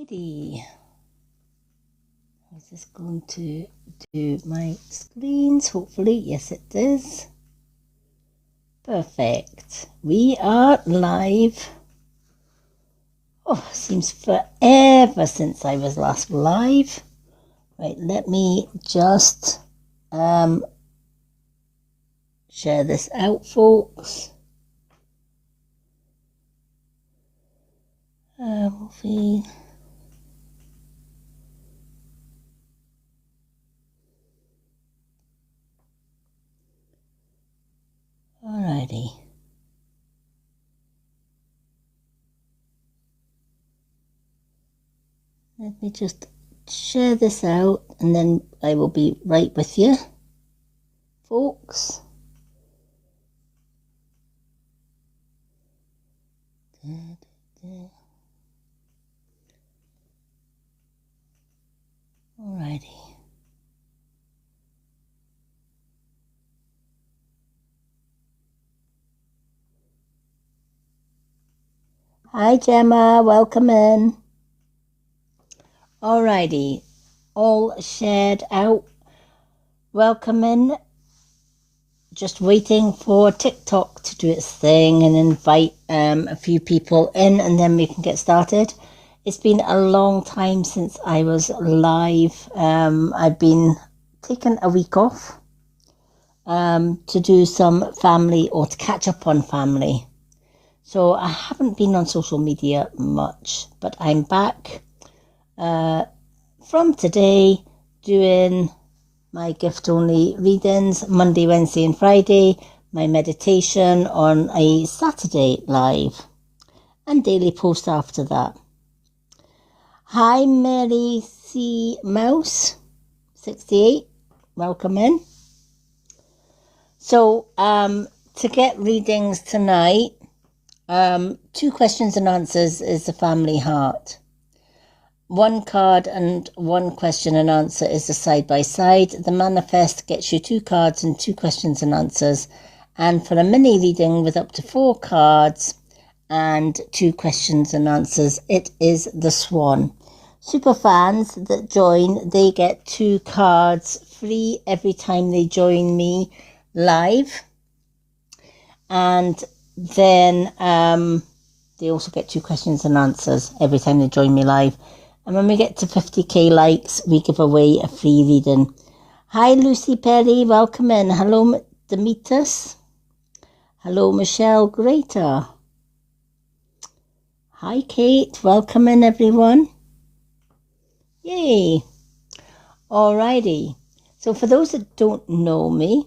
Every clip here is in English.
Alrighty. Is this going to do my screens? Hopefully, yes it is. Perfect. We are live. Oh, seems forever since I was last live. Right, let me just share this out, folks. Alrighty. Let me just share this out and then I will be right with you, folks. Alrighty. Hi Gemma, welcome in. Alrighty, all shared out. Welcome in. Just waiting for TikTok to do its thing and invite a few people in and then we can get started. It's been a long time since I was live. I've been taking a week off to do some family or to catch up on family. So I haven't been on social media much, but I'm back from today doing my gift-only readings Monday, Wednesday and Friday, my meditation on a Saturday live and daily post after that. Hi Mary C. Mouse 68, welcome in. So to get readings tonight, 2 questions and answers is the family heart. 1 card and 1 question and answer is the side-by-side. The manifest gets you 2 cards and 2 questions and answers. And for a mini reading with up to 4 cards and 2 questions and answers, it is the Swan. Super fans that join, they get 2 cards free every time they join me live. And then they also get 2 questions and answers every time they join me live. And when we get to 50k likes, we give away a free reading. Hi, Lucy Perry. Welcome in. Hello, Demetus. Hello, Michelle Greater. Hi, Kate. Welcome in, everyone. Yay. Alrighty. So for those that don't know me,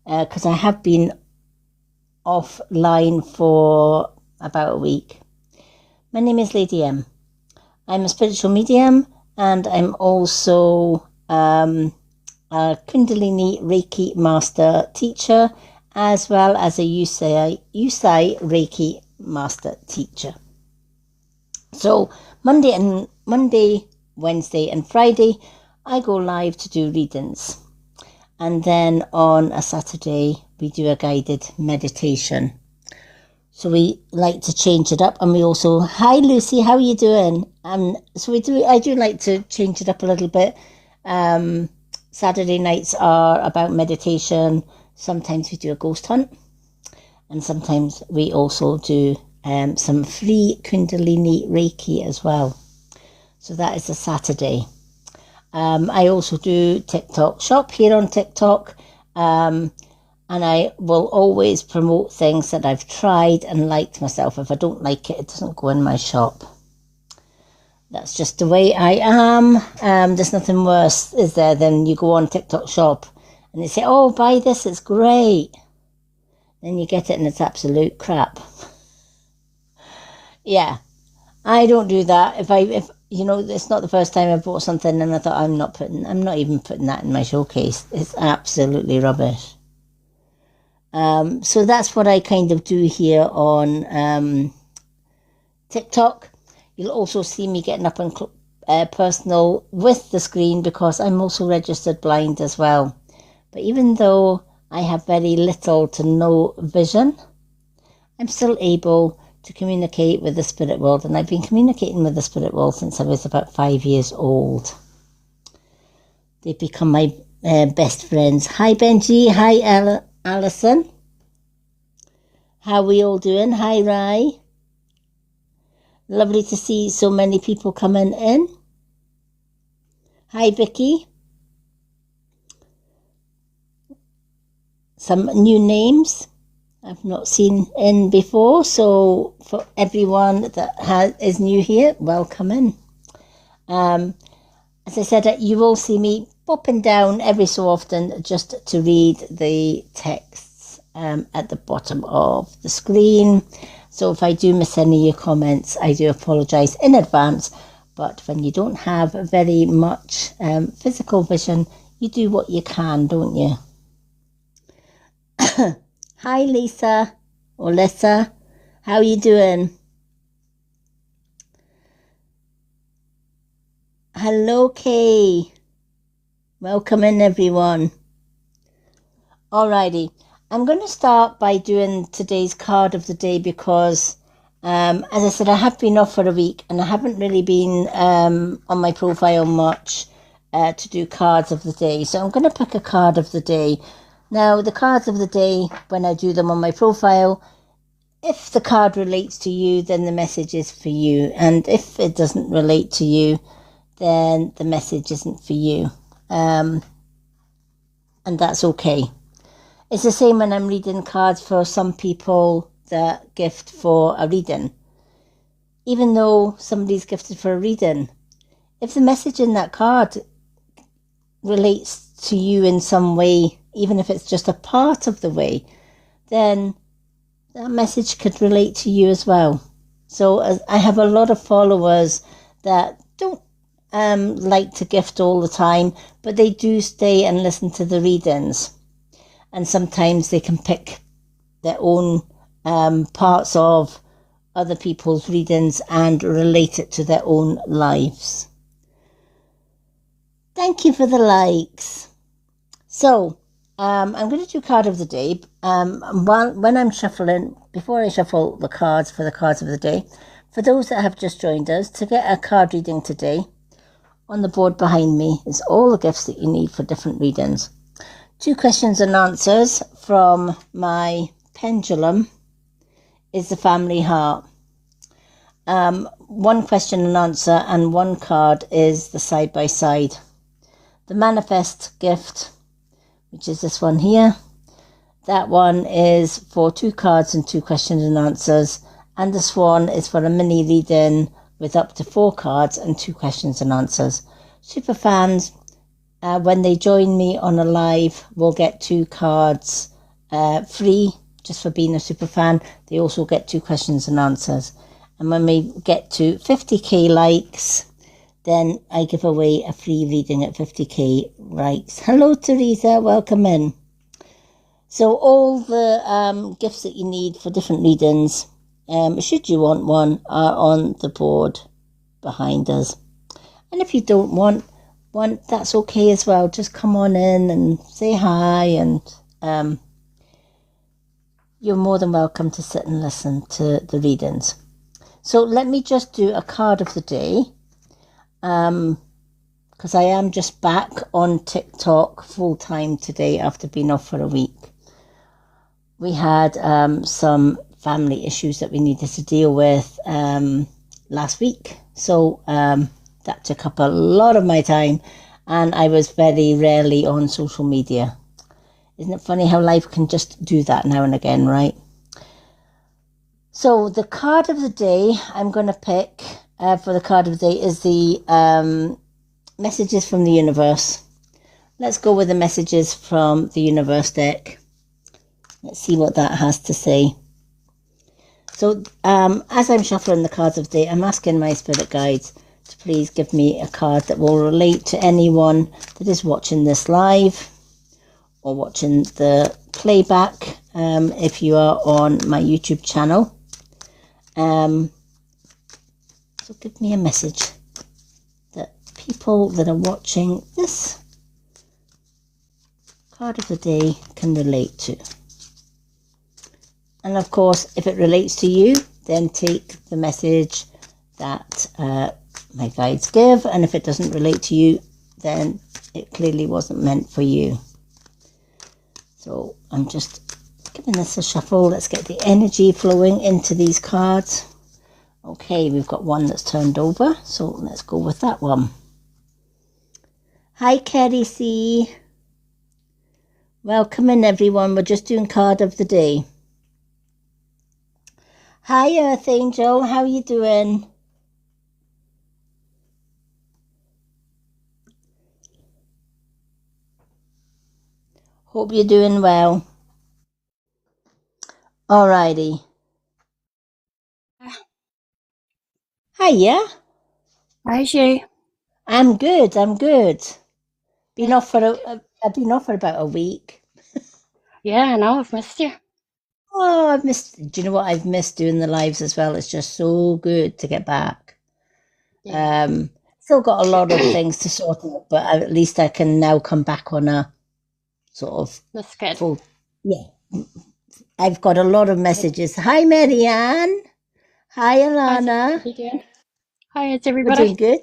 because I have been offline for about a week, my name is Lady M. I'm a spiritual medium and I'm also a Kundalini Reiki master teacher as well as a Usai Reiki master teacher. So Monday, Wednesday and Friday I go live to do readings, and then on a Saturday we do a guided meditation. So we like to change it up, and we also, hi Lucy, how are you doing? So I do like to change it up a little bit. Saturday nights are about meditation. Sometimes we do a ghost hunt, and sometimes we also do some free Kundalini Reiki as well. So that is a Saturday. I also do TikTok shop here on TikTok. And I will always promote things that I've tried and liked myself. If I don't like it, it doesn't go in my shop. That's just the way I am. There's nothing worse, is there, than you go on TikTok shop and they say, oh, buy this, it's great. Then you get it and it's absolute crap. Yeah, I don't do that. If you know, it's not the first time I bought something and I thought, I'm not even putting that in my showcase. It's absolutely rubbish. So that's what I kind of do here on TikTok. You'll also see me getting up and personal with the screen because I'm also registered blind as well. But even though I have very little to no vision, I'm still able to communicate with the spirit world, and I've been communicating with the spirit world since I was about 5 years old. They've become my best friends. Hi Benji, hi Alison. How are we all doing? Hi Rai. Lovely to see so many people coming in. Hi Vicky. Some new names I've not seen in before, so for everyone that is new here, welcome in. As I said, you will see me popping down every so often just to read the texts at the bottom of the screen. So if I do miss any of your comments, I do apologise in advance. But when you don't have very much physical vision, you do what you can, don't you? Hi Lisa or Lissa, how are you doing? Hello Kay, welcome in everyone. Alrighty, I'm going to start by doing today's card of the day because as I said, I have been off for a week and I haven't really been on my profile much to do cards of the day. So I'm going to pick a card of the day. Now, the cards of the day, when I do them on my profile, if the card relates to you, then the message is for you. And if it doesn't relate to you, then the message isn't for you. And that's okay. It's the same when I'm reading cards for some people that gift for a reading. Even though somebody's gifted for a reading, if the message in that card relates to you in some way, even if it's just a part of the way, then that message could relate to you as well. So I have a lot of followers that don't like to gift all the time, but they do stay and listen to the readings. And sometimes they can pick their own parts of other people's readings and relate it to their own lives. Thank you for the likes. So, I'm going to do card of the day. When I'm shuffling, before I shuffle the cards for the cards of the day, for those that have just joined us, to get a card reading today, on the board behind me is all the gifts that you need for different readings. 2 questions and answers from my pendulum is the family heart. 1 question and answer and 1 card is the side by side. The manifest gift, which is this one here, that one is for 2 cards and 2 questions and answers, and this one is for a mini reading with up to 4 cards and 2 questions and answers. Super fans, when they join me on a live, will get 2 cards free just for being a super fan. They also get 2 questions and answers. And when we get to 50k likes, then I give away a free reading at 50k likes. Hello, Teresa. Welcome in. So all the gifts that you need for different readings, should you want one, are on the board behind us. And if you don't want one, that's okay as well. Just come on in and say hi, and you're more than welcome to sit and listen to the readings. So let me just do a card of the day. Because I am just back on TikTok full time today after being off for a week. We had some family issues that we needed to deal with last week. So that took up a lot of my time, and I was very rarely on social media. Isn't it funny how life can just do that now and again, right? So the card of the day I'm going to pick for the card of the day is the messages from the universe. Let's go with the messages from the universe deck. Let's see what that has to say. So as I'm shuffling the cards of the day, I'm asking my spirit guides to please give me a card that will relate to anyone that is watching this live or watching the playback if you are on my YouTube channel. So give me a message that people that are watching this card of the day can relate to. And of course, if it relates to you, then take the message that my guides give, and if it doesn't relate to you, then it clearly wasn't meant for you. So I'm just giving this a shuffle. Let's get the energy flowing into these cards. Okay, we've got one that's turned over, so let's go with that one. Hi, Kerry C. Welcome in, everyone. We're just doing card of the day. Hi, Earth Angel. How are you doing? Hope you're doing well. Alrighty. Hiya. How's you? I'm good. I'm good. Been off for I've been off for about a week. Yeah, I know, I've missed you. Oh, I've missed. Do you know what I've missed doing the lives as well? It's just so good to get back. Yeah. Still got a lot of things to sort out, but at least I can now come back on a sort of That's good. full. Yeah, I've got a lot of messages. Hi, Marianne. Hi, How's Alana. everybody doing? How is We're everybody? doing good.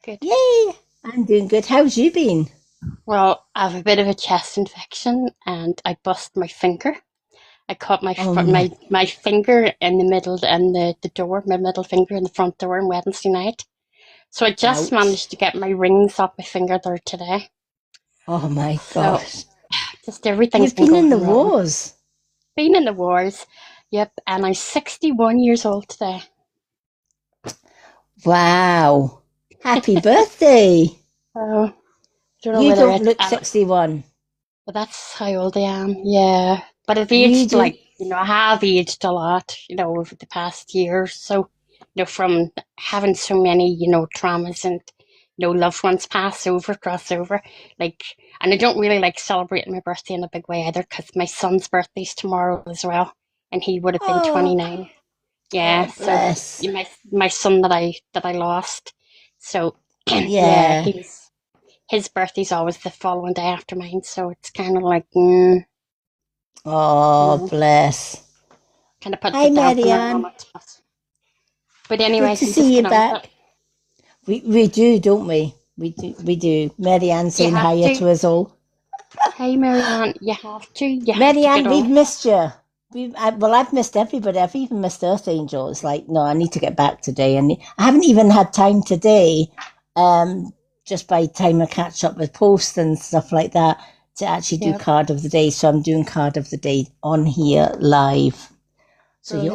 Good. Yay! I'm doing good. How's you been? Well, I have a bit of a chest infection and I bust my finger. I caught my Oh fr- my! my finger in the middle and the door, my middle finger in the front door on Wednesday night. So I just Ouch! managed to get my rings off my finger there today. Oh my So gosh! just everything's You've been been in going the wrong. wars. Been in the wars. Yep, and I'm 61 years old today. Wow! Happy birthday! So I don't know You whether don't look I 61. But that's how old I am, yeah. But I've You aged do. like, I have aged a lot, over the past year. So, from having so many, traumas and, loved ones cross over. Like, and I don't really like celebrating my birthday in a big way either because my son's birthday's tomorrow as well. And he would have been Oh, 29. Yeah, oh, so bless. my son that I lost. So, yeah, Yeah. his birthday's always the following day after mine. So it's kind of like, Oh, no. bless. Kind of puts Hi, a dampener on Marianne. it. But Good anyway, to you just see you get on with it. back. We do, don't we? We do. We do. Marianne You saying have hiya to. to us all. Hey, Marianne, you have to. You have to get Marianne, we've on. missed you. I've missed everybody. I've even missed Earth Angel. It's like, no, I need to get back today. And I haven't even had time today, just by time I catch up with posts and stuff like that, to actually do Yeah, card of the day. So I'm doing card of the day on here live. So brilliant.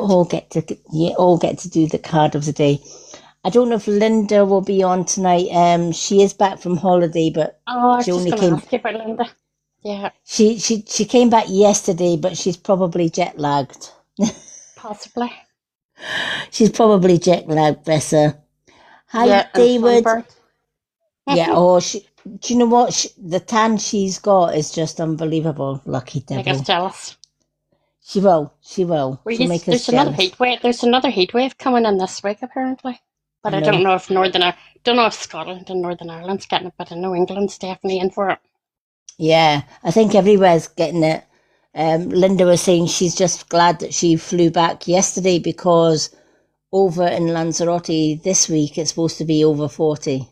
you all get to do the card of the day. I don't know if Linda will be on tonight. She is back from holiday, but Oh, I was she just only going to came. ask you about Linda. Yeah, She came back yesterday, but she's probably jet lagged. possibly. She's probably jet lagged, bless her. Hi, Yeah, and David. sunburnt. Yeah. Oh, do you know what? The tan she's got is just unbelievable. Lucky Make us devil. jealous. She will. She will. Well, She'll make us there's another jealous. heat wave. There's another heat wave coming in this week, apparently. I But I don't know. know if don't know if Scotland and Northern Ireland's getting it, but I know England's definitely in for it. Yeah, I think everywhere's getting it. Linda was saying she's just glad that she flew back yesterday because over in Lanzarote this week it's supposed to be over 40.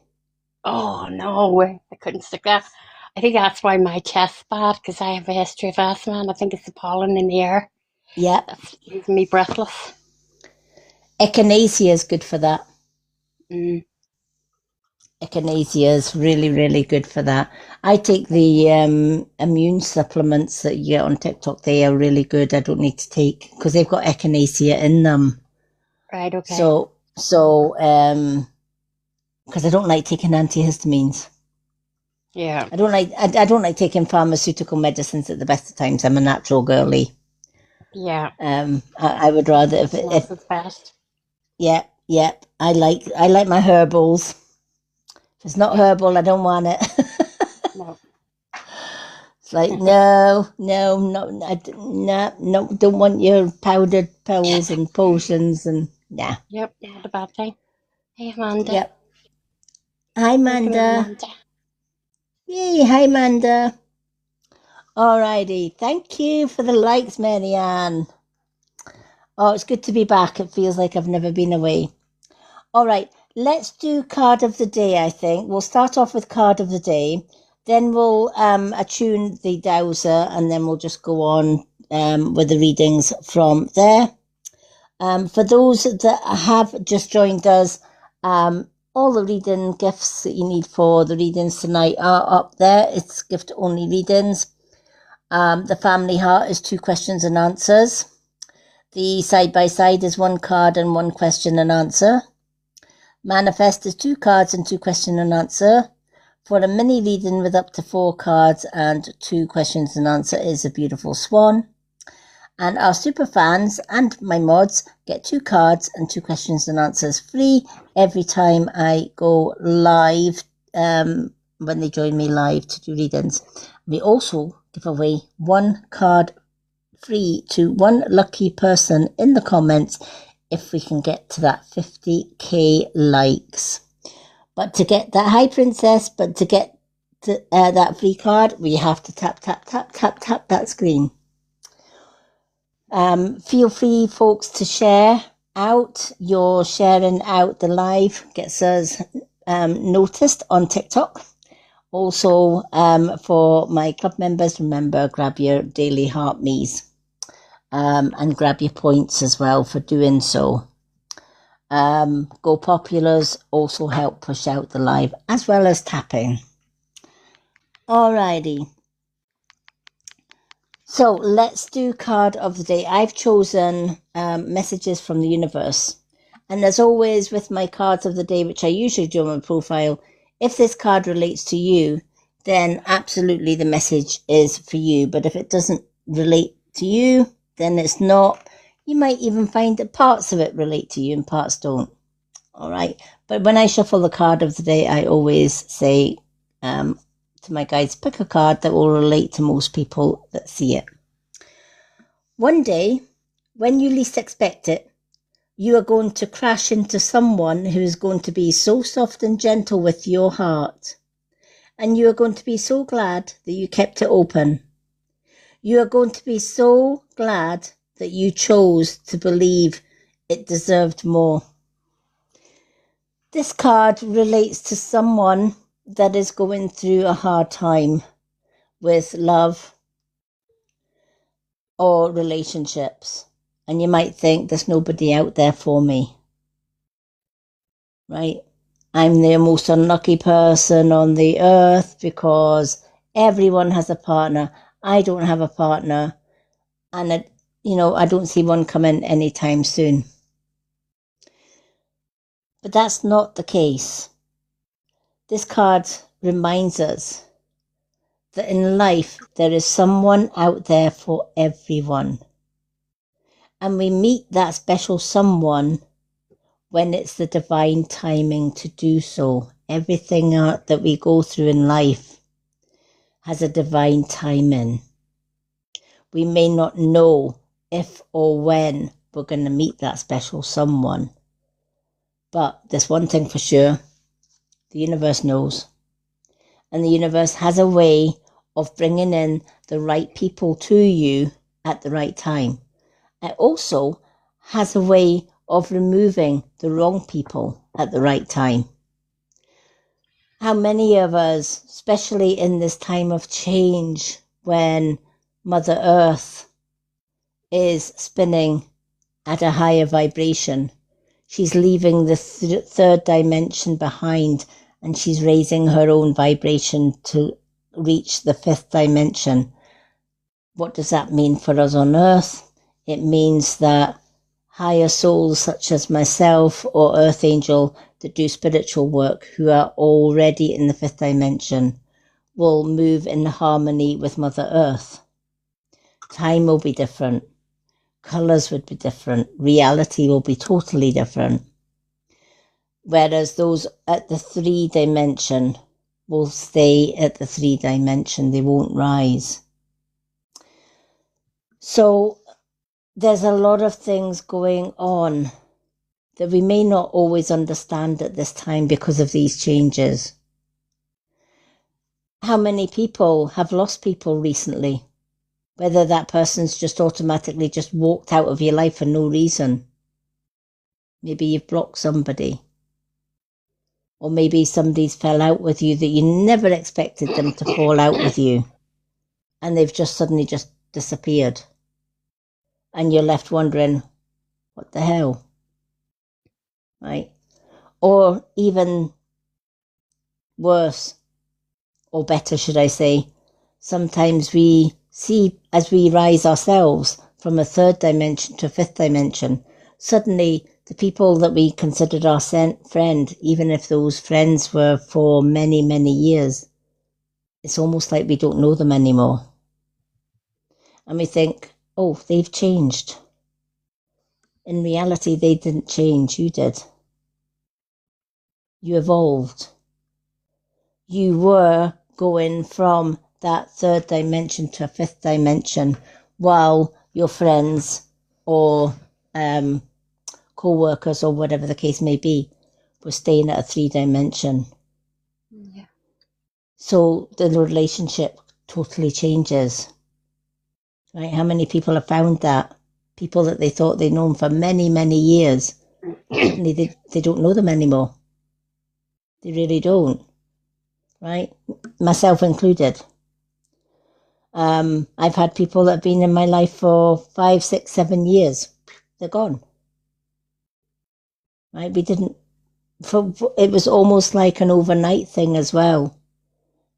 Oh no, I couldn't stick that. I think that's why my chest's bad because I have a history of asthma and I think it's the pollen in the air Yeah, that's leaving me breathless. echinacea is good for that. Mm, Echinacea is really, really good for that. I take the immune supplements that you get on TikTok. They are really good. I don't need to take because they've got echinacea in them. right, okay. So, because I don't like taking antihistamines. Yeah, I don't like taking pharmaceutical medicines at the best of times. I'm a natural girly. yeah. I would rather if Smells its best. yeah. I like my herbals. If it's not Yeah, herbal, I don't want it. no. It's like no, don't want your powdered pills and potions and yeah. Yep, not a bad thing. Hey, Amanda. Yep. Hi, Welcome in, Manda. Amanda. Yay, hi, Manda. Alrighty, thank you for the likes, Marianne. Oh, it's good to be back. It feels like I've never been away. All right, let's do card of the day, I think. We'll start off with card of the day. Then we'll attune the dowser, and then we'll just go on with the readings from there. For those that have just joined us, all the reading gifts that you need for the readings tonight are up there. It's gift-only readings. The family heart is 2 questions and answers. The side-by-side is 1 card and 1 question and answer. Manifest is 2 cards and 2 question and answer. For a mini reading with up to 4 cards and 2 questions and answer is a beautiful swan. And our super fans and my mods get 2 cards and 2 questions and answers free every time I go live, when they join me live to do readings. We also give away 1 card free to 1 lucky person in the comments if we can get to that 50k likes. But to get that, hi princess, but to get to that free card, we have to tap that screen. Feel free, folks, to share out. Your sharing out the live gets us noticed on TikTok. Also, for my club members, remember, grab your daily heart me's and grab your points as well for doing so. Go Populars also help push out the live as well as tapping. Alrighty. So let's do card of the day. I've chosen messages from the universe. And as always with my cards of the day, which I usually do on my profile, if this card relates to you, then absolutely the message is for you. But if it doesn't relate to you, then it's not. You might even find that parts of it relate to you and parts don't. All right. But when I shuffle the card of the day, I always say to my guides, pick a card that will relate to most people that see it. One day, when you least expect it, you are going to crash into someone who is going to be so soft and gentle with your heart. And you are going to be so glad that you kept it open. You are going to be so glad that you chose to believe it deserved more. This card relates to someone that is going through a hard time with love or relationships. And you might think there's nobody out there for me. Right? I'm the most unlucky person on the earth because everyone has a partner. I don't have a partner. And I don't see one coming anytime soon. But that's not the case. This card reminds us that in life there is someone out there for everyone. And we meet that special someone when it's the divine timing to do so. Everything that we go through in life has a divine timing. We may not know if or when we're going to meet that special someone. But there's one thing for sure. The universe knows. And the universe has a way of bringing in the right people to you at the right time. It also has a way of removing the wrong people at the right time. How many of us, especially in this time of change when Mother Earth is spinning at a higher vibration, she's leaving the 3rd dimension behind and she's raising her own vibration to reach the 5th dimension. What does that mean for us on Earth? It means that higher souls such as myself or Earth Angel that do spiritual work who are already in the 5th dimension will move in harmony with Mother Earth. Time will be different. Colours would be different. Reality will be totally different. Whereas those at the 3 dimension will stay at the 3 dimension. They won't rise. So there's a lot of things going on that we may not always understand at this time because of these changes. How many people have lost people recently? Whether that person's just automatically just walked out of your life for no reason. Maybe you've blocked somebody. Or maybe somebody's fell out with you that you never expected them to fall out with you. And they've just suddenly just disappeared. And you're left wondering, what the hell? Right? Or even worse, or better, should I say, sometimes we see as we rise ourselves from a third dimension to a fifth dimension, suddenly the people that we considered our friend, even if those friends were for many, many years, it's almost like we don't know them anymore. And we think, oh, they've changed. In reality, they didn't change, you did. You evolved. You were going from that third dimension to a fifth dimension while your friends or co-workers or whatever the case may be were staying at a 3-dimension. Yeah. So the relationship totally changes. Right? How many people have found that? People that they thought they'd known for many, many years, suddenly they don't know them anymore. They really don't. Right? Myself included. I've had people that have been in my life for 5, 6, 7 years. They're gone. Right? It was almost like an overnight thing as well.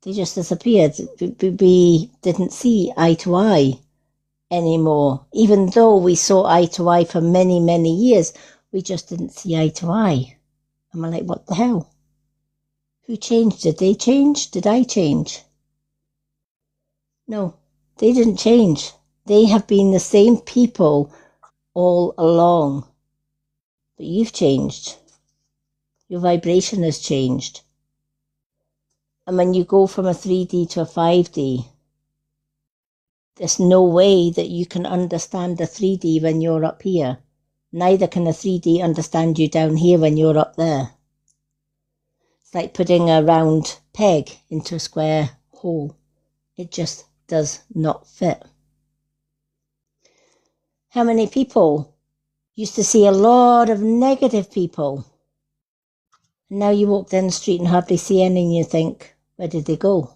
They just disappeared. We didn't see eye to eye anymore. Even though we saw eye to eye for many, many years, we just didn't see eye to eye. And we're like, what the hell? Who changed? Did they change? Did I change? No, they didn't change. They have been the same people all along. But you've changed. Your vibration has changed. And when you go from a 3D to a 5D, there's no way that you can understand the 3D when you're up here. Neither can a 3D understand you down here when you're up there. It's like putting a round peg into a square hole. It just does not fit. How many people used to see a lot of negative people? And now you walk down the street and hardly see any and you think, where did they go?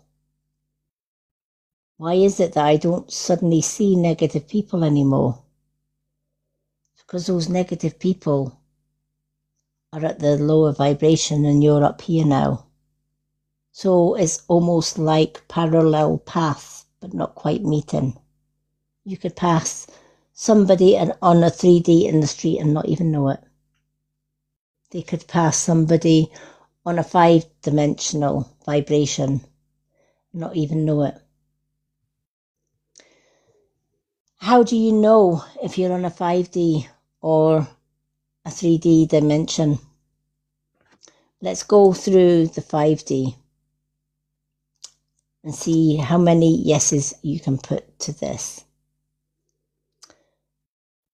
Why is it that I don't suddenly see negative people anymore? It's because those negative people are at the lower vibration and you're up here now. So it's almost like parallel paths, but not quite meeting. You could pass somebody on a 3D in the street and not even know it. They could pass somebody on a 5-dimensional vibration and not even know it. How do you know if you're on a 5D or a 3D dimension? Let's go through the 5D and see how many yeses you can put to this.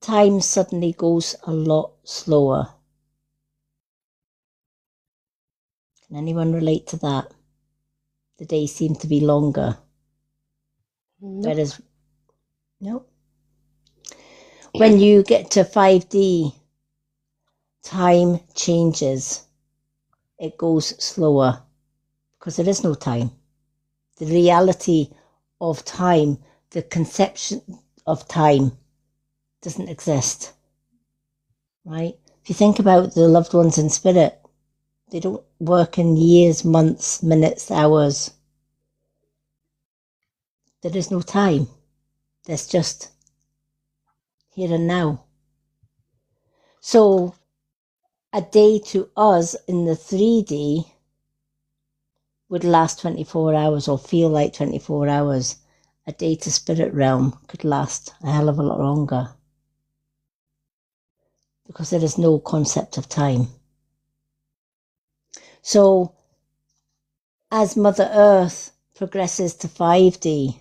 Time suddenly goes a lot slower. Can anyone relate to that? The days seem to be longer. Nope. Whereas, no. When you get to 5D, time changes. It goes slower because there is no time. The reality of time, the conception of time doesn't exist, right? If you think about the loved ones in spirit, they don't work in years, months, minutes, hours. There is no time. There's just here and now. So a day to us in the 3D would last 24 hours or feel like 24 hours. A day to spirit realm could last a hell of a lot longer because there is no concept of time. So as Mother Earth progresses to 5D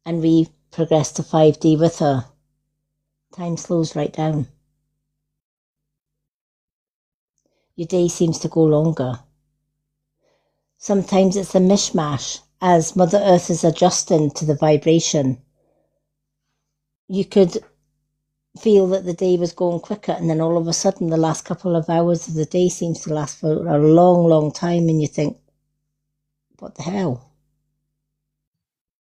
and we progress to 5D with her, time slows right down. Your day seems to go longer. Sometimes it's a mishmash as Mother Earth is adjusting to the vibration, you could feel that the day was going quicker, and then all of a sudden the last couple of hours of the day seems to last for a long, long time, and you think, what the hell?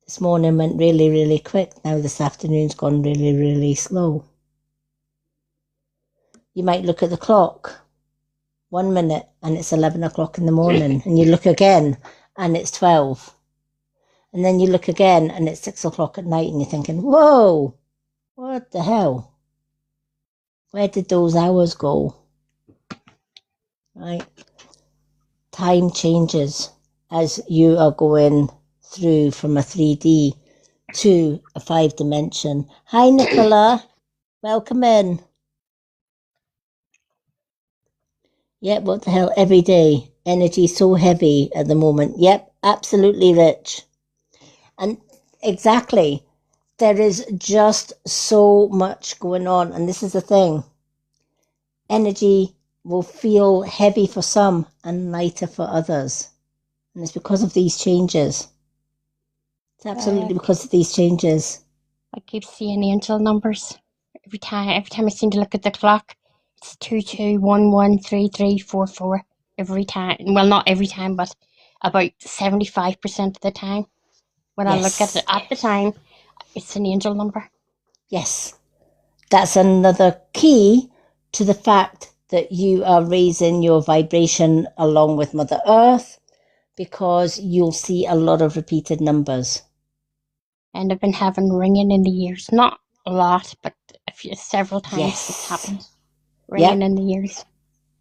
This morning went really, really quick. Now this afternoon's gone really, really slow. You might look at the clock 1 minute and it's 11 o'clock in the morning, and you look again and it's 12. And then you look again and it's 6 o'clock at night, and you're thinking, whoa, what the hell? Where did those hours go? Right? Time changes as you are going through from a 3D to a 5 dimension. Hi, Nicola. Welcome in. Yep, what the hell? Every day. Energy so heavy at the moment. Yep, absolutely, Rich. And exactly. There is just so much going on. And this is the thing. Energy will feel heavy for some and lighter for others. And it's because of these changes. It's absolutely because of these changes. I keep seeing angel numbers. Every time I seem to look at the clock, it's 22113344. Every time. Well, not every time, but about 75% of the time. When I look at it at the time, it's an angel number. Yes. That's another key to the fact that you are raising your vibration along with Mother Earth, because you'll see a lot of repeated numbers. And I've been having ringing in the ears. Not a lot, but several times it's happened. Ringing in the ears.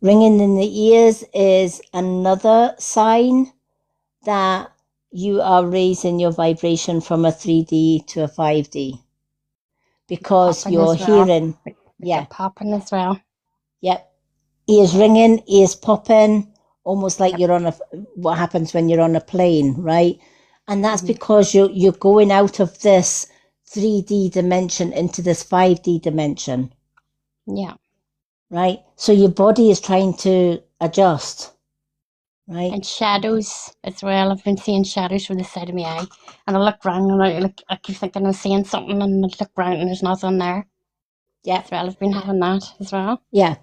Ringing in the ears is another sign that you are raising your vibration from a 3D to a 5D. Because you're hearing... Popping as well. Yep. Ears ringing, ears popping, almost like you're on what happens when you're on a plane, right? And that's because you're going out of this 3D dimension into this 5D dimension. Yeah. Right? So your body is trying to adjust. Right? And shadows as well. I've been seeing shadows from the side of my eye. And I look round and I keep thinking I'm seeing something, and I look round and there's nothing there. Yeah. As well, I've been having that as well. Yeah.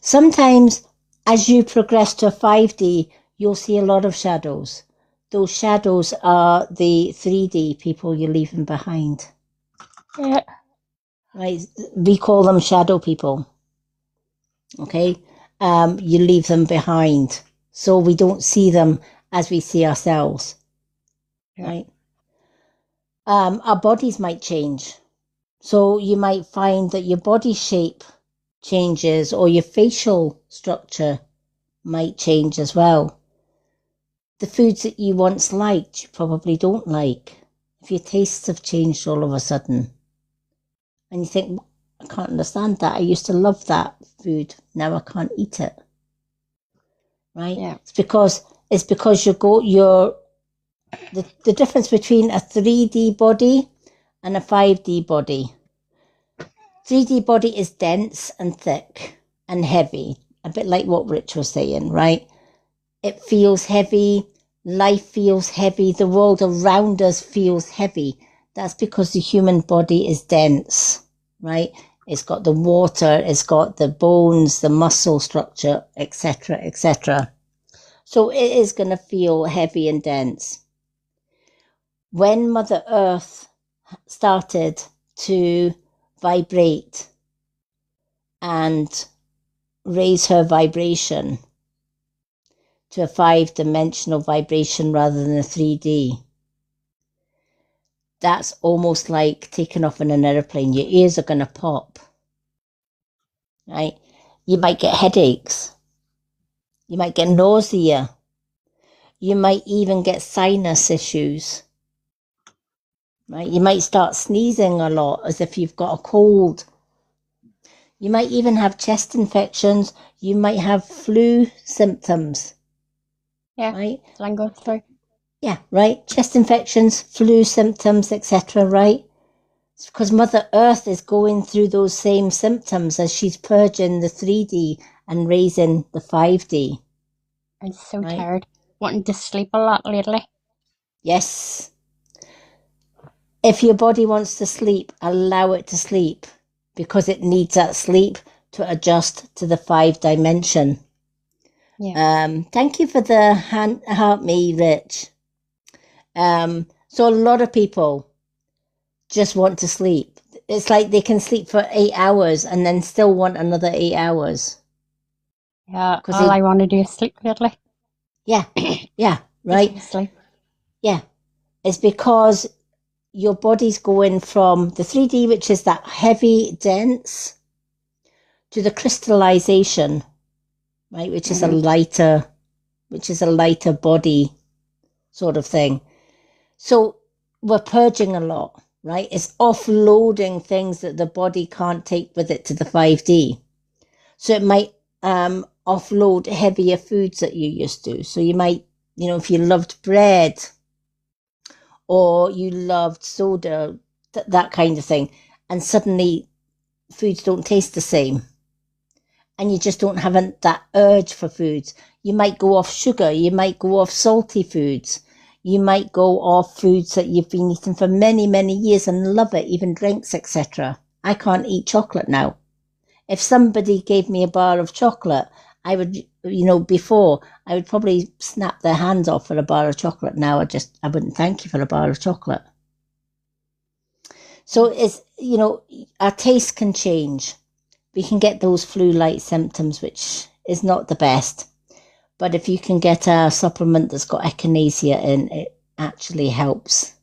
Sometimes as you progress to a 5D, you'll see a lot of shadows. Those shadows are the 3D people you're leaving behind. Yeah. Right? We call them shadow people. Okay? You leave them behind. So we don't see them as we see ourselves. Yeah. Right? Our bodies might change. So you might find that your body shape changes, or your facial structure might change as well. The foods that you once liked, you probably don't like. If your tastes have changed all of a sudden. And you think, I can't understand that. I used to love that food. Now I can't eat it. Right? Yeah. It's because the difference between a 3D body and a 5D body. 3D body is dense and thick and heavy, a bit like what Rich was saying, right? It feels heavy, life feels heavy, the world around us feels heavy. That's because the human body is dense, right? It's got the water, it's got the bones, the muscle structure, etc., etc. So it is going to feel heavy and dense. When Mother Earth started to vibrate and raise her vibration to a 5-dimensional vibration rather than a 3D, that's almost like taking off in an airplane. Your ears are going to pop, right? You might get headaches. You might get nausea. You might even get sinus issues, right? You might start sneezing a lot as if you've got a cold. You might even have chest infections. You might have flu symptoms. Yeah, right? Lango through. Yeah, right. Chest infections, flu symptoms, etc. Right? It's because Mother Earth is going through those same symptoms as she's purging the 3D and raising the 5D. I'm so tired, wanting to sleep a lot lately. Yes. If your body wants to sleep, allow it to sleep because it needs that sleep to adjust to the 5 dimension. Yeah. Thank you for the hand, help me, Rich. So a lot of people just want to sleep. It's like they can sleep for 8 hours and then still want another 8 hours. Yeah. Because All they, I want to do is sleep, really. yeah, yeah, Just right. sleep. Yeah. It's because your body's going from the 3D, which is that heavy, dense, to the crystallization, right, which is Mm-hmm. a lighter body sort of thing. So we're purging a lot, right? It's offloading things that the body can't take with it to the 5D. So it might offload heavier foods that you used to. So you might, if you loved bread or you loved soda, that kind of thing, and suddenly foods don't taste the same and you just don't have that urge for foods. You might go off sugar, you might go off salty foods, you might go off foods that you've been eating for many, many years and love it, even drinks, etc. I can't eat chocolate now. If somebody gave me a bar of chocolate, I would, before, I would probably snap their hands off for a bar of chocolate. Now I wouldn't thank you for a bar of chocolate. So our taste can change. We can get those flu-like symptoms, which is not the best. But if you can get a supplement that's got echinacea in, it actually helps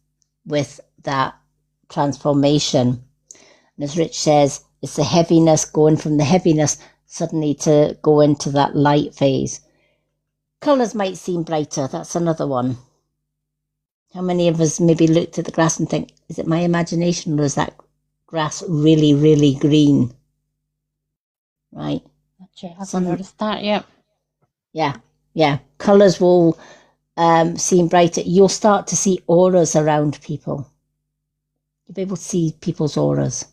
with that transformation. And as Rich says, it's the heaviness going from the heaviness suddenly to go into that light phase. Colours might seem brighter. That's another one. How many of us maybe looked at the grass and think, is it my imagination or is that grass really, really green? Right? Actually, I haven't noticed that yet. Yeah. Colours will seem brighter. You'll start to see auras around people. You'll be able to see people's auras.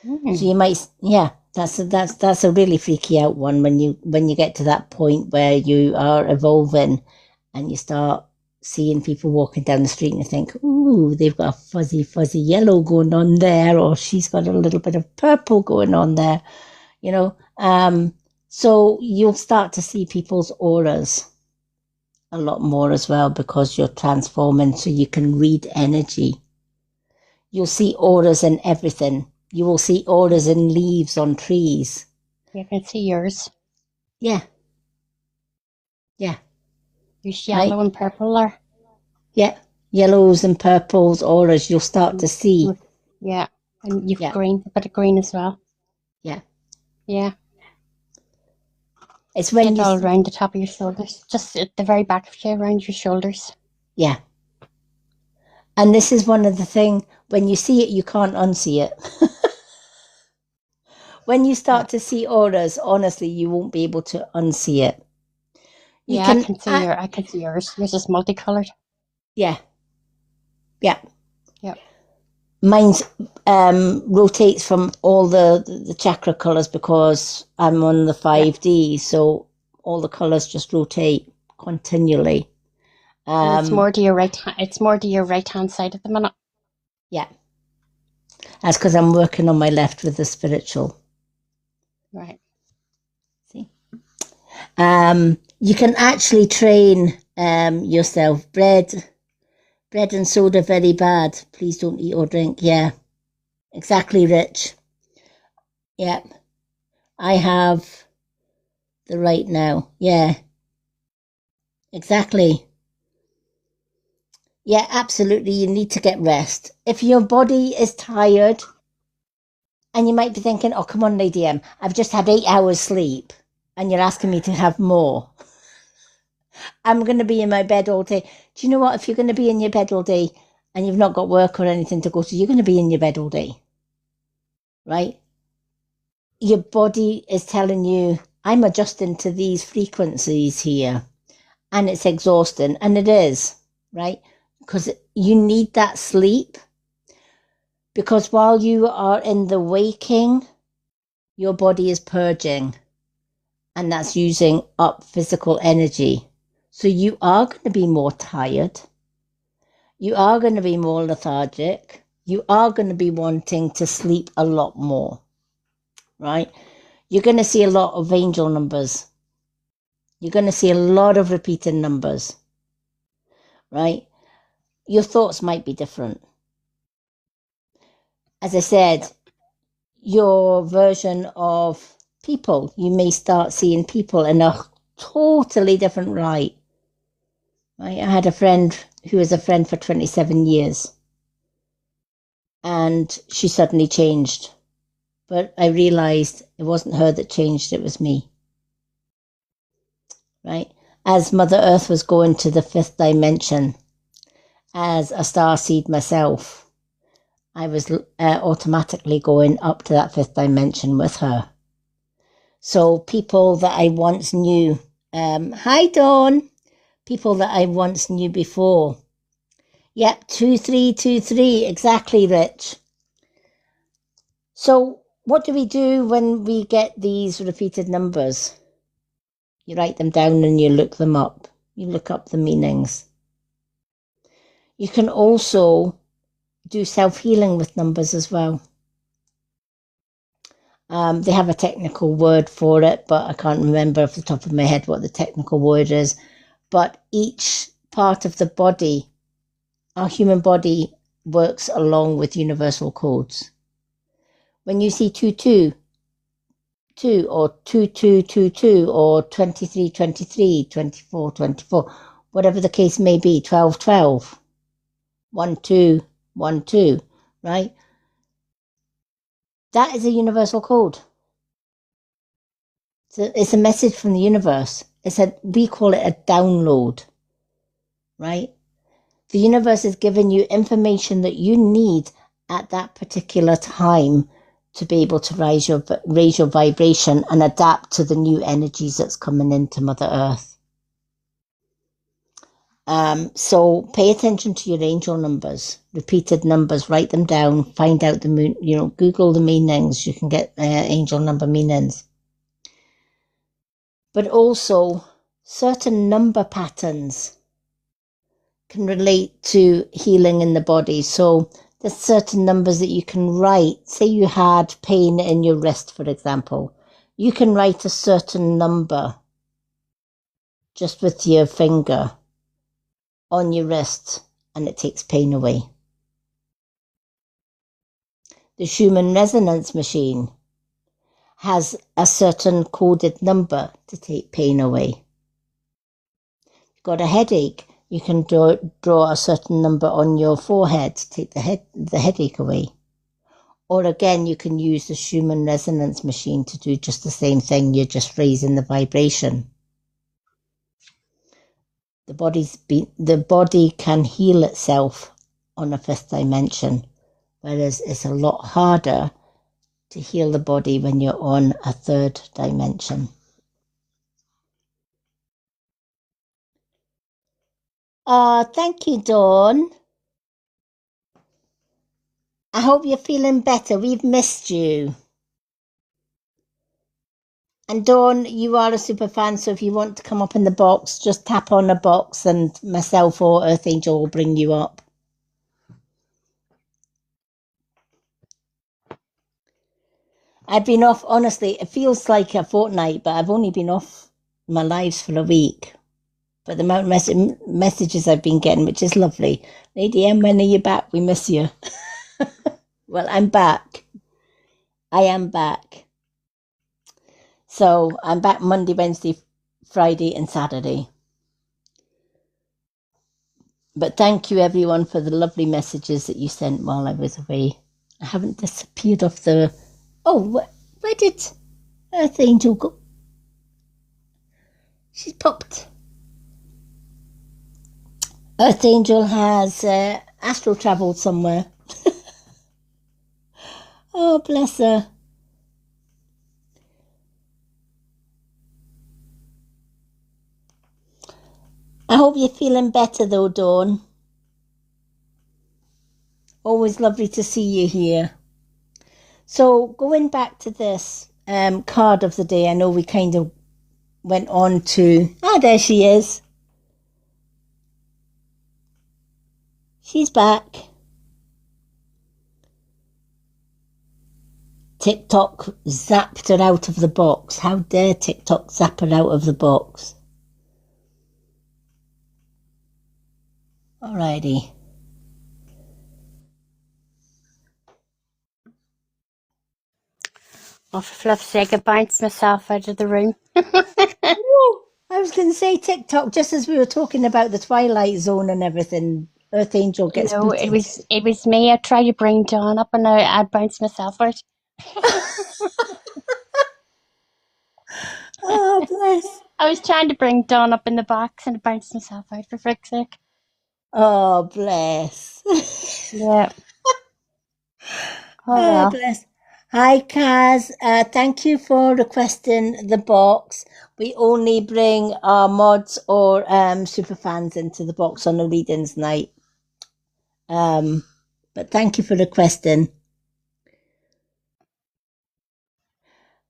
So you might, that's a really freaky out one when you get to that point where you are evolving and you start seeing people walking down the street and you think, ooh, they've got a fuzzy yellow going on there, or she's got a little bit of purple going on there, so you'll start to see people's auras a lot more as well because you're transforming, so you can read energy. You'll see auras in everything. You will see auras in leaves on trees. You can see yours. Yeah. There's Right? yellow and purple there. Yeah. Yellows and purples auras you'll start to see. Yeah. And you've Yeah. green, a bit of green as well. Yeah. Yeah. It's when Get all around the top of your shoulders. Just at the very back of you, around your shoulders. Yeah. And this is one of the things, when you see it, you can't unsee it. When you start to see auras, honestly, you won't be able to unsee it. I can see yours. Yours is multicolored. Yeah. Yep. Mine rotates from all the chakra colours because I'm on the 5D, so all the colours just rotate continually. It's more to your right. It's more to your right hand side at the minute. Yeah, that's because I'm working on my left with the spiritual. Right. See, you can actually train yourself. Bread and soda very bad. Please don't eat or drink. Yeah, exactly, Rich. Yep, I have the right now. Yeah, exactly. Yeah, absolutely. You need to get rest. If your body is tired, and you might be thinking, oh, come on, Lady M, I've just had 8 hours sleep, and you're asking me to have more. I'm going to be in my bed all day. Do you know what? If you're going to be in your bed all day and you've not got work or anything to go to, you're going to be in your bed all day, right? Your body is telling you, I'm adjusting to these frequencies here, and it's exhausting, and it is, right? Because you need that sleep. Because while you are in the waking, your body is purging, and that's using up physical energy. So you are going to be more tired. You are going to be more lethargic. You are going to be wanting to sleep a lot more, right? You're going to see a lot of angel numbers. You're going to see a lot of repeated numbers, right? Your thoughts might be different. As I said, your version of people, you may start seeing people in a totally different light. Right? I had a friend who was a friend for 27 years, and she suddenly changed. But I realized it wasn't her that changed, it was me. Right? As Mother Earth was going to the fifth dimension, as a starseed myself, I was automatically going up to that fifth dimension with her. So people that I once knew, hi Dawn, people that I once knew before. Yep, 2323, exactly, Rich. So what do we do when we get these repeated numbers? You write them down and you look them up. You look up the meanings. You can also do self-healing with numbers as well. They have a technical word for it, but I can't remember off the top of my head what the technical word is. But each part of the body, our human body, works along with universal codes. When you see 222 or 2222 or 2323, 2424, whatever the case may be, 1212, 1212, right? That is a universal code. So it's a message from the universe. We call it a download, right? The universe is giving you information that you need at that particular time to be able to raise your vibration and adapt to the new energies that's coming into Mother Earth. So pay attention to your angel numbers, repeated numbers, write them down, find out Google the meanings. You can get angel number meanings. But also certain number patterns can relate to healing in the body. So there's certain numbers that you can write. Say you had pain in your wrist, for example. You can write a certain number just with your finger on your wrist, and it takes pain away. The Schumann resonance machine has a certain coded number to take pain away. You've got a headache, you can draw a certain number on your forehead to take the headache away. Or again, you can use the Schumann resonance machine to do just the same thing. You're just raising the vibration. The body can heal itself on a fifth dimension, whereas it's a lot harder to heal the body when you're on a third dimension. Thank you, Dawn. I hope you're feeling better. We've missed you. And Dawn, you are a super fan, so if you want to come up in the box, just tap on a box and myself or Earth Angel will bring you up. I've been off, honestly, it feels like a fortnight, but I've only been off my lives for a week. But the amount of messages I've been getting, which is lovely. Lady M, when are you back? We miss you. Well, I'm back. I am back. So I'm back Monday, Wednesday, Friday and Saturday. But thank you everyone for the lovely messages that you sent while I was away. I haven't disappeared off the... Oh, where did Earth Angel go? She's popped. Earth Angel has astral travelled somewhere. Oh, bless her. I hope you're feeling better though, Dawn. Always lovely to see you here. So going back to this card of the day, I know we kind of went on to... there she is. She's back. TikTok zapped her out of the box. How dare TikTok zap her out of the box? Alrighty. Oh, for fluff's sake, I bounced myself out of the room. I was going to say TikTok, just as we were talking about the Twilight Zone and everything. Earth Angel gets No, it booted. was me. I tried to bring Dawn up and I bounced myself out. Oh, bless. I was trying to bring Dawn up in the box and I bounced myself out, for frick's sake. Oh, bless. Yeah. Oh, Oh, well. bless. Hi, Kaz. Thank you for requesting the box. We only bring our mods or super fans into the box on the readings night. But thank you for requesting.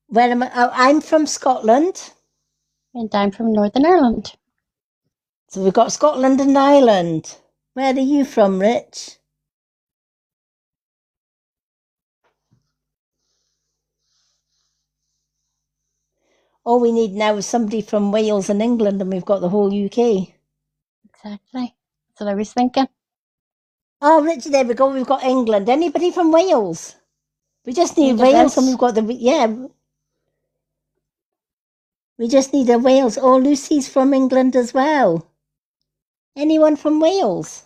Where am I? Oh, I'm from Scotland. And I'm from Northern Ireland. So we've got Scotland and Ireland. Where are you from, Rich? All we need now is somebody from Wales and England, and we've got the whole UK. Exactly. That's what I was thinking. Oh, Rich, there we go. We've got England. Anybody from Wales? We just need Need a Wales, and bit. we've got we just need a Wales. Oh, Lucy's from England as well. Anyone from Wales?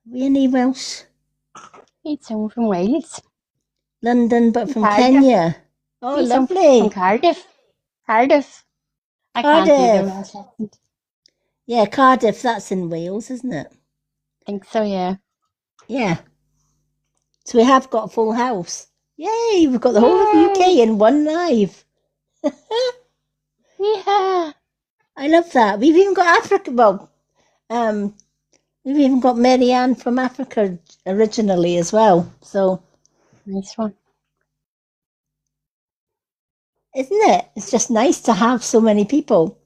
We any Welsh? Need someone from Wales. London, but from Cardiff. Kenya. Oh, Need someone lovely. from Cardiff. Cardiff. I can't do the Welsh accent. Yeah, Cardiff, that's in Wales, isn't it? I think so, yeah. Yeah. So we have got a full house. Yay, we've got the whole of UK in one live. Yeah. I love that. We've even got Africa. Well, we've even got Marianne from Africa originally as well. So, Nice one. isn't it? It's just nice to have so many people.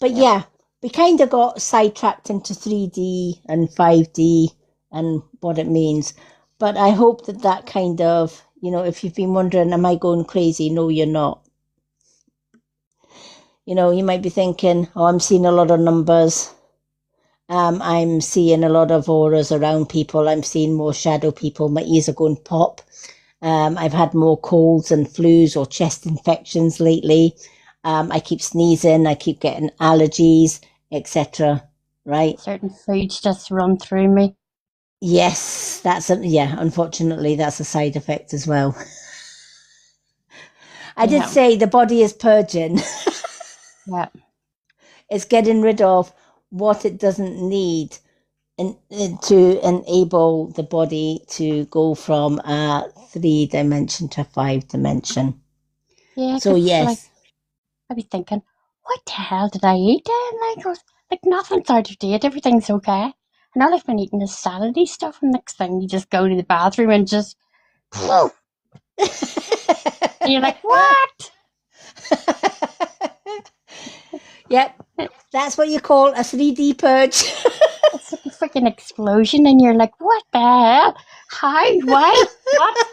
But yeah, we kind of got sidetracked into 3D and 5D and what it means. But I hope that kind of, if you've been wondering, am I going crazy? No, you're not. You might be thinking, oh, I'm seeing a lot of numbers. I'm seeing a lot of auras around people. I'm seeing more shadow people. My ears are going pop. I've had more colds and flus or chest infections lately. I keep sneezing. I keep getting allergies, etc. Right? Certain foods just run through me. Yes, unfortunately, that's a side effect as well. I did say the body is purging. Yeah. It's getting rid of what it doesn't need to enable the body to go from a 3-dimension to a 5-dimension. Yeah. So yes. Like, I was thinking, what the hell did I eat? And like nothing's out of date. Everything's okay. And all I've been eating is salady stuff. And next thing you just go to the bathroom and just, and you're like, what? Yep, that's what you call a 3D purge. It's like a freaking explosion, and you're like, what the hell? How? Why? What?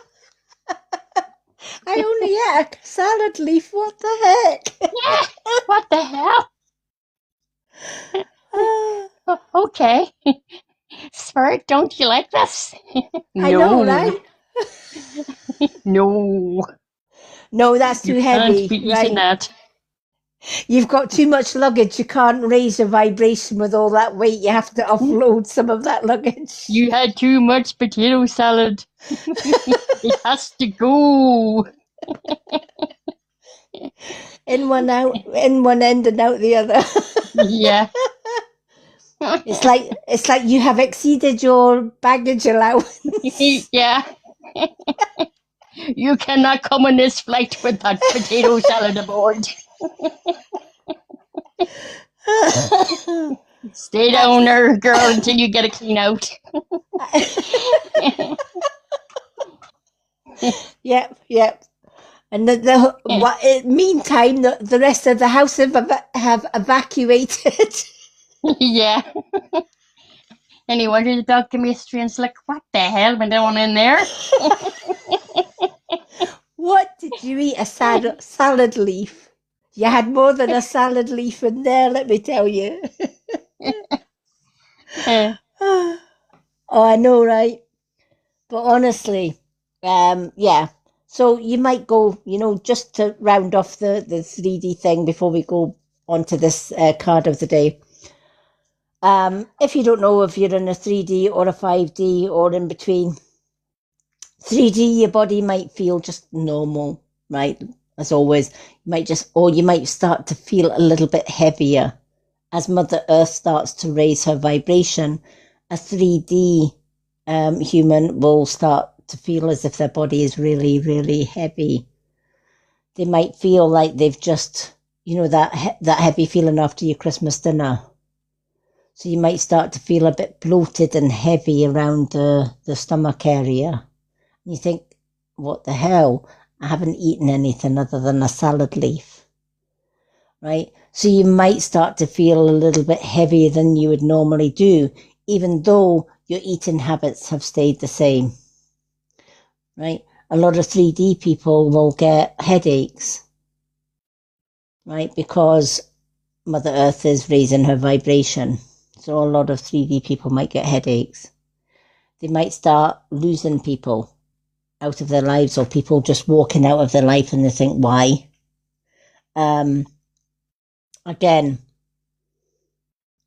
I only ate a salad leaf. What the heck? Yeah. What the hell? Okay. Spirit, don't you like this? I know, right? No. No, that's too heavy. Can't be eating right? that. You've got too much luggage. You can't raise your vibration with all that weight. You have to offload some of that luggage. You had too much potato salad. It has to go. In one end and out the other. Yeah. It's like you have exceeded your baggage allowance. Yeah. You cannot come on this flight with that potato salad aboard. Stay down there, girl, until you get it clean out. Yep. And meantime, the rest of the house have evacuated. Yeah. Anyway, the dog gave me a strange look. What the hell went on in there? What did you eat? A salad leaf. You had more than a salad leaf in there, let me tell you. Oh, I know, right? But honestly, yeah. So you might go, just to round off the 3D thing before we go on to this card of the day. If you don't know if you're in a 3D or a 5D or in between, 3D, your body might feel just normal, right? As always, you might start to feel a little bit heavier as Mother Earth starts to raise her vibration. A 3D human will start to feel as if their body is really, really heavy. They might feel like they've just, that heavy feeling after your Christmas dinner. So you might start to feel a bit bloated and heavy around the stomach area. You think, what the hell? I haven't eaten anything other than a salad leaf, right? So you might start to feel a little bit heavier than you would normally do, even though your eating habits have stayed the same, right? A lot of 3D people will get headaches, right? Because Mother Earth is raising her vibration. So a lot of 3D people might get headaches. They might start losing people out of their lives, or people just walking out of their life and they think, why? Again,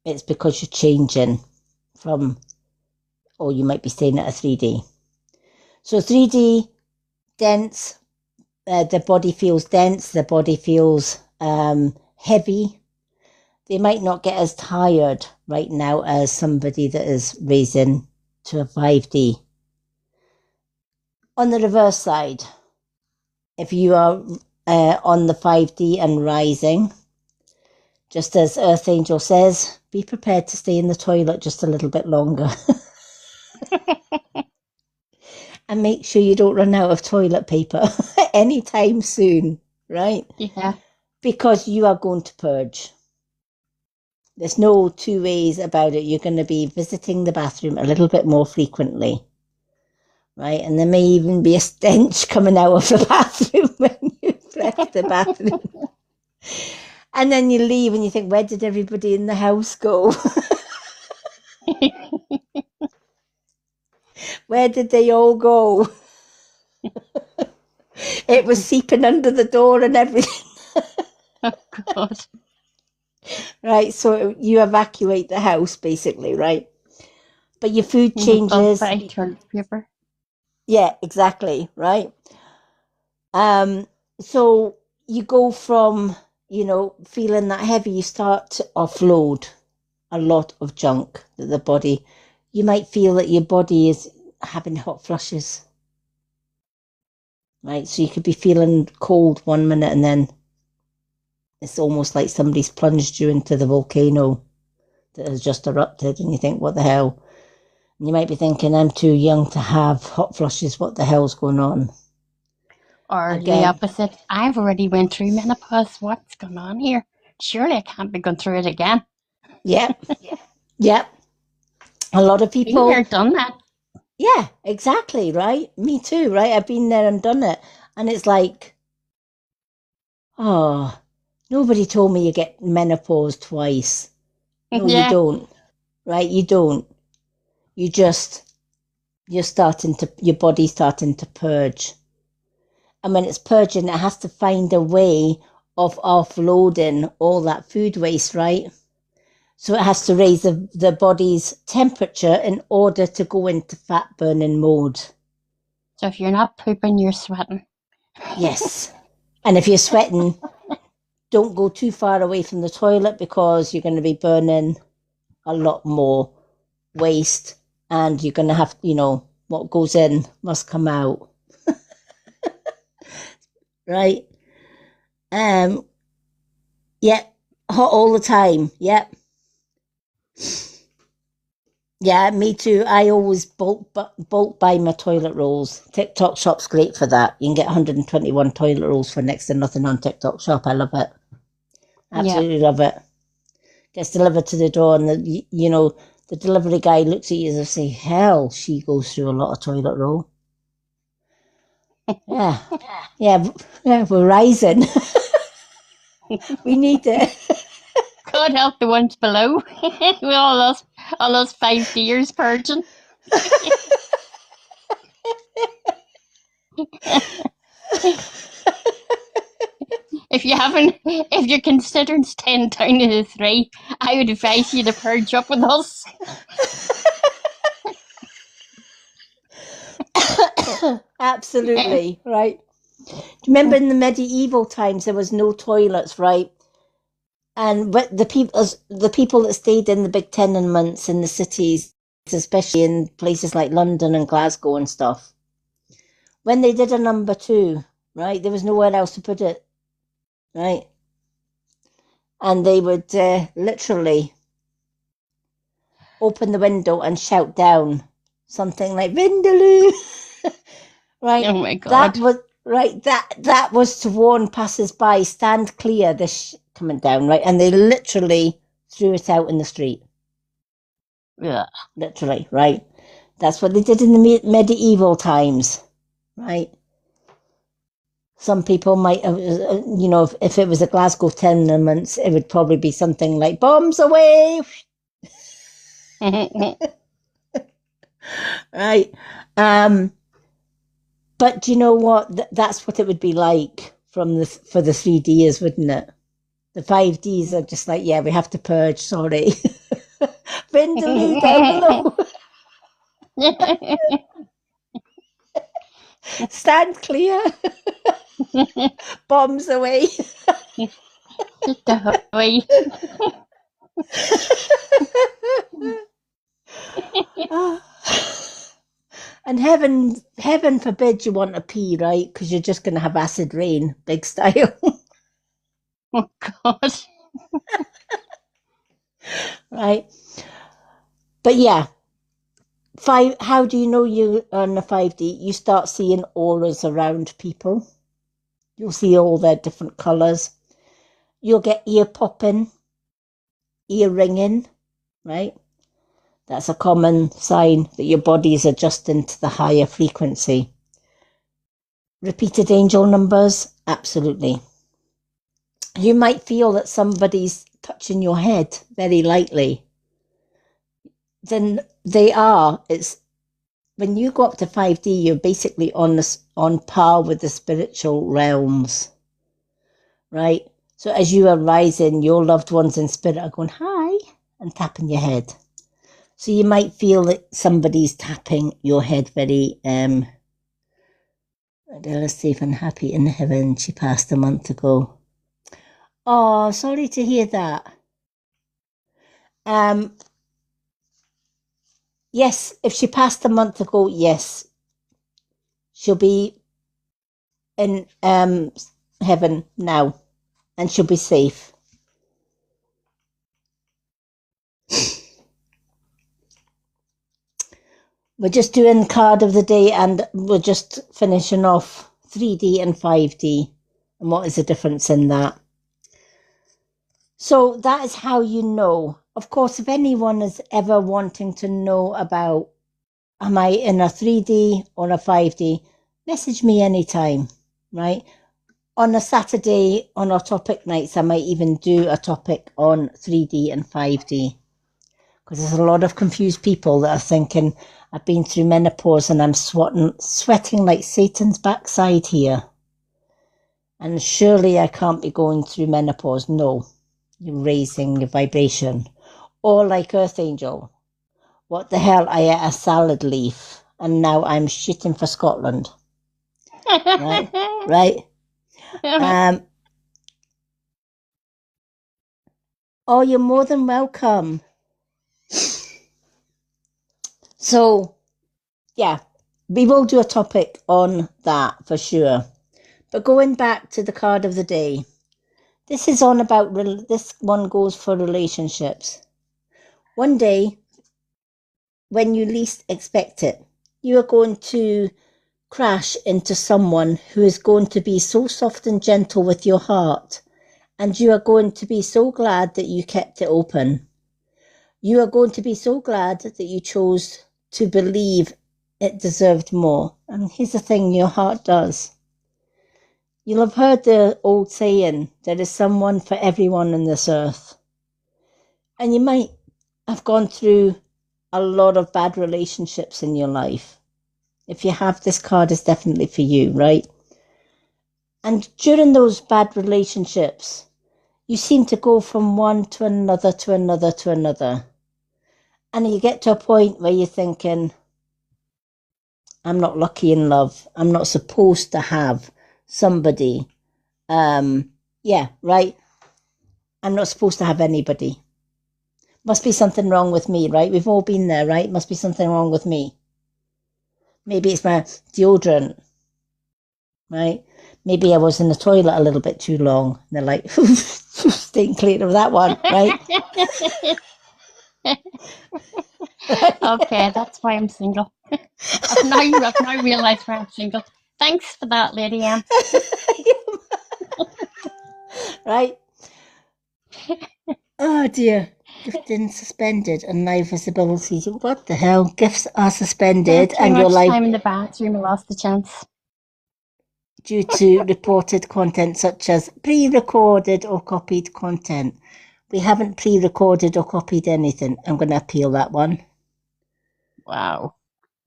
it's because you're changing from, or you might be staying at a 3D. So 3D, dense, the body feels dense, the body feels heavy. They might not get as tired right now as somebody that is raising to a 5D. On the reverse side, if you are on the 5D and rising, just as Earth Angel says, be prepared to stay in the toilet just a little bit longer. And make sure you don't run out of toilet paper anytime soon, right? Yeah. Because you are going to purge. There's no two ways about it. You're going to be visiting the bathroom a little bit more frequently. Right, and there may even be a stench coming out of the bathroom when you've left the bathroom. And then you leave and you think, where did everybody in the house go? Where did they all go? It was seeping under the door and everything. Oh, God. Right, so you evacuate the house, basically, right? But your food changes. Toilet paper. Yeah, exactly, right? So you go from, feeling that heavy, you start to offload a lot of junk that the body, you might feel that your body is having hot flushes, right? So you could be feeling cold one minute and then it's almost like somebody's plunged you into the volcano that has just erupted and you think, what the hell? And you might be thinking, I'm too young to have hot flushes. What the hell's going on? Or the opposite. I've already went through menopause. What's going on here? Surely I can't be going through it again. Yep. Yep. A lot of people. Been there, done that. Yeah, exactly, right? Me too, right? I've been there and done it. And it's like, oh, nobody told me you get menopause twice. No, Yeah. you don't, right? You don't. Your body's starting to purge. And when it's purging, it has to find a way of offloading all that food waste, right? So it has to raise the body's temperature in order to go into fat burning mode. So if you're not pooping, you're sweating. Yes. And if you're sweating, don't go too far away from the toilet because you're going to be burning a lot more waste and you're going to have, what goes in must come out. Right? Yep. Hot all the time. Yep. Yeah, me too. I always bulk buy my toilet rolls. TikTok Shop's great for that. You can get 121 toilet rolls for next to nothing on TikTok Shop. I love it. Absolutely love it. Gets delivered to the door and the the delivery guy looks at you and say, hell, she goes through a lot of toilet roll. Yeah. Yeah, we're rising. We need it. God help the ones below. With all those 5 years purging. If you're considering staying down to the 3, I would advise you to purge up with us. Absolutely, right. Do you remember in the medieval times there was no toilets, right? And but the people that stayed in the big tenements in the cities, especially in places like London and Glasgow and stuff, when they did a number 2, right, there was nowhere else to put it, right? And they would literally open the window and shout down something like Vindaloo. Right. Oh my God. That was to warn passers-by, stand clear, this coming down, right? And they literally threw it out in the street. Yeah. Literally, right? That's what they did in the medieval times, right? Some people might have, if it was a Glasgow tenements, it would probably be something like bombs away. Right. But do you know what? That's what it would be like for the 3Ds, wouldn't it? The 5Ds are just like, yeah, we have to purge, sorry. Vindaloo down below. Stand clear. Bombs away. Away. And heaven forbid you want to pee, right? Because you're just going to have acid rain, big style. Oh God. Right. But yeah, how do you know you're on a 5D? You start seeing auras around people. You'll see all their different colours. You'll get ear popping, ear ringing, right? That's a common sign that your body is adjusting to the higher frequency. Repeated angel numbers, absolutely. You might feel that somebody's touching your head very lightly. Then they are. It's when you go up to 5D, you're basically on par with the spiritual realms, right? So as you are rising, your loved ones in spirit are going, hi, and tapping your head. So you might feel that somebody's tapping your head very, Adela's safe and happy in heaven. She passed a month ago. Oh, sorry to hear that. Yes, if she passed a month ago, yes. She'll be in heaven now, and she'll be safe. We're just doing card of the day, and we're just finishing off 3D and 5D, and what is the difference in that. So that is how you know. Of course, if anyone is ever wanting to know about, am I in a 3D or a 5D, message me anytime, right? On a Saturday, on our topic nights, I might even do a topic on 3D and 5D. Because there's a lot of confused people that are thinking, I've been through menopause and I'm sweating like Satan's backside here. And surely I can't be going through menopause. No, you're raising your vibration. Or like Earth Angel, what the hell, I ate a salad leaf and now I'm shitting for Scotland. Right? Oh, you're more than welcome. So, yeah, we will do a topic on that for sure. But going back to the card of the day, this is on about, this one goes for relationships. One day, when you least expect it, you are going to crash into someone who is going to be so soft and gentle with your heart, and you are going to be so glad that you kept it open. You are going to be so glad that you chose to believe it deserved more. And here's the thing, your heart does. You'll have heard the old saying, there is someone for everyone on this earth. And you might have gone through a lot of bad relationships in your life. If you have, this card is definitely for you, right? And during those bad relationships, you seem to go from one to another, to another, to another. And you get to a point where you're thinking, I'm not lucky in love. I'm not supposed to have somebody. Yeah, right. I'm not supposed to have anybody. Must be something wrong with me, right? We've all been there, right? Must be something wrong with me. Maybe it's my deodorant, right? Maybe I was in the toilet a little bit too long. And they're like, staying clear of that one, right? Okay, that's why I'm single. I've now realised why I'm single. Thanks for that, Lady M. Right? Oh dear. Gifting suspended and live visibility. What the hell? Gifts are suspended Too and your much life time in the bathroom, I lost the chance. due to reported content such as pre-recorded or copied content. We haven't pre-recorded or copied anything. I'm going to appeal that one. Wow.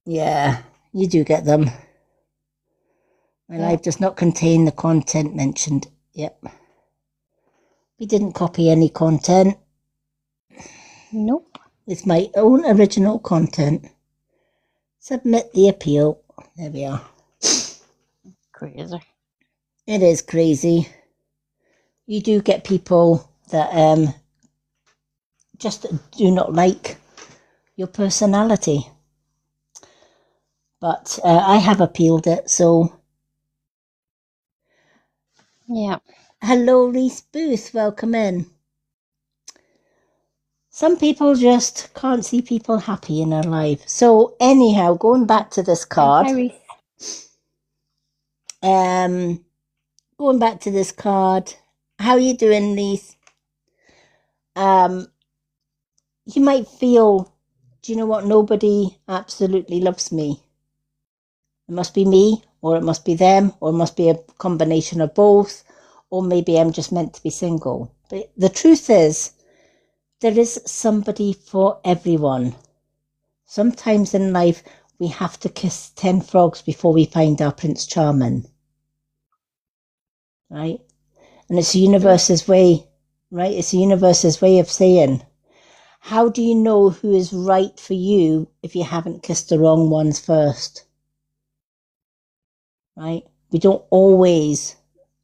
Yeah, you do get them. My live does not contain the content mentioned. Yep. We didn't copy any content. Nope. It's my own original content. Submit the appeal. There we are. Crazy. It is crazy. You do get people that just do not like your personality. But I have appealed it, so... Yeah. Hello, Reese Booth. Welcome in. Some people just can't see people happy in their life. So anyhow, going back to this card... Hi, Reese. Going back to this card, how are you doing, Reese? You might feel, do you know what? Nobody absolutely loves me. It must be me, or it must be them, or it must be a combination of both, or maybe I'm just meant to be single. But the truth is, there is somebody for everyone. Sometimes in life, we have to kiss 10 frogs before we find our Prince Charming. Right? And it's the universe's way, right? It's the universe's way of saying, how do you know who is right for you if you haven't kissed the wrong ones first? Right? We don't always,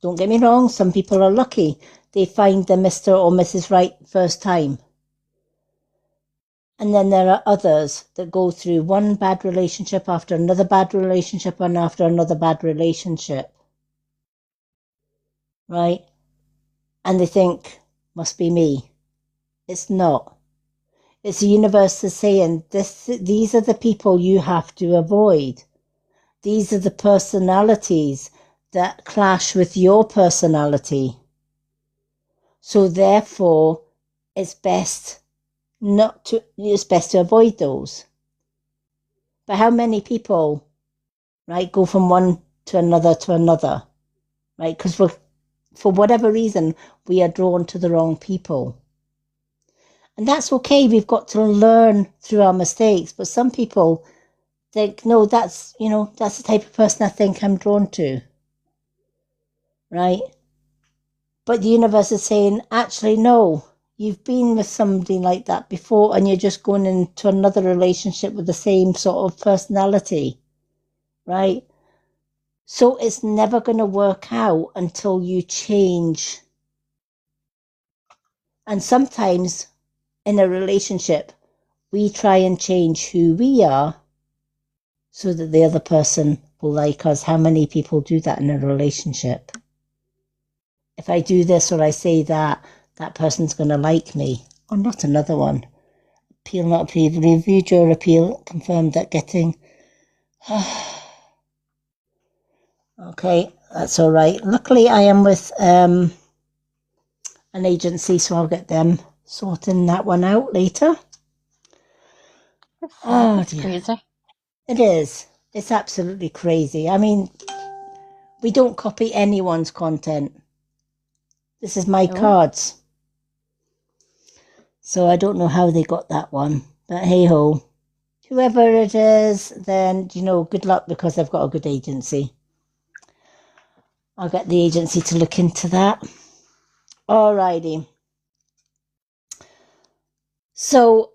don't get me wrong, some people are lucky. They find the Mr. or Mrs. Right first time. And then there are others that go through one bad relationship after another bad relationship and after another bad relationship. Right? And they think, must be me. It's not. It's the universe is saying, these are the people you have to avoid. These are the personalities that clash with your personality. So therefore, it's best to avoid those. But how many people, right, go from one to another, right? Because for whatever reason, we are drawn to the wrong people. And that's okay. We've got to learn through our mistakes. But some people think, no, that's the type of person I think I'm drawn to. Right? But the universe is saying, actually, no, you've been with somebody like that before and you're just going into another relationship with the same sort of personality. Right? So it's never going to work out until you change. And sometimes in a relationship, we try and change who we are so that the other person will like us. How many people do that in a relationship? If I do this or I say that, that person's going to like me. Or not another one. Appeal not appeal. Reviewed your appeal. Confirmed that getting... Okay, that's all right. Luckily, I am with an agency, so I'll get them sorting that one out later. Oh It's dear. crazy. It is. It's absolutely crazy. I mean, we don't copy anyone's content. This is my No. cards. So I don't know how they got that one. But hey ho. Whoever it is, then, good luck because I've got a good agency. I'll get the agency to look into that. Alrighty. So,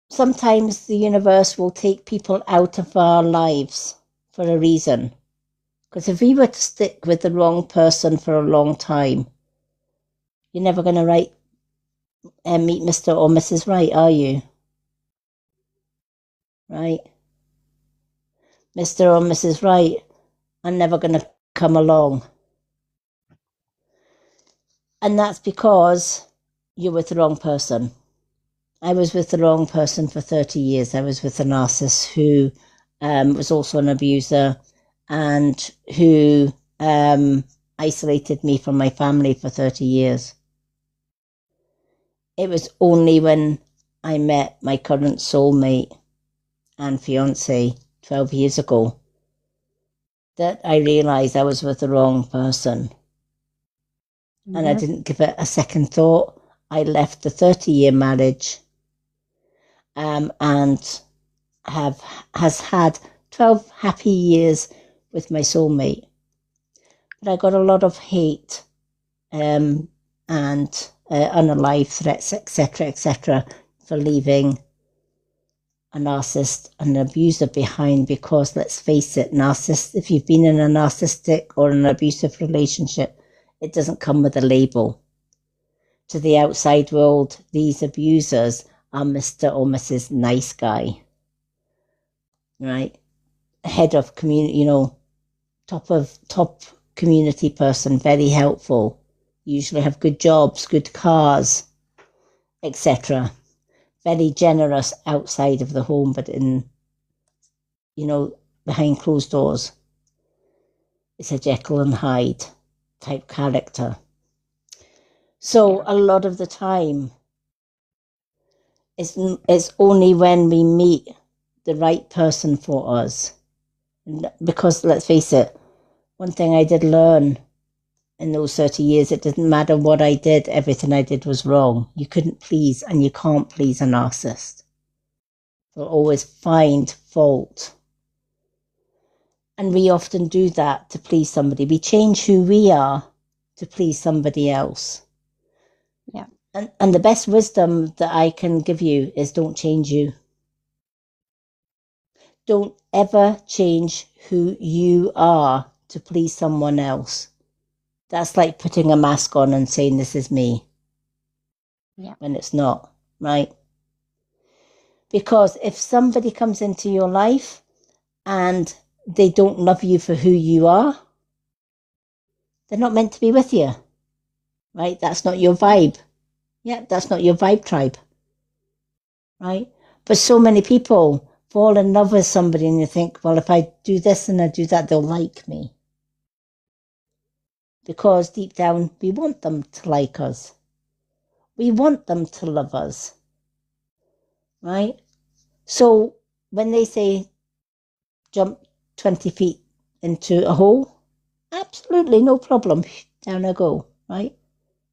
sometimes the universe will take people out of our lives for a reason. Because if we were to stick with the wrong person for a long time, you're never going to meet Mr. or Mrs. Right, are you? Right? Mr. or Mrs. Right are never going to come along. And that's because you're with the wrong person. I was with the wrong person for 30 years. I was with a narcissist who was also an abuser and who isolated me from my family for 30 years. It was only when I met my current soulmate and fiance 12 years ago that I realised I was with the wrong person. And I didn't give it a second thought. I left the 30-year marriage and has had 12 happy years with my soulmate. But I got a lot of hate and unalive threats, etc., for leaving a narcissist, an abuser behind, because let's face it, if you've been in a narcissistic or an abusive relationship, it doesn't come with a label. To the outside world, these abusers are Mr. or Mrs. Nice Guy, right? Head of community, top community person, very helpful, usually have good jobs, good cars, etc. Very generous outside of the home, but behind closed doors. It's a Jekyll and Hyde type character. So a lot of the time, it's only when we meet the right person for us. Because let's face it, one thing I did learn in those 30 years, it didn't matter what I did, everything I did was wrong. You couldn't please and you can't please a narcissist. They'll always find fault. And we often do that to please somebody. We change who we are to please somebody else. Yeah. And the best wisdom that I can give you is don't change you. Don't ever change who you are to please someone else. That's like putting a mask on and saying, this is me. Yeah. When it's not, right? Because if somebody comes into your life and they don't love you for who you are, they're not meant to be with you, right? That's not your vibe. Yeah, that's not your vibe tribe, right? But so many people fall in love with somebody and you think, well, if I do this and I do that, they'll like me. Because deep down, we want them to like us. We want them to love us, right? So when they say jump 20 feet into a hole, absolutely no problem. Down I go, right?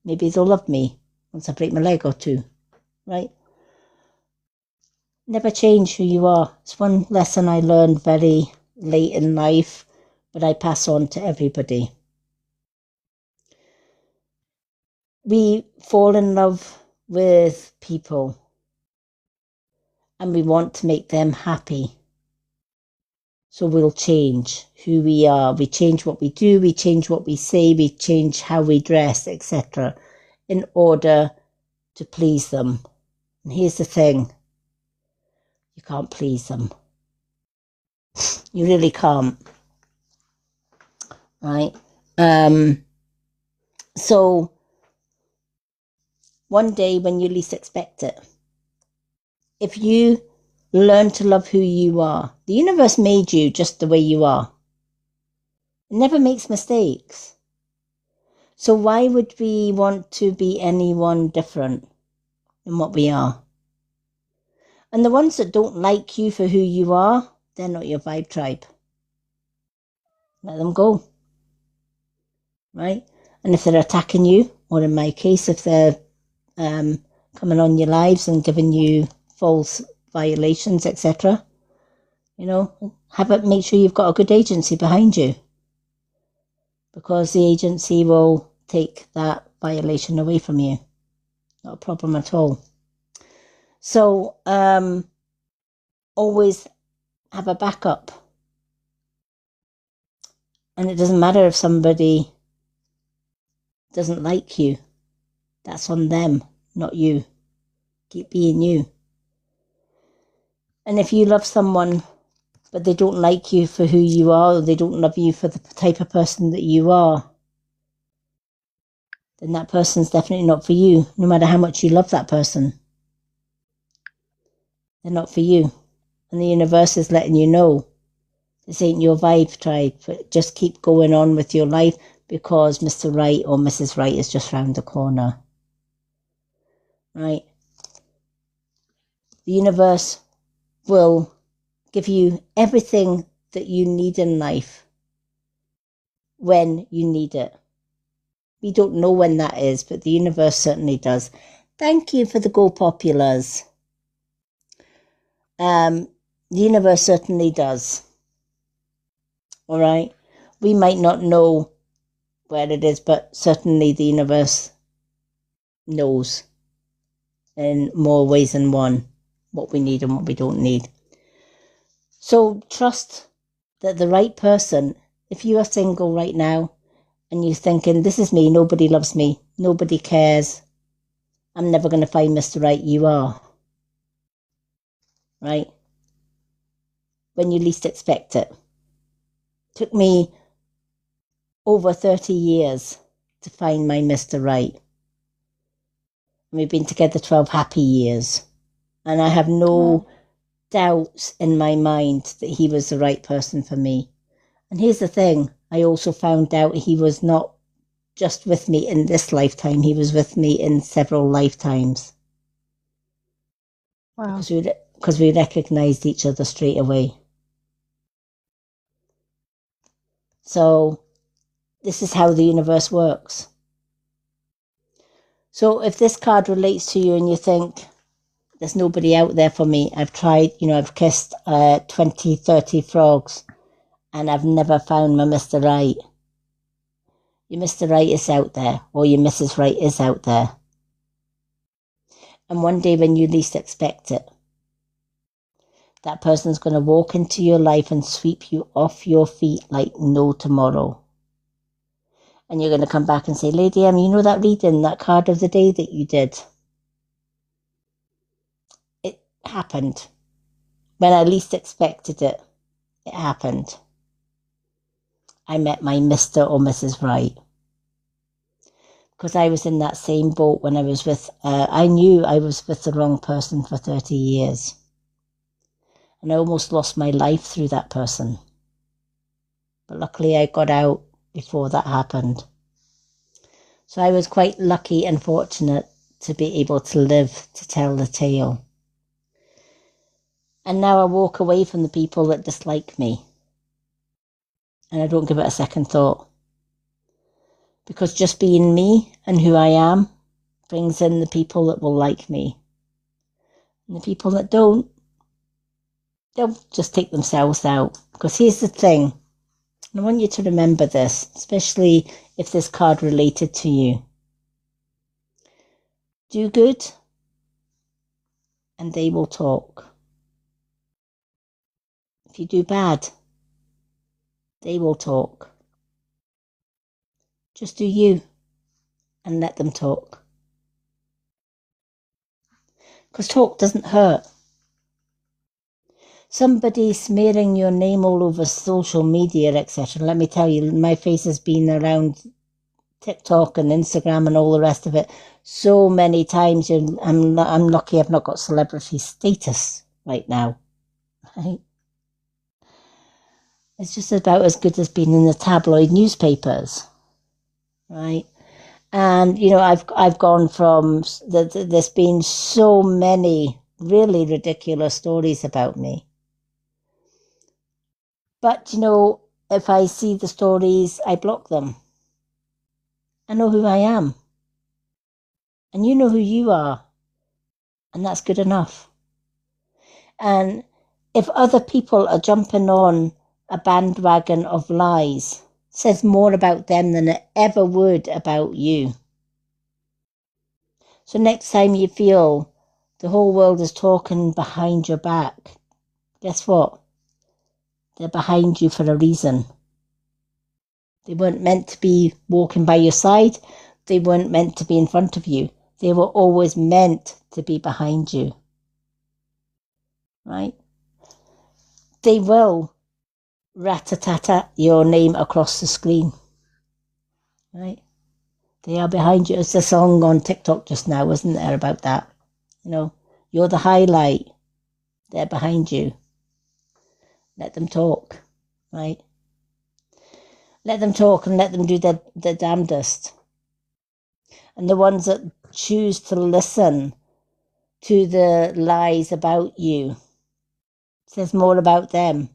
Maybe they'll love me once I break my leg or two, right? Never change who you are. It's one lesson I learned very late in life, but I pass on to everybody. We fall in love with people and we want to make them happy. So we'll change who we are. We change what we do. We change what we say. We change how we dress, etc. in order to please them. And here's the thing. You can't please them. You really can't. Right? So one day when you least expect it, if you learn to love who you are, the universe made you just the way you are. It never makes mistakes. So why would we want to be anyone different than what we are? And the ones that don't like you for who you are, they're not your vibe tribe. Let them go. Right? And if they're attacking you, or in my case, if they're coming on your lives and giving you false violations, etc., make sure you've got a good agency behind you, because the agency will take that violation away from you. Not a problem at all. So always have a backup. And it doesn't matter if somebody doesn't like you. That's on them, not you. Keep being you. And if you love someone, but they don't like you for who you are, or they don't love you for the type of person that you are, then that person's definitely not for you, no matter how much you love that person. They're not for you. And the universe is letting you know, this ain't your vibe tribe, but just keep going on with your life, because Mr. Right or Mrs. Right is just round the corner. Right? The universe will give you everything that you need in life when you need it. We don't know when that is, but the universe certainly does. Thank you for the Go Populars. The universe certainly does. All right? We might not know where it is, but certainly the universe knows in more ways than one what we need and what we don't need. So trust that the right person, if you are single right now and you're thinking, this is me, nobody loves me, nobody cares, I'm never going to find Mr. Right, you are. Right? When you least expect it. Took me over 30 years to find my Mr. Right. And we've been together 12 happy years. And I have no doubts in my mind that he was the right person for me. And here's the thing, I also found out he was not just with me in this lifetime, he was with me in several lifetimes. Wow. Because we recognised each other straight away. So this is how the universe works. So if this card relates to you and you think, there's nobody out there for me, I've tried, I've kissed 20, 30 frogs and I've never found my Mr. Right. Your Mr. Right is out there, or your Mrs. Right is out there. And one day when you least expect it, that person's going to walk into your life and sweep you off your feet like no tomorrow. And you're going to come back and say, Lady M, you know that reading, that card of the day that you did? It happened. When I least expected it, it happened. I met my Mr. or Mrs. Right. Because I was in that same boat when I was with, I knew I was with the wrong person for 30 years. And I almost lost my life through that person. But luckily I got out before that happened. So I was quite lucky and fortunate to be able to live to tell the tale. And now I walk away from the people that dislike me. And I don't give it a second thought. Because just being me and who I am brings in the people that will like me. And the people that don't, they'll just take themselves out. Because here's the thing. And I want you to remember this, especially if this card related to you. Do good, and they will talk. If you do bad, they will talk. Just do you, and let them talk. Because talk doesn't hurt. Somebody smearing your name all over social media, etc. Let me tell you, my face has been around TikTok and Instagram and all the rest of it so many times. I'm lucky I've not got celebrity status right now. Right? It's just about as good as being in the tabloid newspapers, right? And I've gone from there's been so many really ridiculous stories about me. But, if I see the stories, I block them. I know who I am. And you know who you are. And that's good enough. And if other people are jumping on a bandwagon of lies, it says more about them than it ever would about you. So next time you feel the whole world is talking behind your back, guess what? They're behind you for a reason. They weren't meant to be walking by your side. They weren't meant to be in front of you. They were always meant to be behind you. Right? They will rat-a-tat-tat your name across the screen. Right? They are behind you. It's a song on TikTok just now, wasn't there, about that? You're the highlight. They're behind you. Let them talk. Right? Let them talk and let them do their damnedest. And the ones that choose to listen to the lies about you says more about them.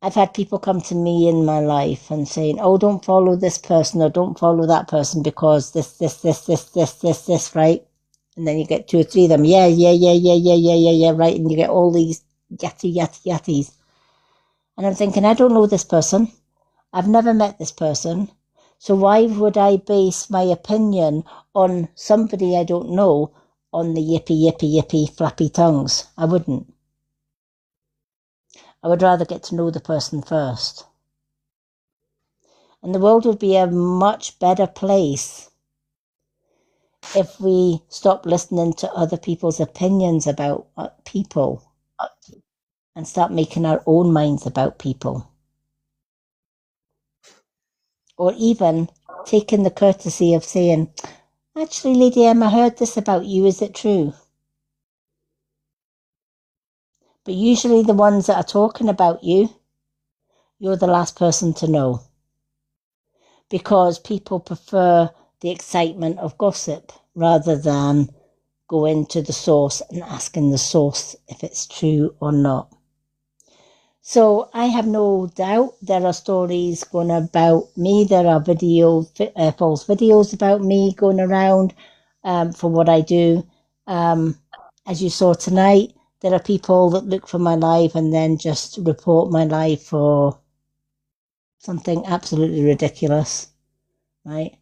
I've had people come to me in my life and saying, oh, don't follow this person or don't follow that person because this, right? And then you get 2 or 3 of them, yeah, right? And you get all these yatties. And I'm thinking, I don't know this person. I've never met this person. So why would I base my opinion on somebody I don't know on the yippee, flappy tongues? I wouldn't. I would rather get to know the person first. And the world would be a much better place if we stop listening to other people's opinions about people and start making our own minds about people. Or even taking the courtesy of saying, actually, Lady M, I heard this about you. Is it true? But usually the ones that are talking about you, you're the last person to know. Because people prefer the excitement of gossip rather than going to the source and asking the source if it's true or not. So I have no doubt there are stories going about me. There are false videos about me going around for what I do. As you saw tonight, there are people that look for my life and then just report my life for something absolutely ridiculous, right?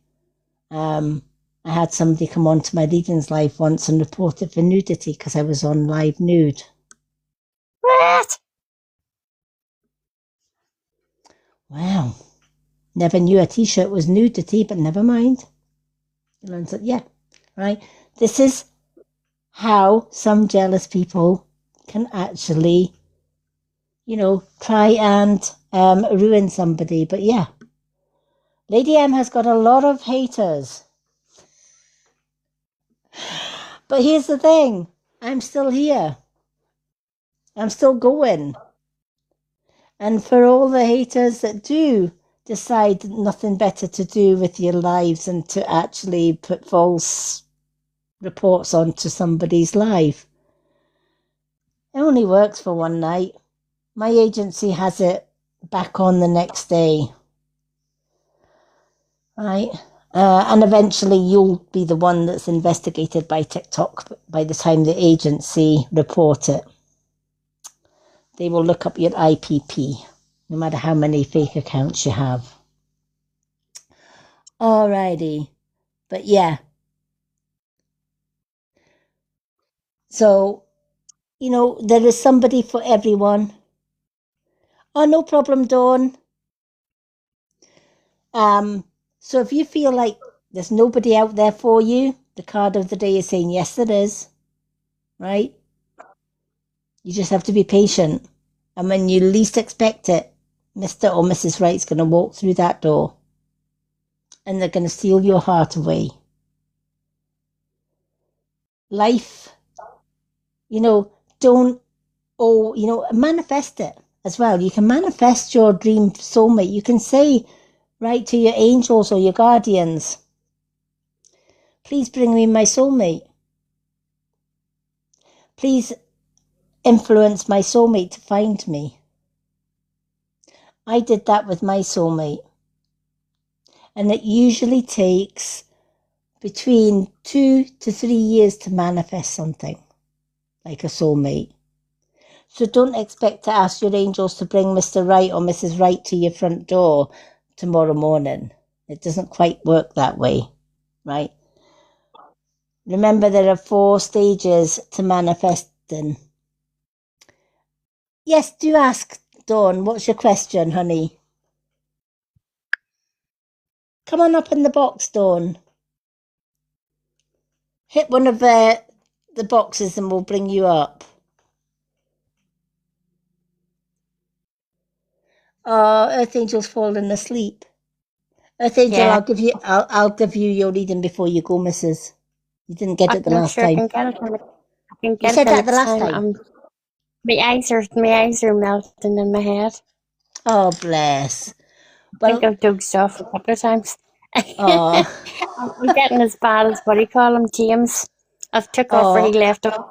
I had somebody come onto my Legion's live once and report it for nudity because I was on live nude. What? Wow. Never knew a t-shirt was nudity, but never mind. You learned that, yeah, right? This is how some jealous people can actually, try and ruin somebody. But yeah, Lady M has got a lot of haters. But here's the thing. I'm still here. I'm still going. And for all the haters that do decide nothing better to do with your lives than to actually put false reports onto somebody's life, it only works for one night. My agency has it back on the next day. Right? And eventually you'll be the one that's investigated by TikTok by the time the agency report it. They will look up your IPP, no matter how many fake accounts you have. Alrighty. But yeah. So, there is somebody for everyone. Oh, no problem, Dawn. So if you feel like there's nobody out there for you, the card of the day is saying, yes, there is. Right? You just have to be patient. And when you least expect it, Mr. or Mrs. Right's going to walk through that door. And they're going to steal your heart away. Life, manifest it as well. You can manifest your dream soulmate. You can say, right, to your angels or your guardians, please bring me my soulmate. Please influence my soulmate to find me. I did that with my soulmate. And it usually takes between 2 to 3 years to manifest something like a soulmate. So don't expect to ask your angels to bring Mr. Right or Mrs. Right to your front door tomorrow morning. It doesn't quite work that way, right? Remember, there are 4 stages to manifesting. Yes, do ask, Dawn. What's your question, honey? Come on up in the box, Dawn. Hit one of the boxes and we'll bring you up. Oh, Earth Angel's fallen asleep. Earth Angel, Yeah. I'll give you your reading before you go, Mrs. You didn't get it the I'm last sure I time. can get it. I can You get said it the that the next last time. time. My eyes are melting in my head. Oh, bless. I think Well, I've dozed off a couple of times. oh, I'm getting as bad as what do you call him, James? I've took off where he oh, left off.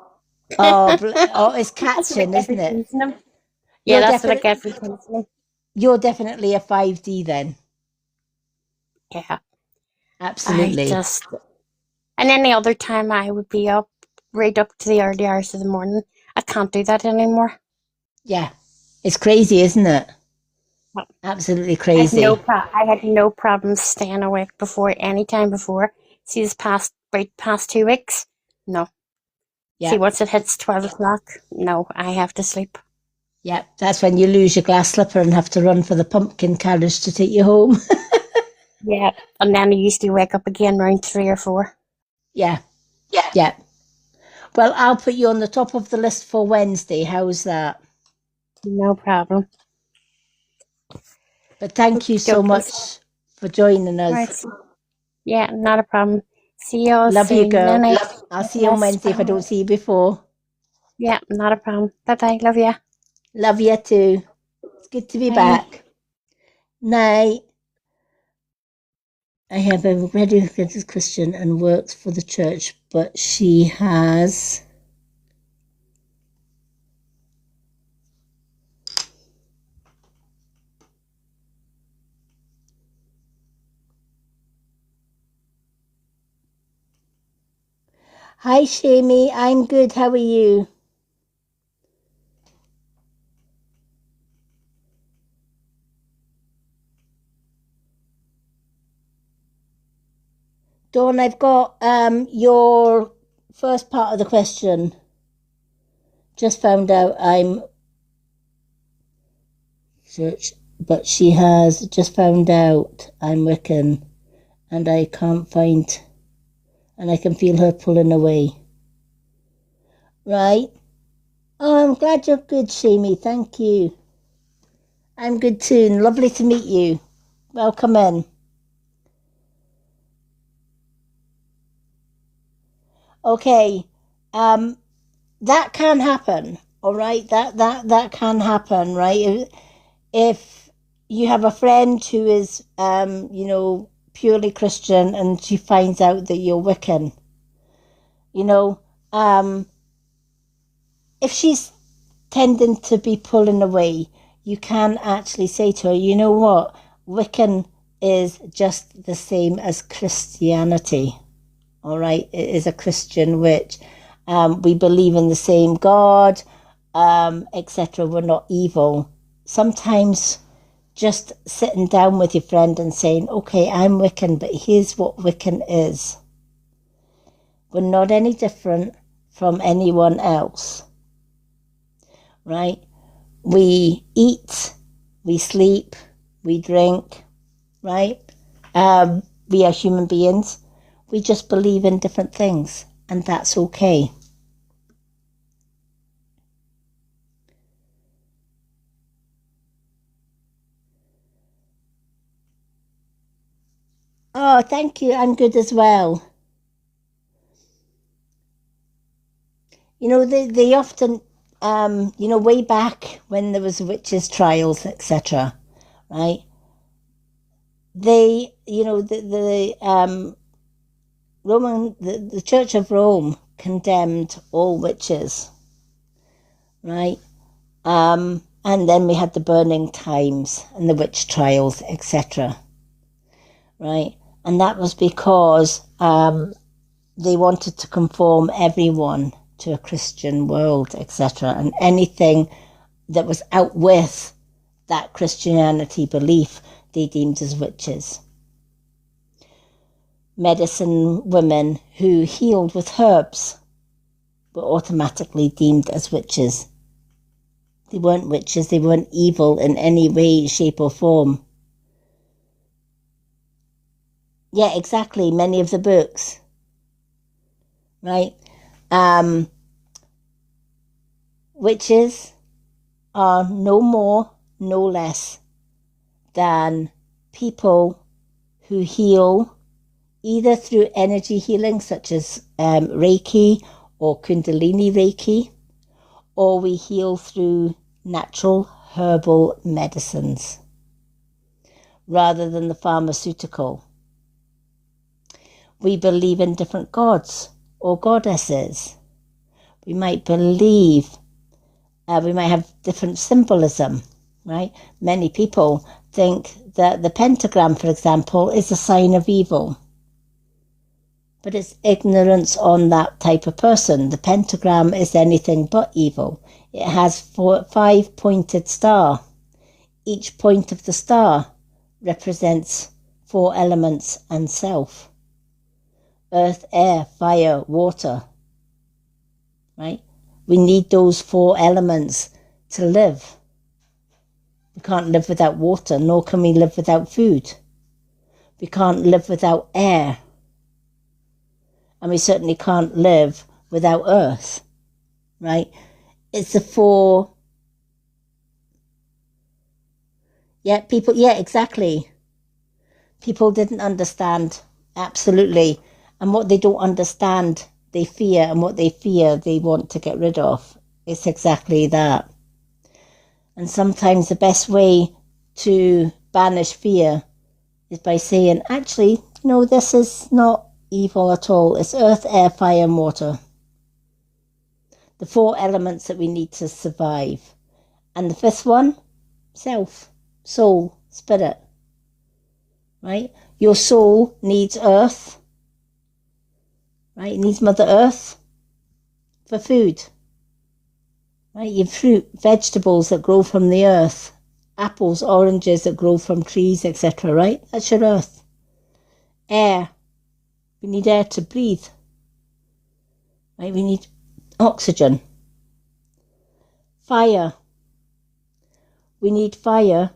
it's That's what I catching, get for isn't it? teasing him. Yeah, You're that's what I definitely get for teasing him. you're definitely a 5D then. Yeah, I Absolutely. just. And any other time I would be up, right up to the early hours of the morning. I can't do that anymore. Yeah. It's crazy, isn't it? Well, Absolutely crazy. I had no problem staying awake before any time before. See, this past 2 weeks, no. See, Yeah. once it hits 12 o'clock, no, I have to sleep. Yeah. That's when you lose your glass slipper and have to run for the pumpkin carriage to take you home. Yeah, and then I used to wake up again around 3 or 4. Yeah. Yeah. Yeah. Well, I'll put you on the top of the list for Wednesday. How's that? No problem. But thank you Okie so dokies. much for joining Right. us. Yeah, not a problem. See you all Love you, soon. girl. Night. I'll see you on Wednesday if I don't see you before. Yeah, not a problem. Bye bye. Love ya. Love you too. It's good to be Bye. back. Night. I have a very religious Christian and works for the church, but she has. Hi, Shamie. I'm good. How are you? Dawn, I've got your first part of the question. Just found out I'm church, but she has just found out I'm Wiccan, and I can't find, and I can feel her pulling away. Right? Oh, I'm glad you're good, Shamie. Thank you. I'm good too, and lovely to meet you. Welcome in. Okay, that can happen. All right, that can happen, right? If you have a friend who is, purely Christian, and she finds out that you're Wiccan, you know, if she's tending to be pulling away, you can actually say to her, you know what, Wiccan is just the same as Christianity. All right, it is a Christian witch. We believe in the same God, etc. We're not evil. Sometimes just sitting down with your friend and saying, okay, I'm Wiccan, but here's what Wiccan is. We're not any different from anyone else, right? We eat, we sleep, we drink, right? We are human beings. We just believe in different things, and that's okay. Oh, thank you. I'm good as well. You know, they often, way back when there was witches' trials, etc., right? They, the Church of Rome condemned all witches, right? And then we had the burning times and the witch trials, etc., right? And that was because they wanted to conform everyone to a Christian world, etc., and anything that was out with that Christianity belief, they deemed as witches. Medicine women who healed with herbs were automatically deemed as witches. They weren't witches, they weren't evil in any way, shape or form. Yeah, exactly, many of the books, right? Witches are no more, no less than people who heal either through energy healing, such as Reiki or Kundalini Reiki, or we heal through natural herbal medicines rather than the pharmaceutical. We believe in different gods or goddesses. We might believe, we might have different symbolism, right? Many people think that the pentagram, for example, is a sign of evil. But it's ignorance on that type of person. The pentagram is anything but evil. It has 5-pointed star. Each point of the star represents 4 elements and self. Earth, air, fire, water. Right? We need those 4 elements to live. We can't live without water, nor can we live without food. We can't live without air. And we certainly can't live without earth, right? It's the 4. Yeah, exactly. People didn't understand, absolutely. And what they don't understand, they fear. And what they fear, they want to get rid of. It's exactly that. And sometimes the best way to banish fear is by saying, actually, this is not evil at all. It's earth, air, fire, and water. The 4 elements that we need to survive. And the 5th one, self, soul, spirit. Right? Your soul needs earth. Right? It needs Mother Earth for food. Right? Your fruit, vegetables that grow from the earth. Apples, oranges that grow from trees, etc. Right? That's your earth. Air. We need air to breathe. Right? We need oxygen. Fire. We need fire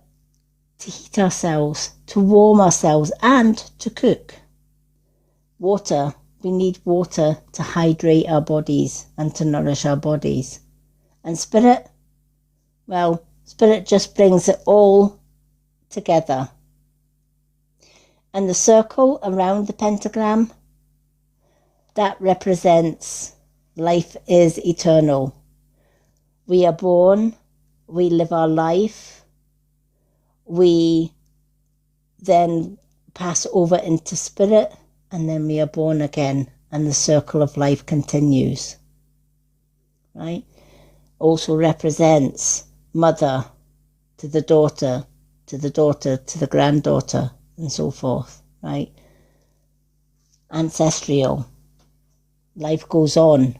to heat ourselves, to warm ourselves, and to cook. Water. We need water to hydrate our bodies and to nourish our bodies. And spirit? Well, spirit just brings it all together. And the circle around the pentagram, that represents life is eternal. We are born, we live our life, we then pass over into spirit, and then we are born again, and the circle of life continues. Right? Also represents mother to the daughter, to the daughter, to the granddaughter, and so forth, right? Ancestral. Life goes on,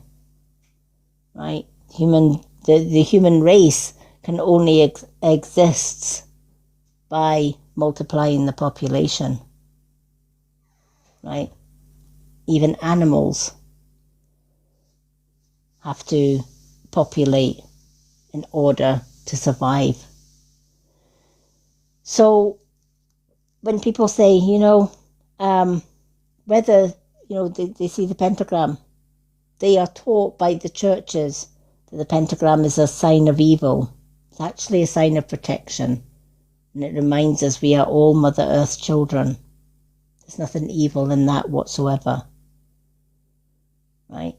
right? The human race can only exist by multiplying the population, right? Even animals have to populate in order to survive. So when people say, whether, they see the pentagram, they are taught by the churches that the pentagram is a sign of evil. It's actually a sign of protection. And it reminds us we are all Mother Earth's children. There's nothing evil in that whatsoever. Right?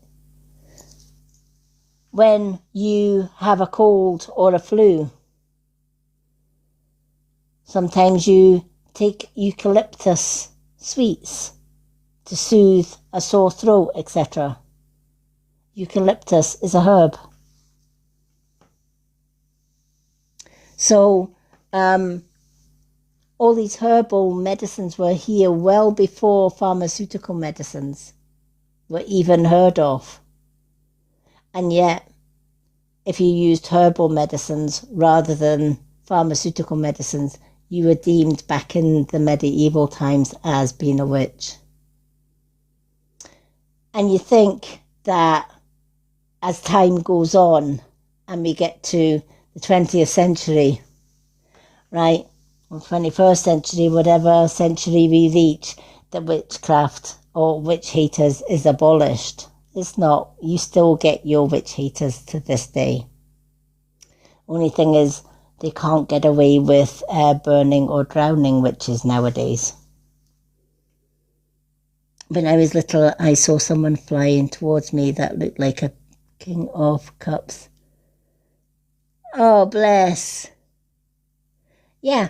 When you have a cold or a flu, sometimes you take eucalyptus sweets to soothe a sore throat, etc. Eucalyptus is a herb. So all these herbal medicines were here well before pharmaceutical medicines were even heard of. And yet, if you used herbal medicines rather than pharmaceutical medicines, you were deemed back in the medieval times as being a witch. And you think that as time goes on and we get to the 20th century, right, or 21st century, whatever century we reach, that witchcraft or witch haters is abolished. It's not. You still get your witch haters to this day. Only thing is, they can't get away with burning or drowning witches nowadays. When I was little, I saw someone flying towards me that looked like a King of Cups. Oh, bless. Yeah.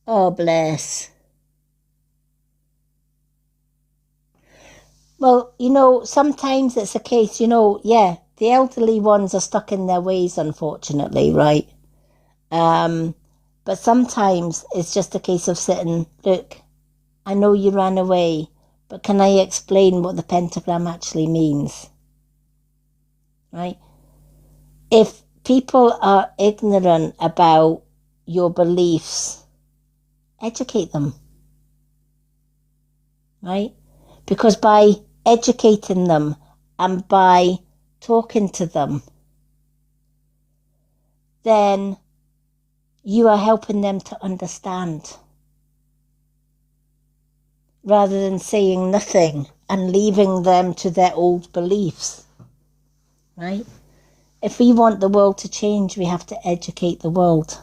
Oh, bless. Well, sometimes it's a case, yeah, the elderly ones are stuck in their ways, unfortunately, right? But sometimes it's just a case of sitting, look, I know you ran away, but can I explain what the pentagram actually means? Right? If people are ignorant about your beliefs, educate them. Right? Because by educating them and by talking to them, then you are helping them to understand. Rather than saying nothing and leaving them to their old beliefs. Right? If we want the world to change, we have to educate the world.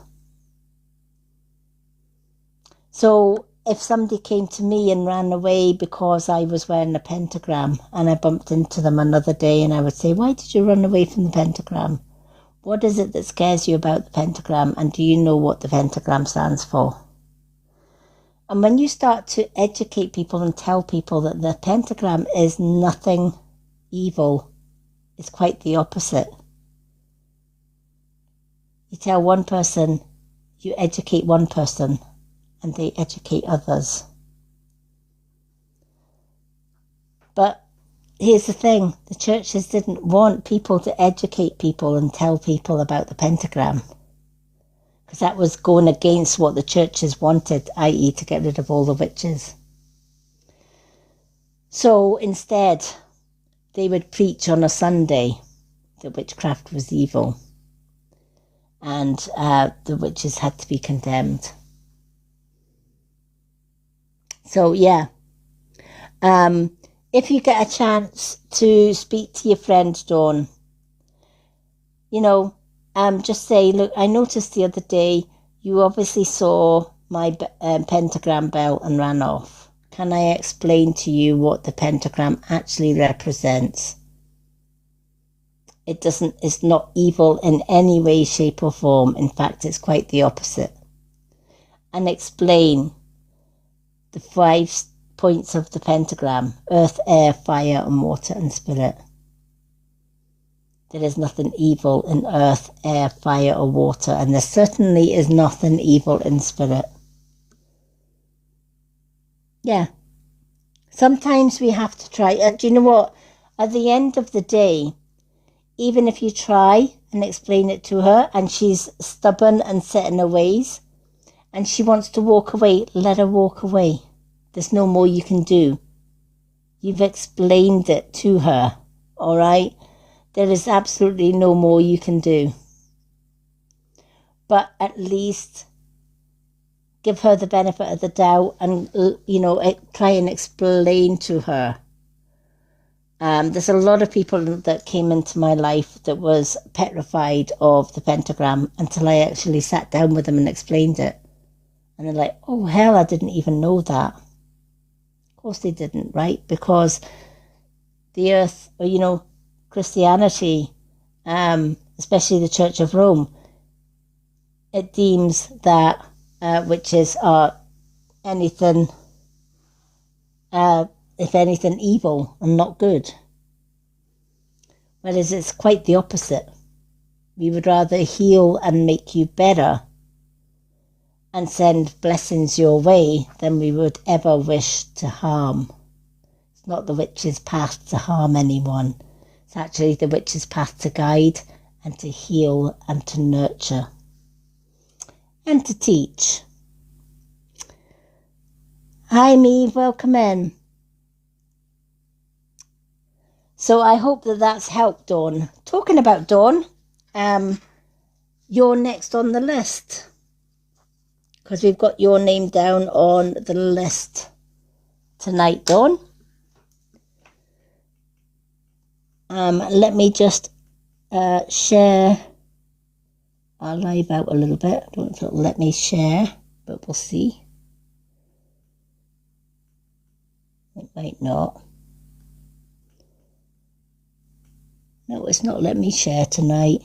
So if somebody came to me and ran away because I was wearing a pentagram and I bumped into them another day, and I would say, why did you run away from the pentagram? What is it that scares you about the pentagram? And do you know what the pentagram stands for? And when you start to educate people and tell people that the pentagram is nothing evil, it's quite the opposite. You tell one person, you educate one person, and they educate others. But here's the thing, the churches didn't want people to educate people and tell people about the pentagram, because that was going against what the churches wanted, i.e. to get rid of all the witches. So instead, they would preach on a Sunday that witchcraft was evil and the witches had to be condemned. So yeah, if you get a chance to speak to your friend Dawn, just say, look, I noticed the other day you obviously saw my pentagram belt and ran off. Can I explain to you what the pentagram actually represents? It's not evil in any way, shape or form. In fact, it's quite the opposite. And explain the 5 points of the pentagram: earth, air, fire and water and spirit. There is nothing evil in earth, air, fire or water, and there certainly is nothing evil in spirit. Yeah. Sometimes we have to try. Do you know what? At the end of the day, even if you try and explain it to her and she's stubborn and set in her ways and she wants to walk away, let her walk away. There's no more you can do. You've explained it to her, all right? There is absolutely no more you can do. But at least give her the benefit of the doubt and, try and explain to her. There's a lot of people that came into my life that was petrified of the pentagram until I actually sat down with them and explained it. And they're like, oh, hell, I didn't even know that. Of course they didn't, right? Because the earth, or, Christianity, especially the Church of Rome, it deems that witches are anything, if anything, evil and not good. Whereas it's quite the opposite. We would rather heal and make you better and send blessings your way than we would ever wish to harm. It's not the witch's path to harm anyone. It's actually the witch's path to guide and to heal and to nurture and to teach. Hi, Meve, welcome in. So I hope that that's helped, Dawn. Talking about Dawn, you're next on the list because we've got your name down on the list tonight, Dawn. Let me just share our live out a little bit. I don't know if it'll let me share, but we'll see. It might not. No, it's not letting me share tonight.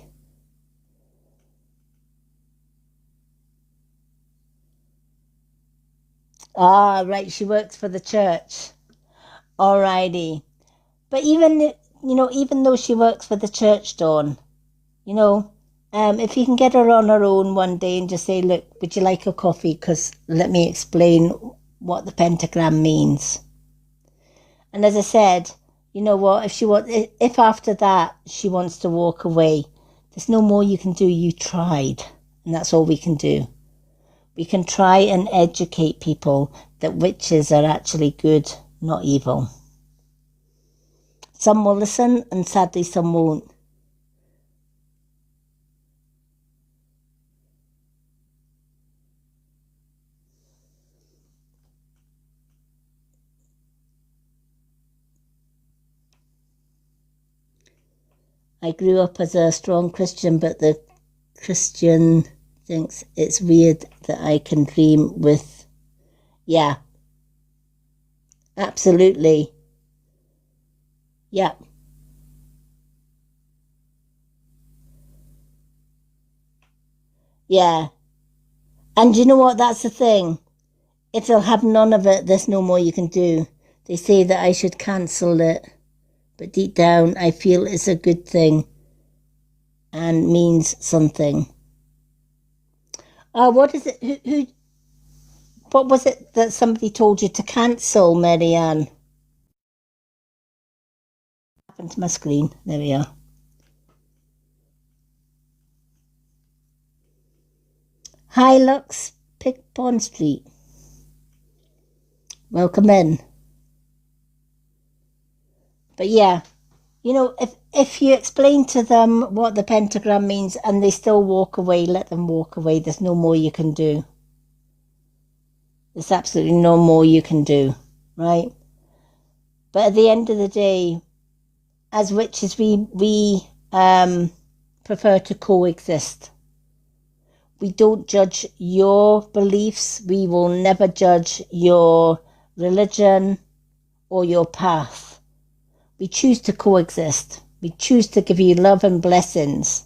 Ah, right, she works for the church. Alrighty. But even though she works for the church, Dawn, if you can get her on her own one day and just say, look, would you like a coffee? Because let me explain what the pentagram means. And as I said, you know what, if after that she wants to walk away, there's no more you can do. You tried, and that's all we can do. We can try and educate people that witches are actually good, not evil. Some will listen, and sadly some won't. I grew up as a strong Christian, but the Christian thinks it's weird that I can dream with... Yeah. Absolutely. Yeah. Yeah. And you know what? That's the thing. It'll have none of it. There's no more you can do. They say that I should cancel it. But deep down, I feel it's a good thing and means something. What is it? What was it that somebody told you to cancel, Marianne? What happened to my screen? There we are. Hi, Lux, Pick Pond Street. Welcome in. But yeah, if you explain to them what the pentagram means and they still walk away, let them walk away. There's no more you can do. There's absolutely no more you can do, right? But at the end of the day, as witches, we prefer to coexist. We don't judge your beliefs. We will never judge your religion or your path. We choose to coexist. We choose to give you love and blessings,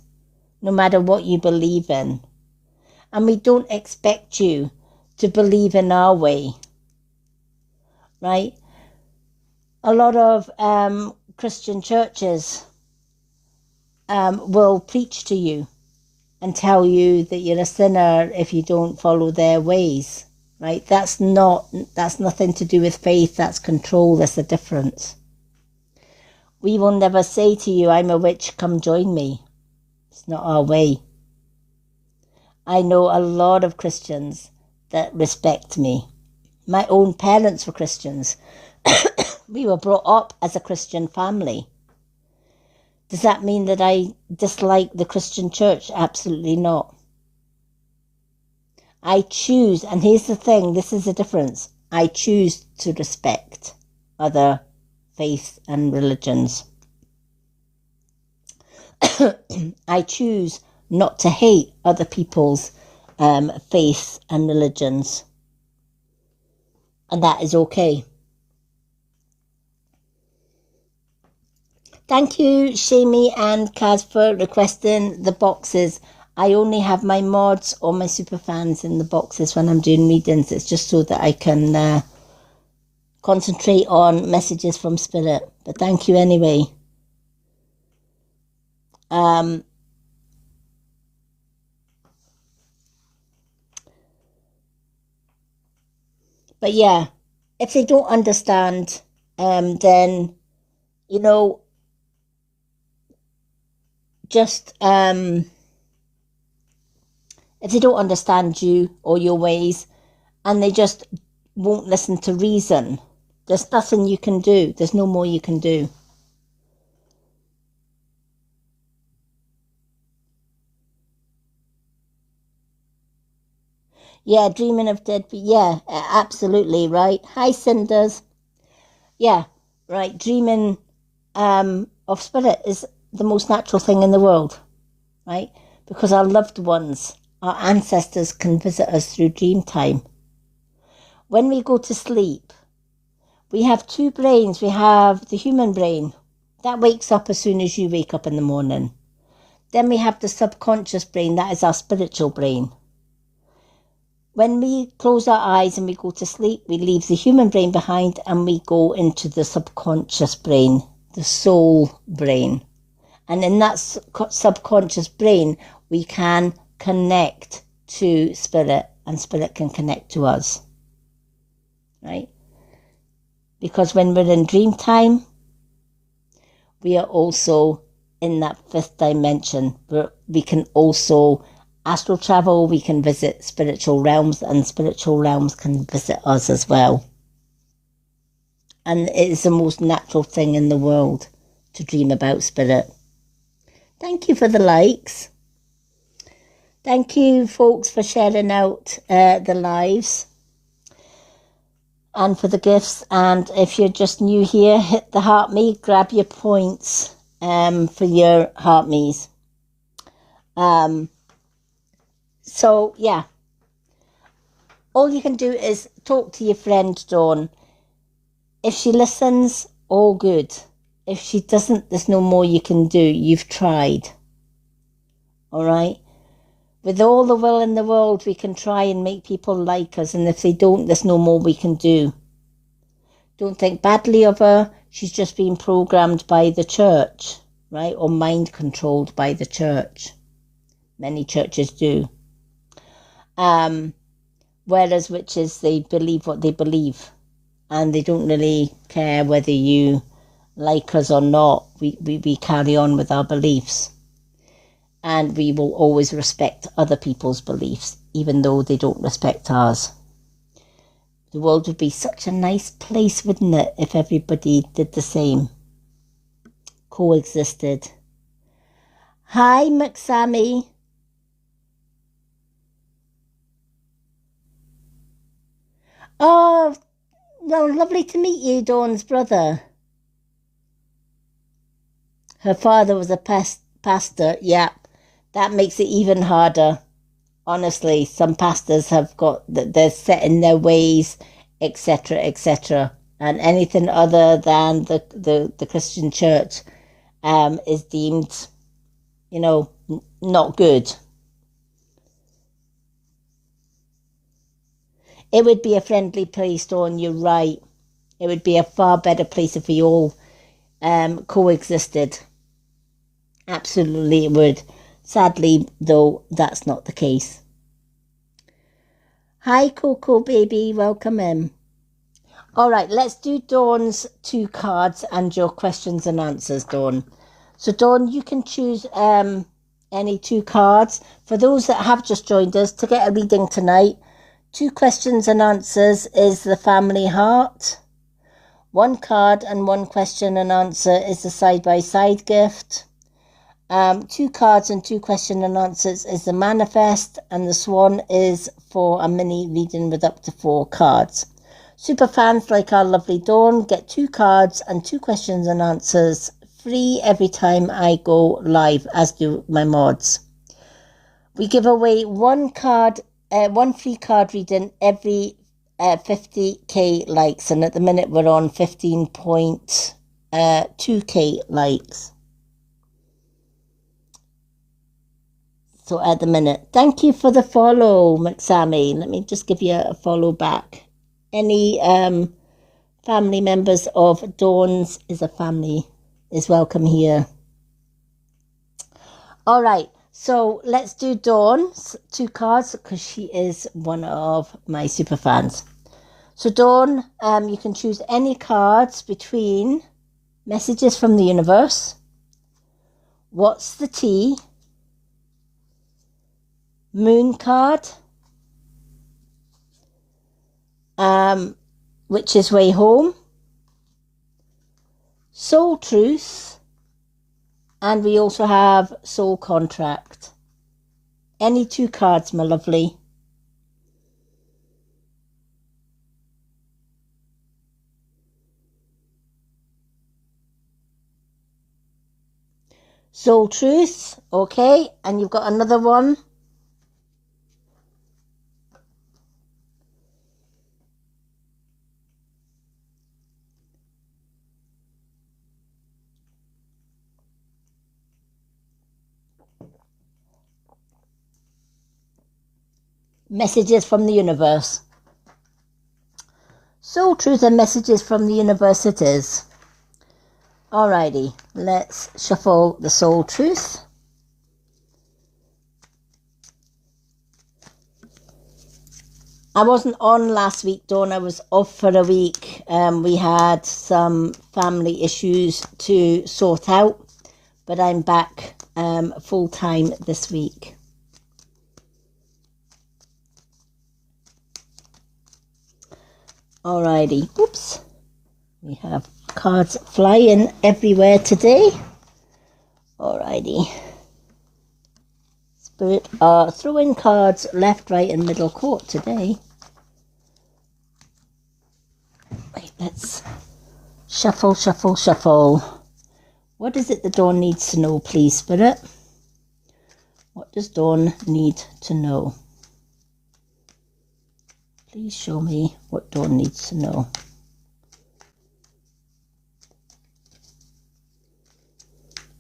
no matter what you believe in. And we don't expect you to believe in our way, right? A lot of Christian churches will preach to you and tell you that you're a sinner if you don't follow their ways, right? That's nothing to do with faith. That's control. There's a difference. We will never say to you, I'm a witch, come join me. It's not our way. I know a lot of Christians that respect me. My own parents were Christians. We were brought up as a Christian family. Does that mean that I dislike the Christian church? Absolutely not. I choose, and here's the thing, this is the difference. I choose to respect other faiths and religions. I choose not to hate other people's faiths and religions. And that is okay. Thank you, Shami and Kaz, for requesting the boxes. I only have my mods or my super fans in the boxes when I'm doing readings. It's just so that I can concentrate on messages from Spirit. But thank you anyway. But yeah, if they don't understand, then, just if they don't understand you or your ways, and they just won't listen to reason, there's nothing you can do. There's no more you can do. Yeah, dreaming of dead people. Yeah, absolutely, right. Hi, Cinders. Yeah, right. Dreaming of spirit is the most natural thing in the world, right? Because our loved ones, our ancestors can visit us through dream time. When we go to sleep, we have two brains. We have the human brain that wakes up as soon as you wake up in the morning. Then we have the subconscious brain, that is our spiritual brain. When we close our eyes and we go to sleep, we leave the human brain behind and we go into the subconscious brain, the soul brain. And in that subconscious brain, we can connect to spirit and spirit can connect to us, right? Because when we're in dream time, we are also in that fifth dimension where we can also astral travel, we can visit spiritual realms, and spiritual realms can visit us as well. And it is the most natural thing in the world to dream about spirit. Thank you for the likes. Thank you, folks, for sharing out the lives and for the gifts. And if you're just new here, hit the heart me, grab your points for your heart me's. So, yeah. All you can do is talk to your friend, Dawn. If she listens, all good. If she doesn't, there's no more you can do. You've tried. All right? With all the will in the world, we can try and make people like us. And if they don't, there's no more we can do. Don't think badly of her. She's just been programmed by the church, right? Or mind controlled by the church. Many churches do. Whereas witches, they believe what they believe. And they don't really care whether you like us or not. We carry on with our beliefs. And we will always respect other people's beliefs, even though they don't respect ours. The world would be such a nice place, wouldn't it, if everybody did the same? Coexisted. Hi, McSammy. Oh, well, lovely to meet you, Dawn's brother. Her father was a pastor, yeah. That makes it even harder. Honestly, some pastors have got, they're set in their ways, etc., etc. And anything other than the Christian church is deemed, not good. It would be a friendly place, Dawn, you're right. It would be a far better place if we all coexisted. Absolutely it would. Sadly, though, that's not the case. Hi, Coco baby, welcome in. All right, let's do Dawn's 2 cards and your questions and answers, Dawn. So, Dawn, you can choose any 2 cards. For those that have just joined us, to get a reading tonight, 2 questions and answers is the family heart. 1 card and 1 question and answer is the side-by-side gift. 2 cards and 2 question and answers is the manifest, and the swan is for a mini reading with up to 4 cards. Super fans like our lovely Dawn get 2 cards and 2 questions and answers free every time I go live, as do my mods. We give away 1 free card reading every 50k likes, and at the minute we're on 15.2k likes. So at the minute, thank you for the follow, McSammy. Let me just give you a follow back. Any family members of Dawn's is a family is welcome here. All right, so let's do Dawn's 2 cards because she is one of my super fans. So Dawn, you can choose any cards between Messages from the Universe, What's the Tea, Moon card, Which is Way Home, Soul Truth, and we also have Soul Contract. Any 2 cards, my lovely. Soul Truth, okay, and you've got another one. Messages from the Universe. Soul Truth and Messages from the Universe it is. Alrighty, let's shuffle the Soul Truth. I wasn't on last week, Dawn. I was off for a week. We had some family issues to sort out, but I'm back full time this week. Alrighty, oops. We have cards flying everywhere today. Alrighty. Spirit are throwing cards left, right and middle court today. Right, let's shuffle, shuffle, shuffle. What is it the Dawn needs to know, please, Spirit? What does Dawn need to know? Please show me what Dawn needs to know.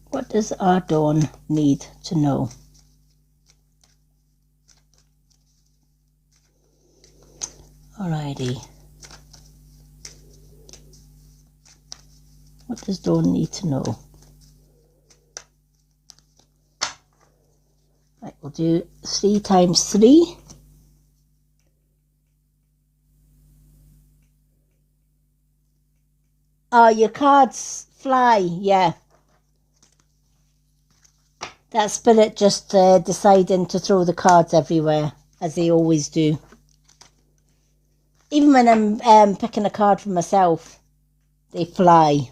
What does our Dawn need to know? Alrighty. What does Dawn need to know? Right, we'll do 3 times 3. Oh, your cards fly, yeah. That Spirit just deciding to throw the cards everywhere, as they always do. Even when I'm picking a card for myself, they fly.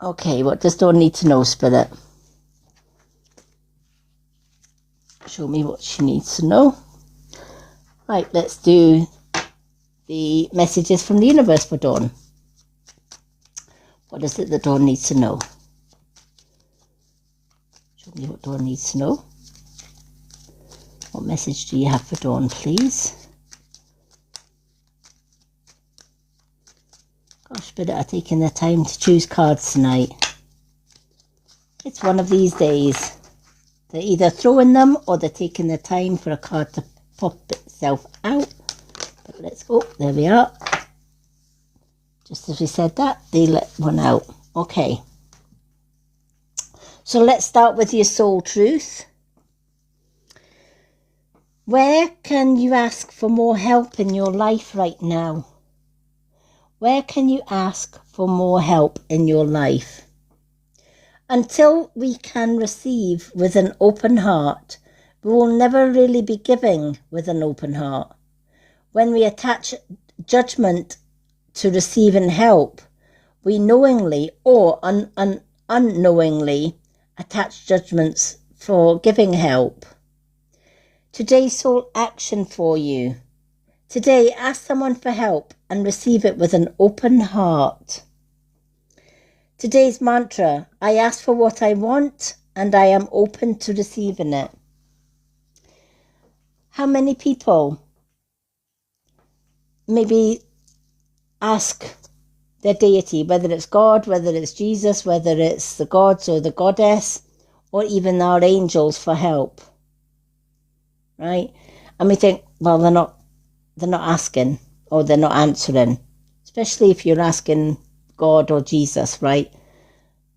Okay, what does Dawn need to know, Spirit? Show me what she needs to know. Right, let's do the messages from the universe for Dawn. What is it that Dawn needs to know? Show me what Dawn needs to know. What message do you have for Dawn, please? Gosh, Spirit are taking their time to choose cards tonight. It's one of these days. They're either throwing them or they're taking their time for a card to pop itself out. But let's go. There we are. Just as we said that, they let one out. Okay. So let's start with your Soul Truth. Where can you ask for more help in your life right now? Where can you ask for more help in your life? Until we can receive with an open heart, we will never really be giving with an open heart. When we attach judgment to receiving help, we knowingly or unknowingly attach judgments for giving help. Today's soul action for you. Today, ask someone for help and receive it with an open heart. Today's mantra, I ask for what I want and I am open to receiving it. How many people maybe ask their deity, whether it's God, whether it's Jesus, whether it's the gods or the goddess, or even our angels for help. Right? And we think, well, they're not asking, or they're not answering. Especially if you're asking God or Jesus, right,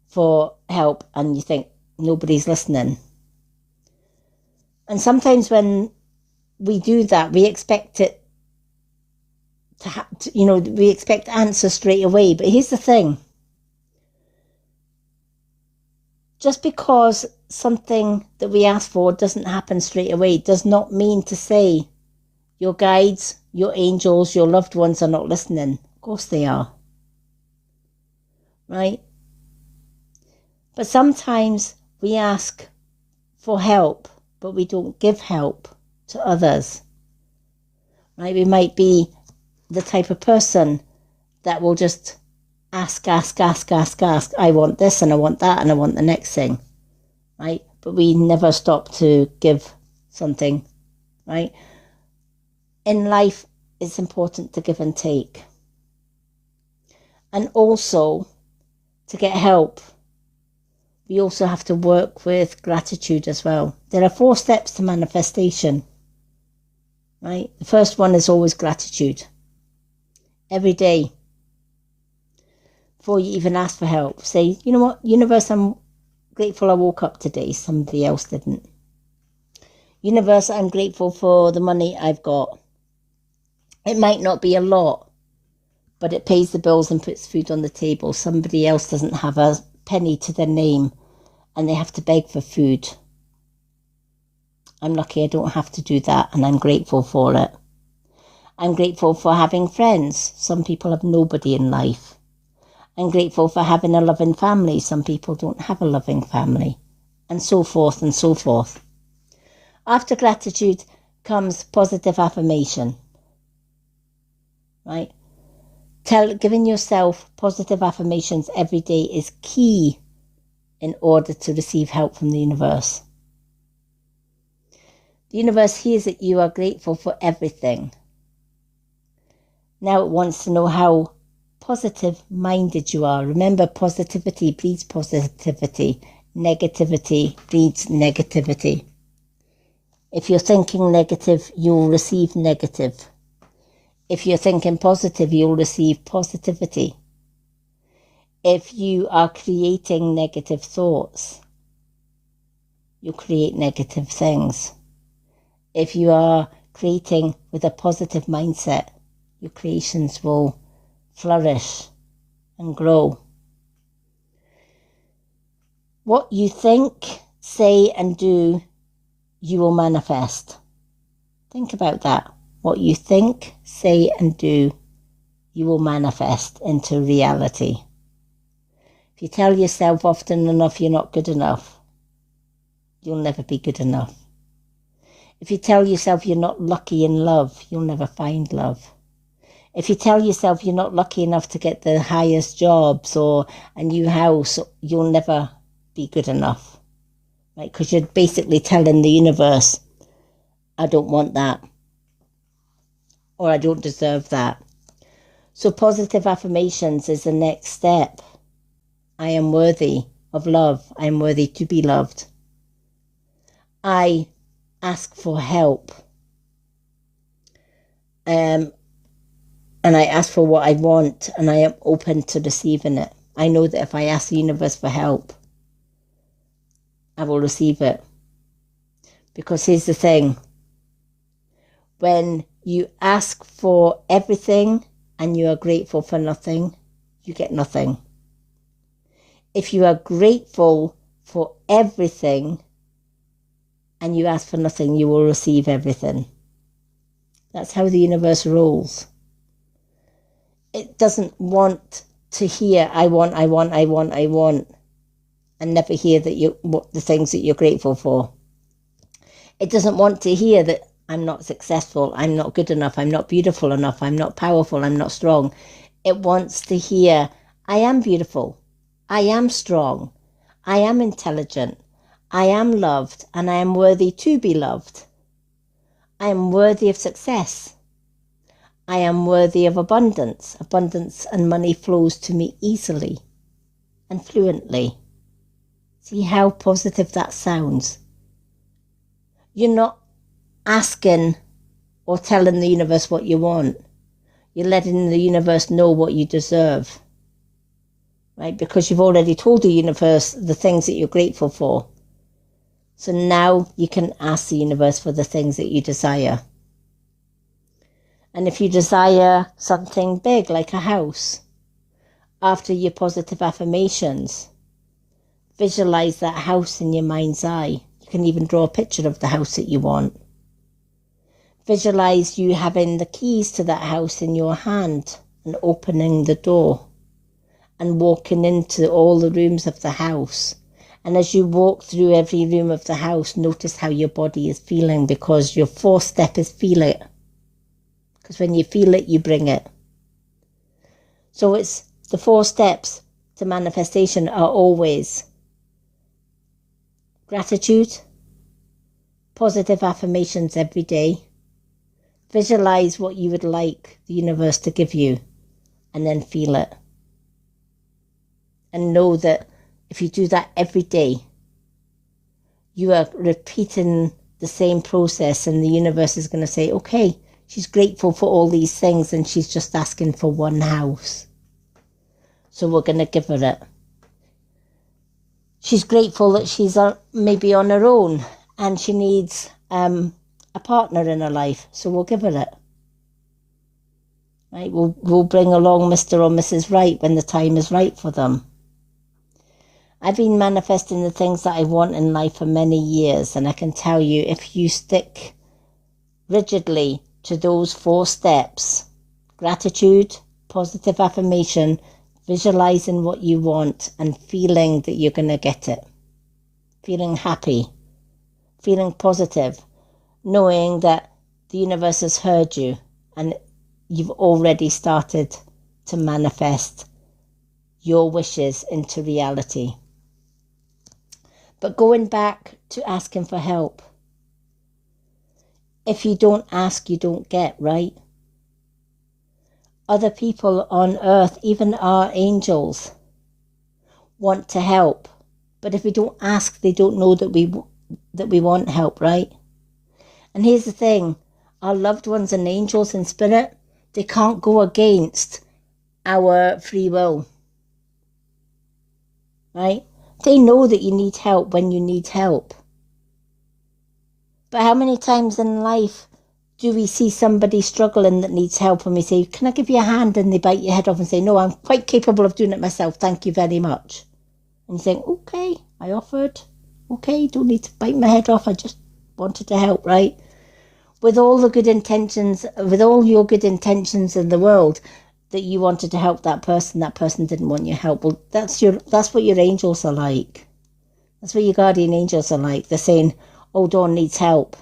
for help, and you think nobody's listening. And sometimes when we do that, we expect it we expect answers straight away. But here's the thing. Just because something that we ask for doesn't happen straight away does not mean to say your guides, your angels, your loved ones are not listening. Of course they are. Right? But sometimes we ask for help, but we don't give help to others. Right? We might be the type of person that will just ask. I want this and I want that and I want the next thing. Right? But we never stop to give something. Right? In life, it's important to give and take. And also, to get help, we also have to work with gratitude as well. There are 4 steps to manifestation. Right? The first one is always gratitude. Every day, before you even ask for help, say, you know what, universe, I'm grateful I woke up today. Somebody else didn't. Universe, I'm grateful for the money I've got. It might not be a lot, but it pays the bills and puts food on the table. Somebody else doesn't have a penny to their name and they have to beg for food. I'm lucky I don't have to do that, and I'm grateful for it. I'm grateful for having friends. Some people have nobody in life. I'm grateful for having a loving family. Some people don't have a loving family. And so forth and so forth. After gratitude comes positive affirmation. Right? Giving yourself positive affirmations every day is key in order to receive help from the universe. The universe hears that you are grateful for everything. Now it wants to know how positive-minded you are. Remember, positivity breeds positivity. Negativity breeds negativity. If you're thinking negative, you'll receive negative. If you're thinking positive, you'll receive positivity. If you are creating negative thoughts, you'll create negative things. If you are creating with a positive mindset, your creations will flourish and grow. What you think, say and do, you will manifest. Think about that. What you think, say and do, you will manifest into reality. If you tell yourself often enough you're not good enough, you'll never be good enough. If you tell yourself you're not lucky in love, you'll never find love. If you tell yourself you're not lucky enough to get the highest jobs or a new house, you'll never be good enough. Right? Because you're basically telling the universe, I don't want that. Or I don't deserve that. So positive affirmations is the next step. I am worthy of love. I am worthy to be loved. I ask for help. And I ask for what I want, and I am open to receiving it. I know that if I ask the universe for help, I will receive it. Because here's the thing. When you ask for everything and you are grateful for nothing, you get nothing. If you are grateful for everything and you ask for nothing, you will receive everything. That's how the universe rolls. It doesn't want to hear, I want, and never hear that the things that you're grateful for. It doesn't want to hear that I'm not successful, I'm not good enough, I'm not beautiful enough, I'm not powerful, I'm not strong. It wants to hear, I am beautiful, I am strong, I am intelligent, I am loved, and I am worthy to be loved. I am worthy of success. I am worthy of abundance. Abundance and money flows to me easily and fluently. See how positive that sounds? You're not asking or telling the universe what you want. You're letting the universe know what you deserve. Right? Because you've already told the universe the things that you're grateful for. So now you can ask the universe for the things that you desire. And if you desire something big like a house, after your positive affirmations, visualize that house in your mind's eye. You can even draw a picture of the house that you want. Visualize you having the keys to that house in your hand and opening the door and walking into all the rooms of the house. And as you walk through every room of the house, notice how your body is feeling, because your fourth step is feel it. Because when you feel it, you bring it. So it's the 4 steps to manifestation are always gratitude, positive affirmations every day, visualize what you would like the universe to give you, and then feel it. And know that if you do that every day, you are repeating the same process, and the universe is going to say, okay, she's grateful for all these things and she's just asking for one house. So we're going to give her it. She's grateful that she's maybe on her own and she needs a partner in her life. So we'll give her it. Right? We'll bring along Mr. or Mrs. Right when the time is right for them. I've been manifesting the things that I want in life for many years, and I can tell you, if you stick rigidly to those 4 steps, gratitude, positive affirmation, visualizing what you want, and feeling that you're going to get it, feeling happy, feeling positive, knowing that the universe has heard you and you've already started to manifest your wishes into reality. But going back to asking for help. If you don't ask, you don't get, right? Other people on earth, even our angels, want to help. But if we don't ask, they don't know that we want help, right? And here's the thing. Our loved ones and angels in spirit, they can't go against our free will. Right? They know that you need help when you need help. But how many times in life do we see somebody struggling that needs help and we say, can I give you a hand? And they bite your head off and say, no, I'm quite capable of doing it myself. Thank you very much. And you think, okay, I offered. Okay, don't need to bite my head off. I just wanted to help, right? With all the good intentions, with all your good intentions in the world, that you wanted to help that person didn't want your help. Well, that's what your angels are like. That's what your guardian angels are like. They're saying, oh, Dawn needs help.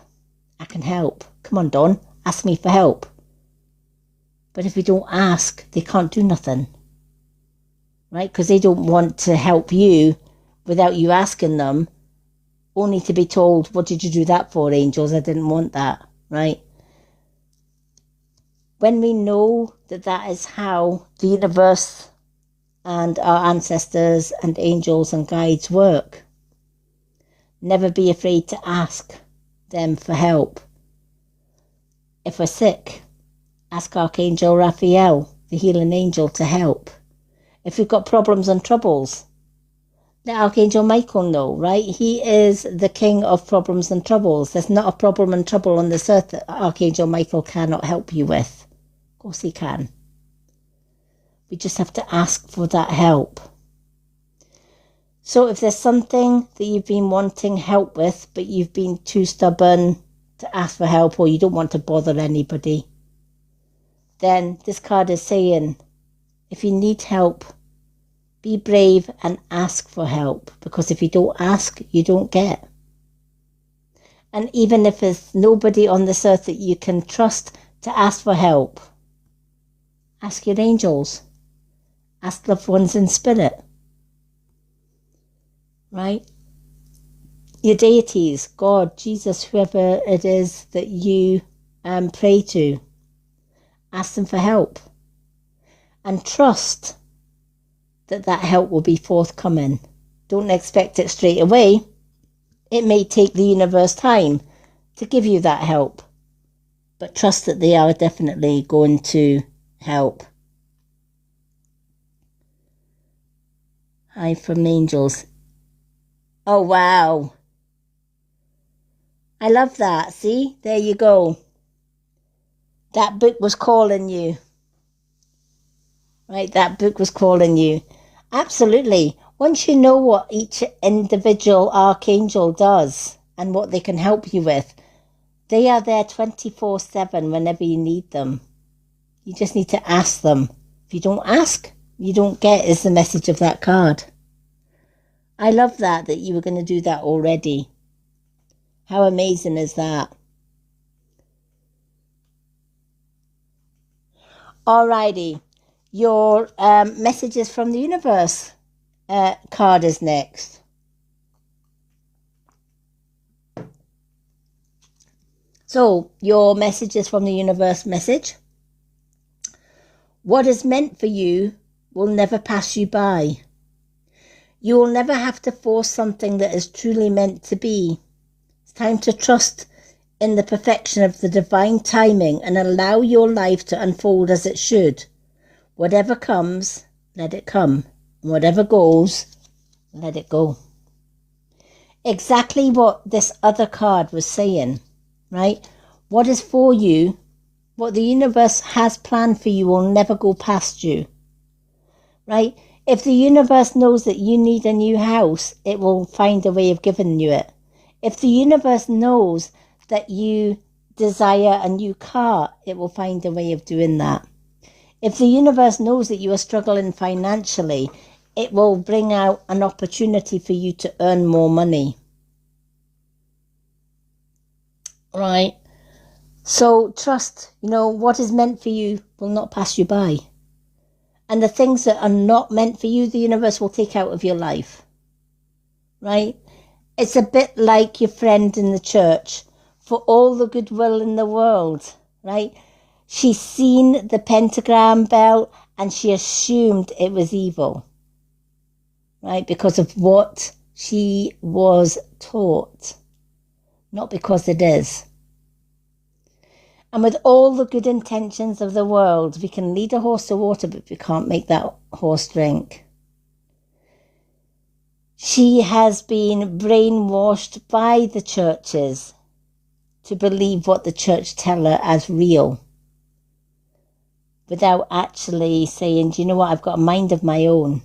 I can help. Come on, Dawn, ask me for help. But if you don't ask, they can't do nothing. Right? Because they don't want to help you without you asking them, only to be told, what did you do that for, angels? I didn't want that, right? When we know that that is how the universe and our ancestors and angels and guides work, never be afraid to ask them for help. If we're sick, ask Archangel Raphael, the healing angel, to help. If we've got problems and troubles, let Archangel Michael know, right? He is the king of problems and troubles. There's not a problem and trouble on this earth that Archangel Michael cannot help you with. Of course he can. We just have to ask for that help. So if there's something that you've been wanting help with, but you've been too stubborn to ask for help, or you don't want to bother anybody, then this card is saying, if you need help, be brave and ask for help, because if you don't ask, you don't get. And even if there's nobody on this earth that you can trust to ask for help, ask your angels, ask loved ones in spirit, right? Your deities, God, Jesus, whoever it is that you pray to, Ask them for help. And trust that that help will be forthcoming. Don't expect it straight away. It may take the universe time to give you that help. But trust that they are definitely going to help. Hi from angels. Oh, wow. I love that. See, there you go. That book was calling you. Right, that book was calling you. Absolutely. Once you know what each individual archangel does and what they can help you with, they are there 24/7 whenever you need them. You just need to ask them. If you don't ask, you don't get, is the message of that card. I love that you were going to do that already. How amazing is that? Alrighty, your messages from the universe card is next. So, your messages from the universe message. What is meant for you will never pass you by. You will never have to force something that is truly meant to be. It's time to trust in the perfection of the divine timing and allow your life to unfold as it should. Whatever comes, let it come. Whatever goes, let it go. Exactly what this other card was saying, right? What is for you, what the universe has planned for you will never go past you, right? If the universe knows that you need a new house, it will find a way of giving you it. If the universe knows that you desire a new car, it will find a way of doing that. If the universe knows that you are struggling financially, it will bring out an opportunity for you to earn more money. Right? So trust, what is meant for you will not pass you by. And the things that are not meant for you, the universe will take out of your life. Right? It's a bit like your friend in the church. For all the goodwill in the world, right? She's seen the pentagram belt and she assumed it was evil, right? Because of what she was taught, not because it is. And with all the good intentions of the world, we can lead a horse to water, but we can't make that horse drink. She has been brainwashed by the churches to believe what the church tell her as real, without actually saying, do you know what, I've got a mind of my own.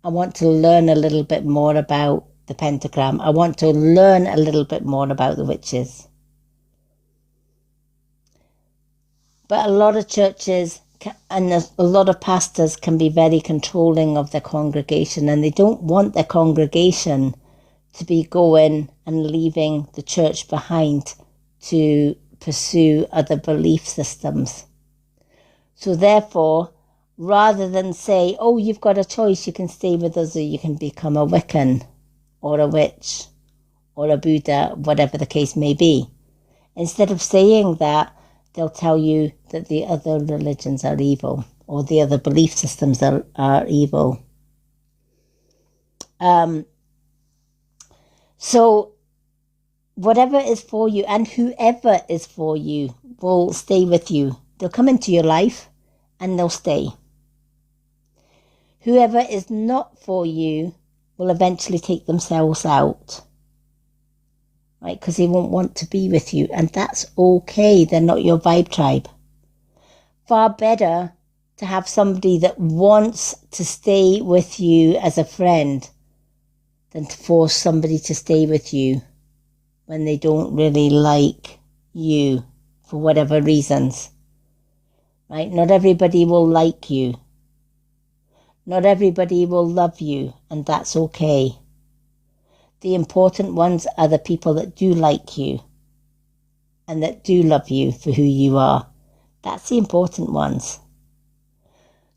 I want to learn a little bit more about the pentagram. I want to learn a little bit more about the witches. But a lot of churches and a lot of pastors can be very controlling of their congregation, and they don't want their congregation to be going and leaving the church behind to pursue other belief systems. So therefore, rather than say, oh, you've got a choice, you can stay with us or you can become a Wiccan or a witch or a Buddha, whatever the case may be. Instead of saying that, they'll tell you that the other religions are evil or the other belief systems are evil. So whatever is for you and whoever is for you will stay with you. They'll come into your life and they'll stay. Whoever is not for you will eventually take themselves out, right? Because they won't want to be with you, and that's okay. They're not your vibe tribe. Far better to have somebody that wants to stay with you as a friend than to force somebody to stay with you when they don't really like you for whatever reasons, right? Not everybody will like you. Not everybody will love you, and that's okay. The important ones are the people that do like you and that do love you for who you are. That's the important ones.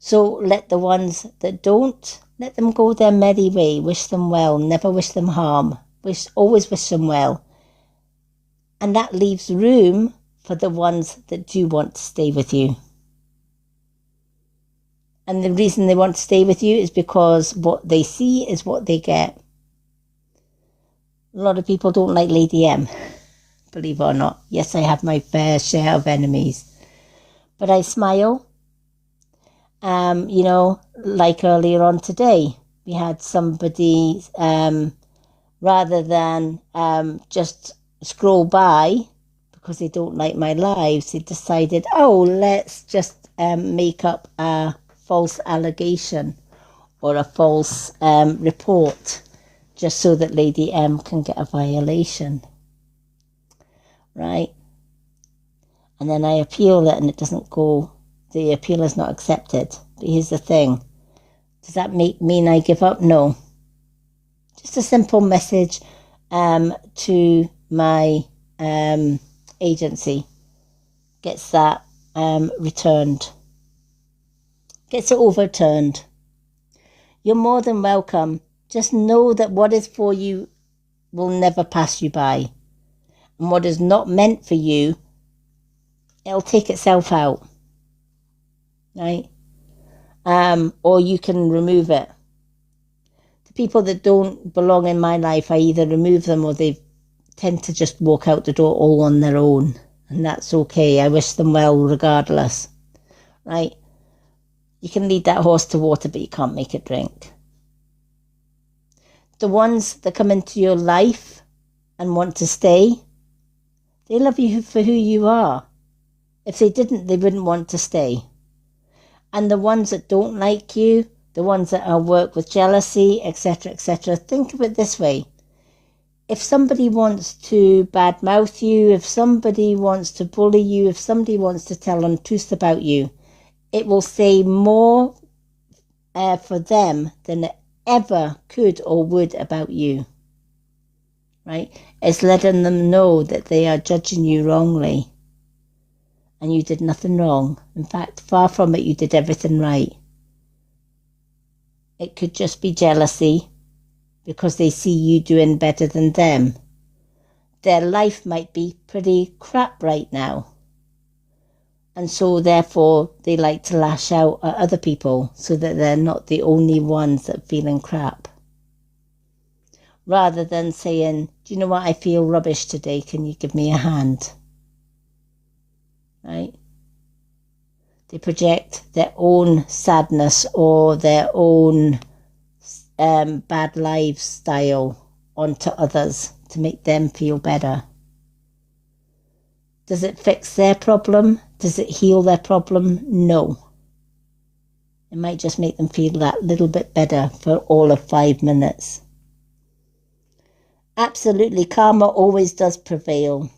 So let the ones that don't, let them go their merry way. Wish them well, never wish them harm. Always wish them well. And that leaves room for the ones that do want to stay with you. And the reason they want to stay with you is because what they see is what they get. A lot of people don't like Lady M, believe it or not. Yes, I have my fair share of enemies. But I smile. Like earlier on today, we had somebody, rather than just scroll by because they don't like my lives, they decided, let's just make up a false allegation or a false report just so that Lady M can get a violation, right? And then I appeal it and it doesn't go, the appeal is not accepted. But here's the thing, does that mean I give up? No. Just a simple message to my agency gets that returned, gets it overturned. You're more than welcome. Just know that what is for you will never pass you by. And what is not meant for you, it'll take itself out. Right? Or you can remove it. The people that don't belong in my life, I either remove them or they tend to just walk out the door all on their own. And that's okay. I wish them well regardless. Right? You can lead that horse to water, but you can't make it drink. The ones that come into your life and want to stay, they love you for who you are. If they didn't, they wouldn't want to stay. And the ones that don't like you, the ones that work with jealousy, etc., etc., think of it this way. If somebody wants to badmouth you, if somebody wants to bully you, if somebody wants to tell untruths about you, it will say more for them than it ever could or would about you. Right? It's letting them know that they are judging you wrongly. And you did nothing wrong. In fact, far from it, you did everything right. It could just be jealousy because they see you doing better than them. Their life might be pretty crap right now. And so therefore they like to lash out at other people so that they're not the only ones that are feeling crap. Rather than saying, do you know what, I feel rubbish today, can you give me a hand? Right? They project their own sadness or their own bad lifestyle onto others to make them feel better. Does it fix their problem? Does it heal their problem? No. It might just make them feel that little bit better for all of 5 minutes. Absolutely, karma always does prevail,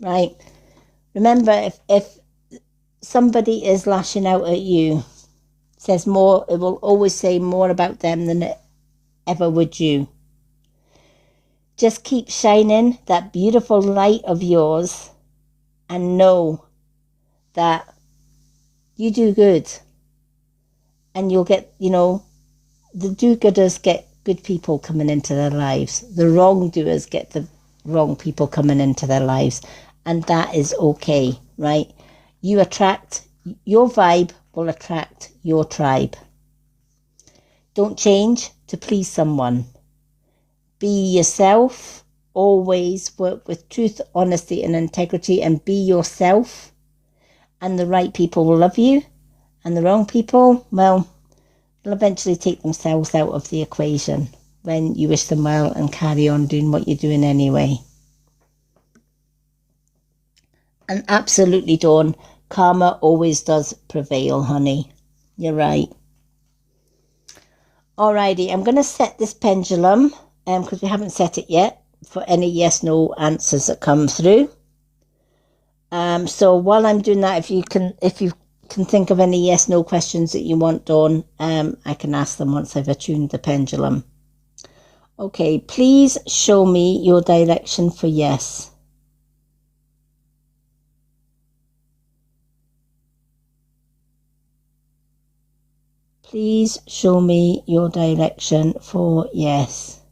right? Remember, if somebody is lashing out at you, says more, it will always say more about them than it ever would you. Just keep shining that beautiful light of yours and know that you do good. And you'll get, the do-gooders get good people coming into their lives. The wrongdoers get the wrong people coming into their lives. And that is okay, right? Your vibe will attract your tribe. Don't change to please someone. Be yourself. Always work with truth, honesty, and integrity, and be yourself. And the right people will love you. And the wrong people, well, they'll eventually take themselves out of the equation when you wish them well and carry on doing what you're doing anyway. And absolutely, Dawn, karma always does prevail, honey. You're right. Alrighty, I'm going to set this pendulum, because we haven't set it yet, for any yes/no answers that come through. So while I'm doing that, if you can think of any yes/no questions that you want, Dawn, I can ask them once I've attuned the pendulum. Okay, please show me your direction for yes. Please show me your direction for yes.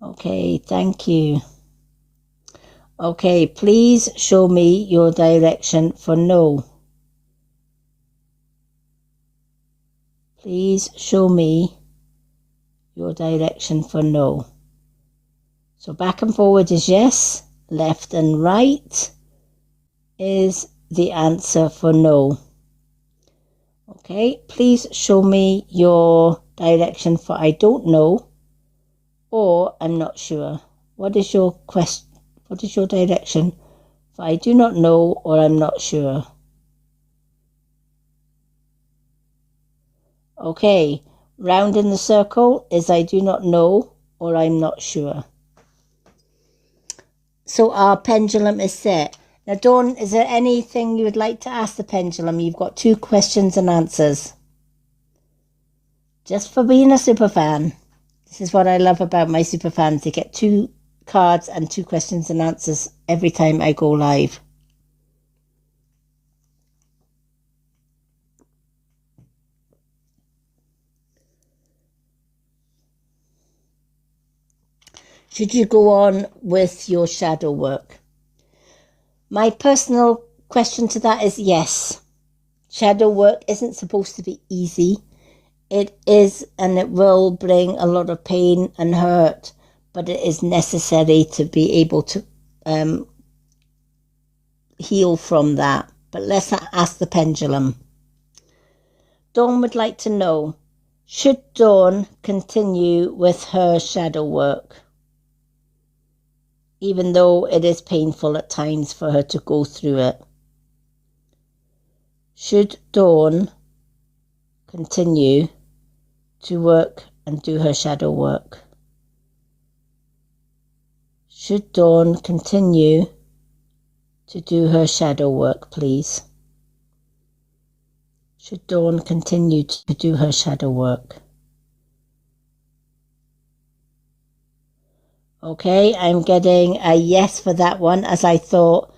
Okay, thank you. Okay, please show me your direction for no. Please show me your direction for no. So back and forward is yes, left and right is the answer for no. Okay, please show me your direction for I don't know or I'm not sure. What is your question? What is your direction for I do not know or I'm not sure? Okay, round in the circle is I do not know or I'm not sure. So our pendulum is set. Now, Dawn, is there anything you would like to ask the pendulum? You've got 2 questions and answers. Just for being a superfan. This is what I love about my superfans. They get 2 cards and 2 questions and answers every time I go live. Should you go on with your shadow work? My personal question to that is yes. Shadow work isn't supposed to be easy. It is, and it will bring a lot of pain and hurt, but it is necessary to be able to heal from that. But let's ask the pendulum. Dawn would like to know, should Dawn continue with her shadow work? Even though it is painful at times for her to go through it. Should Dawn continue to work and do her shadow work? Should Dawn continue to do her shadow work, please? Should Dawn continue to do her shadow work? Okay, I'm getting a yes for that one, as I thought,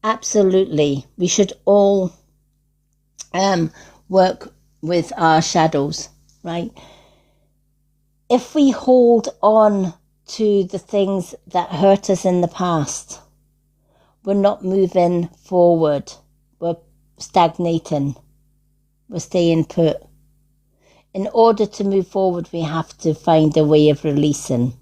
absolutely, we should all work with our shadows, right? If we hold on to the things that hurt us in the past, we're not moving forward, we're stagnating, we're staying put. In order to move forward, we have to find a way of releasing.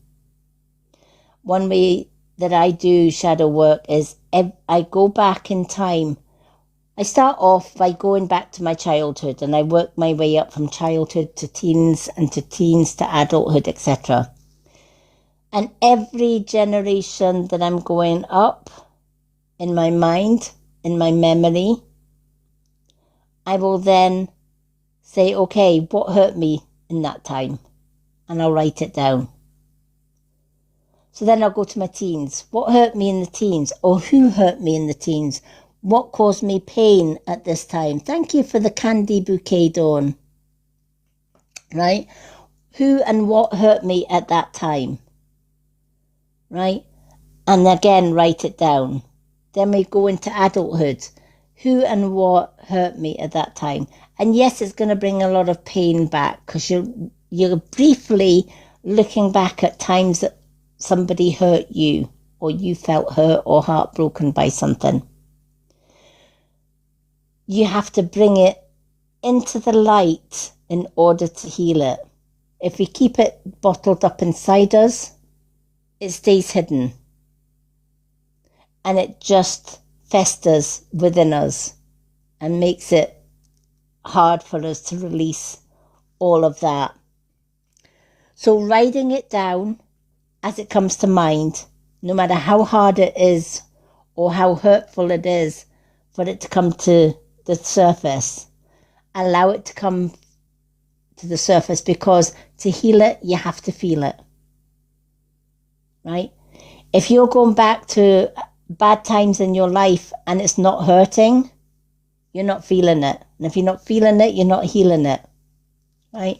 One way that I do shadow work is I go back in time. I start off by going back to my childhood and I work my way up from childhood to teens and to teens to adulthood, etc. And every generation that I'm going up in my mind, in my memory, I will then say, okay, what hurt me in that time? And I'll write it down. So then I'll go to my teens. What hurt me in the teens? Or who hurt me in the teens? What caused me pain at this time? Thank you for the candy bouquet, Dawn. Right? Who and what hurt me at that time? Right? And again, write it down. Then we go into adulthood. Who and what hurt me at that time? And yes, it's going to bring a lot of pain back because you're briefly looking back at times that somebody hurt you or you felt hurt or heartbroken by something. You have to bring it into the light in order to heal it. If we keep it bottled up inside us, it stays hidden. And it just festers within us and makes it hard for us to release all of that. So writing it down as it comes to mind, no matter how hard it is or how hurtful it is for it to come to the surface, allow it to come to the surface, because to heal it, you have to feel it, right? If you're going back to bad times in your life and it's not hurting, you're not feeling it. And if you're not feeling it, you're not healing it, right?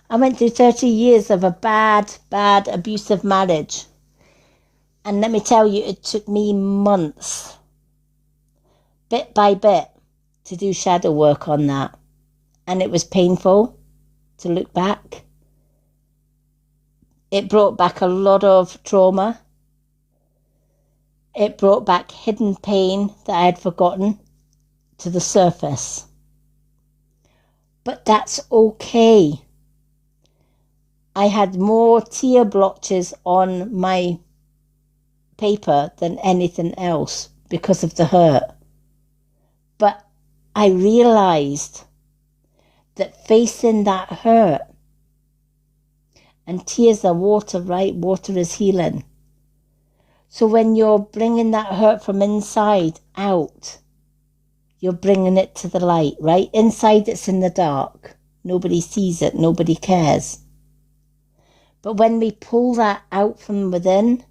I went through 30 years of a bad abusive marriage. And let me tell you, it took me months, bit by bit, to do shadow work on that. And it was painful to look back. It brought back a lot of trauma. It brought back hidden pain that I had forgotten to the surface. But that's okay. I had more tear blotches on my paper than anything else because of the hurt. But I realized that facing that hurt, and tears are water, right? Water is healing. So when you're bringing that hurt from inside out, you're bringing it to the light, right? Inside it's in the dark. Nobody sees it. Nobody cares. But when we pull that out from within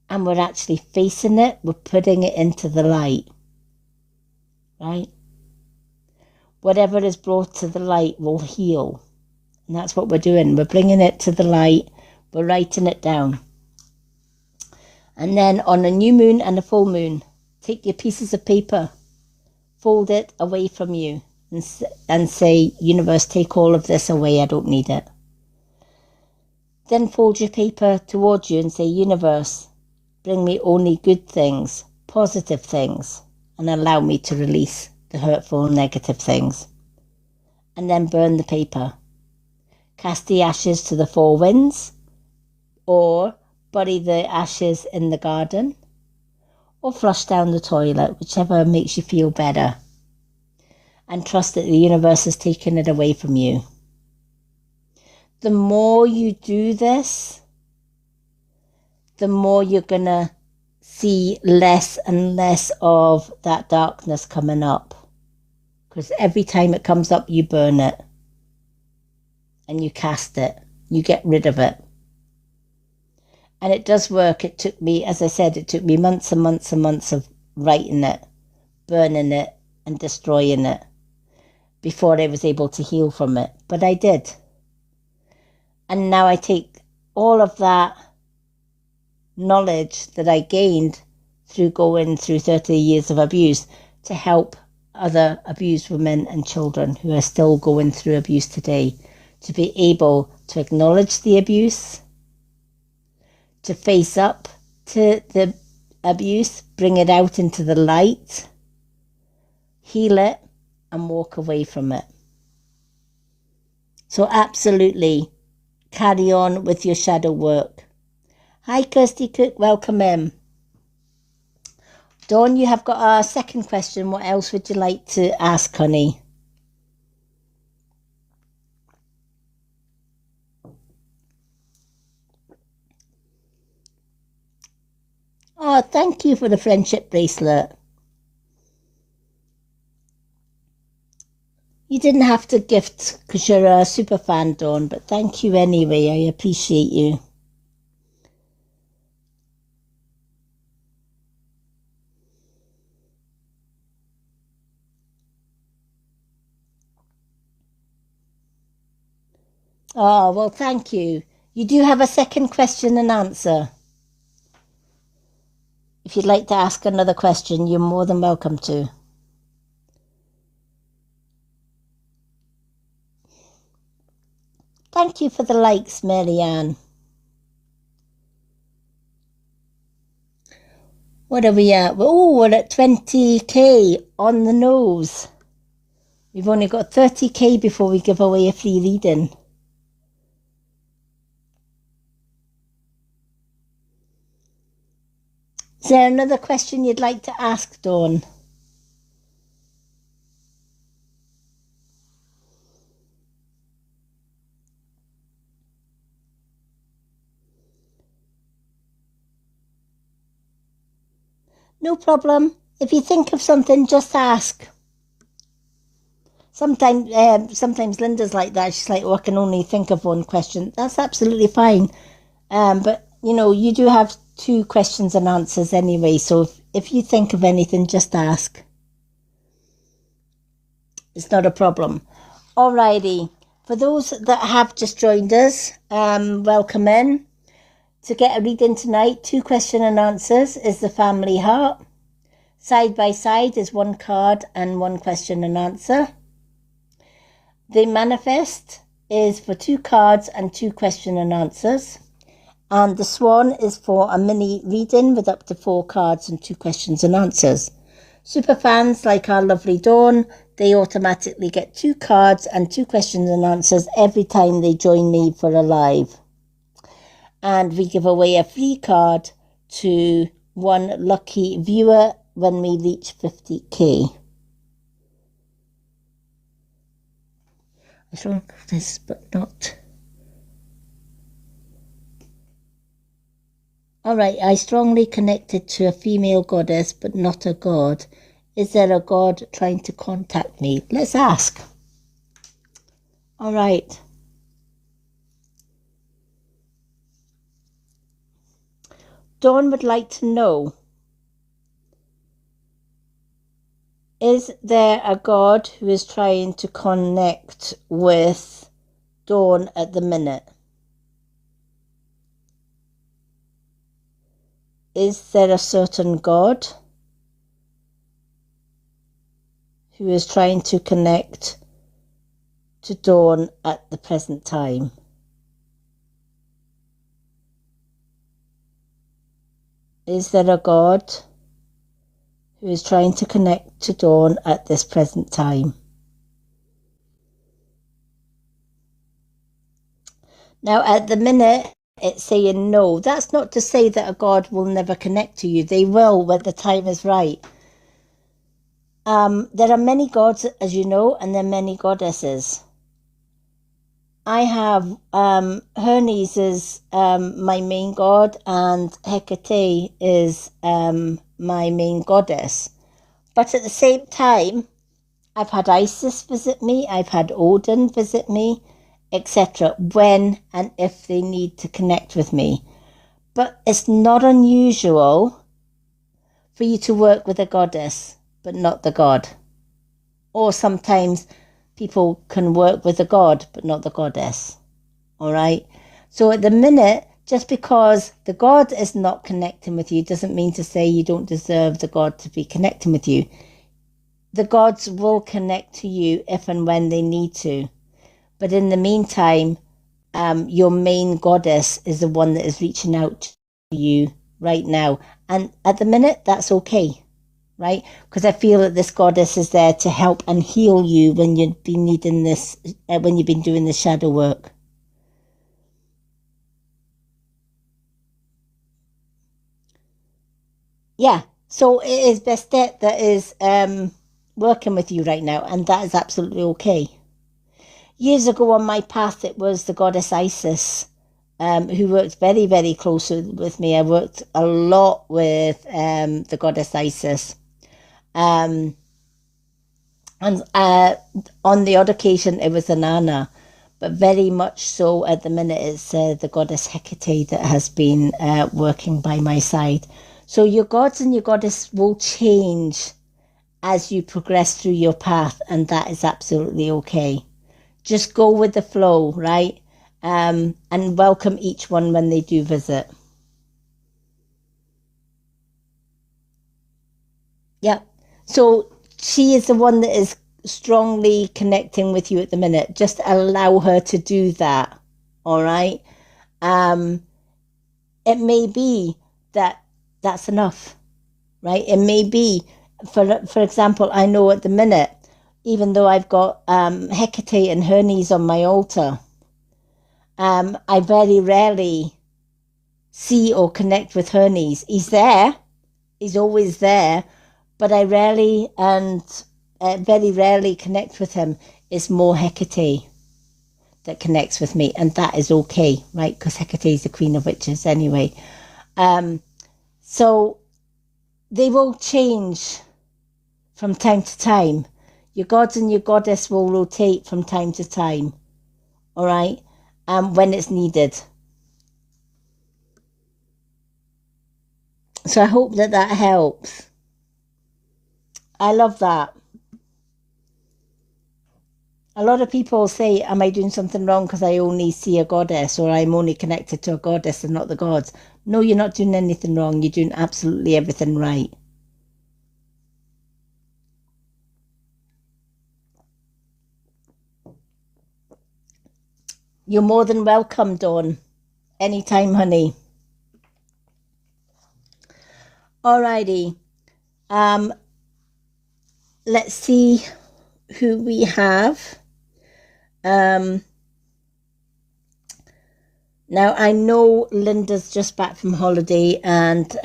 and we're actually facing it, we're putting it into the light, right? Whatever is brought to the light will heal. And that's what we're doing. We're bringing it to the light. We're writing it down. And then on a new moon and a full moon, take your pieces of paper, fold it away from you and say, universe, take all of this away. I don't need it. Then fold your paper towards you and say, universe, bring me only good things, positive things, and allow me to release the hurtful, negative things. And then burn the paper. Cast the ashes to the four winds, or bury the ashes in the garden, or flush down the toilet, whichever makes you feel better. And trust that the universe has taken it away from you. The more you do this, the more you're going to see less and less of that darkness coming up. Because every time it comes up, you burn it. And you cast it. You get rid of it. And it does work. It took me, as I said, it took me months and months and months of writing it, burning it, and destroying it before I was able to heal from it. But I did. And now I take all of that knowledge that I gained through going through 30 years of abuse to help other abused women and children who are still going through abuse today, to be able to acknowledge the abuse, to face up to the abuse, bring it out into the light, heal it, and walk away from it. So absolutely carry on with your shadow work. Hi, Kirsty Cook, welcome in. Dawn, you have got a second question. What else would you like to ask, honey? Oh, thank you for the friendship bracelet. You didn't have to gift because you're a super fan, Dawn, but thank you anyway. I appreciate you. Oh, well, thank you. You do have a second question and answer. If you'd like to ask another question, you're more than welcome to. Thank you for the likes, Marianne. What are we at? Oh, we're at 20k on the nose. We've only got 30k before we give away a free reading. Is there another question you'd like to ask, Dawn? No problem. If you think of something, just ask. Sometimes Linda's like that. She's like, oh, I can only think of one question. That's absolutely fine. But, you know, you do have 2 questions and answers anyway. So if you think of anything, just ask. It's not a problem. Alrighty. For those that have just joined us, welcome in. To get a reading tonight, 2 question and answers is the family heart. Side by side is 1 card and 1 question and answer. The manifest is for 2 cards and 2 question and answers. And the Swan is for a mini reading with up to 4 cards and 2 questions and answers. Super fans like our lovely Dawn, they automatically get 2 cards and 2 questions and answers every time they join me for a live. And we give away a free card to one lucky viewer when we reach 50k. I saw this, but not. Alright, I strongly connected to a female goddess, but not a god. Is there a god trying to contact me? Let's ask. Alright. Dawn would like to know, is there a god who is trying to connect with Dawn at the minute? Is there a certain god who is trying to connect to Dawn at the present time? Is there a god who is trying to connect to Dawn at this present time? Now, at the minute, it's saying no. That's not to say that a god will never connect to you. They will when the time is right. There are many gods, as you know, and there are many goddesses. I have Hermes is my main god, and Hecate is my main goddess. But at the same time, I've had Isis visit me, I've had Odin visit me, etc. when and if they need to connect with me. But it's not unusual for you to work with a goddess, but not the god. Or sometimes people can work with the god, but not the goddess. All right? So at the minute, just because the god is not connecting with you doesn't mean to say you don't deserve the god to be connecting with you. The gods will connect to you if and when they need to. But in the meantime, your main goddess is the one that is reaching out to you right now. And at the minute, that's okay, right? Because I feel that this goddess is there to help and heal you when you've been needing this, when you've been doing the shadow work. Yeah, so it is Bastet that is working with you right now, and that is absolutely okay. Years ago on my path, it was the goddess Isis, who worked very, very closely with me. I worked a lot with the goddess Isis. And on the odd occasion, it was Inanna, but very much so at the minute, it's the goddess Hecate that has been working by my side. So your gods and your goddess will change as you progress through your path, and that is absolutely okay. Just go with the flow, right? And welcome each one when they do visit. Yeah. So she is the one that is strongly connecting with you at the minute. Just allow her to do that. All right. It may be that that's enough, right? It may be, for example, I know at the minute, even though I've got Hecate and Hermes on my altar, I very rarely see or connect with Hermes. He's there. He's always there. But I rarely and very rarely connect with him. It's more Hecate that connects with me. And that is okay, right? Because Hecate is the queen of witches anyway. So they will change from time to time. Your gods and your goddess will rotate from time to time, all right, when it's needed. So I hope that that helps. I love that. A lot of people say, am I doing something wrong because I only see a goddess, or I'm only connected to a goddess and not the gods? No, you're not doing anything wrong. You're doing absolutely everything right. You're more than welcome, Dawn. Anytime, honey. Alrighty. Let's see who we have. Now I know Linda's just back from holiday and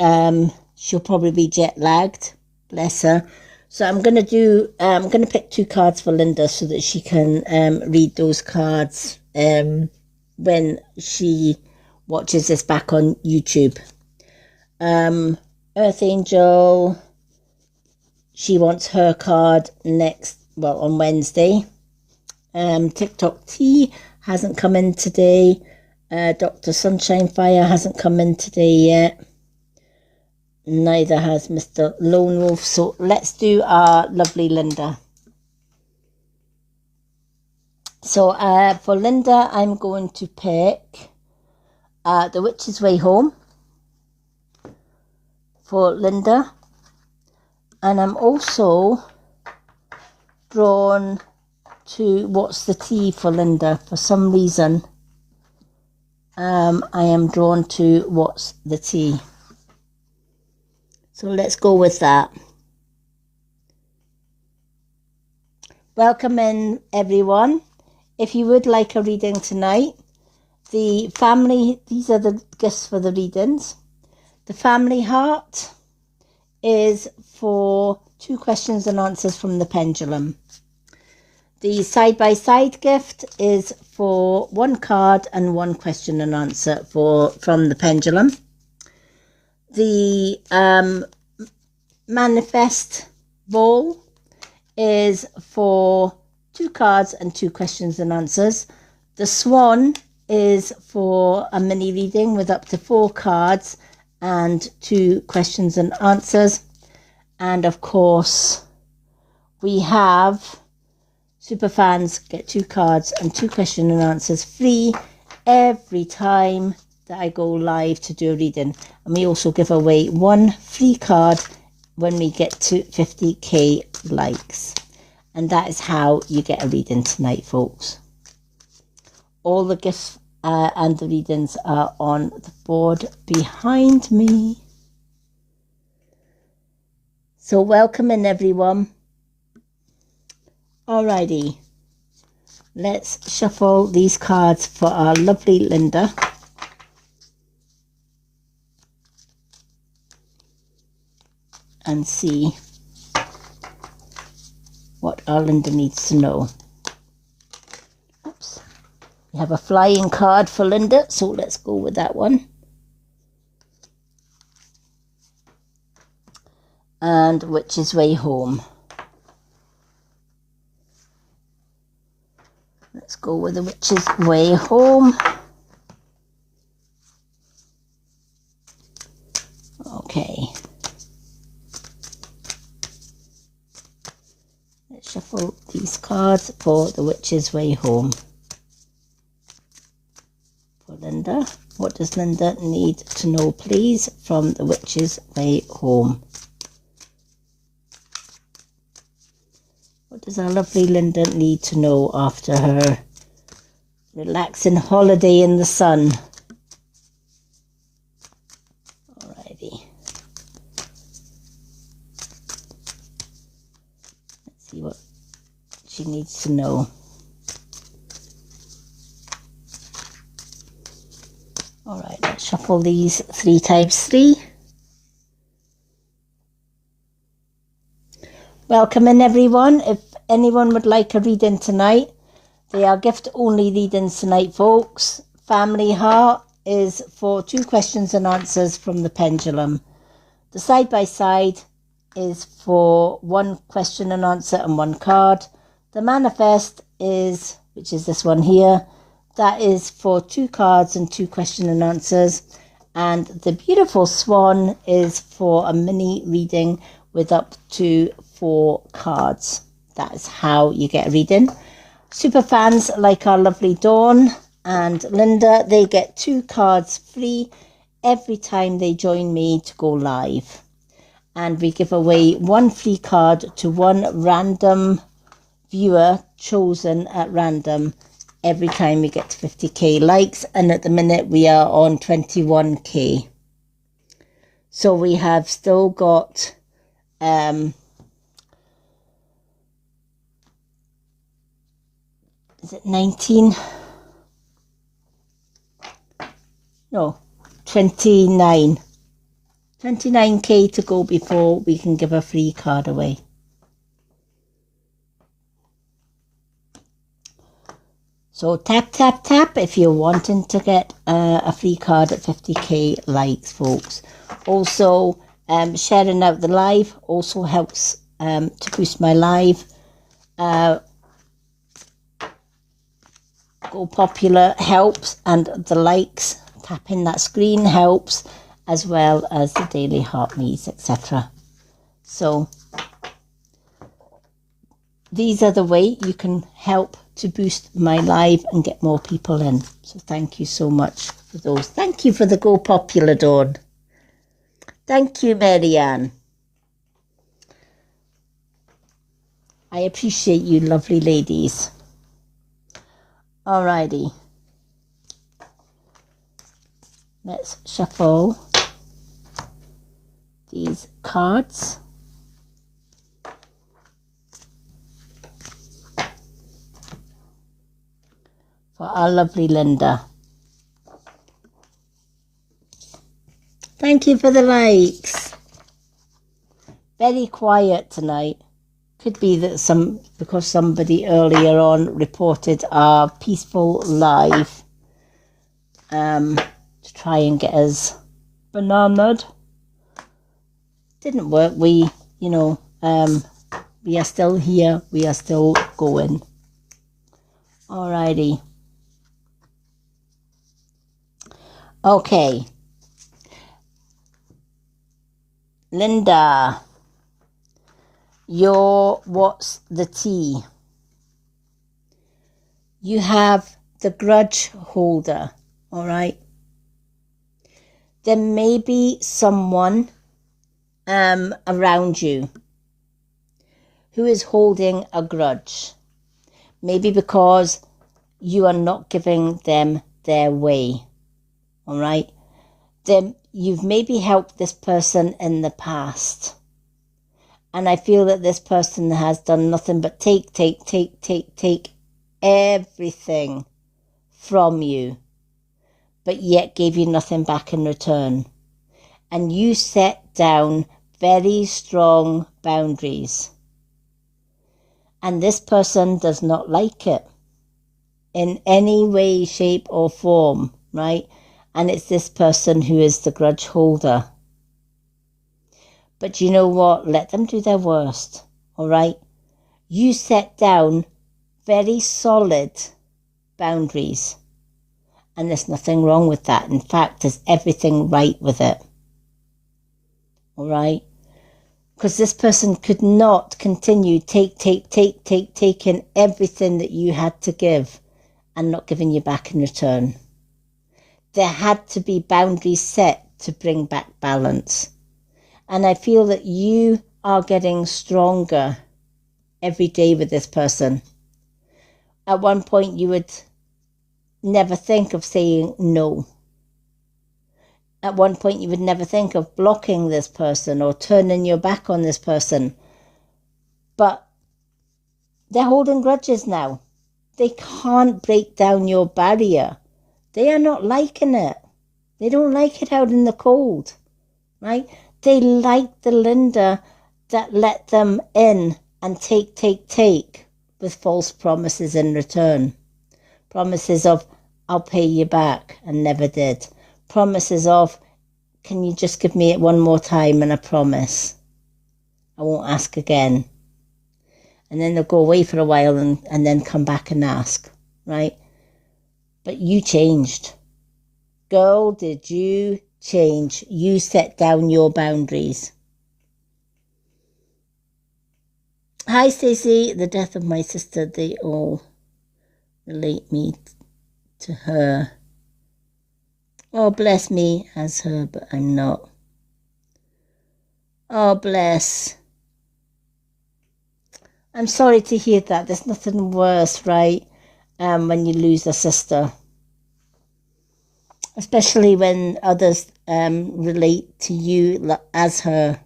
she'll probably be jet lagged. Bless her. So I'm gonna pick 2 cards for Linda so that she can read those cards when she watches this back on YouTube. Earth Angel, she wants her card on Wednesday. TikTok T hasn't come in today. Dr. Sunshine Fire hasn't come in today yet. Neither has Mr. Lone Wolf. So let's do our lovely Linda. So for Linda, I'm going to pick The Witch's Way Home for Linda. And I'm also drawn to What's the Tea for Linda. For some reason, I am drawn to What's the Tea. So let's go with that. Welcome in, everyone. If you would like a reading tonight, these are the gifts for the readings. The family heart is for 2 questions and answers from the pendulum. The side-by-side gift is for 1 card and 1 question and answer from the pendulum. The manifest ball is for 2 cards and 2 questions and answers. The swan is for a mini reading with up to 4 cards and 2 questions and answers. And of course, we have superfans get 2 cards and 2 question and answers free every time that I go live to do a reading. And we also give away 1 free card when we get to 50k likes. And that is how you get a reading tonight, folks. All the gifts and the readings are on the board behind me. So welcome in, everyone. Alrighty, let's shuffle these cards for our lovely Linda. And see what our Linda needs to know. Oops. We have a flying card for Linda, so let's go with that one. And Witch's Way Home. Let's go with the Witch's Way Home. Okay. Let's shuffle these cards for the Witch's Way Home. For Linda. What does Linda need to know, please, from the Witch's Way Home? What does our lovely Linda need to know after her relaxing holiday in the sun? Alrighty. Let's see what she needs to know. Alright, let's shuffle these 3 times 3. Welcome in, everyone. If anyone would like a reading tonight, they are gift-only readings tonight, folks. Family Heart is for 2 questions and answers from the pendulum. The side-by-side is for 1 question and answer and 1 card. The manifest is, which is this one here, that is for 2 cards and 2 question and answers. And the beautiful swan is for a mini reading with up to 4 cards. That is how you get a reading. Super fans like our lovely Dawn and Linda, they get 2 cards free every time they join me to go live. And we give away 1 free card to 1 random viewer chosen at random every time we get to 50k likes. And at the minute we are on 21k. So we have still got is it 19? No, 29. 29k to go before we can give a free card away. So tap, tap, tap if you're wanting to get a free card at 50k likes, folks. Also, sharing out the live also helps to boost my live. Go popular helps, and the likes, tapping that screen helps, as well as the daily heart me's, etc. So these are the way you can help to boost my live and get more people in. So thank you so much for those. Thank you for the Go Popular, Dawn. Thank you, Marianne. I appreciate you, lovely ladies. Alrighty. Let's shuffle these cards. For our lovely Linda. Thank you for the likes. Very quiet tonight. Could be that because somebody earlier on reported our peaceful live to try and get us bananaed. Didn't work. We are still here. We are still going. Alrighty. Okay. Linda, what's the tea? You have the grudge holder, all right? There may be someone around you who is holding a grudge. Maybe because you are not giving them their way, all right? Then you've maybe helped this person in the past. And I feel that this person has done nothing but take everything from you, but yet gave you nothing back in return. And you set down very strong boundaries. And this person does not like it in any way, shape or form, right? And it's this person who is the grudge holder. But you know what? Let them do their worst, all right? You set down very solid boundaries. And there's nothing wrong with that. In fact, there's everything right with it. All right? Because this person could not continue taking everything that you had to give and not giving you back in return. There had to be boundaries set to bring back balance. And I feel that you are getting stronger every day with this person. At one point, you would never think of saying no. At one point, you would never think of blocking this person or turning your back on this person. But they're holding grudges now. They can't break down your barrier. They are not liking it. They don't like it out in the cold, right? They like the Linda that let them in and take with false promises in return. Promises of, I'll pay you back, and never did. Promises of, can you just give me it one more time and I promise I won't ask again. And then they'll go away for a while and then come back and ask, right? But you changed. Girl, did you change? You set down your boundaries. Hi, Stacey. The death of my sister, they all relate me to her. Oh, bless me as her, but I'm not. Oh, bless. I'm sorry to hear that. There's nothing worse, right? When you lose a sister. especially when others relate to you as her.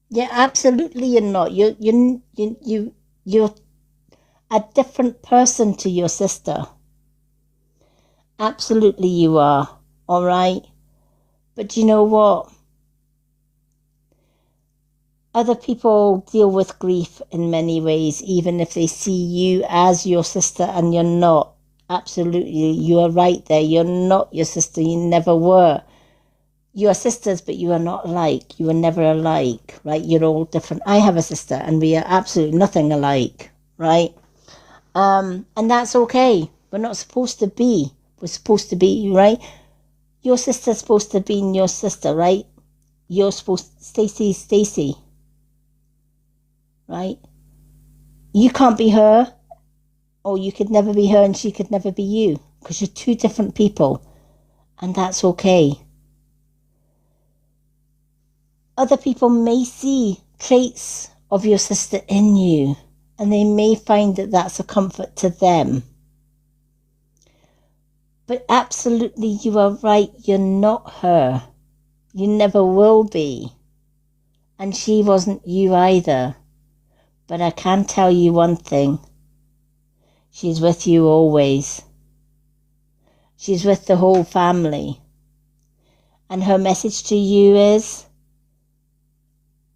Yeah, absolutely. You're not. You're a different person to your sister. Absolutely, you are. All right. But you know what? Other people deal with grief in many ways, even if they see you as your sister and you're not. Absolutely, you are right there. You're not your sister. You never were. You are sisters, but you are not alike. You were never alike, right? You're all different. I have a sister, and we are absolutely nothing alike, right? And that's okay. We're not supposed to be. We're supposed to be, right? Your sister's supposed to be your sister, right? You're supposed Stacy, right? You can't be her, or you could never be her, and she could never be you, because you're two different people, and that's okay. Other people may see traits of your sister in you, and they may find that that's a comfort to them. But absolutely, you are right. You're not her. You never will be. And she wasn't you either. But I can tell you one thing. She's with you always. She's with the whole family. And her message to you is,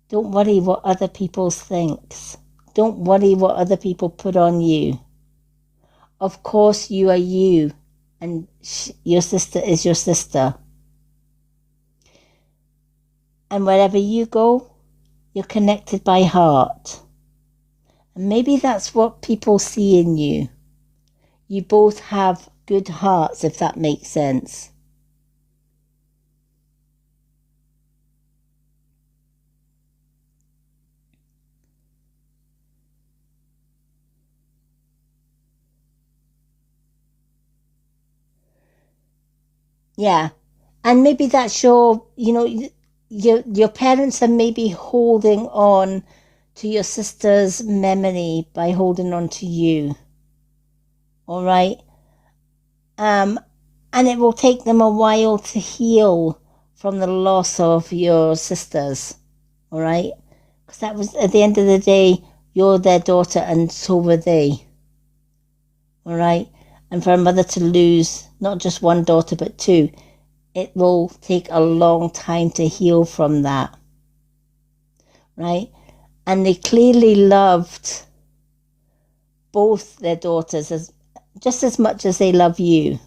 don't worry what other people think. Don't worry what other people put on you. Of course you are you, and your sister is your sister. And wherever you go, you're connected by heart. And maybe that's what people see in you. You both have good hearts, if that makes sense. Yeah. And maybe that's your parents are maybe holding on to your sister's memory by holding on to you. All right. And it will take them a while to heal from the loss of your sisters. All right. Because that was, at the end of the day, you're their daughter and so were they. All right. And for a mother to lose not just one daughter, but two, it will take a long time to heal from that. Right. And they clearly loved both their daughters just as much as they love you.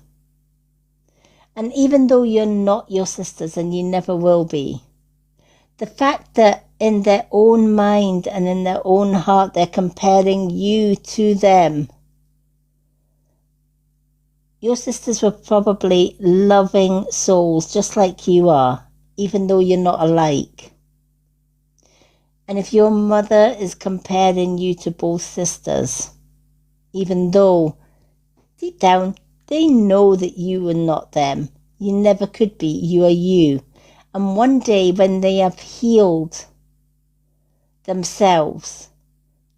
And even though you're not your sisters and you never will be, the fact that in their own mind and in their own heart they're comparing you to them, your sisters were probably loving souls just like you are, even though you're not alike. And if your mother is comparing you to both sisters, even though deep down they know that you are not them, you never could be, you are you. And one day when they have healed themselves,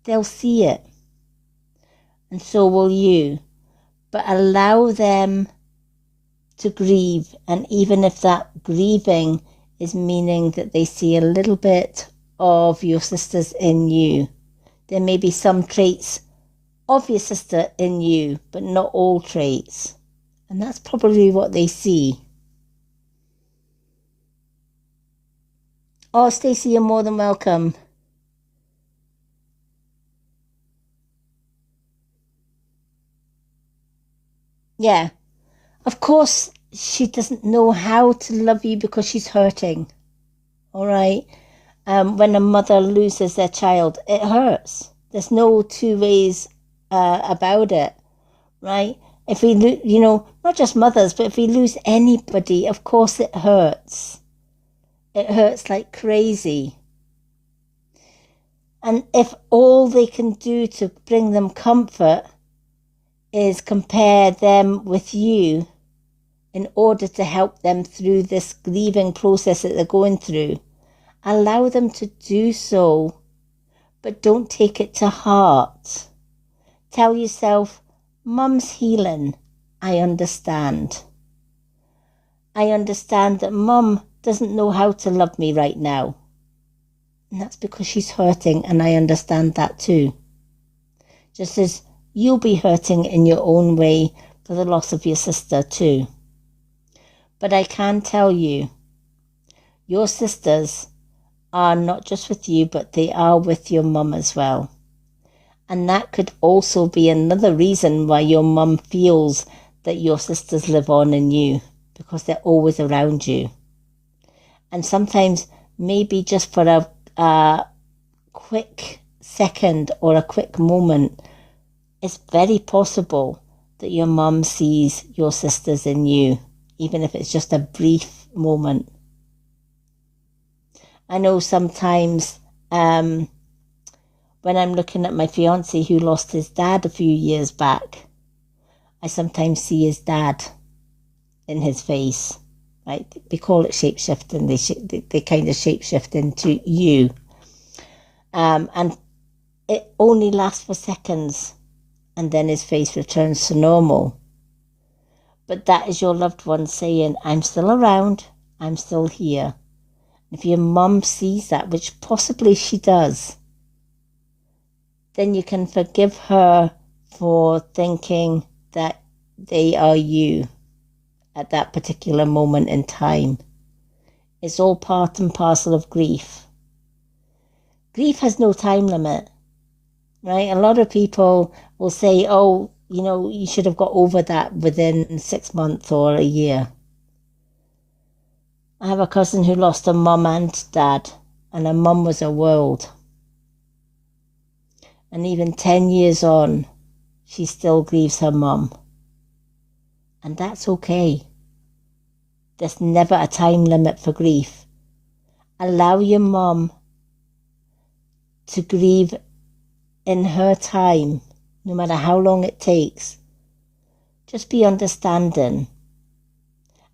they'll see it. And so will you. But allow them to grieve. And even if that grieving is meaning that they see a little bit of your sisters in you, there may be some traits of your sister in you, but not all traits. And that's probably what they see. Oh, Stacey, you're more than welcome. Yeah. Of course, she doesn't know how to love you because she's hurting. All right. When a mother loses their child, it hurts. There's no two ways about it, right? If we, not just mothers, but if we lose anybody, of course it hurts. It hurts like crazy. And if all they can do to bring them comfort is compare them with you in order to help them through this grieving process that they're going through, allow them to do so. but don't take it to heart. Tell yourself, Mum's healing. I understand. I understand that Mum doesn't know how to love me right now. And that's because she's hurting, and I understand that too. Just as you'll be hurting in your own way for the loss of your sister too. But I can tell you, your sisters are not just with you, but they are with your mum as well. And that could also be another reason why your mum feels that your sisters live on in you, because they're always around you. And sometimes maybe just for a quick second or a quick moment, it's very possible that your mum sees your sisters in you, even if it's just a brief moment. I know sometimes when I'm looking at my fiancé who lost his dad a few years back, I sometimes see his dad in his face. Right? They call it shape-shifting. They kind of shape-shift into you. And it only lasts for seconds, and then his face returns to normal. But that is your loved one saying, I'm still around, I'm still here. If your mum sees that, which possibly she does, then you can forgive her for thinking that they are you at that particular moment in time. It's all part and parcel of grief. Grief has no time limit, right? A lot of people will say, oh, you should have got over that within 6 months or a year. I have a cousin who lost her mum and dad, and her mum was her world. And even 10 years on, she still grieves her mum. And that's okay. There's never a time limit for grief. Allow your mum to grieve in her time, no matter how long it takes. Just be understanding.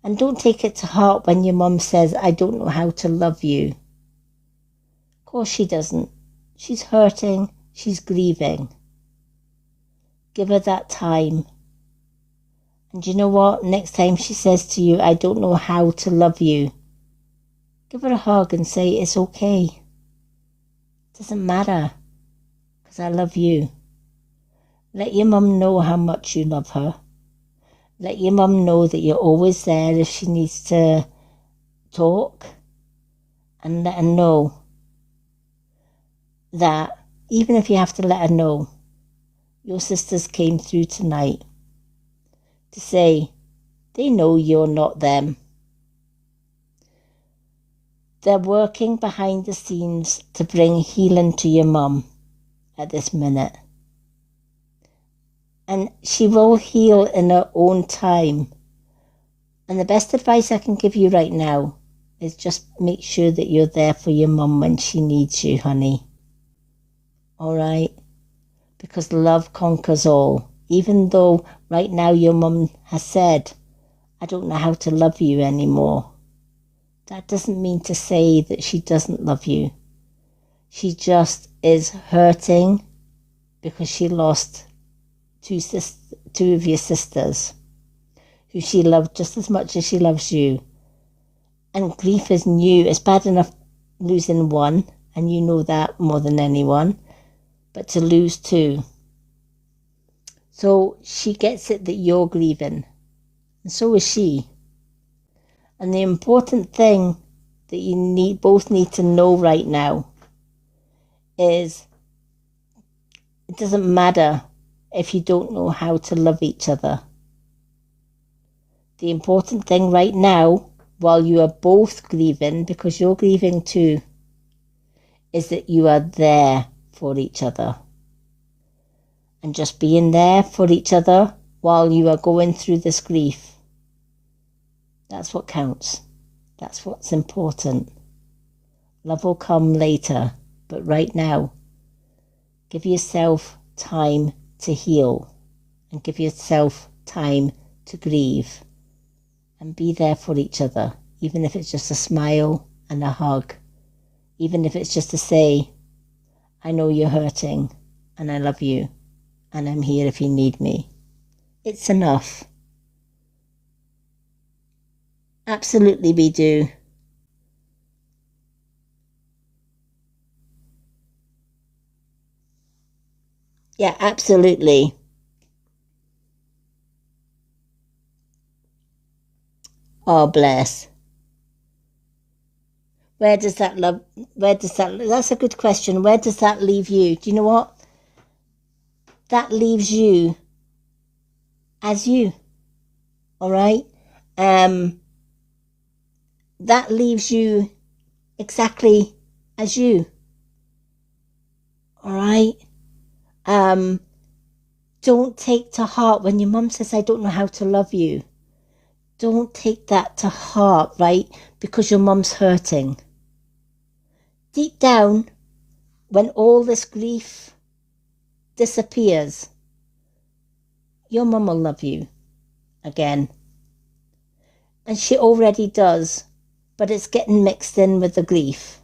And don't take it to heart when your mum says, I don't know how to love you. Of course she doesn't. She's hurting. She's grieving. Give her that time. And you know what? Next time she says to you, I don't know how to love you, give her a hug and say, it's okay. It doesn't matter, because I love you. Let your mum know how much you love her. Let your mum know that you're always there if she needs to talk. And let her know that even if you have to let her know, your sisters came through tonight to say they know you're not them. They're working behind the scenes to bring healing to your mum at this minute. And she will heal in her own time. And the best advice I can give you right now is just make sure that you're there for your mum when she needs you, honey. All right? Because love conquers all. Even though right now your mum has said, I don't know how to love you anymore. That doesn't mean to say that she doesn't love you. She just is hurting because she lost two of your sisters who she loved just as much as she loves you. And grief is new. It's bad enough losing one, and you know that more than anyone, but to lose two. So she gets it that you're grieving, and so is she. And the important thing that you both need to know right now is it doesn't matter if you don't know how to love each other. The important thing right now, while you are both grieving, because you're grieving too, is that you are there for each other. And just being there for each other while you are going through this grief, that's what counts. That's what's important. Love will come later, but right now, give yourself time to heal and give yourself time to grieve and be there for each other, even if it's just a smile and a hug, even if it's just to say, I know you're hurting, and I love you, and I'm here if you need me. It's enough. Absolutely we do. Yeah, absolutely. Oh, bless. Where does that love, that's a good question. Where does that leave you? Do you know what? That leaves you as you, all right? Um, that leaves you exactly as you, all right? Um, don't take to heart when your mum says, I don't know how to love you. Don't take that to heart, right? Because your mum's hurting. Deep down, when all this grief disappears, your mum will love you again. And she already does, but it's getting mixed in with the grief,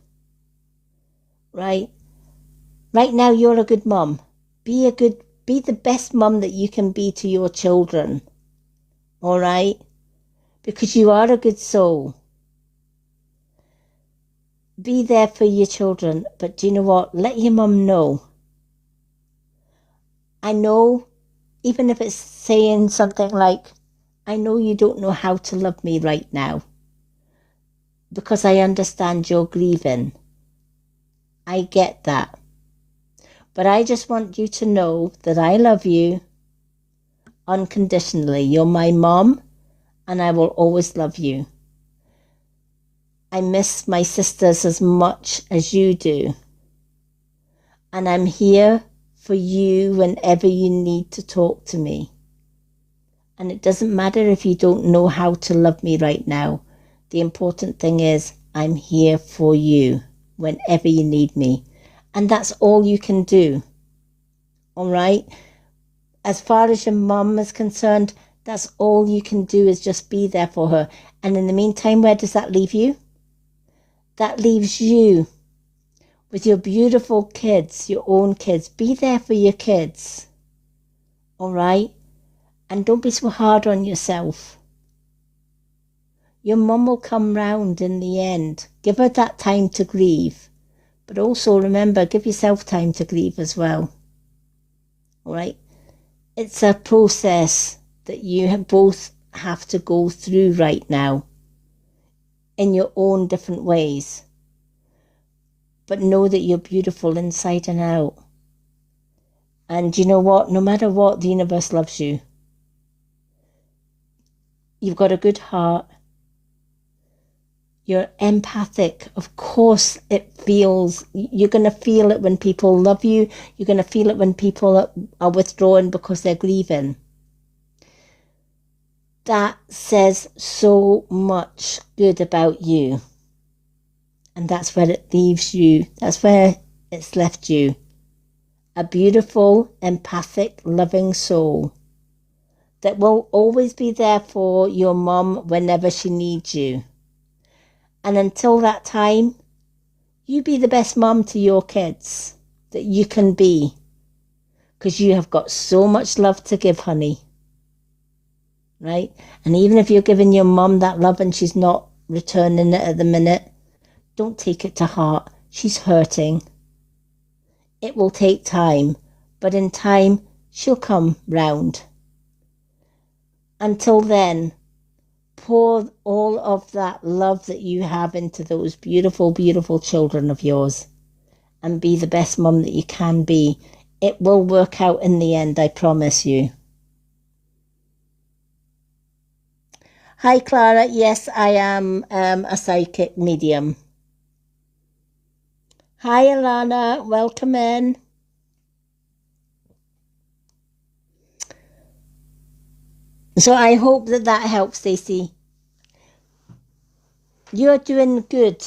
right? Right now, you're a good mum. Be the best mum that you can be to your children, all right? Because you are a good soul. Be there for your children, but do you know what? Let your mum know. I know, even if it's saying something like, I know you don't know how to love me right now, because I understand you're grieving. I get that. But I just want you to know that I love you unconditionally. You're my mom, and I will always love you. I miss my sisters as much as you do. And I'm here for you whenever you need to talk to me. And it doesn't matter if you don't know how to love me right now. The important thing is I'm here for you whenever you need me. And that's all you can do. All right? As far as your mum is concerned, that's all you can do is just be there for her. And in the meantime, where does that leave you? That leaves you with your beautiful kids, your own kids. Be there for your kids. All right? And don't be so hard on yourself. Your mum will come round in the end. Give her that time to grieve. But also remember, give yourself time to grieve as well. All right? It's a process that you both have to go through right now in your own different ways. But know that you're beautiful inside and out. And you know what? No matter what, the universe loves you. You've got a good heart. You're empathic. Of course, you're going to feel it when people love you. You're going to feel it when people are withdrawn because they're grieving. That says so much good about you. And that's where it leaves you. That's where it's left you. A beautiful, empathic, loving soul that will always be there for your mum whenever she needs you. And until that time, you be the best mum to your kids that you can be, because you have got so much love to give, honey. Right? And even if you're giving your mum that love and she's not returning it at the minute, don't take it to heart. She's hurting. It will take time, but in time, she'll come round. Until then, pour all of that love that you have into those beautiful, beautiful children of yours and be the best mum that you can be. It will work out in the end, I promise you. Hi, Clara. Yes, I am a psychic medium. Hi, Alana. Welcome in. So I hope that helps, Stacey. You're doing good,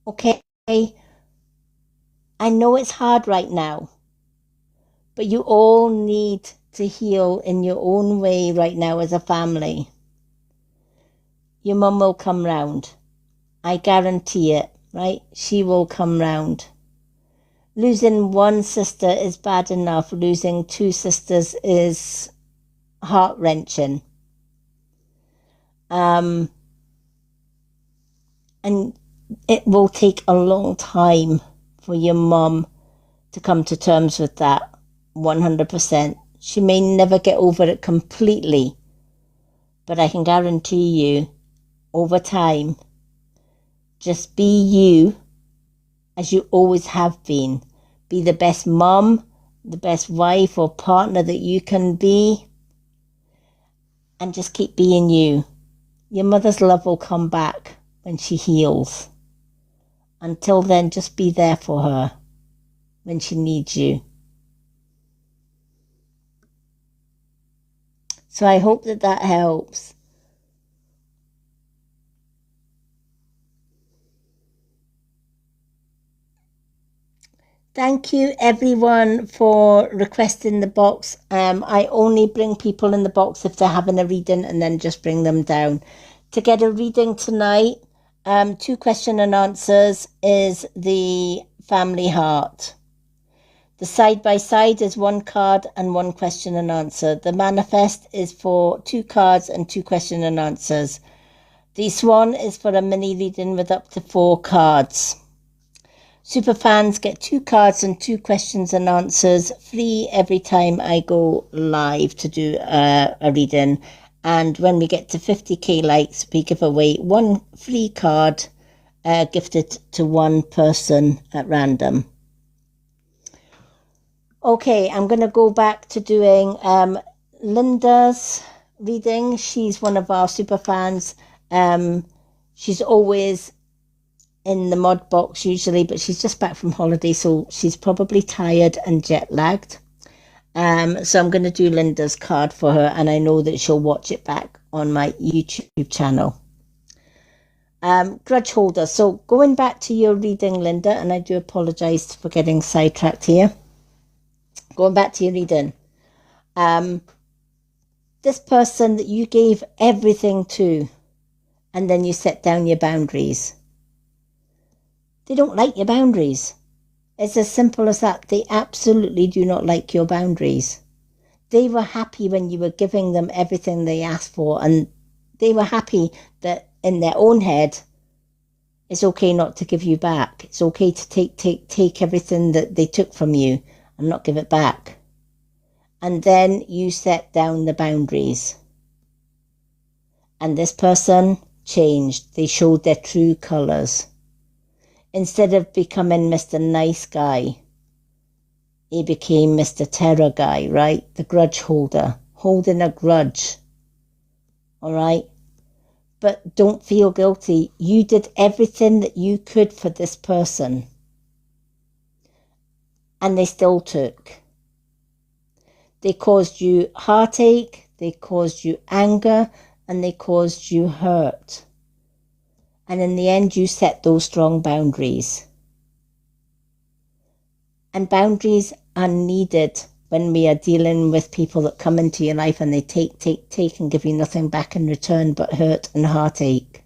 okay? I know it's hard right now, but you all need to heal in your own way right now as a family. Your mum will come round. I guarantee it, right? She will come round. Losing one sister is bad enough. Losing two sisters is heart-wrenching. And it will take a long time for your mum to come to terms with that 100%. She may never get over it completely, but I can guarantee you, over time, just be you as you always have been. Be the best mum, the best wife or partner that you can be, and just keep being you. Your mother's love will come back when she heals. Until then, just be there for her when she needs you. So I hope that helps. Thank you everyone for requesting the box. I only bring people in the box if they're having a reading and then just bring them down. To get a reading tonight, 2 question and answers is the family heart. The side by side is 1 card and 1 question and answer. The manifest is for 2 cards and 2 question and answers. The swan is for a mini reading with up to 4 cards. Superfans get 2 cards and 2 questions and answers free every time I go live to do a reading. And when we get to 50k likes, we give away 1 free card gifted to 1 person at random. Okay, I'm going to go back to doing Linda's reading. She's one of our superfans. She's always in the mod box usually, but she's just back from holiday, so she's probably tired and jet lagged. So I'm going to do Linda's card for her, and I know that she'll watch it back on my YouTube channel. Grudge holder. So going back to your reading, Linda, and I do apologize for getting sidetracked here. Going back to your reading. This person that you gave everything to, and then you set down your boundaries. They don't like your boundaries. It's as simple as that. They absolutely do not like your boundaries. They were happy when you were giving them everything they asked for, and they were happy that in their own head, it's okay not to give you back. It's okay to take everything that they took from you and not give it back. And then you set down the boundaries. And this person changed. They showed their true colours. Instead of becoming Mr. Nice Guy, he became Mr. Terror Guy, right? The grudge holder, holding a grudge, all right? But don't feel guilty. You did everything that you could for this person, and they still took. They caused you heartache, they caused you anger, and they caused you hurt. And in the end, you set those strong boundaries. And boundaries are needed when we are dealing with people that come into your life and they take and give you nothing back in return but hurt and heartache.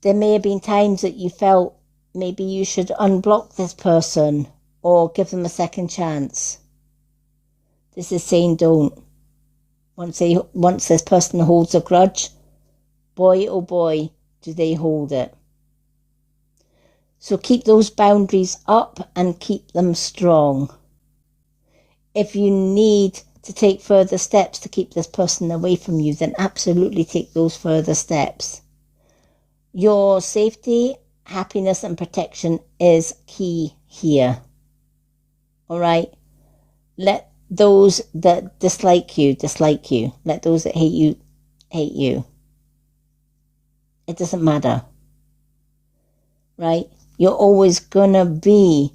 There may have been times that you felt maybe you should unblock this person or give them a second chance. This is saying don't. Once this person holds a grudge, boy, oh boy, do they hold it. So keep those boundaries up and keep them strong. If you need to take further steps to keep this person away from you, then absolutely take those further steps. Your safety, happiness and protection is key here. All right? Let those that dislike you. Let those that hate you. It doesn't matter, right? You're always gonna be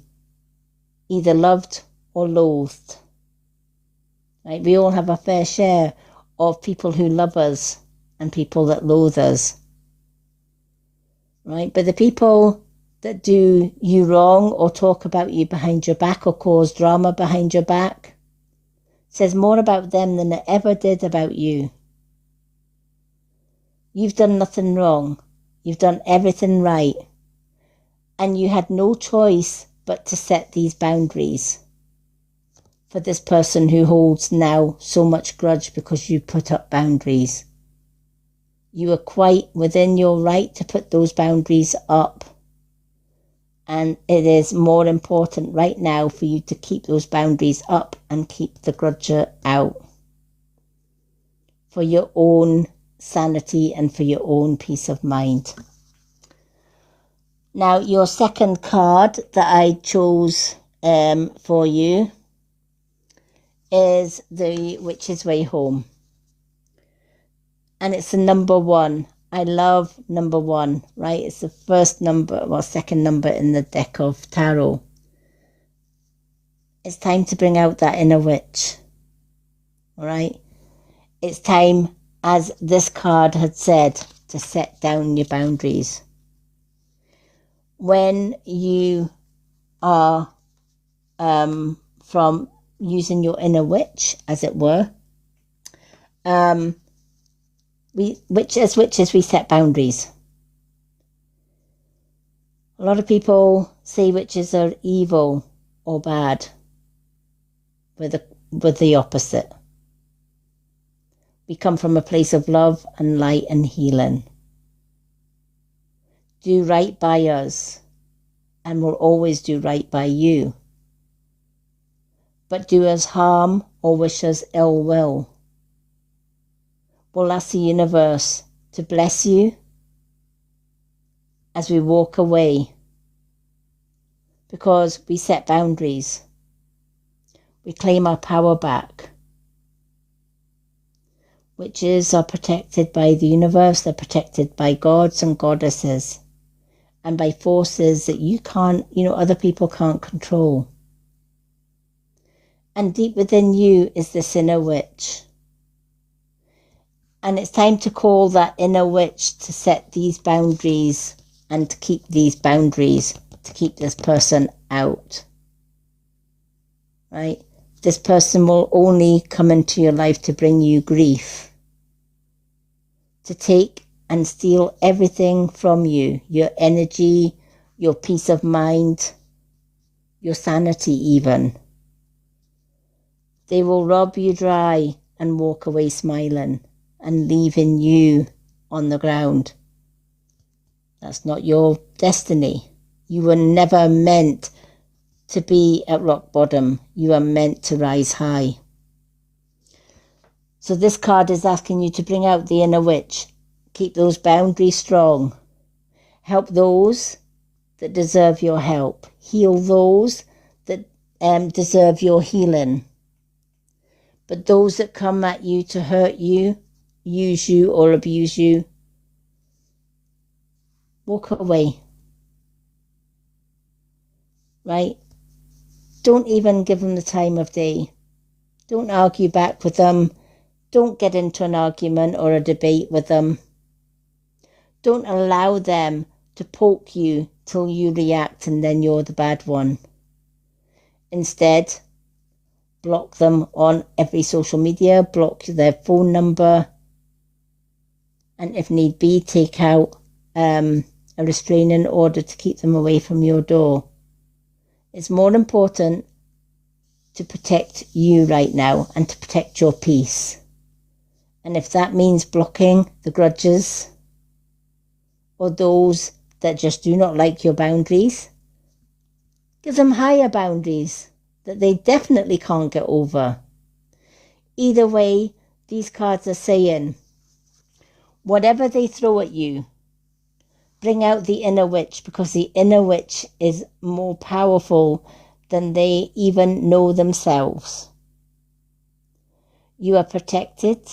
either loved or loathed, right? We all have a fair share of people who love us and people that loathe us, right? But the people that do you wrong or talk about you behind your back or cause drama behind your back says more about them than it ever did about you. You've done nothing wrong. You've done everything right. And you had no choice but to set these boundaries for this person who holds now so much grudge because you put up boundaries. You are quite within your right to put those boundaries up. And it is more important right now for you to keep those boundaries up and keep the grudger out. For your own sanity and for your own peace of mind. Now, your second card that I chose for you is the Witch's Way Home. And it's the number 1. I love number 1, right? It's the first number, well, second number in the deck of tarot. It's time to bring out that inner witch, all right? It's time, as this card had said, to set down your boundaries. When you are from using your inner witch, as it were, as witches, we set boundaries. A lot of people say witches are evil or bad, with the opposite. We come from a place of love and light and healing. Do right by us, and we'll always do right by you. But do us harm or wish us ill will, we'll ask the universe to bless you as we walk away, because we set boundaries. We claim our power back. Witches are protected by the universe. They're protected by gods and goddesses and by forces that you can't, other people can't control. And deep within you is this inner witch. And it's time to call that inner witch to set these boundaries and to keep these boundaries, to keep this person out. Right? This person will only come into your life to bring you grief, to take and steal everything from you, your energy, your peace of mind, your sanity even. They will rob you dry and walk away smiling and leaving you on the ground. That's not your destiny. You were never meant to be at rock bottom. You are meant to rise high. So this card is asking you to bring out the inner witch. Keep those boundaries strong. Help those that deserve your help. Heal those that deserve your healing. But those that come at you to hurt you, use you or abuse you, walk away. Right? Don't even give them the time of day. Don't argue back with them. Don't get into an argument or a debate with them. Don't allow them to poke you till you react and then you're the bad one. Instead, block them on every social media, block their phone number, and if need be, take out a restraining order to keep them away from your door. It's more important to protect you right now and to protect your peace. And if that means blocking the grudges or those that just do not like your boundaries, give them higher boundaries that they definitely can't get over. Either way, these cards are saying, whatever they throw at you, bring out the inner witch, because the inner witch is more powerful than they even know themselves. You are protected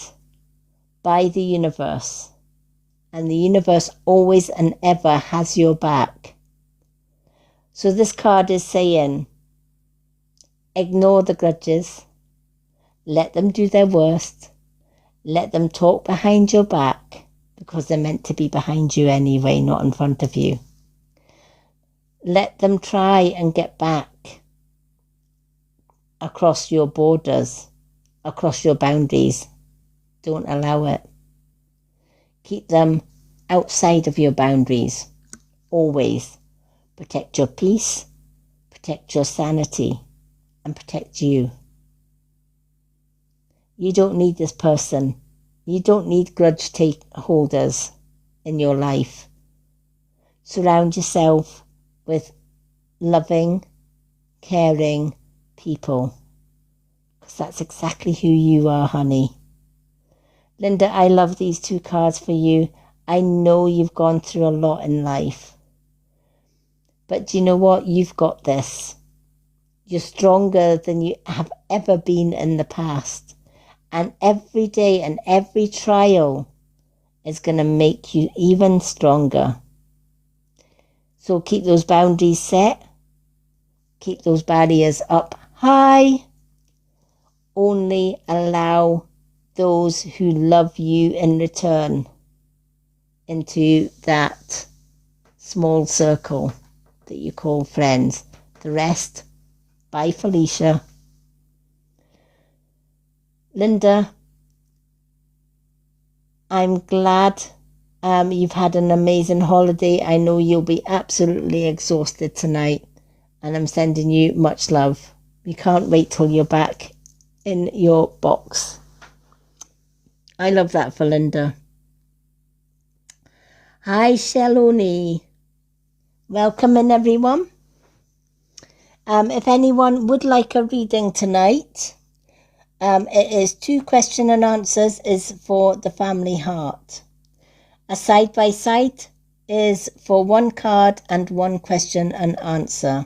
by the universe, and the universe always and ever has your back. So this card is saying, ignore the grudges, let them do their worst, let them talk behind your back, because they're meant to be behind you anyway, not in front of you. Let them try and get back across your borders, across your boundaries. Don't allow it. Keep them outside of your boundaries, always. protect your peace, protect your sanity, and protect you. You don't need this person. You don't need grudge holders in your life. Surround yourself with loving, caring people. Because that's exactly who you are, honey. Linda, I love these 2 cards for you. I know you've gone through a lot in life. But do you know what? You've got this. You're stronger than you have ever been in the past. And every day and every trial is going to make you even stronger. So keep those boundaries set. Keep those barriers up high. Only allow those who love you in return into that small circle that you call friends. The rest, bye, Felicia. Linda, I'm glad you've had an amazing holiday. I know you'll be absolutely exhausted tonight, and I'm sending you much love. We can't wait till you're back in your box. I love that for Linda. Hi, Shaloni. Welcome in, everyone. If anyone would like a reading tonight, it is 2 question and answers is for the family heart. A side by side is for 1 card and 1 question and answer.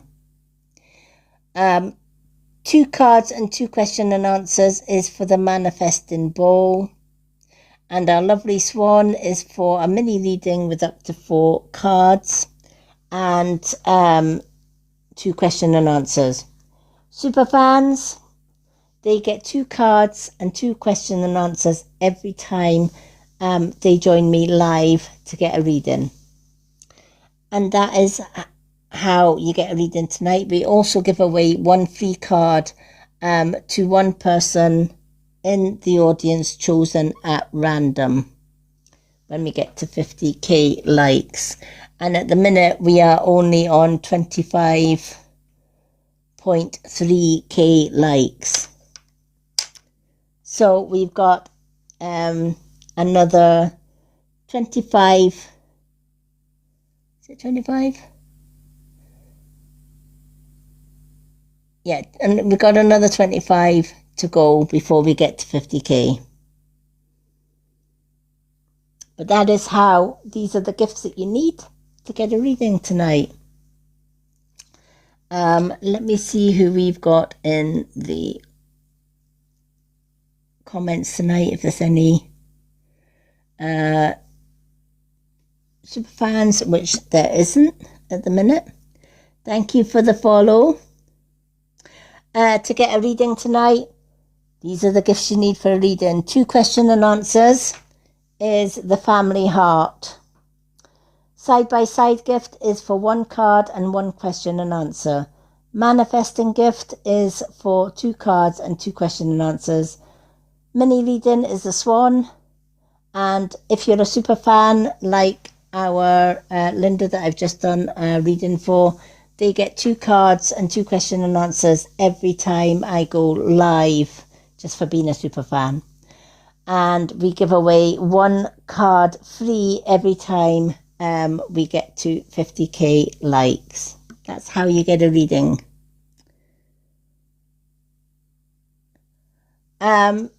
2 cards and 2 question and answers is for the manifesting bowl. And our lovely swan is for a mini reading with up to 4 cards and 2 question and answers. Super fans, they get 2 cards and 2 question and answers every time they join me live to get a reading. And that is how you get a reading tonight. We also give away 1 free card to 1 person in the audience chosen at random when we get to 50k likes. And at the minute we are only on 25.3k likes. So we've got another 25. Is it 25? Yeah, and we've got another 25 to go before we get to 50k. But that is how, these are the gifts that you need to get a reading tonight. Let me see who we've got in the comments tonight, if there's any super fans, which there isn't at the minute. Thank you for the follow. To get a reading tonight, these are the gifts you need for a reading. 2 question and answers is the family heart. Side by side gift is for 1 card and 1 question and answer. Manifesting gift is for 2 cards and 2 question and answers. Mini reading is the swan. And if you're a super fan like our Linda that I've just done a reading for, they get 2 cards and 2 question and answers every time I go live, just for being a super fan. And we give away 1 card free every time we get to 50k likes. That's how you get a reading. You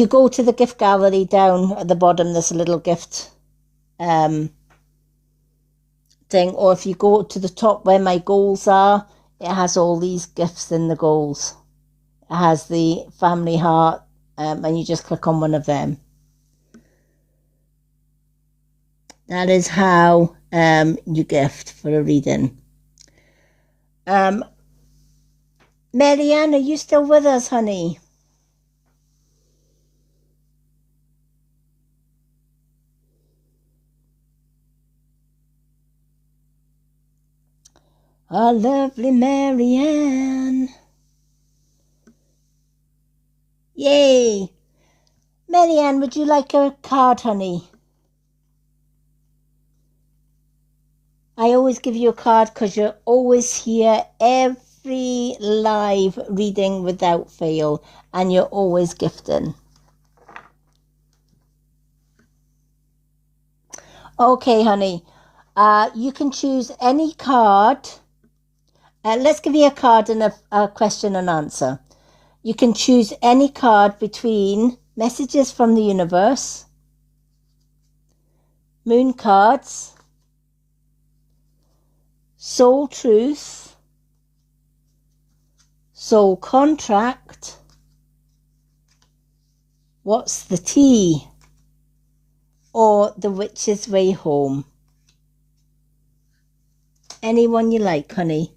go to the gift gallery down at the bottom, there's a little gift thing, or if you go to the top where my goals are, it has all these gifts in the goals. It has the family heart, and you just click on one of them. That is how you gift for a reading. Marianne, are you still with us, honey? Our lovely Marianne. Yay! Marianne, would you like a card, honey? I always give you a card because you're always here every live reading without fail, and you're always gifting. Okay, honey. You can choose any card. Let's give you a card and a question and answer. You can choose any card between messages from the universe, moon cards, soul truth, soul contract, what's the tea, or the witch's way home. Anyone you like, honey.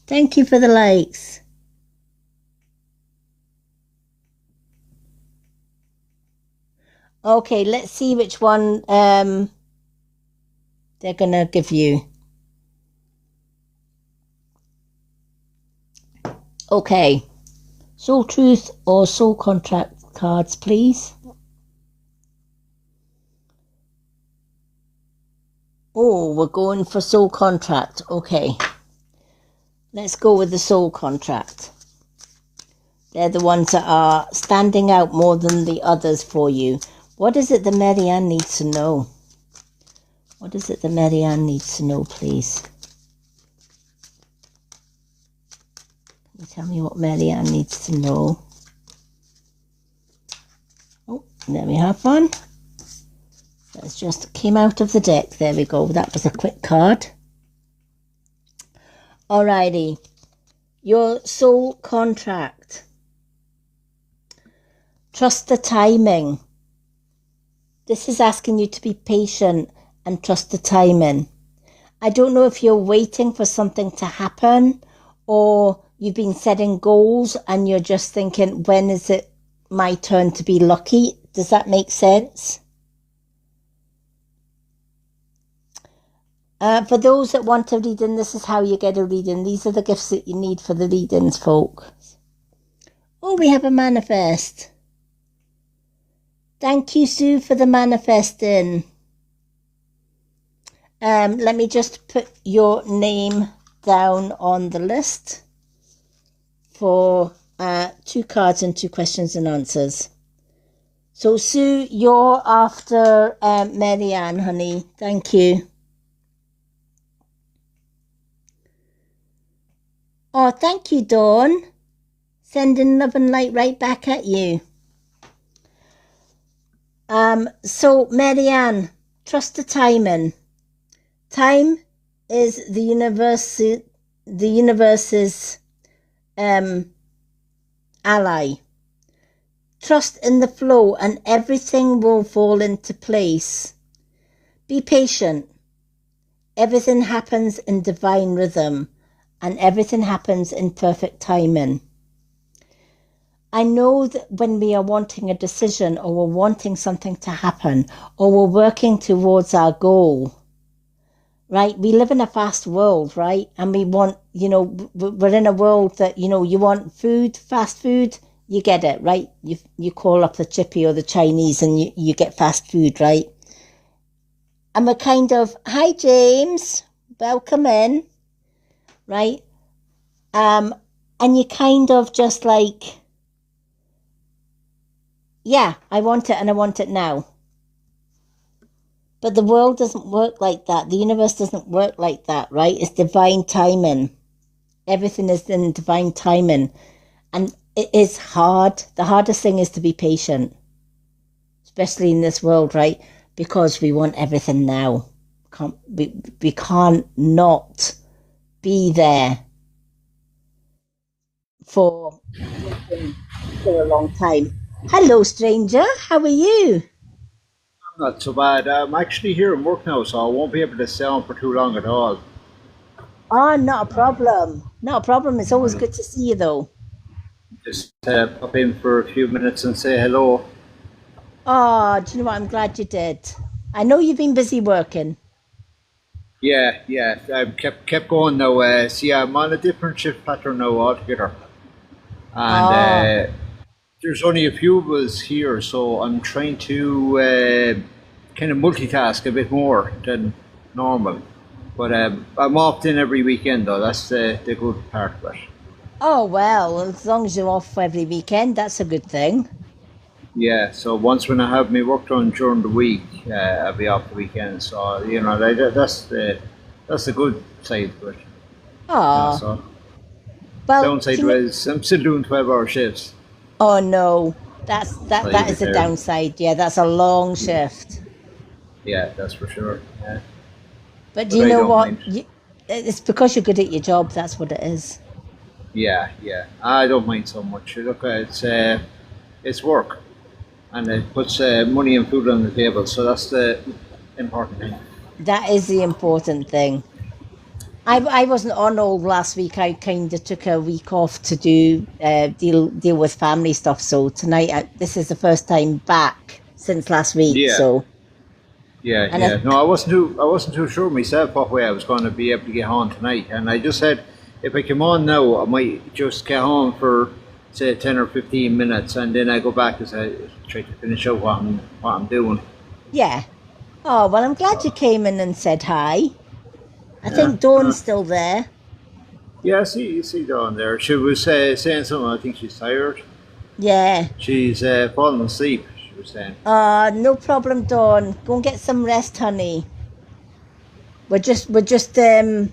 Thank you for the likes. Okay, let's see which one they're gonna give you. Okay, soul truth or soul contract cards, please. Oh, we're going for soul contract. Okay, let's go with the soul contract. They're the ones that are standing out more than the others for you. What is it that Marianne needs to know? What is it that Marianne needs to know, please? Can you tell me what Marianne needs to know? Oh, there we have one. That's just came out of the deck. There we go. That was a quick card. Alrighty. Your soul contract. Trust the timing. This is asking you to be patient and trust the timing. I don't know if you're waiting for something to happen or you've been setting goals and you're just thinking, when is it my turn to be lucky? Does that make sense? For those that want a reading, this is how you get a reading. These are the gifts that you need for the readings, folks. Oh, we have a manifest. Thank you, Sue, for the manifesting. Let me just put your name down on the list for 2 cards and 2 questions and answers. So, Sue, you're after Marianne, honey. Thank you. Oh, thank you, Dawn. Sending love and light right back at you. So, Marianne, trust the timing. Time is the universe's ally. Trust in the flow and everything will fall into place. Be patient. Everything happens in divine rhythm and everything happens in perfect timing. I know that when we are wanting a decision or we're wanting something to happen or we're working towards our goal, right? We live in a fast world, right? And we want, we're in a world that, you want food, fast food, you get it, right? You call up the chippy or the Chinese and you get fast food, right? And we're kind of, hi, James, welcome in, right? And you kind of just like, yeah, I want it and I want it now. But the world doesn't work like that. The universe doesn't work like that, right? It's divine timing. Everything is in divine timing. And it is hard. The hardest thing is to be patient, especially in this world, right? Because we want everything now. We can't not be there for a long time. Hello, stranger. How are you? Not so bad. I'm actually here in work now, so I won't be able to stay on for too long at all. Oh, not a problem. Not a problem. It's always good to see you, though. Just pop in for a few minutes and say hello. Oh, do you know what? I'm glad you did. I know you've been busy working. Yeah. I kept going now. See, I'm on a different shift pattern now altogether, and there's only a few of us here, so I'm trying to kind of multitask a bit more than normal. But I'm off in every weekend, though. That's the good part of it. Oh, well, as long as you're off every weekend, that's a good thing. Yeah, so once when I have my work done during the week, I'll be off the weekend. So that's the good side of it. Oh, So well, downside was I'm still doing 12-hour shifts. oh no, that's So you that get is the there. downside. Yeah, that's a long shift. Yeah, that's for sure. Yeah, But do but you I know don't what? mind. It's because you're good at your job. That's what it is. Yeah, yeah, I don't mind so much. Look, it's work, and it puts money and food on the table. So that's the important thing. That is the important thing. I wasn't on all last week. I kind of took a week off to do deal with family stuff. So tonight, this is the first time back since last week. Yeah, So yeah, and yeah. No, I wasn't too sure myself what way I was going to be able to get on tonight, and I just said if I come on now, I might just get on for say 10 or 15 minutes, and then I go back as I try to finish out what I'm doing. yeah. Oh well, I'm glad So you came in and said hi. I yeah, think Dawn's still there. yeah. See down there. She was saying something. I think she's tired. Yeah. She's fallen asleep. She was saying. No problem, Dawn. Go and get some rest, honey. We're just doing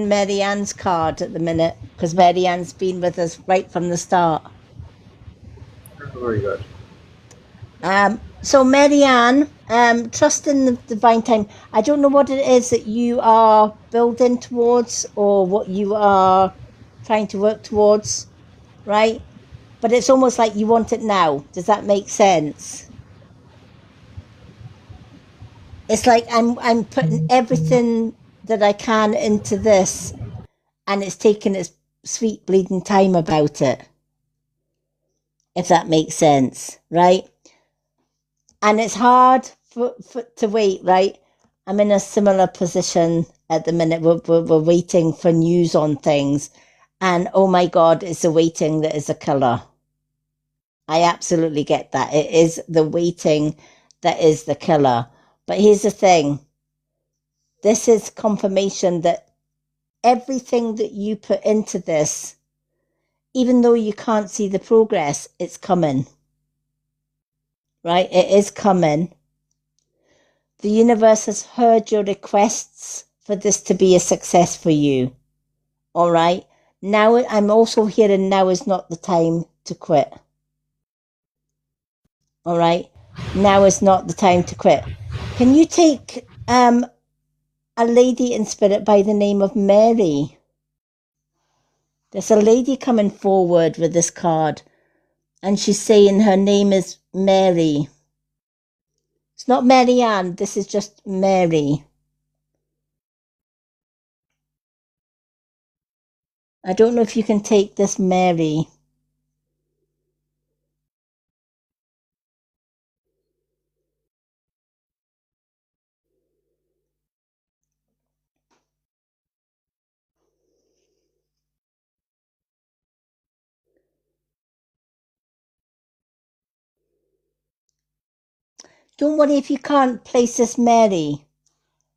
Mary Ann's card at the minute because Mary Ann's been with us right from the start. Very good. So Mary Ann, trust in the divine time. I don't know what it is that you are building towards or what you are trying to work towards, right? But it's almost like you want it now. Does that make sense? It's like I'm putting everything that I can into this, and it's taking its sweet bleeding time about it. If that makes sense, right? And it's hard to wait, right? I'm in a similar position at the minute. We're waiting for news on things, and oh my God, it's the waiting that is a killer. I absolutely get that. It is the waiting that is the killer. But here's the thing. This is confirmation that everything that you put into this, even though you can't see the progress, it's coming. Right? It is coming. The universe has heard your requests for this to be a success for you. All right? Now, I'm also hearing now is not the time to quit. All right? Now is not the time to quit. Can you take a lady in spirit by the name of Mary? There's a lady coming forward with this card, and she's saying her name is Mary. It's not Mary Ann, this is just Mary. I don't know if you can take this Mary. Don't worry if you can't place this Mary.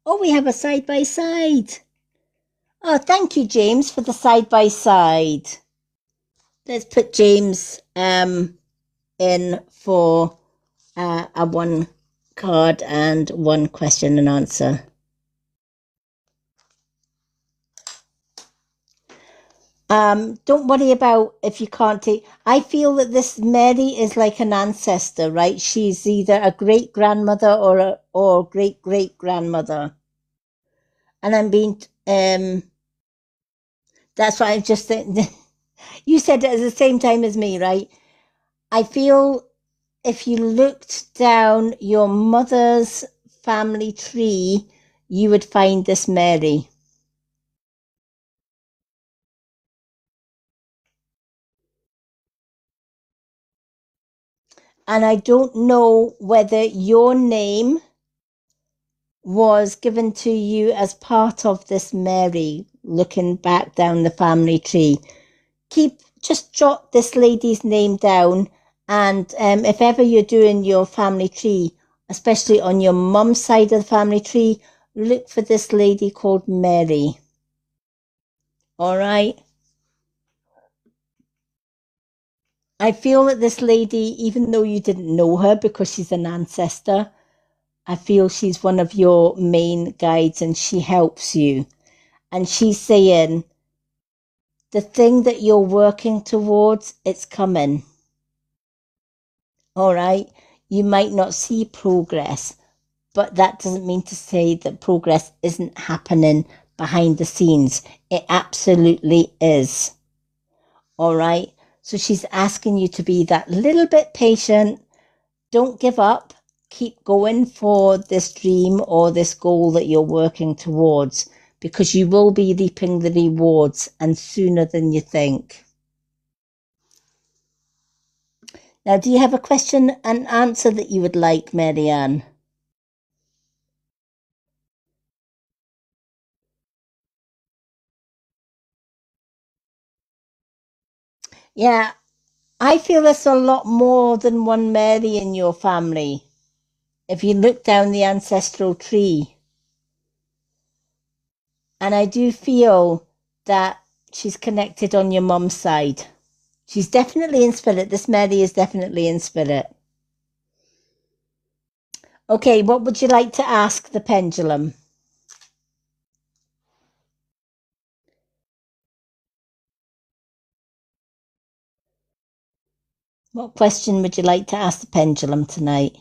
Oh, we have a side by side. Oh, thank you, James, for the side by side. Let's put James in for a one card and one question and answer. Don't worry about if you can't take. I feel that this Mary is like an ancestor, right? She's either a great grandmother or great great grandmother. And I'm being that's why I'm just saying. You said it at the same time as me, right? I feel if you looked down your mother's family tree, you would find this Mary. And I don't know whether your name was given to you as part of this Mary, looking back down the family tree. just jot this lady's name down, and if ever you're doing your family tree, especially on your mum's side of the family tree, look for this lady called Mary. All right? I feel that this lady, even though you didn't know her because she's an ancestor, I feel she's one of your main guides and she helps you. And she's saying, the thing that you're working towards, it's coming. All right? You might not see progress, but that doesn't mean to say that progress isn't happening behind the scenes. It absolutely is. All right? So she's asking you to be that little bit patient. Don't give up. Keep going for this dream or this goal that you're working towards, because you will be reaping the rewards, and sooner than you think. Now, do you have a question and answer that you would like, Marianne? Yeah, I feel there's a lot more than one Mary in your family. If you look down the ancestral tree, and I do feel that she's connected on your mum's side. She's definitely in spirit. This Mary is definitely in spirit. Okay, what would you like to ask the pendulum? What question would you like to ask the pendulum tonight?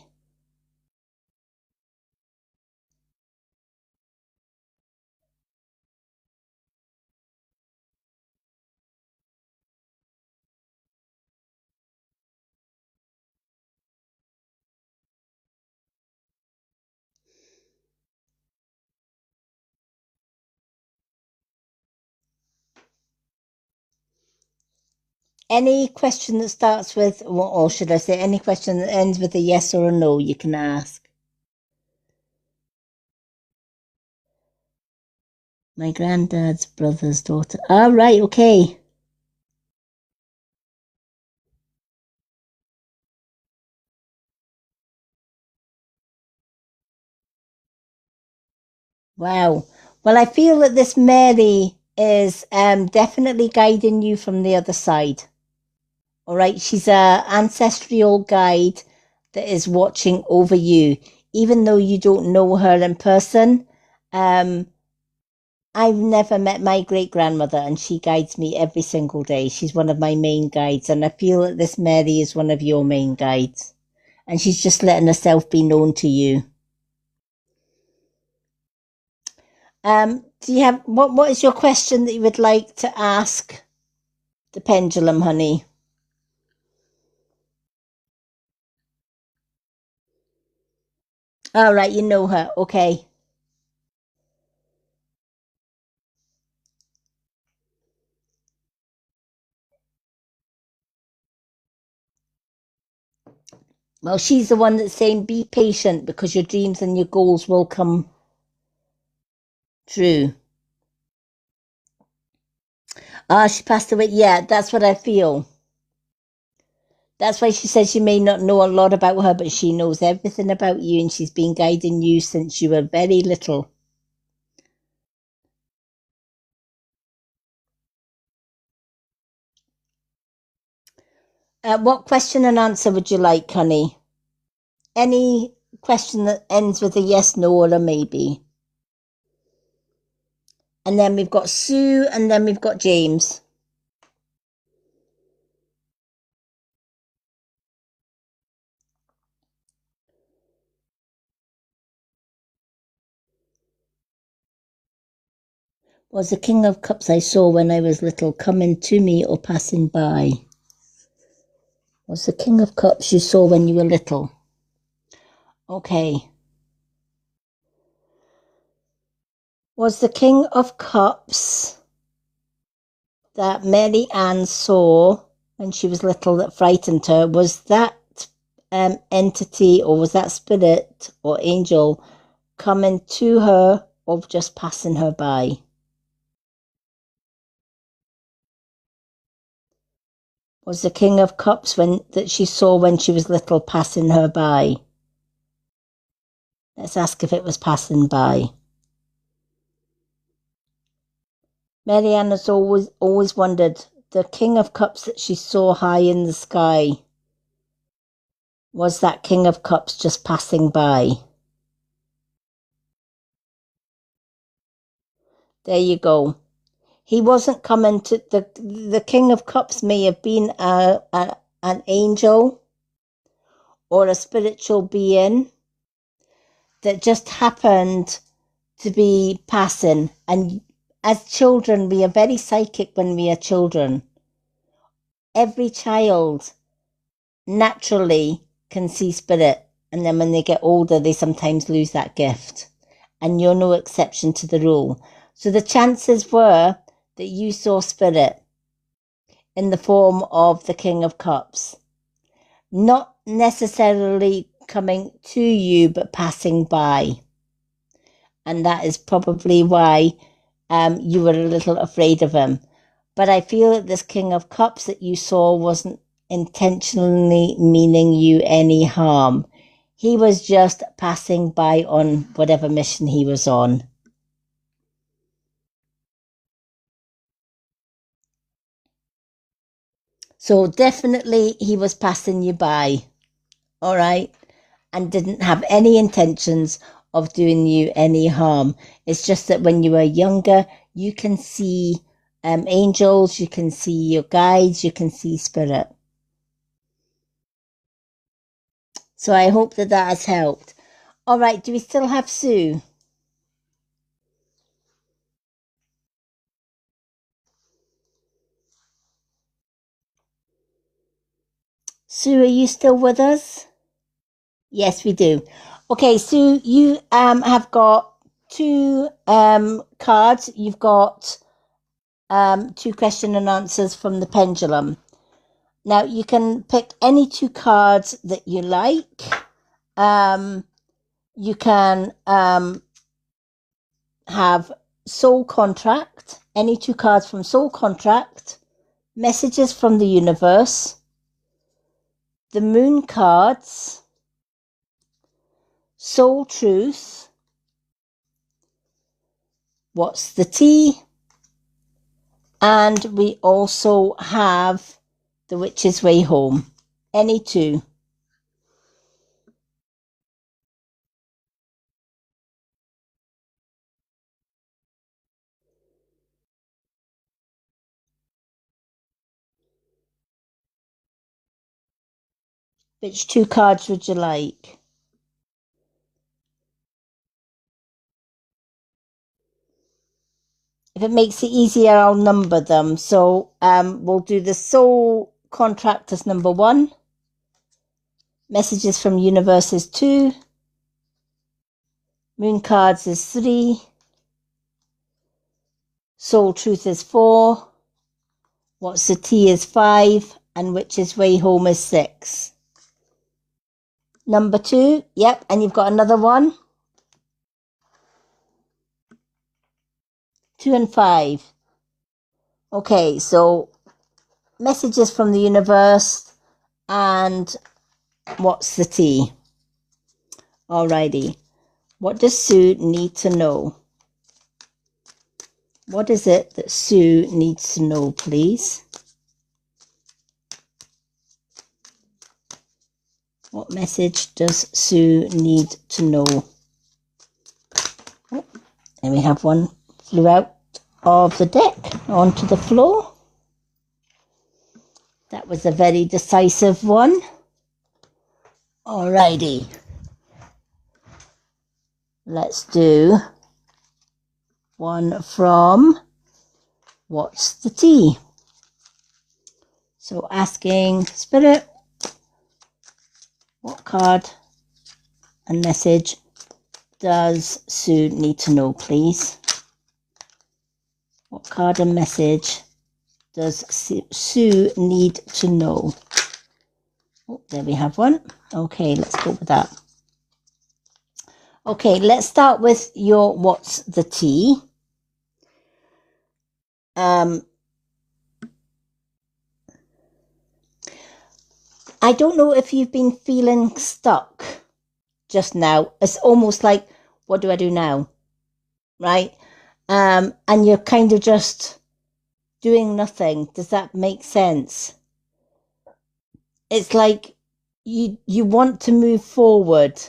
Any question that starts with, or should I say, any question that ends with a yes or a no, you can ask. My granddad's brother's daughter. All right, okay. Wow. Well, I feel that this Mary is definitely guiding you from the other side. All right, she's a ancestral guide that is watching over you, even though you don't know her in person. I've never met my great grandmother, and she guides me every single day. She's one of my main guides, and I feel that this Mary is one of your main guides, and she's just letting herself be known to you. Do you have what is your question that you would like to ask the pendulum, honey? All right, you know her. Okay. Well, she's the one that's saying be patient because your dreams and your goals will come true. Ah, she passed away. Yeah, that's what I feel. That's why she says she may not know a lot about her, but she knows everything about you, and she's been guiding you since you were very little. What question and answer would you like, honey? Any question that ends with a yes, no, or a maybe. And then we've got Sue, and then we've got James. Was the King of Cups I saw when I was little coming to me or passing by? Was the King of Cups you saw when you were little? Okay. Was the King of Cups that Mary Ann saw when she was little that frightened her, was that entity, or was that spirit or angel coming to her or just passing her by? was the King of Cups that she saw when she was little passing her by? Let's ask if it was passing by. Marianne has always wondered, the King of Cups that she saw high in the sky, was that King of Cups just passing by? There you go. He wasn't coming to the King of Cups may have been an angel or a spiritual being that just happened to be passing. And as children, we are very psychic when we are children. Every child naturally can see spirit, and then when they get older, they sometimes lose that gift. And you're no exception to the rule. So the chances were that you saw spirit in the form of the King of Cups, not necessarily coming to you, but passing by. And that is probably why you were a little afraid of him. But I feel that this King of Cups that you saw wasn't intentionally meaning you any harm. He was just passing by on whatever mission he was on. So definitely he was passing you by, all right, and didn't have any intentions of doing you any harm. It's just that when you were younger, you can see angels, you can see your guides, you can see spirit. So I hope that has helped. All right, do we still have Sue? Sue, are you still with us? Yes, we do. Okay, Sue, you have got two cards. You've got two question and answers from the pendulum. Now, you can pick any two cards that you like. You can have Soul Contract, any two cards from Soul Contract, Messages from the Universe, the Moon cards, Soul Truth, What's the Tea, and we also have The Witch's Way Home. Any two. Which two cards would you like? If it makes it easier, I'll number them. So we'll do the Soul Contract as number 1. Messages from Universe is 2. Moon cards is 3. Soul Truth is 4. What's the Tea is 5. And Witch's Way Home is 6. Number 2. Yep, and you've got another one. 2 and 5. Okay, so Messages from the Universe and What's the Tea? Alrighty. What does Sue need to know? What is it that Sue needs to know, please? What message does Sue need to know? Oh, and we have one flew out of the deck onto the floor. That was a very decisive one. Alrighty. Let's do one from What's the Tea? So asking Spirit, what card and message does Sue need to know, please? What card and message does Sue need to know? Oh, there we have one. Okay, let's go with that. Okay, let's start with your What's the Tea? I don't know if you've been feeling stuck just now. It's almost like, what do I do now? Right? And you're kind of just doing nothing. Does that make sense? It's like you want to move forward,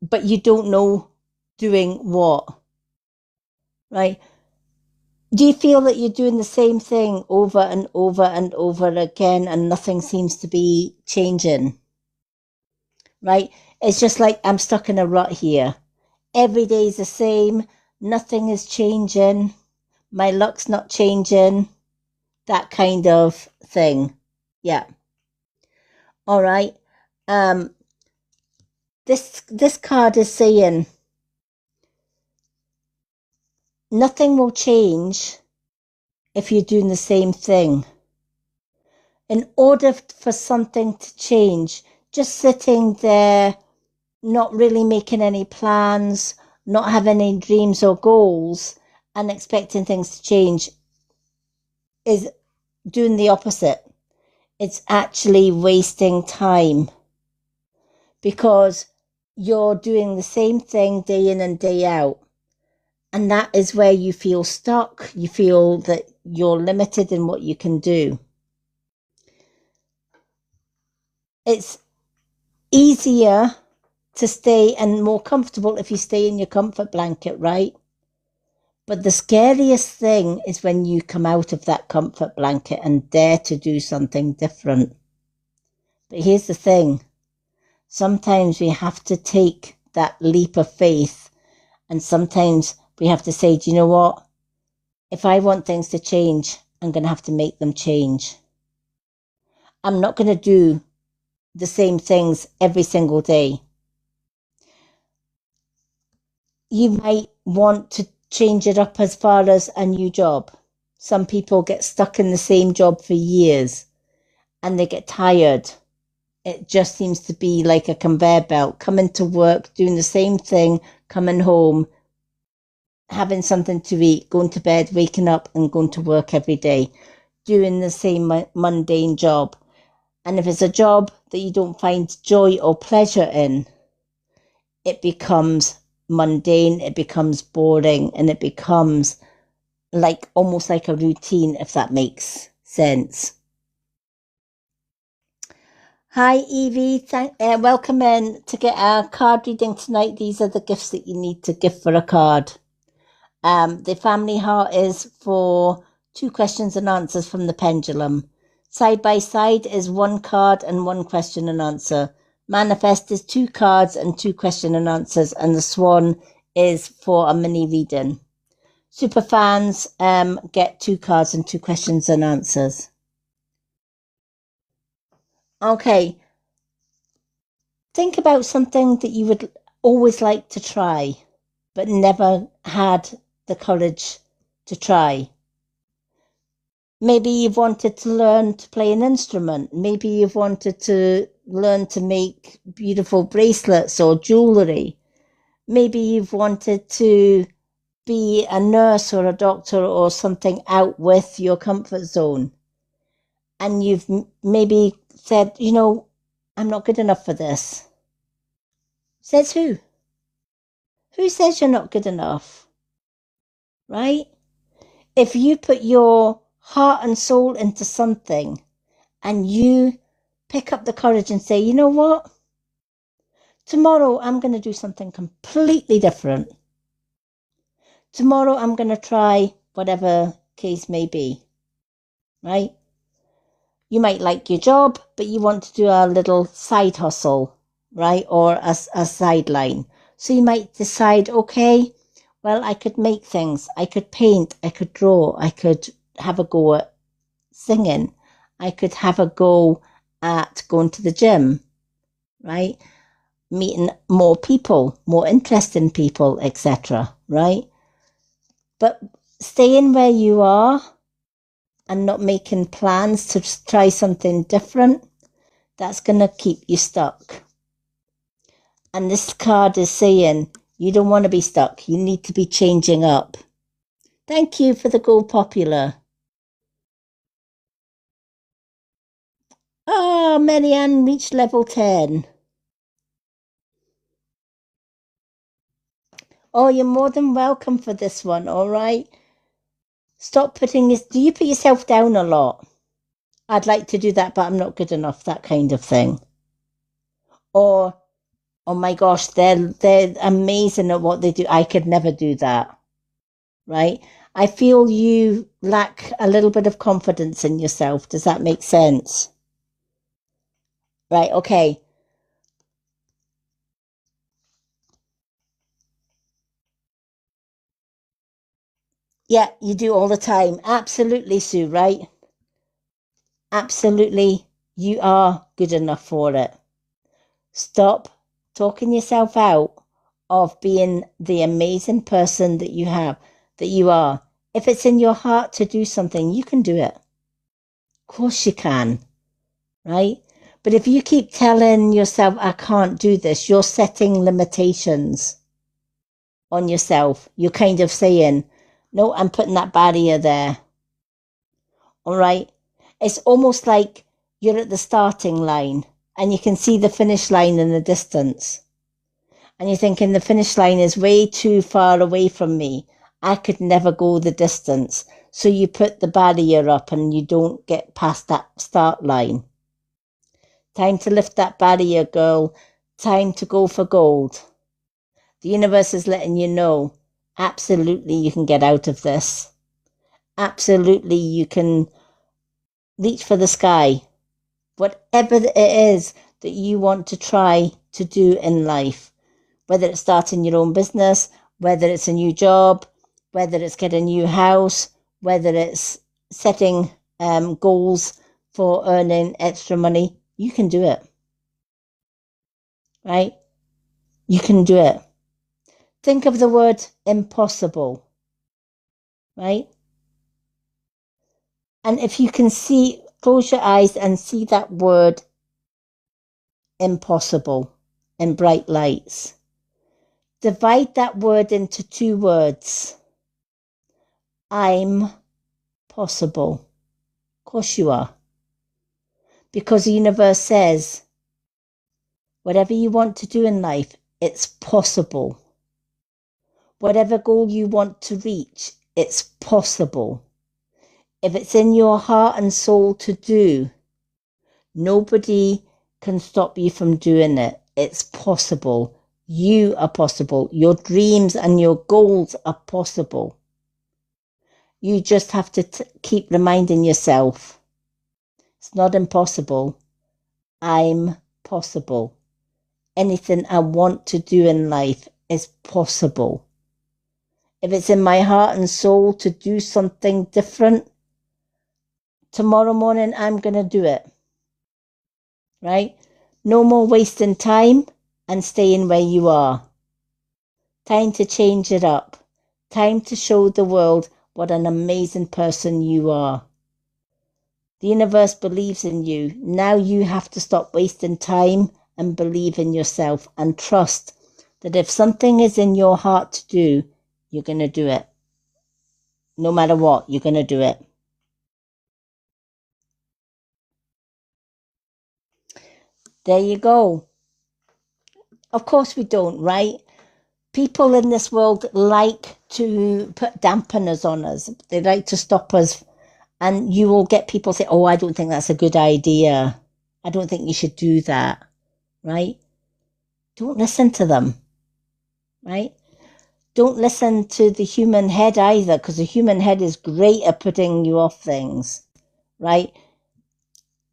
but you don't know doing what, right? Do you feel that you're doing the same thing over and over and over again and nothing seems to be changing, right? It's just like I'm stuck in a rut here. Every day is the same. Nothing is changing. My luck's not changing. That kind of thing. Yeah. All right. This card is saying nothing will change if you're doing the same thing. In order for something to change, just sitting there, not really making any plans, not having any dreams or goals, and expecting things to change is doing the opposite. It's actually wasting time because you're doing the same thing day in and day out. And that is where you feel stuck. You feel that you're limited in what you can do. It's easier to stay and more comfortable if you stay in your comfort blanket, right? But the scariest thing is when you come out of that comfort blanket and dare to do something different. But here's the thing. Sometimes we have to take that leap of faith, and sometimes we have to say, do you know what? If I want things to change, I'm going to have to make them change. I'm not going to do the same things every single day. You might want to change it up as far as a new job. Some people get stuck in the same job for years and they get tired. It just seems to be like a conveyor belt, coming to work, doing the same thing, coming home, having something to eat, going to bed, waking up and going to work every day, doing the same mundane job. And if it's a job that you don't find joy or pleasure in, it becomes mundane, it becomes boring, and it becomes like almost like a routine, if that makes sense. Hi Evie, welcome in to get our card reading tonight. These are the gifts that you need to give for a card. The family heart is for 2 questions and answers from the pendulum. Side by side is 1 card and 1 question and answer. Manifest is 2 cards and 2 question and answers, and the swan is for a mini reading. Super fans get 2 cards and 2 questions and answers. Okay. Think about something that you would always like to try, but never had the courage to try. Maybe you've wanted to learn to play an instrument. Maybe you've wanted to learn to make beautiful bracelets or jewellery. Maybe you've wanted to be a nurse or a doctor or something out with your comfort zone. And you've maybe said, you know, I'm not good enough for this. Says who? Who says you're not good enough? Right? If you put your heart and soul into something and you pick up the courage and say, you know what? Tomorrow I'm going to do something completely different. Tomorrow I'm going to try whatever case may be. Right? You might like your job, but you want to do a little side hustle, right? Or a sideline. So you might decide, okay, well, I could make things. I could paint. I could draw. I could have a go at singing. I could have a go at going to the gym, right? Meeting more people, more interesting people, etc., right? But staying where you are and not making plans to try something different, that's going to keep you stuck. And this card is saying you don't want to be stuck. You need to be changing up. Thank you for the Go Popular. Oh, Marianne reached level 10. Oh, you're more than welcome for this one, all right? Stop putting this. Do you put yourself down a lot? I'd like to do that, but I'm not good enough, that kind of thing. Or, oh my gosh, they're amazing at what they do. I could never do that, right? I feel you lack a little bit of confidence in yourself. Does that make sense? Right, okay. Yeah, you do all the time. Absolutely, Sue, right? Absolutely, you are good enough for it. Stop talking yourself out of being the amazing person that you are. If it's in your heart to do something, you can do it. Of course you can, right? But if you keep telling yourself, I can't do this, you're setting limitations on yourself. You're kind of saying, no, I'm putting that barrier there. All right. It's almost like you're at the starting line and you can see the finish line in the distance. And you're thinking the finish line is way too far away from me. I could never go the distance. So you put the barrier up and you don't get past that start line. Time to lift that barrier, girl. Time to go for gold. The universe is letting you know, absolutely you can get out of this. Absolutely you can reach for the sky. Whatever it is that you want to try to do in life, whether it's starting your own business, whether it's a new job, whether it's getting a new house, whether it's setting goals for earning extra money, you can do it. Right? You can do it. Think of the word impossible. Right? And if you can see, close your eyes and see that word impossible in bright lights. Divide that word into 2 words. I'm possible. Of course you are. Because the universe says, whatever you want to do in life, it's possible. Whatever goal you want to reach, it's possible. If it's in your heart and soul to do, nobody can stop you from doing it. It's possible. You are possible. Your dreams and your goals are possible. You just have to keep reminding yourself, it's not impossible. I'm possible. Anything I want to do in life is possible. If it's in my heart and soul to do something different, tomorrow morning I'm going to do it. Right? No more wasting time and staying where you are. Time to change it up. Time to show the world what an amazing person you are. The universe believes in you. Now you have to stop wasting time and believe in yourself and trust that if something is in your heart to do, you're going to do it. No matter what, you're going to do it. There you go. Of course we don't, right? People in this world like to put dampeners on us. They like to stop us. And you will get people say, oh, I don't think that's a good idea. I don't think you should do that, right? Don't listen to them, right? Don't listen to the human head either, because the human head is great at putting you off things, right?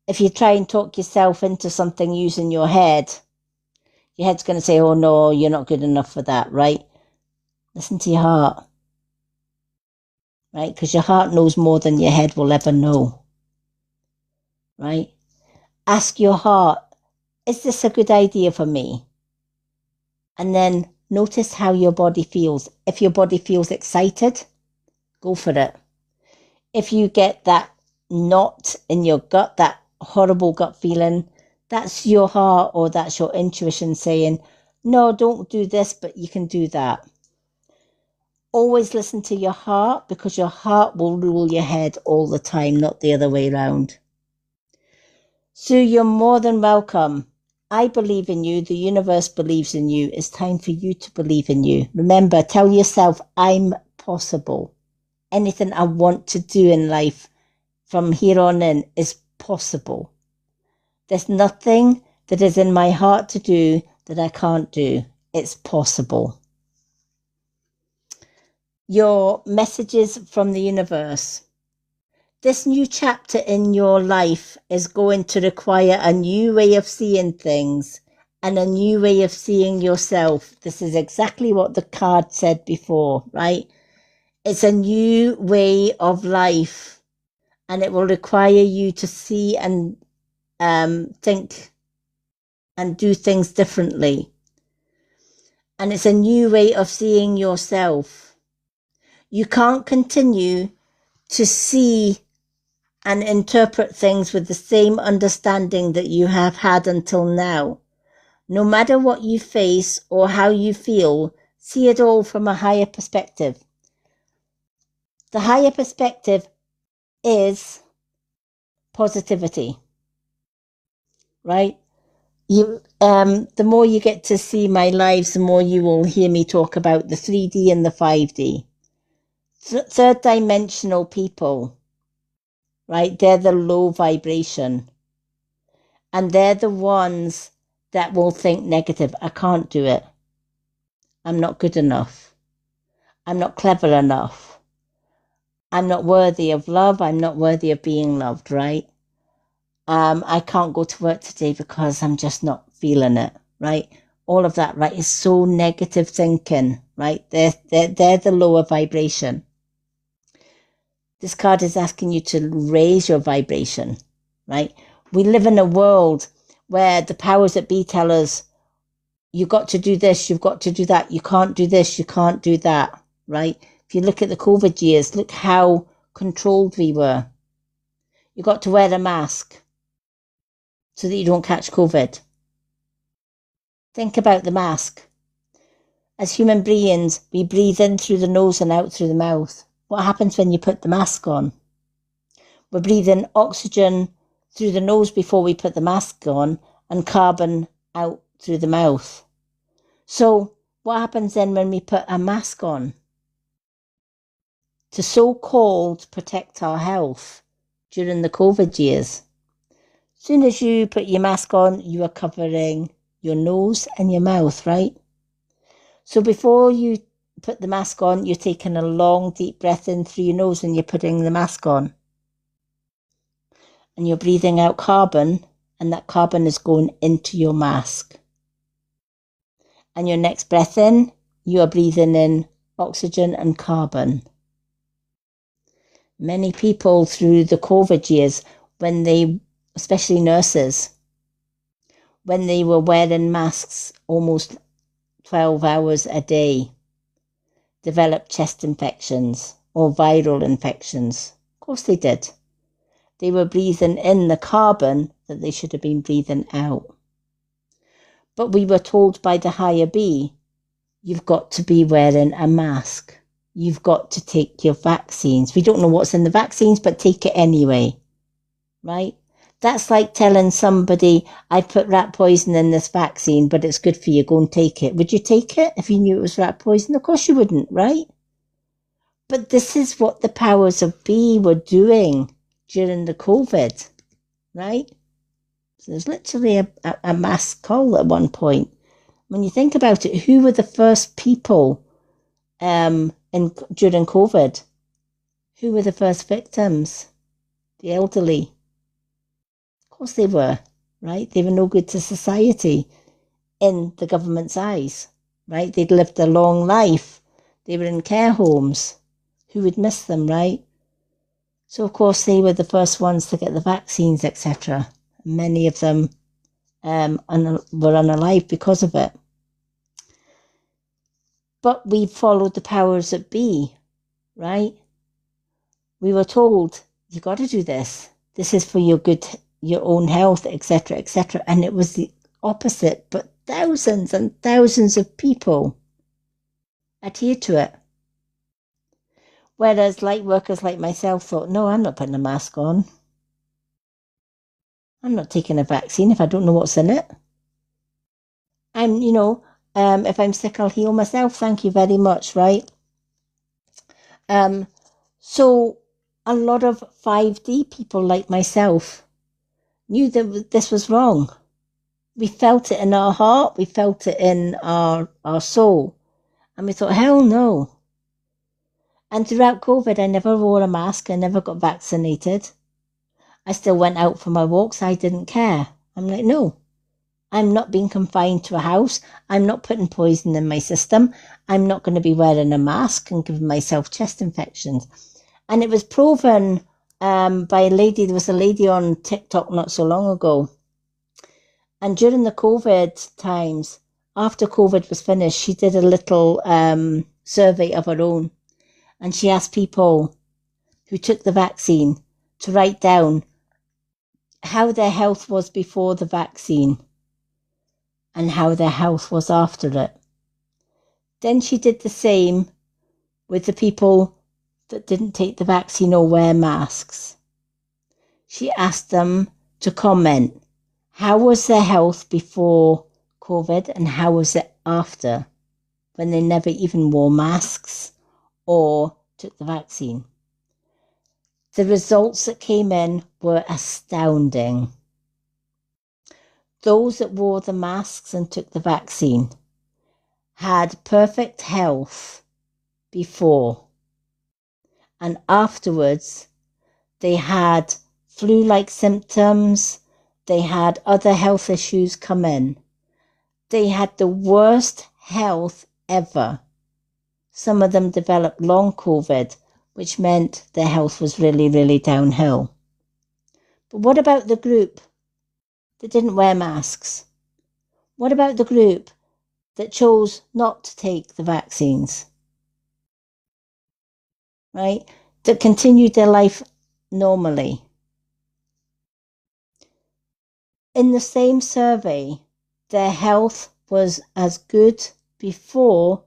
If you try and talk yourself into something using your head's going to say, oh no, you're not good enough for that, right? Listen to your heart, right? Because your heart knows more than your head will ever know, right? Ask your heart, is this a good idea for me? And then notice how your body feels. If your body feels excited, go for it. If you get that knot in your gut, that horrible gut feeling, that's your heart or that's your intuition saying, no, don't do this, but you can do that. Always listen to your heart, because your heart will rule your head all the time, not the other way around. Sue, you're more than welcome. I believe in you. The universe believes in you. It's time for you to believe in you. Remember, tell yourself, I'm possible. Anything I want to do in life from here on in is possible. There's nothing that is in my heart to do that I can't do. It's possible. Your messages from the universe. This new chapter in your life is going to require a new way of seeing things and a new way of seeing yourself. This is exactly what the card said before, right? It's a new way of life, and it will require you to see and think and do things differently. And it's a new way of seeing yourself. You can't continue to see and interpret things with the same understanding that you have had until now. No matter what you face or how you feel, see it all from a higher perspective. The higher perspective is positivity, right? The more you get to see my lives, the more you will hear me talk about the 3D and the 5D. Third dimensional people, right? They're the low vibration. And they're the ones that will think negative. I can't do it. I'm not good enough. I'm not clever enough. I'm not worthy of love. I'm not worthy of being loved, right? I can't go to work today because I'm just not feeling it, right? All of that, right, is so negative thinking, right? They're the lower vibration. This card is asking you to raise your vibration, right? We live in a world where the powers that be tell us, you've got to do this, you've got to do that, you can't do this, you can't do that, right? If you look at the COVID years, look how controlled we were. You got to wear a mask so that you don't catch COVID. Think about the mask. As human beings, we breathe in through the nose and out through the mouth. What happens when you put the mask on? We're breathing oxygen through the nose before we put the mask on and carbon out through the mouth. So what happens then when we put a mask on? To so-called protect our health during the COVID years. As soon as you put your mask on, you are covering your nose and your mouth, right? So before you put the mask on, you're taking a long, deep breath in through your nose when you're putting the mask on. And you're breathing out carbon, and that carbon is going into your mask. And your next breath in, you are breathing in oxygen and carbon. Many people through the COVID years, especially nurses, when they were wearing masks almost 12 hours a day, developed chest infections or viral infections. Of course they did. They were breathing in the carbon that they should have been breathing out. But we were told by the higher B, you've got to be wearing a mask. You've got to take your vaccines. We don't know what's in the vaccines, but take it anyway, right? That's like telling somebody, I put rat poison in this vaccine, but it's good for you, go and take it. Would you take it if you knew it was rat poison? Of course you wouldn't, right? But this is what the powers of B were doing during the COVID, right? So there's literally a mass call at one point. When you think about it, who were the first people during COVID? Who were the first victims? The elderly. Of course they were, right? They were no good to society in the government's eyes, right? They'd lived a long life. They were in care homes. Who would miss them, right? So, of course, they were the first ones to get the vaccines, etc. Many of them were unalive because of it. But we followed the powers that be, right? We were told, you got to do this. This is for your own health, etc., etc. And it was the opposite, but thousands and thousands of people adhered to it. Whereas light workers like myself thought, no, I'm not putting a mask on. I'm not taking a vaccine if I don't know what's in it. I'm, if I'm sick, I'll heal myself. Thank you very much, right? So a lot of 5D people like myself knew that this was wrong. We felt it in our heart, we felt it in our soul, and we thought, hell no. And throughout COVID, I never wore a mask, I never got vaccinated. I still went out for my walks, I didn't care. I'm like, no, I'm not being confined to a house. I'm not putting poison in my system. I'm not going to be wearing a mask and giving myself chest infections. And it was proven by a lady. There was a lady on TikTok not so long ago. And during the COVID times, after COVID was finished, she did a little survey of her own. And she asked people who took the vaccine to write down how their health was before the vaccine and how their health was after it. Then she did the same with the people that didn't take the vaccine or wear masks. She asked them to comment, how was their health before COVID and how was it after, when they never even wore masks or took the vaccine? The results that came in were astounding. Those that wore the masks and took the vaccine had perfect health before, and afterwards they had flu-like symptoms, they had other health issues come in. They had the worst health ever. Some of them developed long COVID, which meant their health was really, really downhill. But what about the group that didn't wear masks? What about the group that chose not to take the vaccines? Right? That continued their life normally. In the same survey, their health was as good before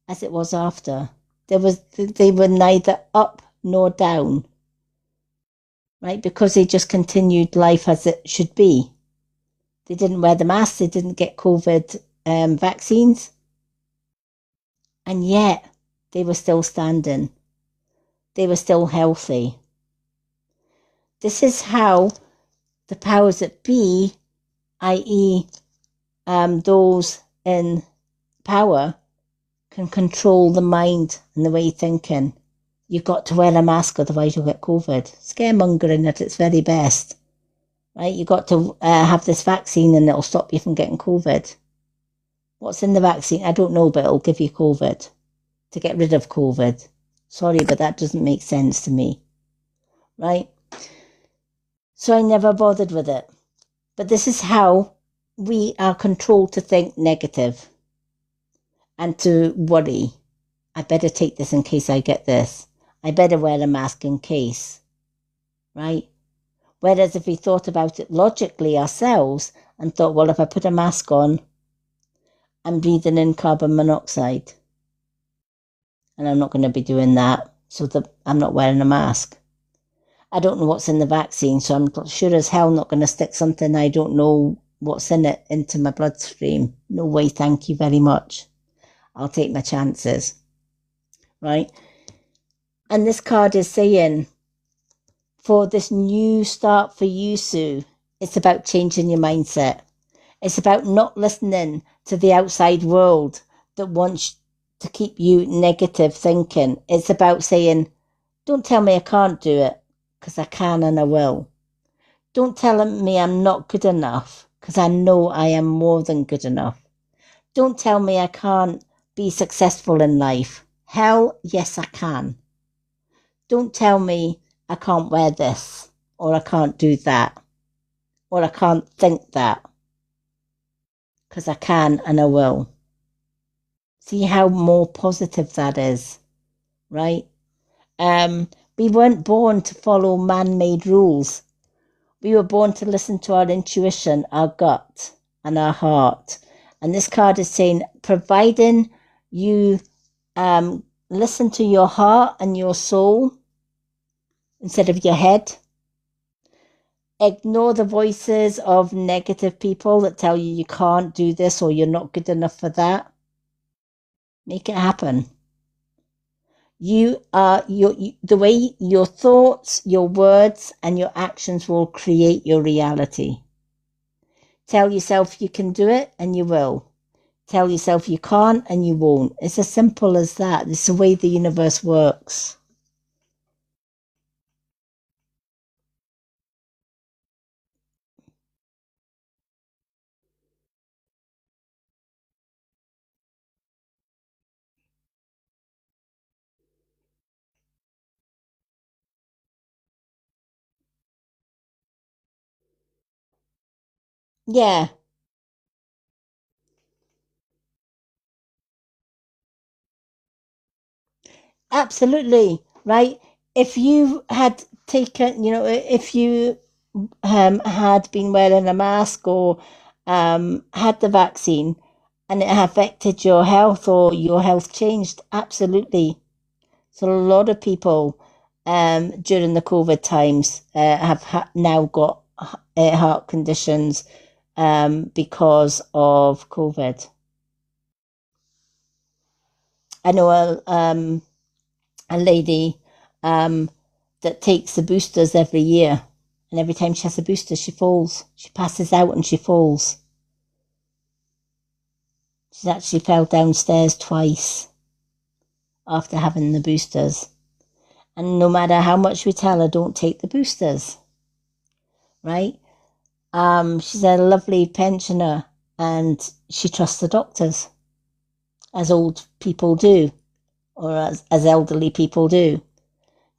as it was after. They were neither up nor down, right? Because they just continued life as it should be. They didn't wear the mask, they didn't get COVID vaccines, and yet they were still standing. They were still healthy. This is how the powers that be, i.e., those in power, can control the mind and the way you're thinking. You've got to wear a mask, otherwise you'll get COVID. Scaremongering at its very best. Right? You've got to have this vaccine and it'll stop you from getting COVID. What's in the vaccine? I don't know, but it'll give you COVID. To get rid of COVID. Sorry, but that doesn't make sense to me. Right? So I never bothered with it. But this is how we are controlled to think negative and to worry. I better take this in case I get this. I better wear a mask in case. Right? Whereas if we thought about it logically ourselves and thought, well, if I put a mask on, I'm breathing in carbon monoxide. And I'm not going to be doing that. So I'm not wearing a mask. I don't know what's in the vaccine, so I'm sure as hell not going to stick something I don't know what's in it into my bloodstream. No way, thank you very much. I'll take my chances. Right? And this card is saying, for this new start for you, Sue, it's about changing your mindset. It's about not listening to the outside world that wants to keep you negative thinking. It's about saying, don't tell me I can't do it, because I can and I will. Don't tell me I'm not good enough, because I know I am more than good enough. Don't tell me I can't be successful in life. Hell, yes, I can. Don't tell me I can't wear this, or I can't do that, or I can't think that, because I can and I will. See how more positive that is, right? We weren't born to follow man-made rules. We were born to listen to our intuition, our gut, and our heart. And this card is saying, providing you listen to your heart and your soul instead of your head, Ignore the voices of negative people that tell you can't do this or you're not good enough for that. Make it happen. The way your thoughts, your words, and your actions will create your reality. Tell yourself you can do it, and you will. Tell yourself you can't, and you won't. It's as simple as that. It's the way the universe works. Yeah, absolutely. Right? If you had taken, if you had been wearing a mask or had the vaccine and it affected your health or your health changed, absolutely. So a lot of people during the COVID times have now got heart conditions because of COVID. I know a lady that takes the boosters every year, and every time she has a booster, she falls. She passes out and she falls. She's actually fell downstairs twice after having the boosters. And no matter how much we tell her, don't take the boosters, right? She's a lovely pensioner and she trusts the doctors, as old people do, or as elderly people do.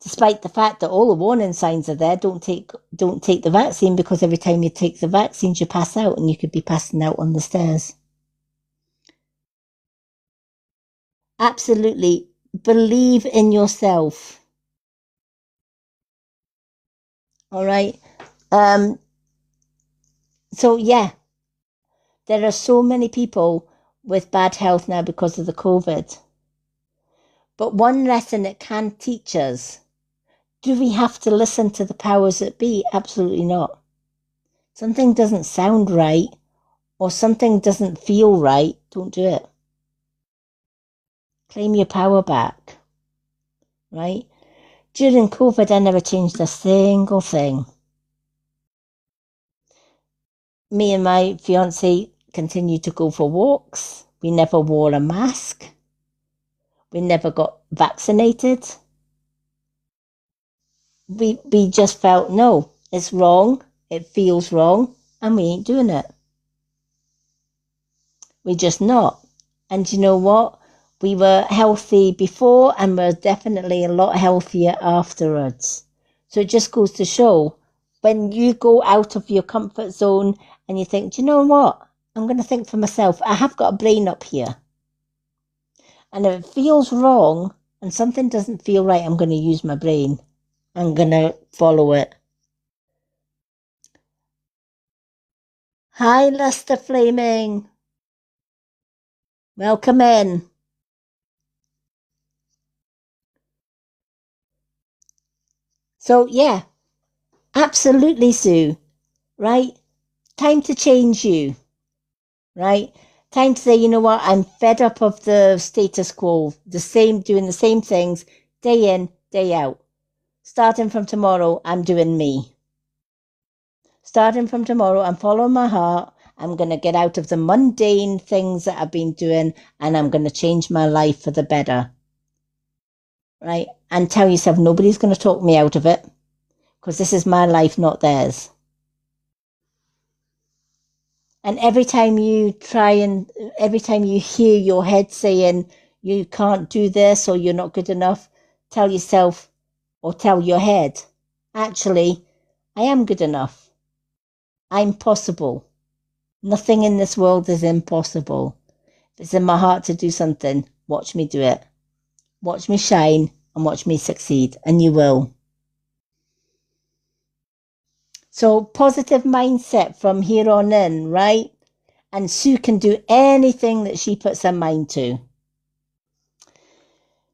Despite the fact that all the warning signs are there, don't take the vaccine, because every time you take the vaccines, you pass out and you could be passing out on the stairs. Absolutely. Believe in yourself. All right. So yeah, there are so many people with bad health now because of the COVID. But one lesson it can teach us: do we have to listen to the powers that be? Absolutely not. Something doesn't sound right or something doesn't feel right, don't do it. Claim your power back, right? During COVID, I never changed a single thing. Me and my fiance continued to go for walks. We never wore a mask. We never got vaccinated. We just felt, no, it's wrong. It feels wrong, and we ain't doing it. We're just not. And you know what? We were healthy before and we're definitely a lot healthier afterwards. So it just goes to show, when you go out of your comfort zone and you think, do you know what? I'm going to think for myself. I have got a brain up here. And if it feels wrong and something doesn't feel right, I'm going to use my brain. I'm going to follow it. Hi, Lester Flaming. Welcome in. So, yeah, absolutely, Sue. Right? Time to change you. Right? Time to say, you know what? I'm fed up of the status quo, doing the same things day in, day out. Starting from tomorrow, I'm doing me. Starting from tomorrow, I'm following my heart. I'm going to get out of the mundane things that I've been doing and I'm going to change my life for the better. Right? And tell yourself, nobody's going to talk me out of it, because this is my life, not theirs. And every time you hear your head saying you can't do this or you're not good enough, tell yourself, or tell your head, actually, I am good enough. I'm possible. Nothing in this world is impossible. If it's in my heart to do something, watch me do it. Watch me shine and watch me succeed, and you will. So positive mindset from here on in, right? And Sue can do anything that she puts her mind to.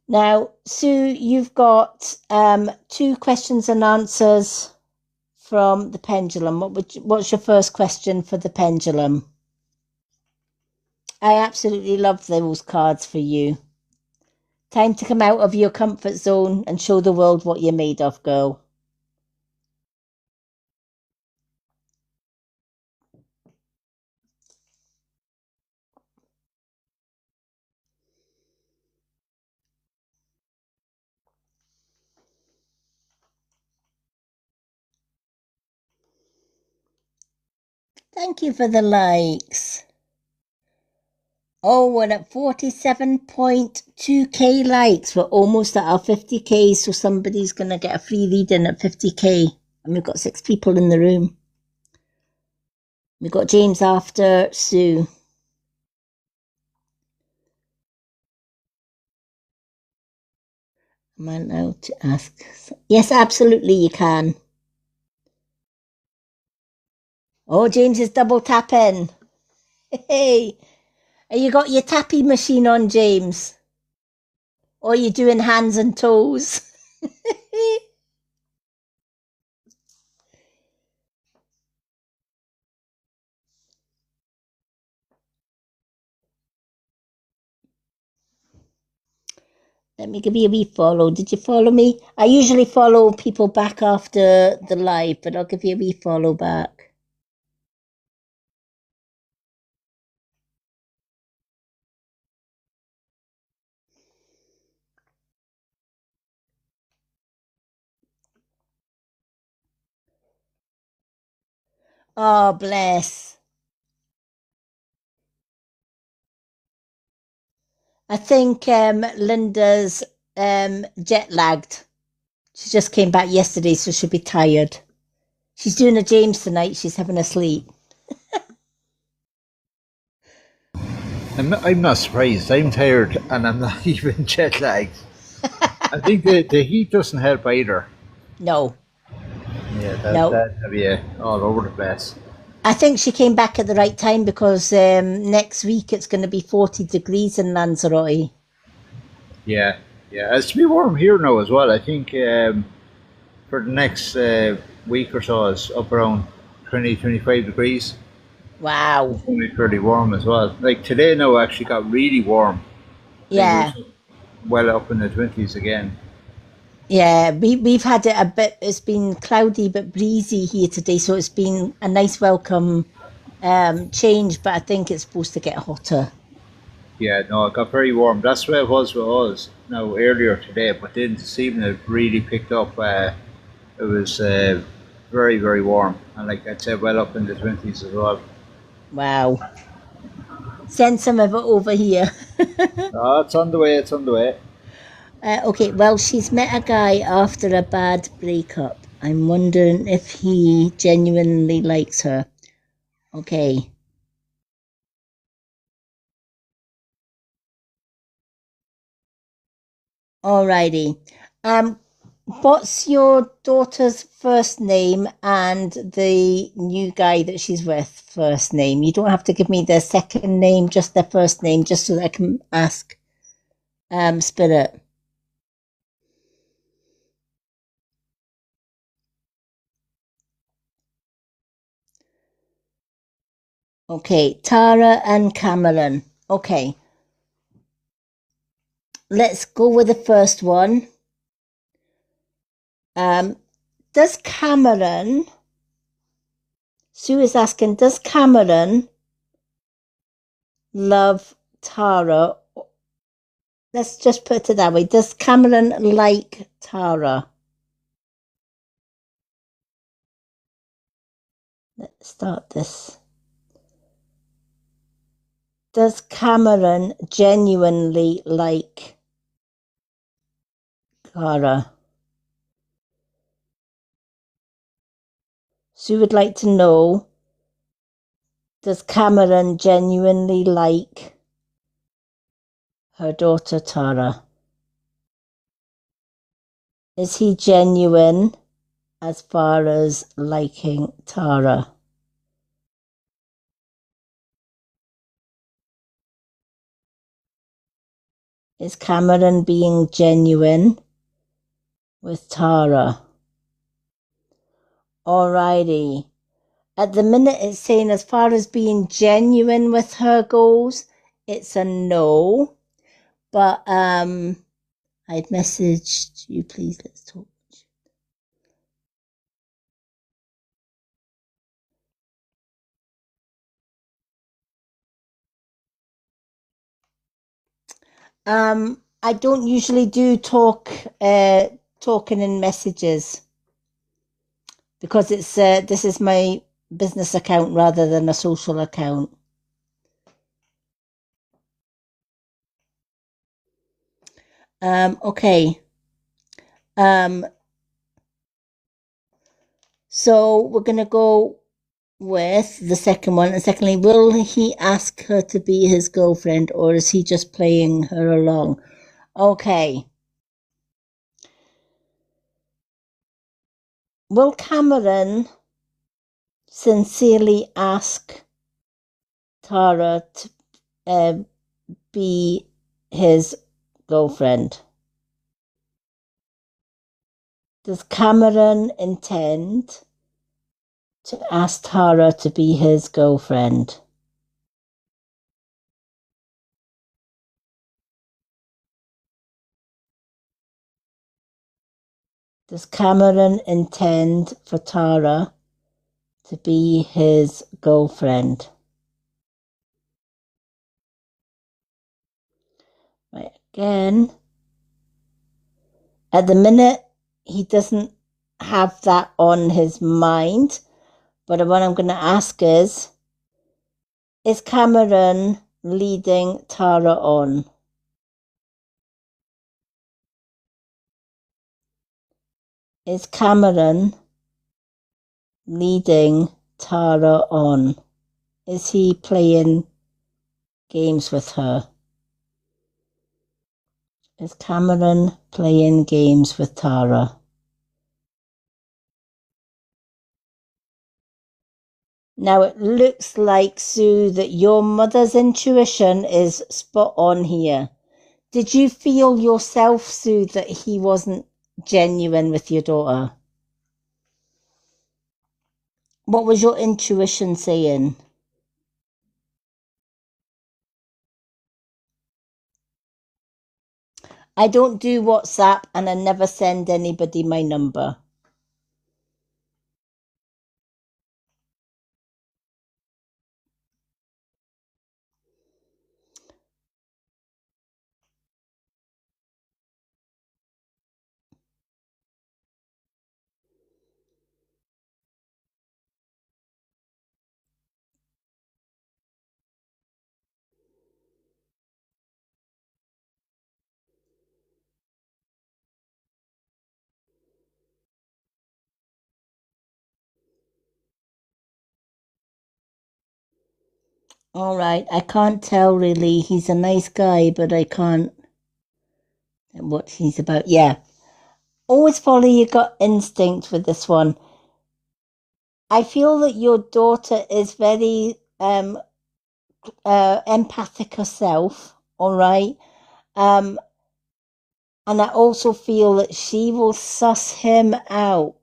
Now, Sue, you've got 2 questions and answers from the pendulum. What's your first question for the pendulum? I absolutely love those cards for you. Time to come out of your comfort zone and show the world what you're made of, girl. Thank you for the likes. Oh, we're at 47.2k likes. We're almost at our 50k, so somebody's going to get a free reading at 50k. And we've got 6 people in the room. We've got James after Sue. Am I allowed to ask? Yes, absolutely, you can. Oh, James is double tapping. Hey, have you got your tappy machine on, James? Or are you doing hands and toes? Let me give you a wee follow. Did you follow me? I usually follow people back after the live, but I'll give you a wee follow back. Oh, bless. I think Linda's jet lagged. She just came back yesterday, so she'll be tired. She's doing a James tonight. She's having a sleep. I'm not surprised. I'm tired and I'm not even jet lagged. I think the heat doesn't help either. No. Yeah, No. that'd have you all over the place. I think she came back at the right time because next week it's going to be 40 degrees in Lanzarote. Yeah, it's to be warm here now as well. I think for the next week or so, it's up around 20, 25 degrees. Wow. It's going to be pretty warm as well. Like today now actually got really warm. Yeah. Well up in the 20s again. Yeah, we've had it a bit, it's been cloudy but breezy here today, so it's been a nice welcome change, but I think it's supposed to get hotter. Yeah, no, it got very warm. That's where it was with us now earlier today, but then this evening it really picked up. It was very, very warm, and like I'd say, well up in the 20s as well. Wow. Send some of it over here. Oh, it's on the way, it's on the way. Okay, well, she's met a guy after a bad breakup. I'm wondering if he genuinely likes her. Okay. Alrighty. What's your daughter's first name and the new guy that she's with first name? You don't have to give me their second name, just their first name, just so that I can ask Spirit. Okay, Tara and Cameron. Okay. Let's go with the first one. Does Cameron, Sue is asking, does Cameron love Tara? Let's just put it that way. Does Cameron like Tara? Let's start this. Does Cameron genuinely like Tara? Sue would like to know, does Cameron genuinely like her daughter Tara? Is he genuine as far as liking Tara? Is Cameron being genuine with Tara? Alrighty. At the minute, it's saying as far as being genuine with her goes, it's a no. But I'd messaged you, please, let's talk. I don't usually do talking in messages because it's this is my business account rather than a social account. Okay. So we're gonna go with the second one. And secondly, will he ask her to be his girlfriend or is he just playing her along? Okay. Will Cameron sincerely ask Tara to be his girlfriend? Does Cameron intend to ask Tara to be his girlfriend? Does Cameron intend for Tara to be his girlfriend? Right, again. At the minute, he doesn't have that on his mind. But what I'm going to ask is Cameron leading Tara on? Is Cameron leading Tara on? Is he playing games with her? Is Cameron playing games with Tara? Now it looks like, Sue, that your mother's intuition is spot on here. Did you feel yourself, Sue, that he wasn't genuine with your daughter? What was your intuition saying? I don't do WhatsApp and I never send anybody my number. All right, I can't tell really. He's a nice guy, but I can't what he's about. Yeah. Always follow your gut instinct with this one. I feel that your daughter is very empathic herself, all right? And I also feel that she will suss him out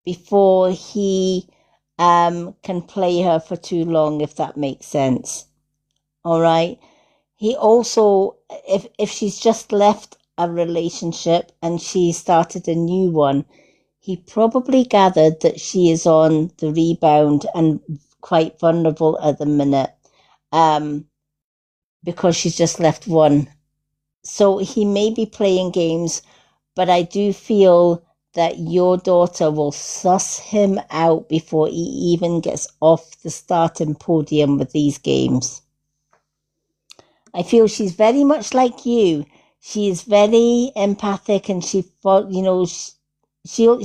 before he can play her for too long, if that makes sense. All right. He also, if she's just left a relationship and she started a new one, he probably gathered that she is on the rebound and quite vulnerable at the minute, because she's just left one. So he may be playing games, but I do feel that your daughter will suss him out before he even gets off the starting podium with these games. I feel she's very much like you. She is very empathic, and she'll know. She'll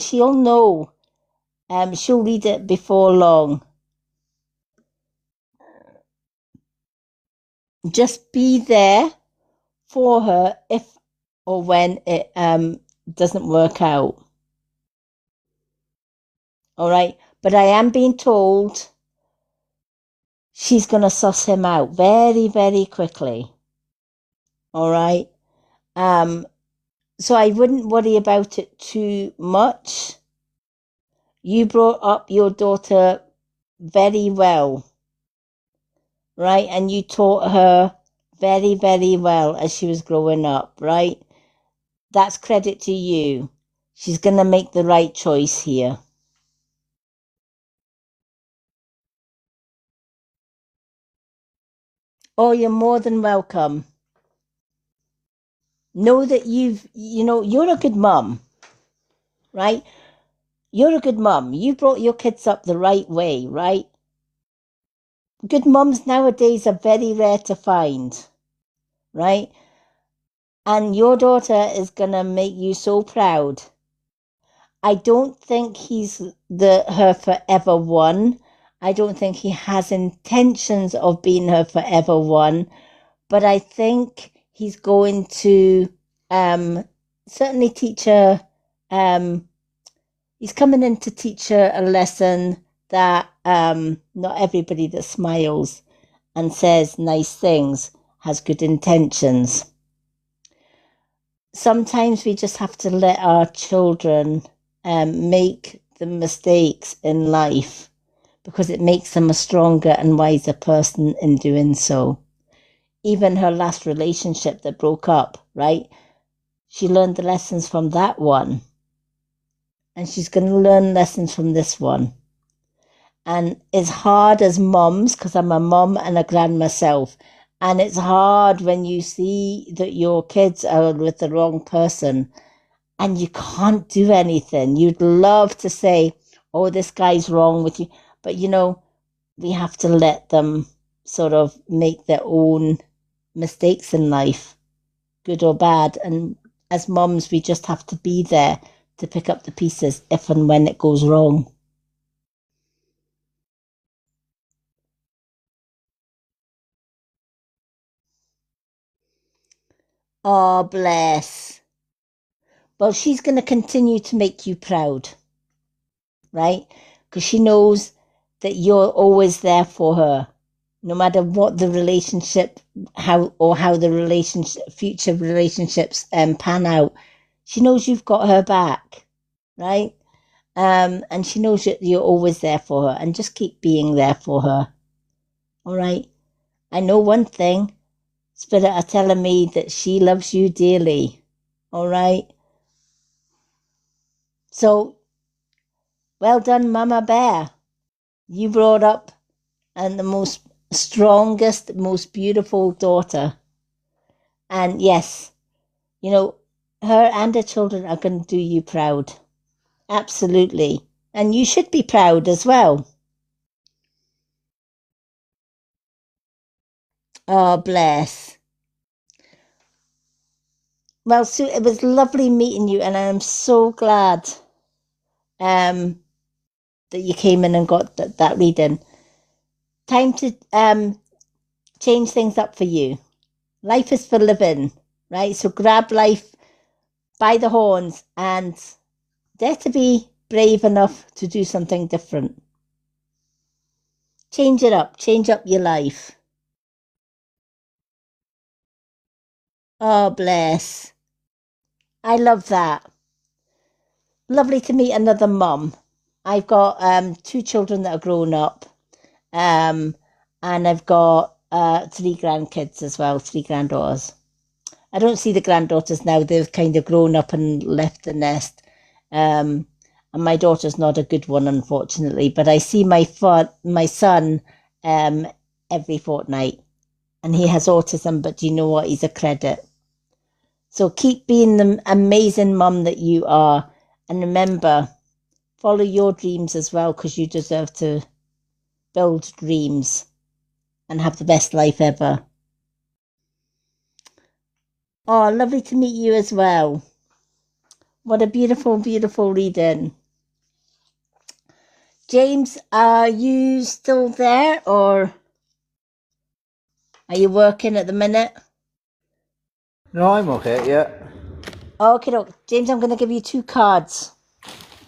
read it before long. Just be there for her if or when it doesn't work out. All right, but I am being told she's going to suss him out very, very quickly. All right. So I wouldn't worry about it too much. You brought up your daughter very well, right? And you taught her very, very well as she was growing up, right? That's credit to you. She's going to make the right choice here. Oh, you're more than welcome. Know that you're a good mum, right? You're a good mum. You brought your kids up the right way, right? Good mums nowadays are very rare to find, right? And your daughter is going to make you so proud. I don't think he's her forever one. I don't think he has intentions of being her forever one, but I think he's going to certainly teach her. He's coming in to teach her a lesson that not everybody that smiles and says nice things has good intentions. Sometimes we just have to let our children make the mistakes in life because it makes them a stronger and wiser person in doing so. Even her last relationship that broke up, right? She learned the lessons from that one. And she's going to learn lessons from this one. And it's hard as mums, because I'm a mum and a grand myself. And it's hard when you see that your kids are with the wrong person and you can't do anything. You'd love to say, oh, this guy's wrong with you. But, we have to let them sort of make their own mistakes in life, good or bad. And as mums, we just have to be there to pick up the pieces if and when it goes wrong. Oh, bless. Well, she's going to continue to make you proud, right? Because she knows that you're always there for her, no matter what the relationship, how the future relationships pan out. She knows you've got her back, right? And she knows that you're always there for her, and just keep being there for her. All right. I know one thing. Spirit are telling me that she loves you dearly. All right. So, well done, Mama Bear. You brought up and the most strongest, most beautiful daughter. And yes, her and her children are going to do you proud. Absolutely. And you should be proud as well. Oh, bless. Well, Sue, it was lovely meeting you, and I'm so glad that you came in and got that reading. Time to change things up for you. Life is for living, right? So grab life by the horns and dare to be brave enough to do something different. Change it up. Change up your life. Oh, bless. I love that. Lovely to meet another mum. I've got 2 children that are grown up, and I've got 3 grandkids as well, 3 granddaughters. I don't see the granddaughters now; they've kind of grown up and left the nest. And my daughter's not a good one, unfortunately. But I see my son every fortnight, and he has autism. But you know what? He's a credit. So keep being the amazing mum that you are. And remember, follow your dreams as well, because you deserve to build dreams and have the best life ever. Oh, lovely to meet you as well. What a beautiful, beautiful reading. James, are you still there or are you working at the minute? No, I'm okay, yeah. Okay, James, I'm going to give you 2 cards.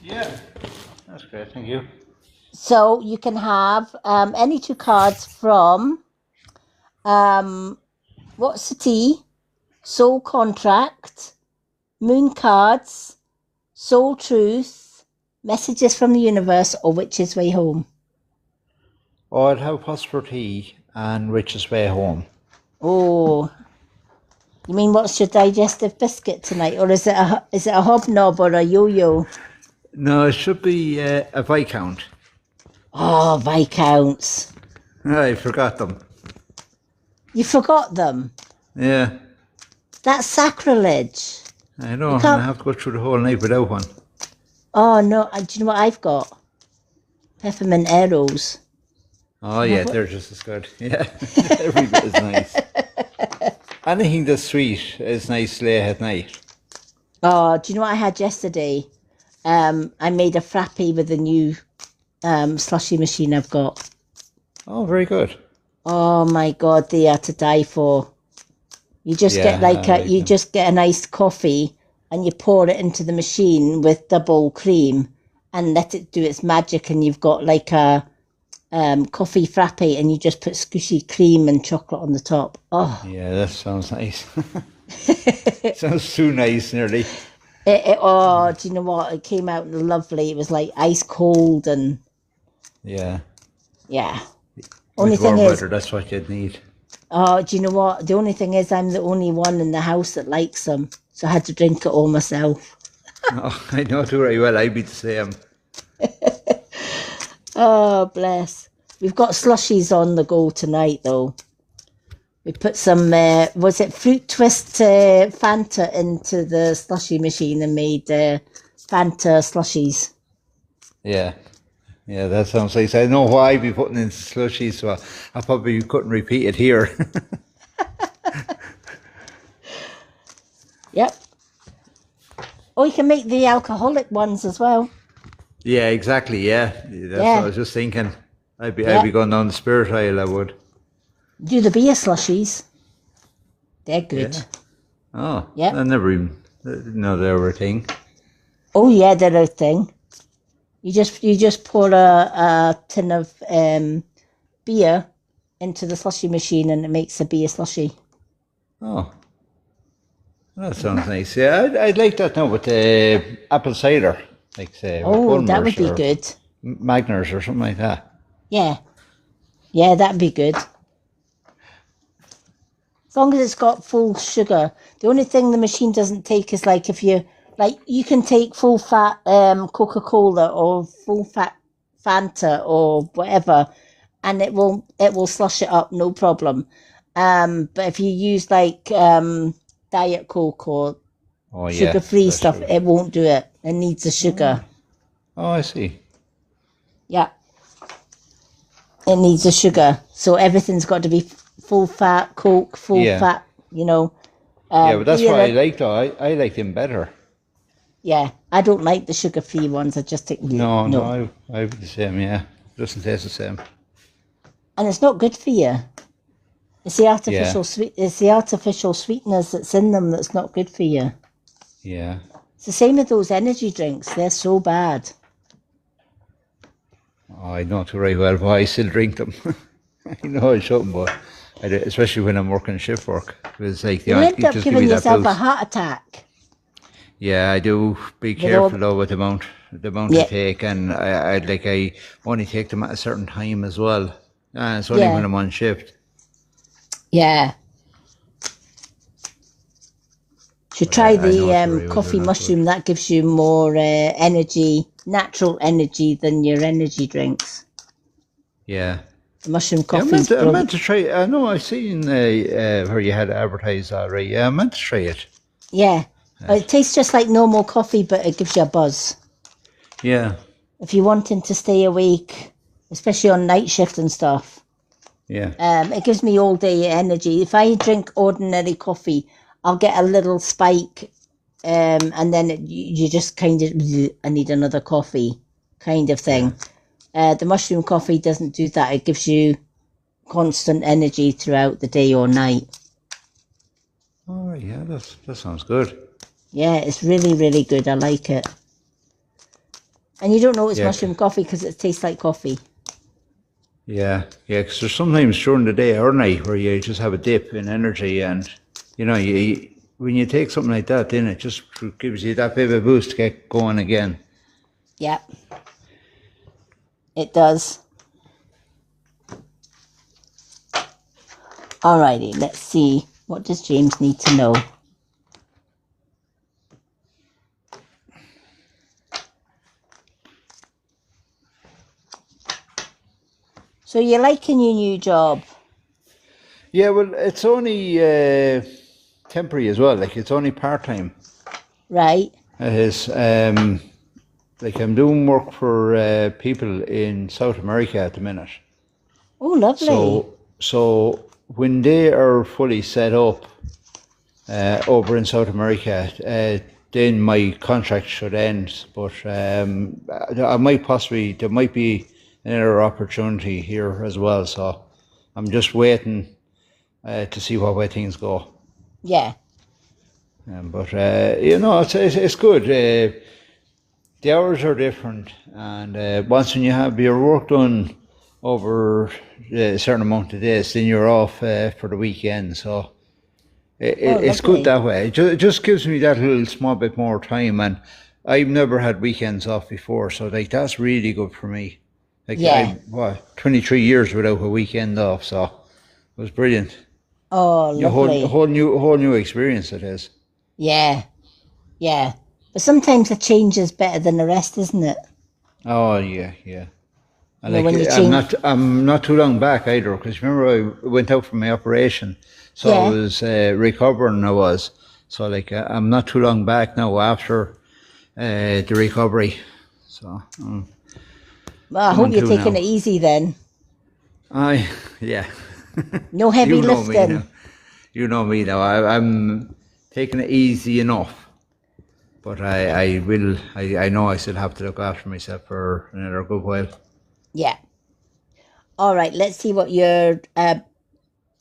Yeah, that's great, thank you. So you can have any 2 cards from What's the Tea, Soul Contract, Moon Cards, Soul Truth, Messages from the Universe or Witch's Way Home? Oh, I'd have Phosphor Tea and Rich's Way Home. Oh, you mean what's your digestive biscuit tonight? Or is it a hobnob or a yo-yo? No, it should be a Viscount. Oh, Viscounts. I forgot them. You forgot them? Yeah, That's sacrilege. I know. And can't- I have to go through the whole night without one. Oh, no. Do you know what I've got? Peppermint arrows. Oh, yeah, they're just as good. Yeah, every bit is nice. Anything that's sweet is nice late at night. Oh, do you know what I had yesterday? I made a frappe with the new slushy machine I've got. Oh, very good. Oh my God, they are to die for. You just Yeah, get like I like you them. just get an iced coffee and you pour it into the machine with double cream and let it do its magic, and you've got like a coffee frappe, and you just put squishy cream and chocolate on the top. Oh, Yeah, that sounds nice. Sounds too nice, nearly. oh, do you know what? It came out lovely. It was like ice cold, and Yeah. yeah. Only With thing warm is, weather, that's what you'd need. oh, do you know what? The only thing is, I'm the only one in the house that likes them, so I had to drink it all myself. Oh, I know too very well. I'd be the same. Oh, bless. We've got slushies on the go tonight, though. We put some, was it fruit twist Fanta into the slushy machine and made Fanta slushies. Yeah. Yeah, that sounds nice. I know why I'd be putting in slushies, so I probably couldn't repeat it here. Yep. Oh, you can make the alcoholic ones as well. Yeah, exactly. Yeah, that's Yeah. what I was just thinking. I'd Yeah. be going down the spirit aisle. I would. Do the beer slushies. They're good. Yeah. Oh, Yeah. I never even know they were a thing. Oh yeah, they're a thing. You just pour a tin of beer into the slushy machine and it makes a beer slushy. Oh, that sounds nice. Yeah, I'd like that now with the apple cider, like say. with Oh, that Bulmers would be or good. Magners or something like that. Yeah. Yeah, that'd be good. As long as it's got full sugar. The only thing the machine doesn't take is like if you like you can take full fat Coca-Cola or full fat Fanta or whatever and it will slush it up, no problem. But if you use like Diet Coke or Oh yeah, sugar-free that's stuff, true. it won't do it. It needs the sugar. Oh, I see. Yeah. It needs the sugar. So everything's got to be full fat Coke, full Yeah. fat, you know. Yeah, but that's beer what I and- like though. I like them better. Yeah, I don't like the sugar-free ones. I just take No, I'd be the same. Yeah, doesn't taste the same. and it's not good for you. It's the artificial sweet. It's the artificial sweeteners that's in them that's not good for you. Yeah. It's the same with those energy drinks. They're so bad. Oh, I know too very well, but I still drink them. I know I shouldn't, but I do, especially when I'm working shift work. It's like You end up giving yourself a heart attack. Yeah, I do be all- careful though with the amount Yeah. I take, and I only take them at a certain time as well. It's only Yeah. when I'm on shift. Yeah. Should try I know it's the very coffee not mushroom. That gives you more energy, natural energy than your energy drinks. Yeah. The mushroom Yeah, coffee. I meant to try. I know I've seen where you had it advertised already. Yeah, I meant to try it. Yeah. It tastes just like normal coffee, but it gives you a buzz. Yeah. If you're wanting to stay awake, especially on night shift and stuff, Yeah. it gives me all day energy. If I drink ordinary coffee, I'll get a little spike, and then you just kind of, I need another coffee kind of thing. The mushroom coffee doesn't do that. It gives you constant energy throughout the day or night. Oh, yeah, that sounds good. Yeah, it's really, really good. I like it. And you don't know it's Yeah. mushroom coffee because it tastes like coffee. Yeah, yeah, because there's sometimes during the day or night where you just have a dip in energy, and you know, when you take something like that, then it just gives you that bit of a boost to get going again. Yeah, it does. Alrighty, let's see. What does James need to know? So you're liking your new job, Yeah, well, it's only temporary as well. Like, it's only part-time. right? It is. Like, I'm doing work for people in South America at the minute. Oh, lovely. So when they are fully set up over in South America, then my contract should end. But I might possibly, there might be another opportunity here as well. So I'm just waiting to see what way things go. Yeah, But it's good. The hours are different, and once when you have your work done over a certain amount of days, then you're off for the weekend. So it's lovely. good that way. It just gives me that little small bit more time, and I've never had weekends off before, so like that's really good for me. Like Yeah. 23 years without a weekend off, so it was brilliant. Oh, A lovely. whole new experience it is. Yeah, yeah. But sometimes a change is better than the rest, isn't it? Oh yeah. And You know, like when you change. I'm not too long back either, because remember I went out from my operation, so I Yeah. was recovering. I was so like I'm not too long back now after the recovery. So Well, I coming hope you're to taking now. it easy then. Yeah. No heavy You know me lifting. now. You know me now. I'm taking it easy enough, but I will. I know I still have to look after myself for another good while. Yeah. All right, let's see what your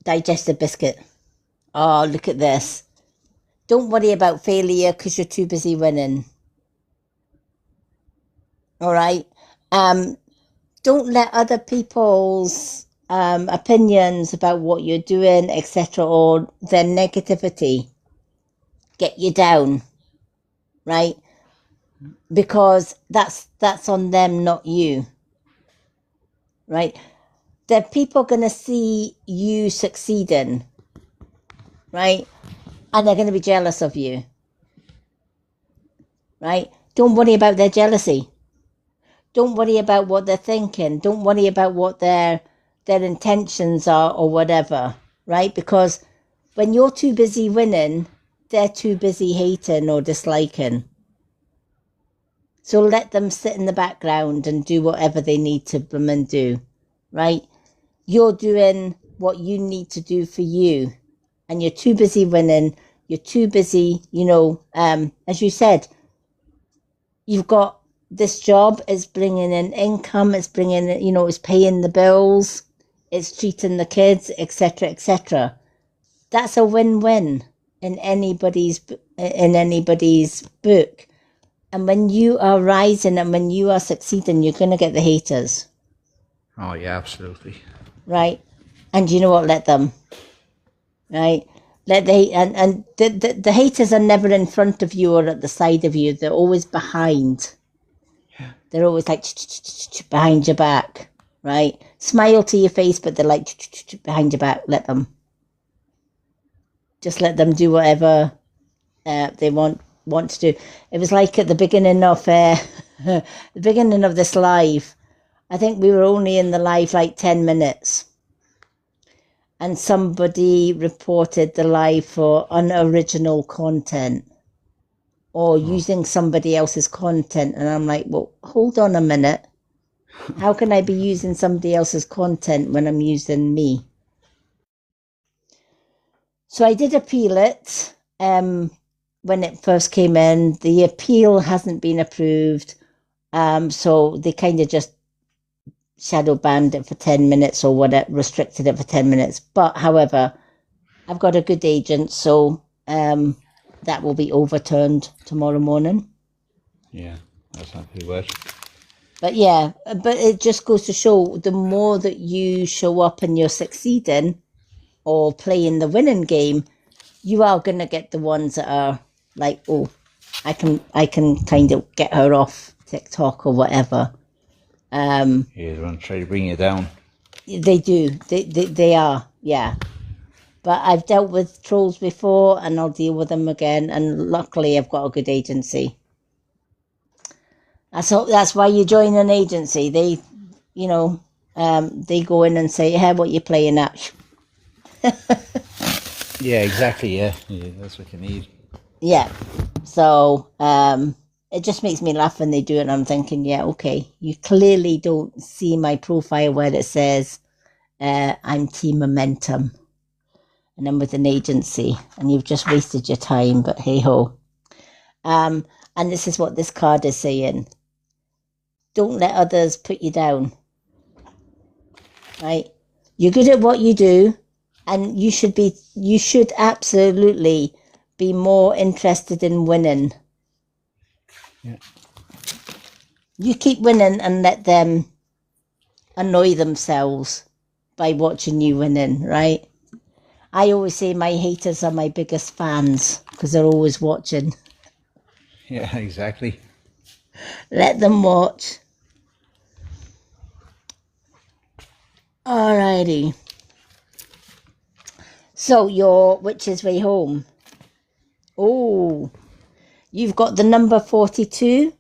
digestive biscuit. Oh, look at this. Don't worry about failure because you're too busy winning. All right. Don't let other people's opinions about what you're doing, etc., or their negativity get you down, right? Because that's on them, not you, right? The people going to see you succeeding, right? And they're going to be jealous of you, right? Don't worry about their jealousy. Don't worry about what they're thinking. Don't worry about what their intentions are or whatever, right? Because when you're too busy winning, they're too busy hating or disliking. So let them sit in the background and do whatever they need to do, right? You're doing what you need to do for you, and you're too busy winning. You're too busy, as you said, you've got this job is bringing in income, it's bringing, it's paying the bills, it's treating the kids, etc., etc. That's a win-win in anybody's book. And when you are rising and when you are succeeding, you're going to get the haters, Oh yeah, absolutely. right? And you know what? Let them, right? Let the haters are never in front of you or at the side of you. They're always behind. They're always like behind your back, right? Smile to your face, but they're like behind your back. Let them. Just let them do whatever they want to do. It was like at the beginning of the beginning of this live. I think we were only in the live like 10 minutes. And somebody reported the live for unoriginal content or using somebody else's content. And I'm like, well, hold on a minute. How can I be using somebody else's content when I'm using me? So I did appeal it when it first came in. The appeal hasn't been approved. So they kind of just shadow banned it for 10 minutes or whatever, restricted it for 10 minutes. But however, I've got a good agent, so that will be overturned tomorrow morning. Yeah, that's not too bad. But yeah, but it just goes to show the more that you show up and you're succeeding or playing the winning game, you are going to get the ones that are like, oh, I can kind of get her off TikTok or whatever. Yeah, they want to try to bring you down. They do. They are, yeah. But I've dealt with trolls before, and I'll deal with them again. And luckily, I've got a good agency. That's why you join an agency. They, they go in and say, "Hey, what you playing at?" Yeah, exactly. Yeah, that's what you need. Yeah. So it just makes me laugh when they do it. And I'm thinking, yeah, okay, you clearly don't see my profile where it says I'm Team Momentum, and I'm with an agency, and you've just wasted your time. But hey ho. And this is what this card is saying: don't let others put you down. Right? You're good at what you do, and you should absolutely be more interested in winning. Yeah. You keep winning and let them annoy themselves by watching you winning, right? I always say my haters are my biggest fans because they're always watching. Yeah, exactly. Let them watch. Alrighty. So your Witch's Way Home. Oh, you've got the number 42,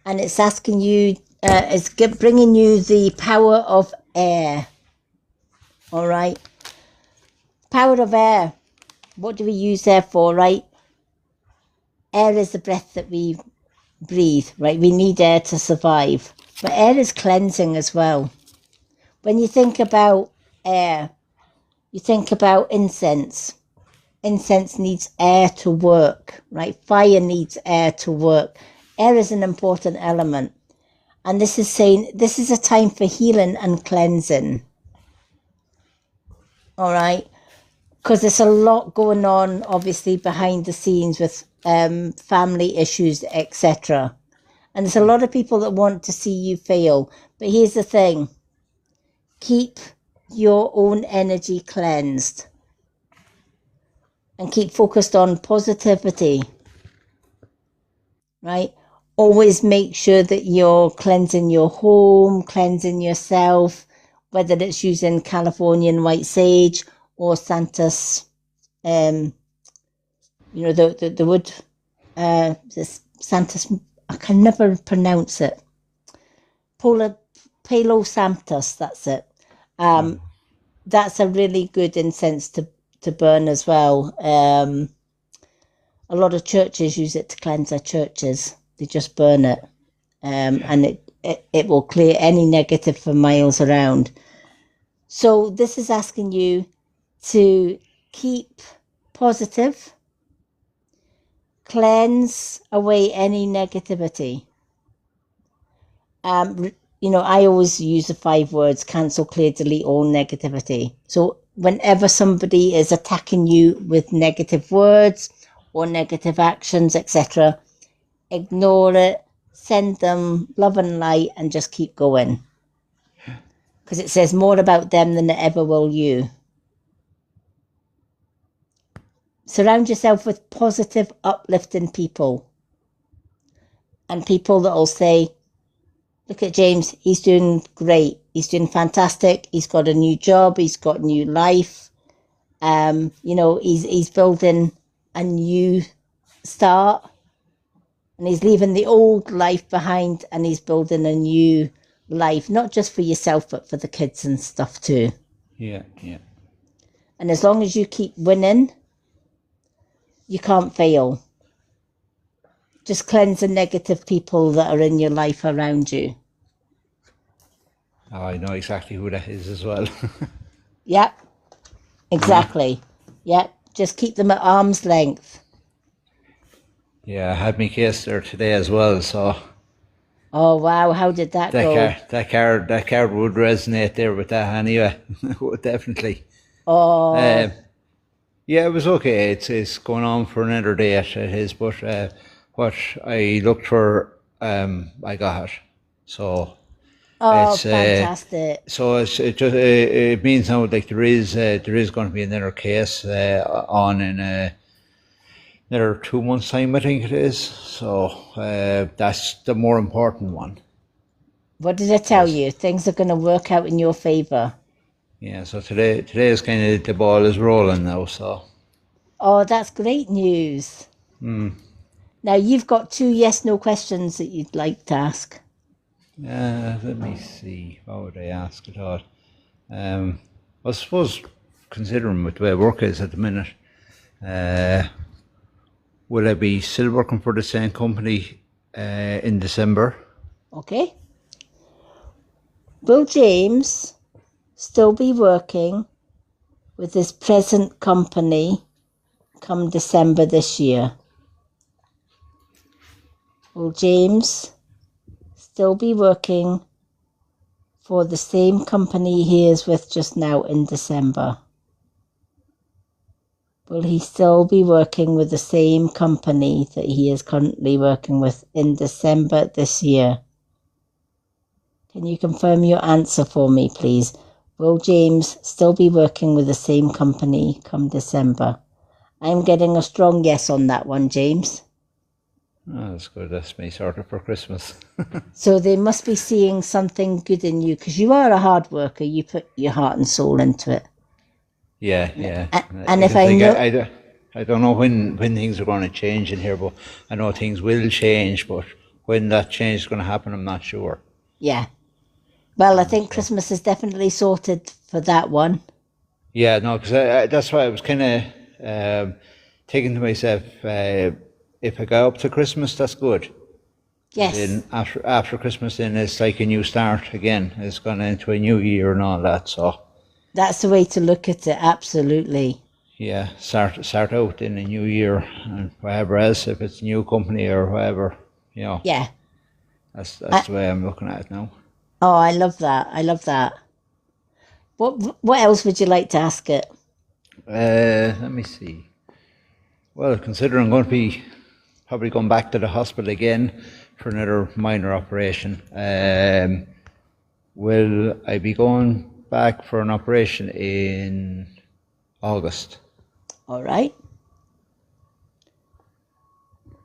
and it's asking you, bringing you the power of air. All right. Power of air. What do we use air for, right? Air is the breath that we breathe, right? We need air to survive. But air is cleansing as well. When you think about air, you think about incense. Incense needs air to work, right? Fire needs air to work. Air is an important element. And this is saying this is a time for healing and cleansing. All right? Because there's a lot going on, obviously, behind the scenes with family issues, etc. And there's a lot of people that want to see you fail. But here's the thing. Keep your own energy cleansed. And keep focused on positivity. Right? Always make sure that you're cleansing your home, cleansing yourself, whether it's using Californian white sage or Santos, the wood, this Santos, I can never pronounce it. Palo Santos, that's it. That's a really good incense to burn as well. A lot of churches use it to cleanse their churches. They just burn it. And it will clear any negative for miles around. So this is asking you to keep positive, cleanse away any negativity. I always use the 5 words: cancel, clear, delete all negativity. So whenever somebody is attacking you with negative words or negative actions, etc., ignore it, send them love and light, and just keep going. Because it says more about them than it ever will you. Surround yourself with positive, uplifting people. And people that will say, look at James, he's doing great. He's doing fantastic. He's got a new job. He's got new life. He's building a new start. And he's leaving the old life behind, and he's building a new life, not just for yourself, but for the kids and stuff too. Yeah, yeah. And as long as you keep winning, you can't fail. Just cleanse the negative people that are in your life around you. Oh, I know exactly who that is as well. Yep, exactly. Yep, just keep them at arm's length. Yeah, I had my case there today as well, so... Oh, wow, how did that go? That card would resonate there with that anyway. Definitely. Oh. Yeah, it was okay. It's going on for another day at his, but what I looked for, I got it. So... Oh, it's fantastic. So it means now, like, there is going to be another case on in another 2 months' time, I think it is. So that's the more important one. What did I tell you? Things are going to work out in your favour. Yeah, so today is kind of the ball is rolling now, so. Oh, that's great news. Now, you've got 2 yes/no questions that you'd like to ask. Let me see, what would I ask at all? I suppose, considering with the way work is at the minute, will I be still working for the same company in December? Okay. Will James still be working with his present company come December this year? Will James still be working for the same company he is with just now in December? Will he still be working with the same company that he is currently working with in December this year? Can you confirm your answer for me, please? Will James still be working with the same company come December? I'm getting a strong yes on that one, James. Oh, that's good. That's me sorted for Christmas. So they must be seeing something good in you because you are a hard worker. You put your heart and soul into it. Yeah. And if I know... I don't know when things are going to change in here, but I know things will change, but when that change is going to happen, I'm not sure. Yeah. Well, I think Christmas is definitely sorted for that one. Yeah, no, because that's why I was kind of thinking to myself, if I go up to Christmas, that's good. Yes. Then after Christmas, then it's like a new start again. It's gone into a new year and all that, so... That's the way to look at it, absolutely. Yeah, start out in a new year and whatever else, if it's a new company or whatever, you know. Yeah. That's the way I'm looking at it now. Oh, I love that. I love that. What else would you like to ask it? Let me see. Well, considering I'm going to be probably going back to the hospital again for another minor operation, will I be going back for an operation in August? All right.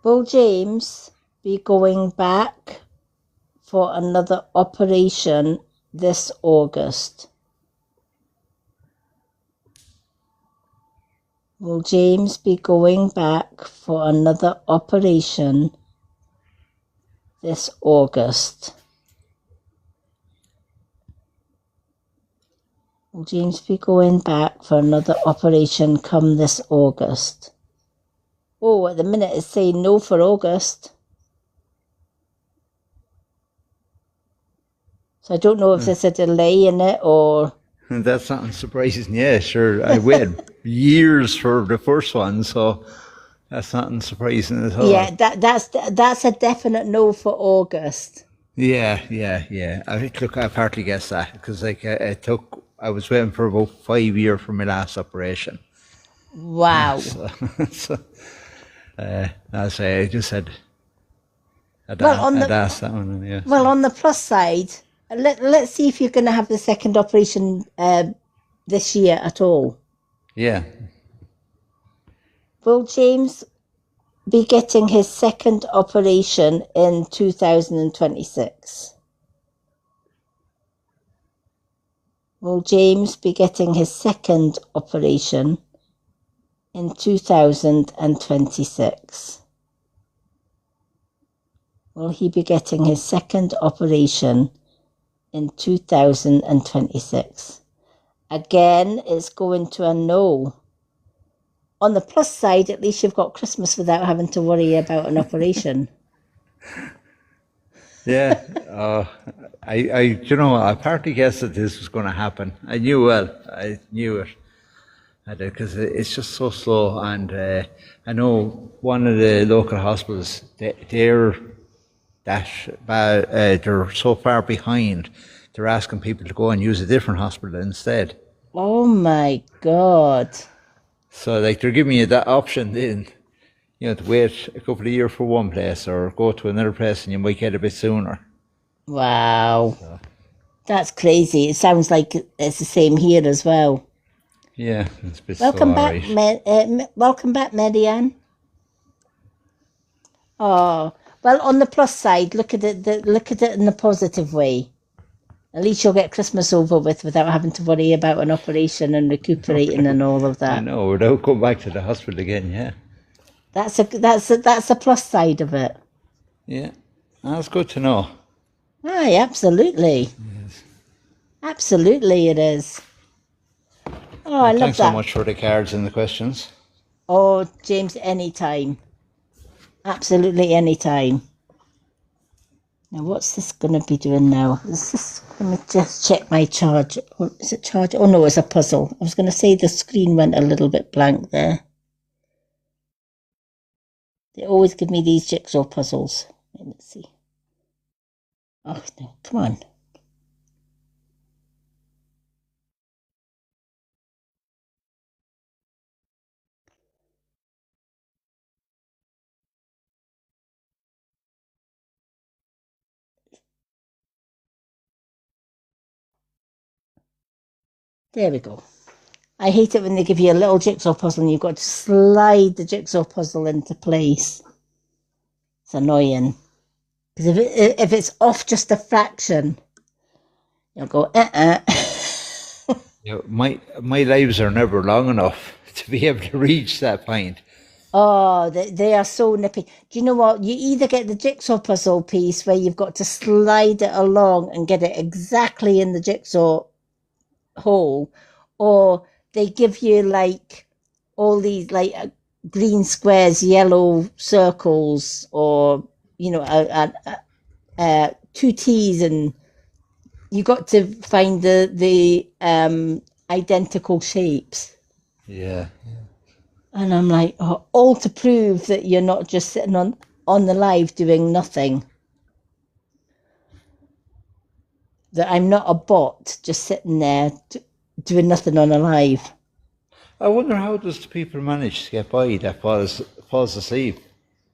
Will James be going back for another operation this August? Will James be going back for another operation this August? Will James be going back for another operation come this August? Oh, at the minute it's saying no for August. So I don't know if there's a delay in it or... That's not surprising. Yeah, sure. I waited years for the first one, so that's not surprising at all. Yeah, that's a definite no for August. Yeah. I think, look, I partly guess that because I was waiting for about 5 years for my last operation. Wow. I just said I'd ask that one. Yeah. Well, on the plus side, let's see if you're going to have the second operation this year at all. Yeah. Will James be getting his second operation in 2026? Will James be getting his second operation in 2026? Will he be getting his second operation in 2026? Again, it's going to a no. On the plus side, at least you've got Christmas without having to worry about an operation. Yeah, I partly guessed that this was going to happen. I knew it. Because it's just so slow, and I know one of the local hospitals, they're so far behind, they're asking people to go and use a different hospital instead. Oh my God. So they're giving you that option then, to wait a couple of years for one place or go to another place and you might get a bit sooner. Wow. So. That's crazy. It sounds like it's the same here as well. Yeah, it's a bit welcome slow, back, right. Welcome back, Medianne. Oh, well, on the plus side, look at it in the positive way. At least you'll get Christmas over with without having to worry about an operation and recuperating and all of I that. know, without going back to the hospital again, yeah. That's a plus side of it. Yeah, that's good to know. Aye, absolutely. Absolutely it is. Oh, I Well, love thanks so that. much for the cards and the questions. Oh, James, anytime. Absolutely anytime. Now, what's this going to be doing now? Let me just check my charge. Oh, is it charge? Oh, no, it's a puzzle. I was going to say the screen went a little bit blank there. They always give me these jigsaw puzzles. Let's see. Oh, no, come on. There we go. I hate it when they give you a little jigsaw puzzle and you've got to slide the jigsaw puzzle into place. It's annoying. Because if it's off just a fraction, you'll go, Yeah, my lives are never long enough to be able to reach that point. Oh, they are so nippy. Do you know what? You either get the jigsaw puzzle piece where you've got to slide it along and get it exactly in the jigsaw hole, or they give you like all these like green squares, yellow circles, or two T's, and you got to find the identical shapes. Yeah. And I'm like, oh, all to prove that you're not just sitting on the live doing nothing. That I'm not a bot just sitting there doing nothing on a live. I wonder how does the people manage to get by that falls asleep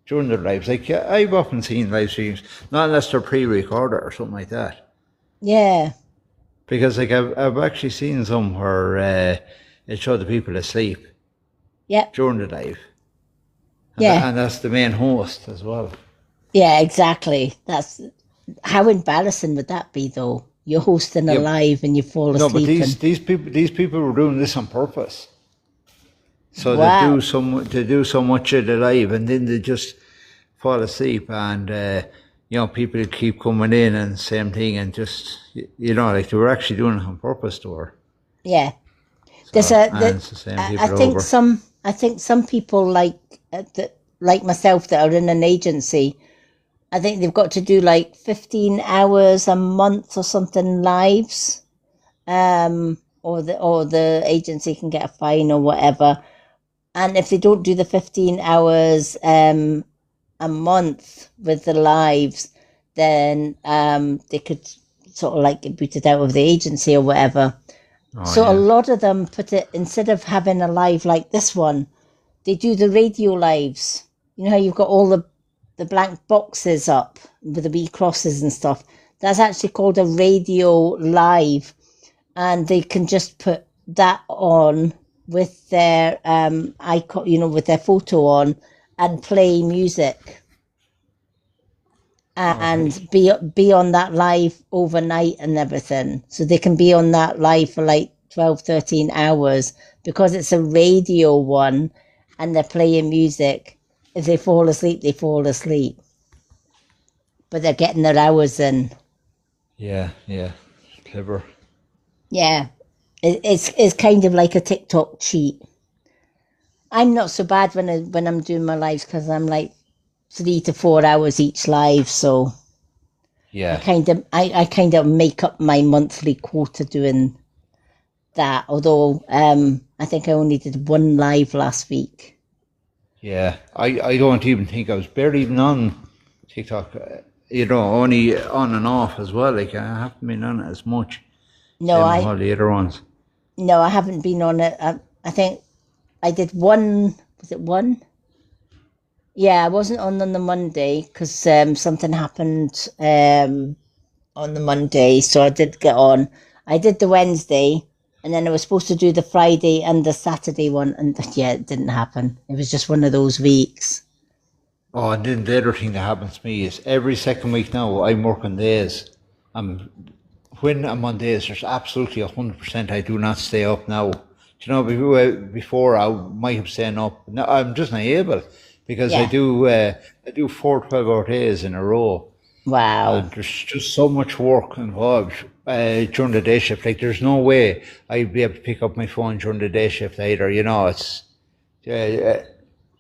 during their lives. Like I've often seen live streams, not unless they're pre-recorded or something like that. Yeah, Because like I've actually seen some where it showed the people asleep yeah, during the live. yeah, And that's the main host as well. yeah, exactly. How embarrassing would that be, though? You're hosting a Yep. live and you fall No, but asleep. these people were doing this on purpose. So Wow. they do so much of the live, and then they just fall asleep, and people keep coming in and same thing, and just like they were actually doing it on purpose to her. Yeah. So, There's and it's the same people I think some people like myself that are in an agency. I think they've got to do like 15 hours a month or something lives, or the agency can get a fine or whatever. And if they don't do the 15 hours a month with the lives, then they could sort of like get booted out of the agency or whatever. So a lot of them put it, instead of having a live like this one, they do the radio lives. You know how you've got all the blank boxes up with the wee crosses and stuff? That's actually called a radio live. And they can just put that on with their icon, with their photo on, and play music. And be on that live overnight and everything. So they can be on that live for like 12, 13 hours because it's a radio one and they're playing music. If they fall asleep, they fall asleep. But they're getting their hours in. Yeah, clever. Yeah, it's kind of like a TikTok cheat. I'm not so bad when I'm doing my lives because I'm like 3 to 4 hours each live, so Yeah, I kind of make up my monthly quota doing that. Although I think I only did one live last week. yeah. I don't even think I was barely even on TikTok. Only on and off as well. Like I haven't been on it as much. No, Same with all the other ones. I haven't been on it. I think I did one. Was it one? Yeah, I wasn't on the Monday because something happened on the Monday, so I did get on. I did the Wednesday, and then I was supposed to do the Friday and the Saturday one, and yeah, it didn't happen. It was just one of those weeks. Oh, and then the other thing that happens to me is every second week now I'm working days. I'm when I'm on days, there's absolutely 100% I do not stay up now. Do you know, before I might have stayed up. No, I'm just not able because Yeah. I do 4 12-hour days in a row. Wow. And there's just so much work involved during the day shift. Like, there's no way I'd be able to pick up my phone during the day shift either. You know, it's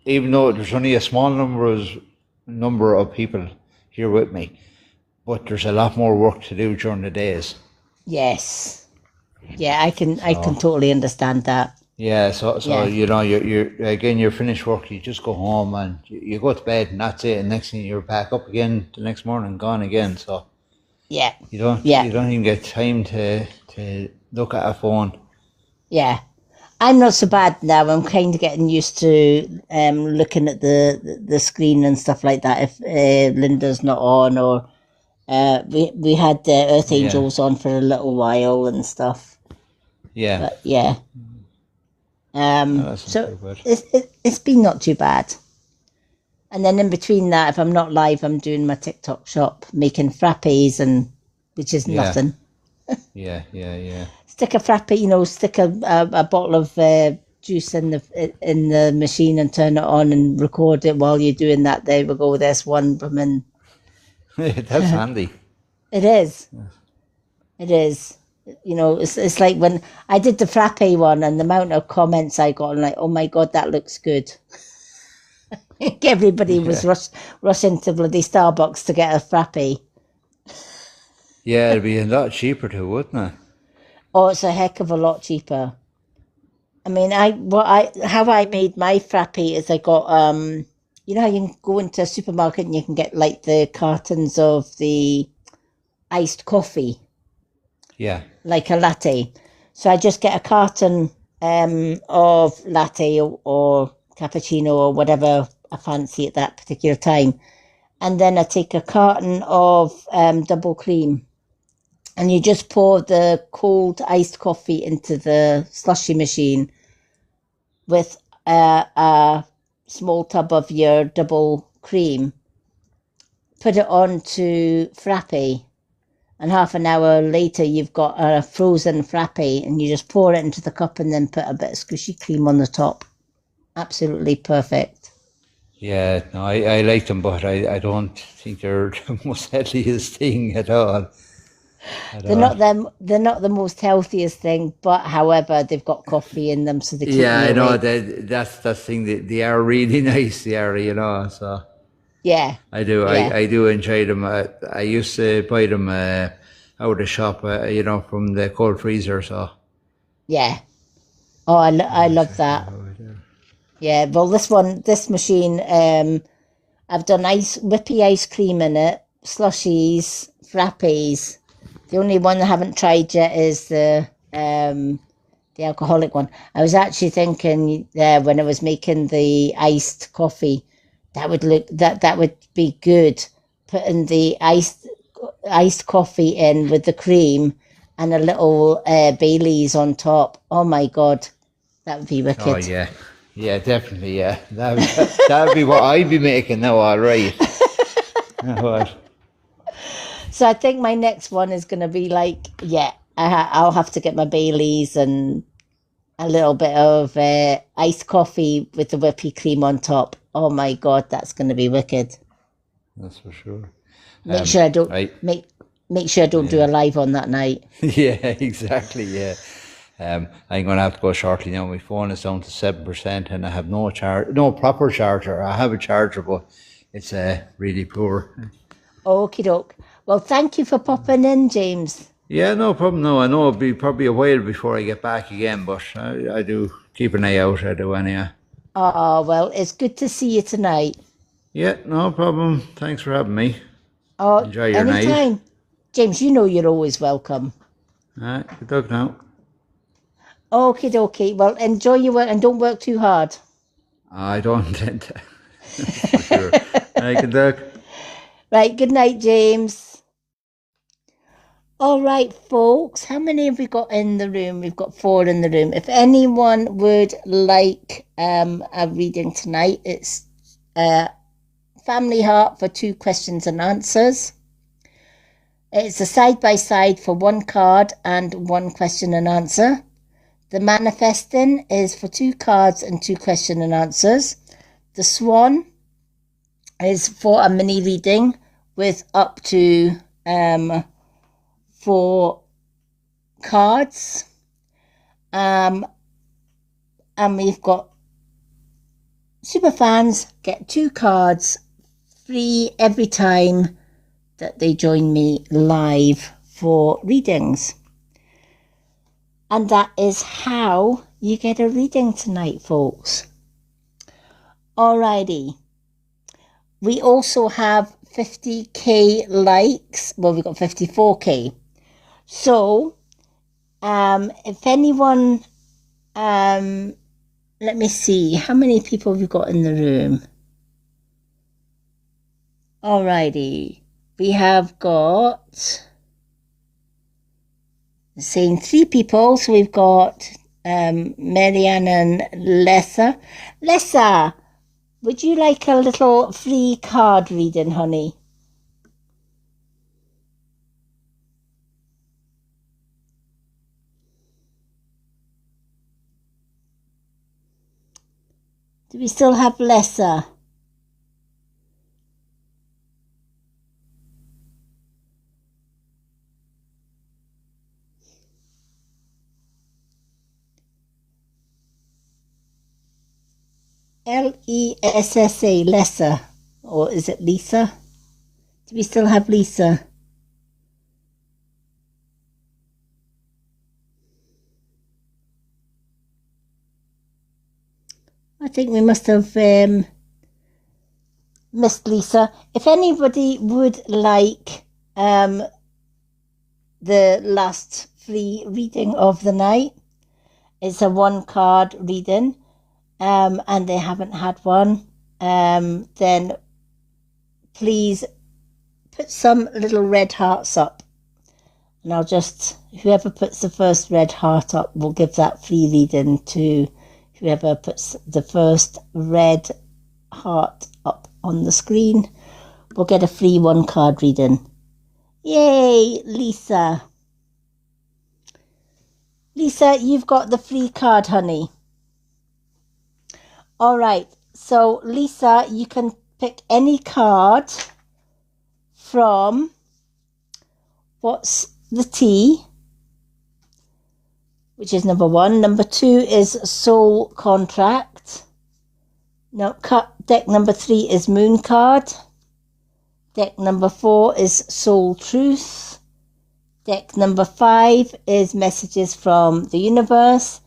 even though there's only a small number of people here with me, but there's a lot more work to do during the days. Yes. Yeah, I can totally understand that. Yeah, so Yeah. you know, you're finished work, you just go home and you go to bed and that's it. And next thing you're back up again the next morning, gone again. So Yeah. you don't Yeah. even get time to look at a phone. Yeah. I'm not so bad now. I'm kind of getting used to looking at the screen and stuff like that. If Linda's not on, or we had Earth Yeah. Angels on for a little while and stuff. Yeah, But yeah, that's so not too bad. it's been not too bad. And then in between that, if I'm not live, I'm doing my TikTok shop, making frappes, and which is Yeah. nothing. Yeah. Stick a frappe, stick a bottle of juice in the machine and turn it on and record it while you're doing that. There we go. There's one woman. That's handy. It is. It is. It's like when I did the frappe one and the amount of comments I got, and like, oh my God, that looks good. Everybody was rushing to bloody Starbucks to get a frappe. Yeah, it'd be a lot cheaper too, wouldn't it? Oh, it's a heck of a lot cheaper. I mean, how I made my frappe is I got how you can go into a supermarket and you can get like the cartons of the iced coffee, Yeah. like a latte. So I just get a carton of latte or cappuccino or whatever I fancy at that particular time, and then I take a carton of double cream. And you just pour the cold iced coffee into the slushy machine with a small tub of your double cream. Put it on to frappe, and half an hour later you've got a frozen frappe, and you just pour it into the cup and then put a bit of squishy cream on the top. Absolutely perfect. Yeah, no, I like them, but I don't think they're the most healthiest thing at all. They're not the most healthiest thing, but however, they've got coffee in them, so they keep Yeah, me I know awake. that's the thing. They are really nice. They are, So Yeah, I do. yeah. I do enjoy them. I used to buy them out of the shop. From the cold freezer. So Yeah. Oh, I love that. Yeah. Well, this machine, I've done whippy ice cream in it, slushies, frappes. The only one I haven't tried yet is the alcoholic one. I was actually thinking when I was making the iced coffee, that would be good. Putting the iced coffee in with the cream and a little Baileys on top. Oh my God, that would be wicked. oh yeah, definitely, yeah. That would be what I'd be making now. All right. What? So I think my next one is going to be like, I'll have to get my Baileys and a little bit of iced coffee with the whippy cream on top. Oh my God, that's going to be wicked. That's for sure. Make sure I don't right. make sure I don't do a live on that night. Yeah, exactly. Yeah. I'm going to have to go shortly now. My phone is down to 7%, and I have no proper charger. I have a charger, but it's really poor. Okie doke. Well, thank you for popping in, James. Yeah, no problem. No, I know it'll be probably a while before I get back again, but I do keep an eye out. I do anyhow. Oh, well, it's good to see you tonight. Yeah, no problem. Thanks for having me. Oh, Enjoy your night. anytime. James, you know you're always welcome. All right, good luck now. Okie dokie. Well, enjoy your work and don't work too hard. I don't intend to. For sure. All right, good luck. Right, good night, James. All right, folks, how many have we got in the room? We've got 4 in the room. If anyone would like a reading tonight, it's family heart for 2 questions and answers. It's a side-by-side for 1 card and 1 question and answer. The manifesting is for 2 cards and 2 question and answers. The swan is for a mini reading with up to 4 cards. And we've got super fans get 2 cards free every time that they join me live for readings. And that is how you get a reading tonight, folks. Alrighty. We also have 50k likes. Well, we've got 54k. So, if anyone, let me see, how many people have you got in the room? Alrighty. We have got, saying 3 people. So we've got Marianne and Lessa. Lessa, would you like a little free card reading, honey? Do we still have Lessa? Lessa, Lessa, or is it Lisa? Do we still have Lisa? I think we must have missed Lisa. If anybody would like the last free reading of the night, it's a 1 card reading. And they haven't had one, then please put some little red hearts up. And I'll just, whoever puts the first red heart up will give that free reading to whoever puts the first red heart up on the screen. Will get a free 1 card reading. Yay, Lisa. Lisa, you've got the free card, honey. All right, so Lisa, you can pick any card from what's the T, which is number 1. Number 2 is Soul Contract. Now, deck number 3 is Moon Card. Deck number 4 is Soul Truth. Deck number 5 is Messages from the Universe.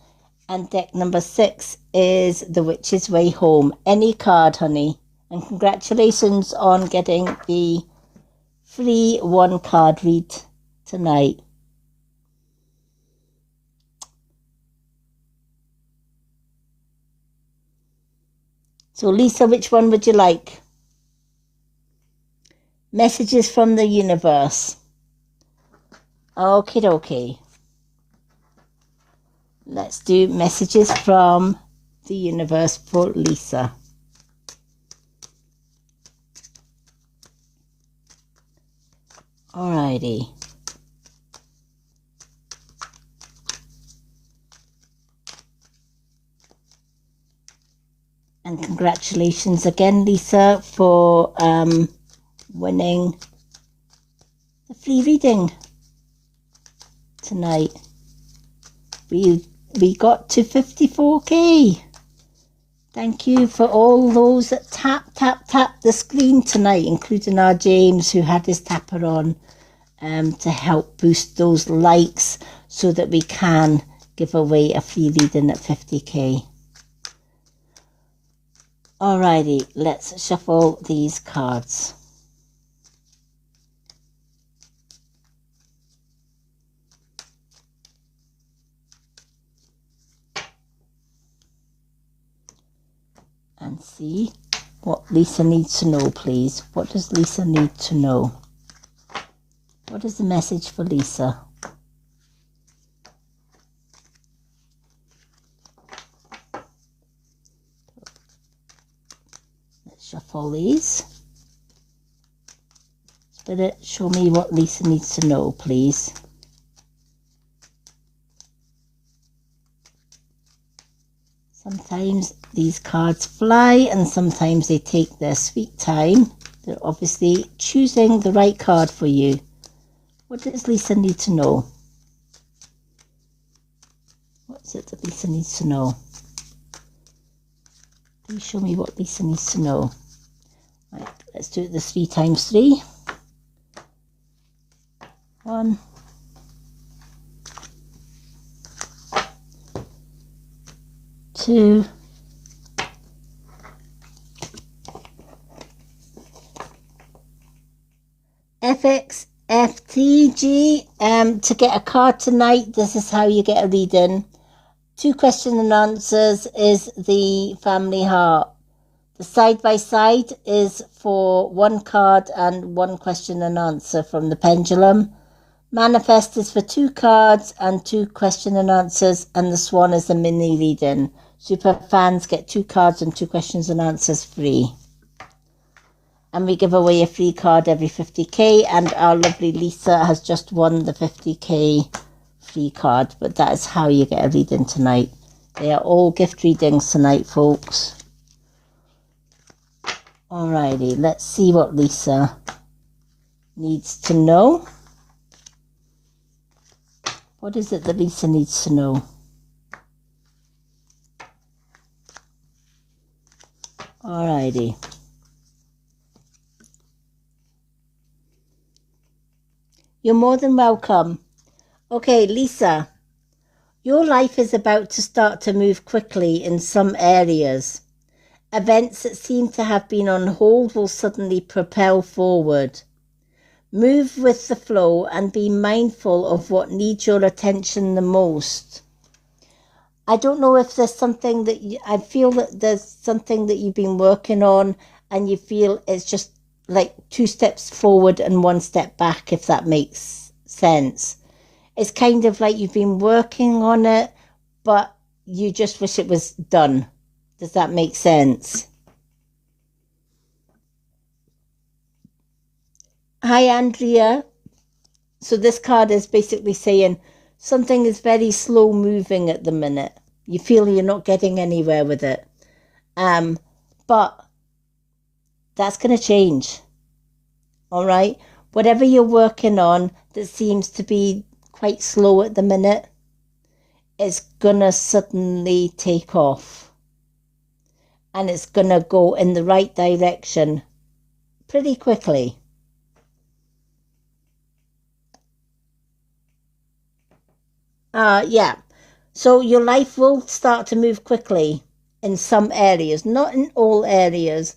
And deck number 6 is The Witch's Way Home. Any card, honey. And congratulations on getting the free 1 card read tonight. So Lisa, which one would you like? Messages from the Universe. Okie dokie. Let's do Messages from the Universe for Lisa. Alrighty. And congratulations again, Lisa, for winning the free reading tonight. We got to 54k. Thank you for all those that tap the screen tonight, including our James, who had his tapper on to help boost those likes so that we can give away a free reading at 50k. Alrighty, let's shuffle these cards. And see what Lisa needs to know, please. What does Lisa need to know? What is the message for Lisa? Let's shuffle these. Spirit, show me what Lisa needs to know, please. Sometimes these cards fly and sometimes they take their sweet time. They're obviously choosing the right card for you. What does Lisa need to know? What's it that Lisa needs to know? Please show me what Lisa needs to know. Right, let's do it the 3 times 3. 1, 2, FXFTG. To get a card tonight, this is how you get a reading. 2 question and answers is the family heart. The side by side is for 1 card and 1 question and answer from the pendulum. Manifest is for 2 cards and 2 question and answers, and the swan is a mini reading. Super fans get 2 cards and 2 questions and answers free. And we give away a free card every 50k, and our lovely Lisa has just won the 50k free card. But that is how you get a reading tonight. They are all gift readings tonight, folks. Alrighty, let's see what Lisa needs to know. What is it that Lisa needs to know? Alrighty. You're more than welcome. Okay, Lisa, your life is about to start to move quickly in some areas. Events that seem to have been on hold will suddenly propel forward. Move with the flow and be mindful of what needs your attention the most. I don't know if there's something that I feel that there's something that you've been working on and you feel it's just like 2 steps forward and 1 step back, if that makes sense. It's kind of like you've been working on it, but you just wish it was done. Does that make sense? Hi, Andrea. So this card is basically saying something is very slow moving at the minute. You feel you're not getting anywhere with it. But that's going to change. All right? Whatever you're working on that seems to be quite slow at the minute is going to suddenly take off. And it's going to go in the right direction pretty quickly. Yeah. So your life will start to move quickly in some areas, not in all areas,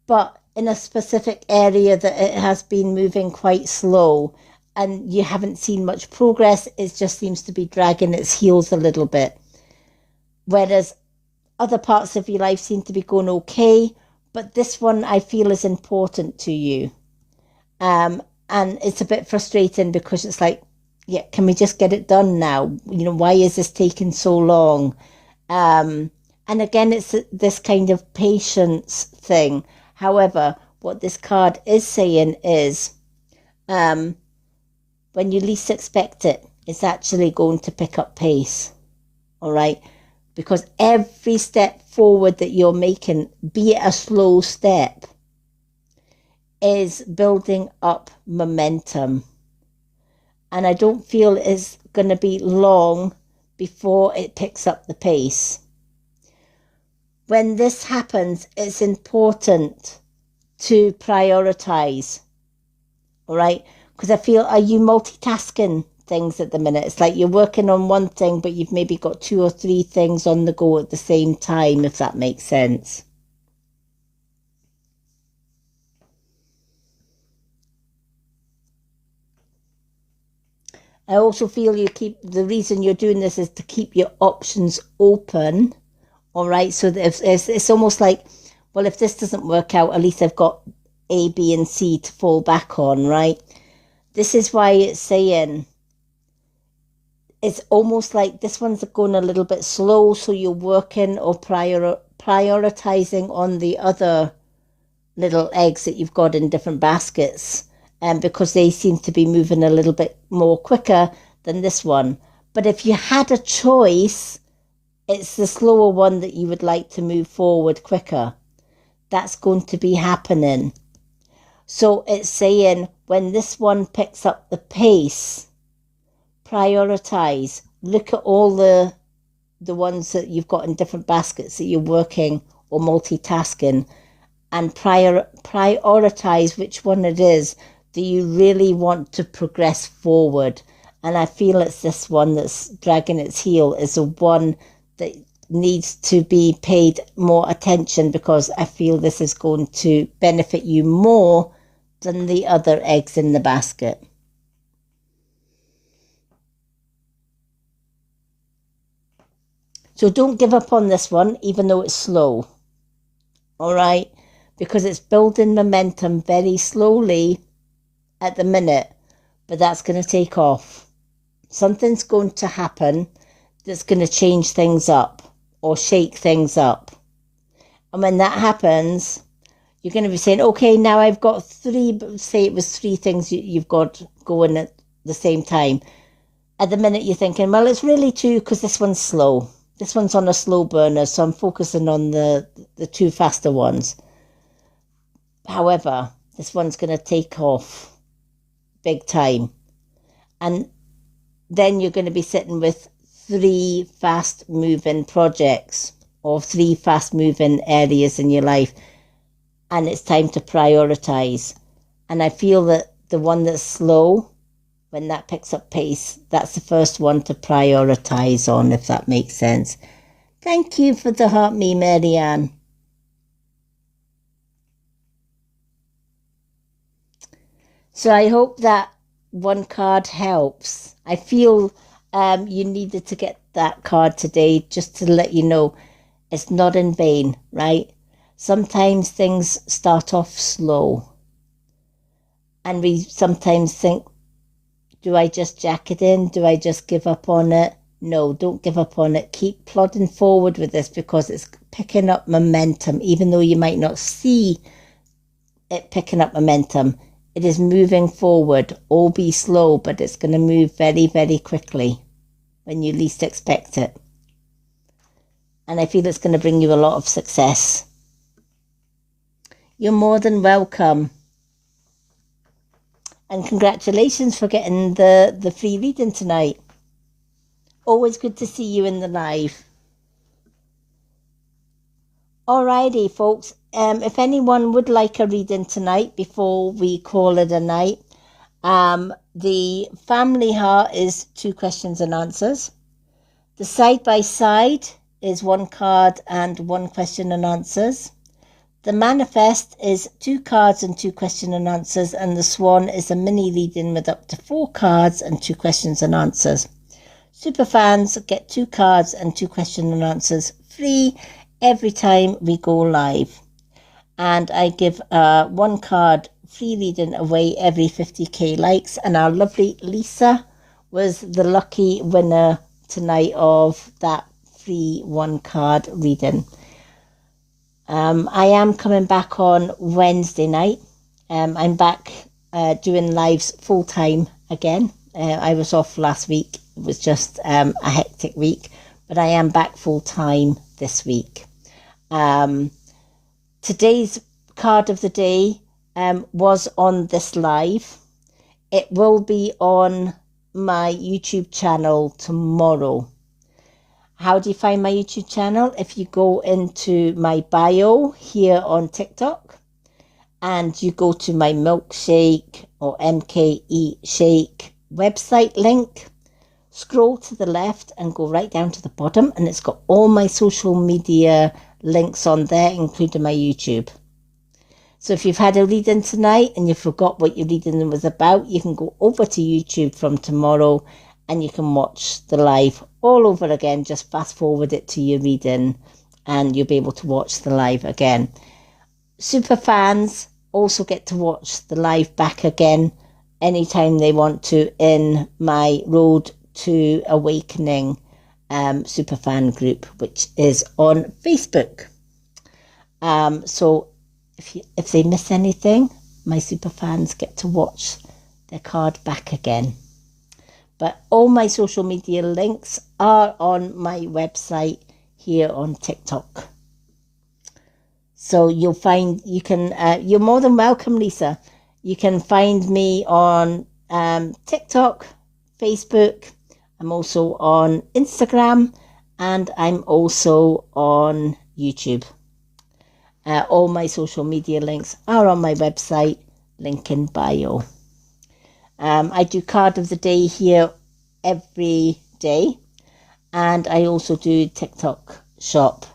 but in a specific area that it has been moving quite slow and you haven't seen much progress. It just seems to be dragging its heels a little bit. Whereas other parts of your life seem to be going okay, but this one I feel is important to you. And it's a bit frustrating because it's like, yeah, can we just get it done now? You know, why is this taking so long? And again, it's this kind of patience thing. However, what this card is saying is, when you least expect it, it's actually going to pick up pace. All right? Because every step forward that you're making, be it a slow step, is building up momentum. And I don't feel it's going to be long before it picks up the pace. When this happens, it's important to prioritize. All right? Because I feel, are you multitasking things at the minute? It's like you're working on one thing, but you've maybe got 2 or 3 things on the go at the same time, if that makes sense. I also feel the reason you're doing this is to keep your options open. All right. So it's almost like, well, if this doesn't work out, at least I've got A, B, and C to fall back on, right? This is why it's saying it's almost like this one's going a little bit slow. So you're working or prioritizing on the other little eggs that you've got in different baskets. because they seem to be moving a little bit more quicker than this one. But if you had a choice, it's the slower one that you would like to move forward quicker. That's going to be happening. So it's saying when this one picks up the pace, prioritize. Look at all the ones that you've got in different baskets that you're working or multitasking, and prioritize which one it is that you really want to progress forward. And I feel it's this one that's dragging its heel, is the one that needs to be paid more attention, because I feel this is going to benefit you more than the other eggs in the basket. So don't give up on this one, even though it's slow. All right? Because it's building momentum very slowly at the minute, but that's going to take off. Something's going to happen that's going to change things up or shake things up. And when that happens, you're going to be saying, okay, now I've got three, say it was three things you've got going at the same time. At the minute you're thinking, well, it's really two because this one's slow. This one's on a slow burner, so I'm focusing on the two faster ones. However, this one's going to take off big time. And then you're going to be sitting with three fast-moving projects or three fast-moving areas in your life. And it's time to prioritize. And I feel that the one that's slow, when that picks up pace, that's the first one to prioritize on, if that makes sense. Thank you for the heart me, Marianne. So I hope that one card helps. I feel you needed to get that card today just to let you know it's not in vain, right? Sometimes things start off slow. And we sometimes think, do I just jack it in? Do I just give up on it? No, don't give up on it. Keep plodding forward with this, because it's picking up momentum. Even though you might not see it picking up momentum, it is moving forward. All be slow, but it's going to move very, very quickly when you least expect it. And I feel it's going to bring you a lot of success. You're more than welcome. And congratulations for getting the free reading tonight. Always good to see you in the live. Alrighty, folks. If anyone would like a reading tonight before we call it a night, the family heart is 2 questions and answers. The side by side is 1 card and 1 question and answers. The manifest is 2 cards and 2 question and answers, and the swan is a mini reading with up to 4 cards and 2 questions and answers. Super fans get 2 cards and 2 question and answers free every time we go live. And I give 1 card free reading away every 50k likes, and our lovely Lisa was the lucky winner tonight of that free 1 card reading. I am coming back on Wednesday night. I'm back doing lives full time again. I was off last week. It was just a hectic week, but I am back full time this week. Today's card of the day was on this live. It will be on my YouTube channel tomorrow. How do you find my YouTube channel? If you go into my bio here on TikTok and you go to my milkshake or MKE shake website link, scroll to the left and go right down to the bottom, and it's got all my social media links on there, including my YouTube. So if you've had a reading tonight and you forgot what your reading was about, you can go over to YouTube from tomorrow and you can watch the live all over again. Just fast forward it to your reading and you'll be able to watch the live again. Super fans also get to watch the live back again anytime they want to in my Road to Awakening super fan group, which is on Facebook. So if they miss anything, my super fans get to watch their card back again. But all my social media links are on my website here on TikTok. So you're more than welcome, Lisa. You can find me on TikTok, Facebook. I'm also on Instagram, and I'm also on YouTube. All my social media links are on my website, link in bio. I do card of the day here every day, and I also do TikTok shop.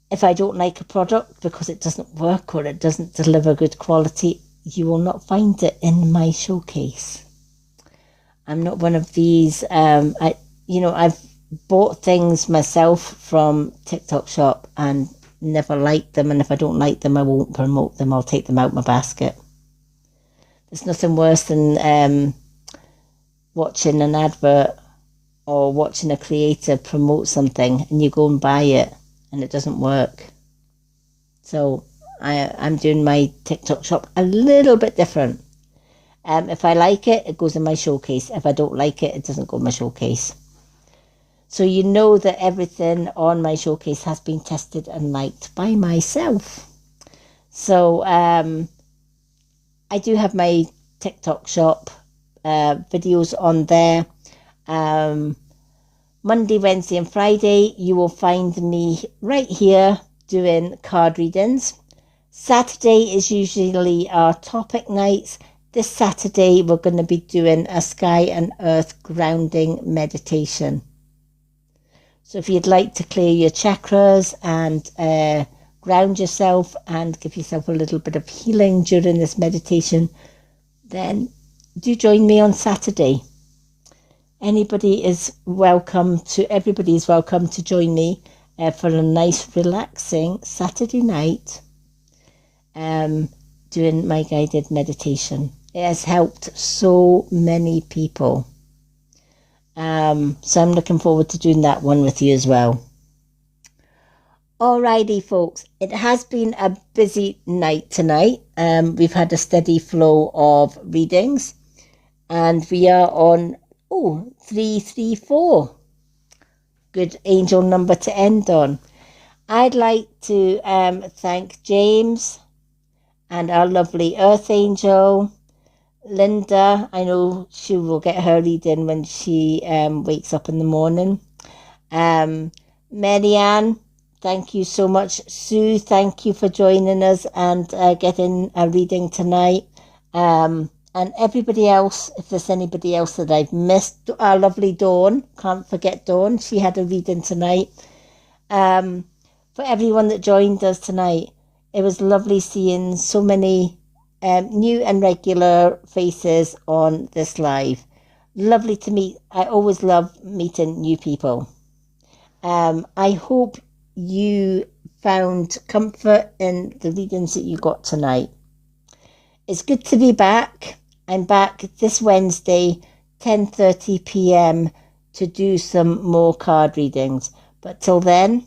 If I don't like a product because it doesn't work or it doesn't deliver good quality, you will not find it in my showcase. I'm not one of these. I've bought things myself from TikTok shop and never liked them, and if I don't like them, I won't promote them. I'll take them out my basket. There's nothing worse than watching an advert or watching a creator promote something and you go and buy it and it doesn't work. So I'm doing my TikTok shop a little bit different. If I like it, it goes in my showcase. If I don't like it, it doesn't go in my showcase. So you know that everything on my showcase has been tested and liked by myself. So I do have my TikTok shop videos on there. Monday, Wednesday and Friday, you will find me right here doing card readings. Saturday is usually our topic nights. This Saturday, we're going to be doing a sky and earth grounding meditation. So if you'd like to clear your chakras and ground yourself and give yourself a little bit of healing during this meditation, then do join me on Saturday. Everybody is welcome to join me for a nice relaxing Saturday night doing my guided meditation. It has helped so many people. So I'm looking forward to doing that one with you as well. Alrighty, folks, it has been a busy night tonight. We've had a steady flow of readings, and we are on 334. Good angel number to end on. I'd like to thank James and our lovely earth angel, Linda. I know she will get her reading when she wakes up in the morning. Marianne, thank you so much. Sue, thank you for joining us and getting a reading tonight. And everybody else, if there's anybody else that I've missed, our lovely Dawn, can't forget Dawn, she had a reading tonight. For everyone that joined us tonight, it was lovely seeing so many new and regular faces on this live. Lovely to meet. I always love meeting new people. I hope you found comfort in the readings that you got tonight. It's good to be back. I'm back this Wednesday, 10:30 p.m. to do some more card readings. But till then,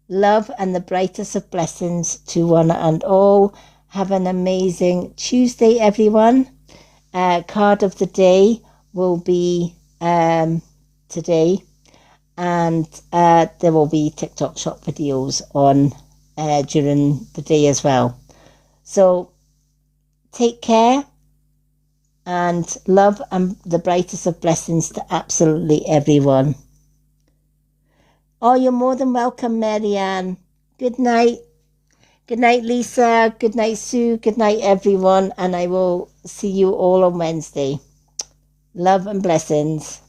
love and the brightest of blessings to one and all. Have an amazing Tuesday, everyone. Card of the day will be today, and there will be TikTok shop videos on during the day as well. So take care, and love and the brightest of blessings to absolutely everyone. Oh, you're more than welcome, Marianne. Good night. Good night, Lisa. Good night, Sue. Good night, everyone. And I will see you all on Wednesday. Love and blessings.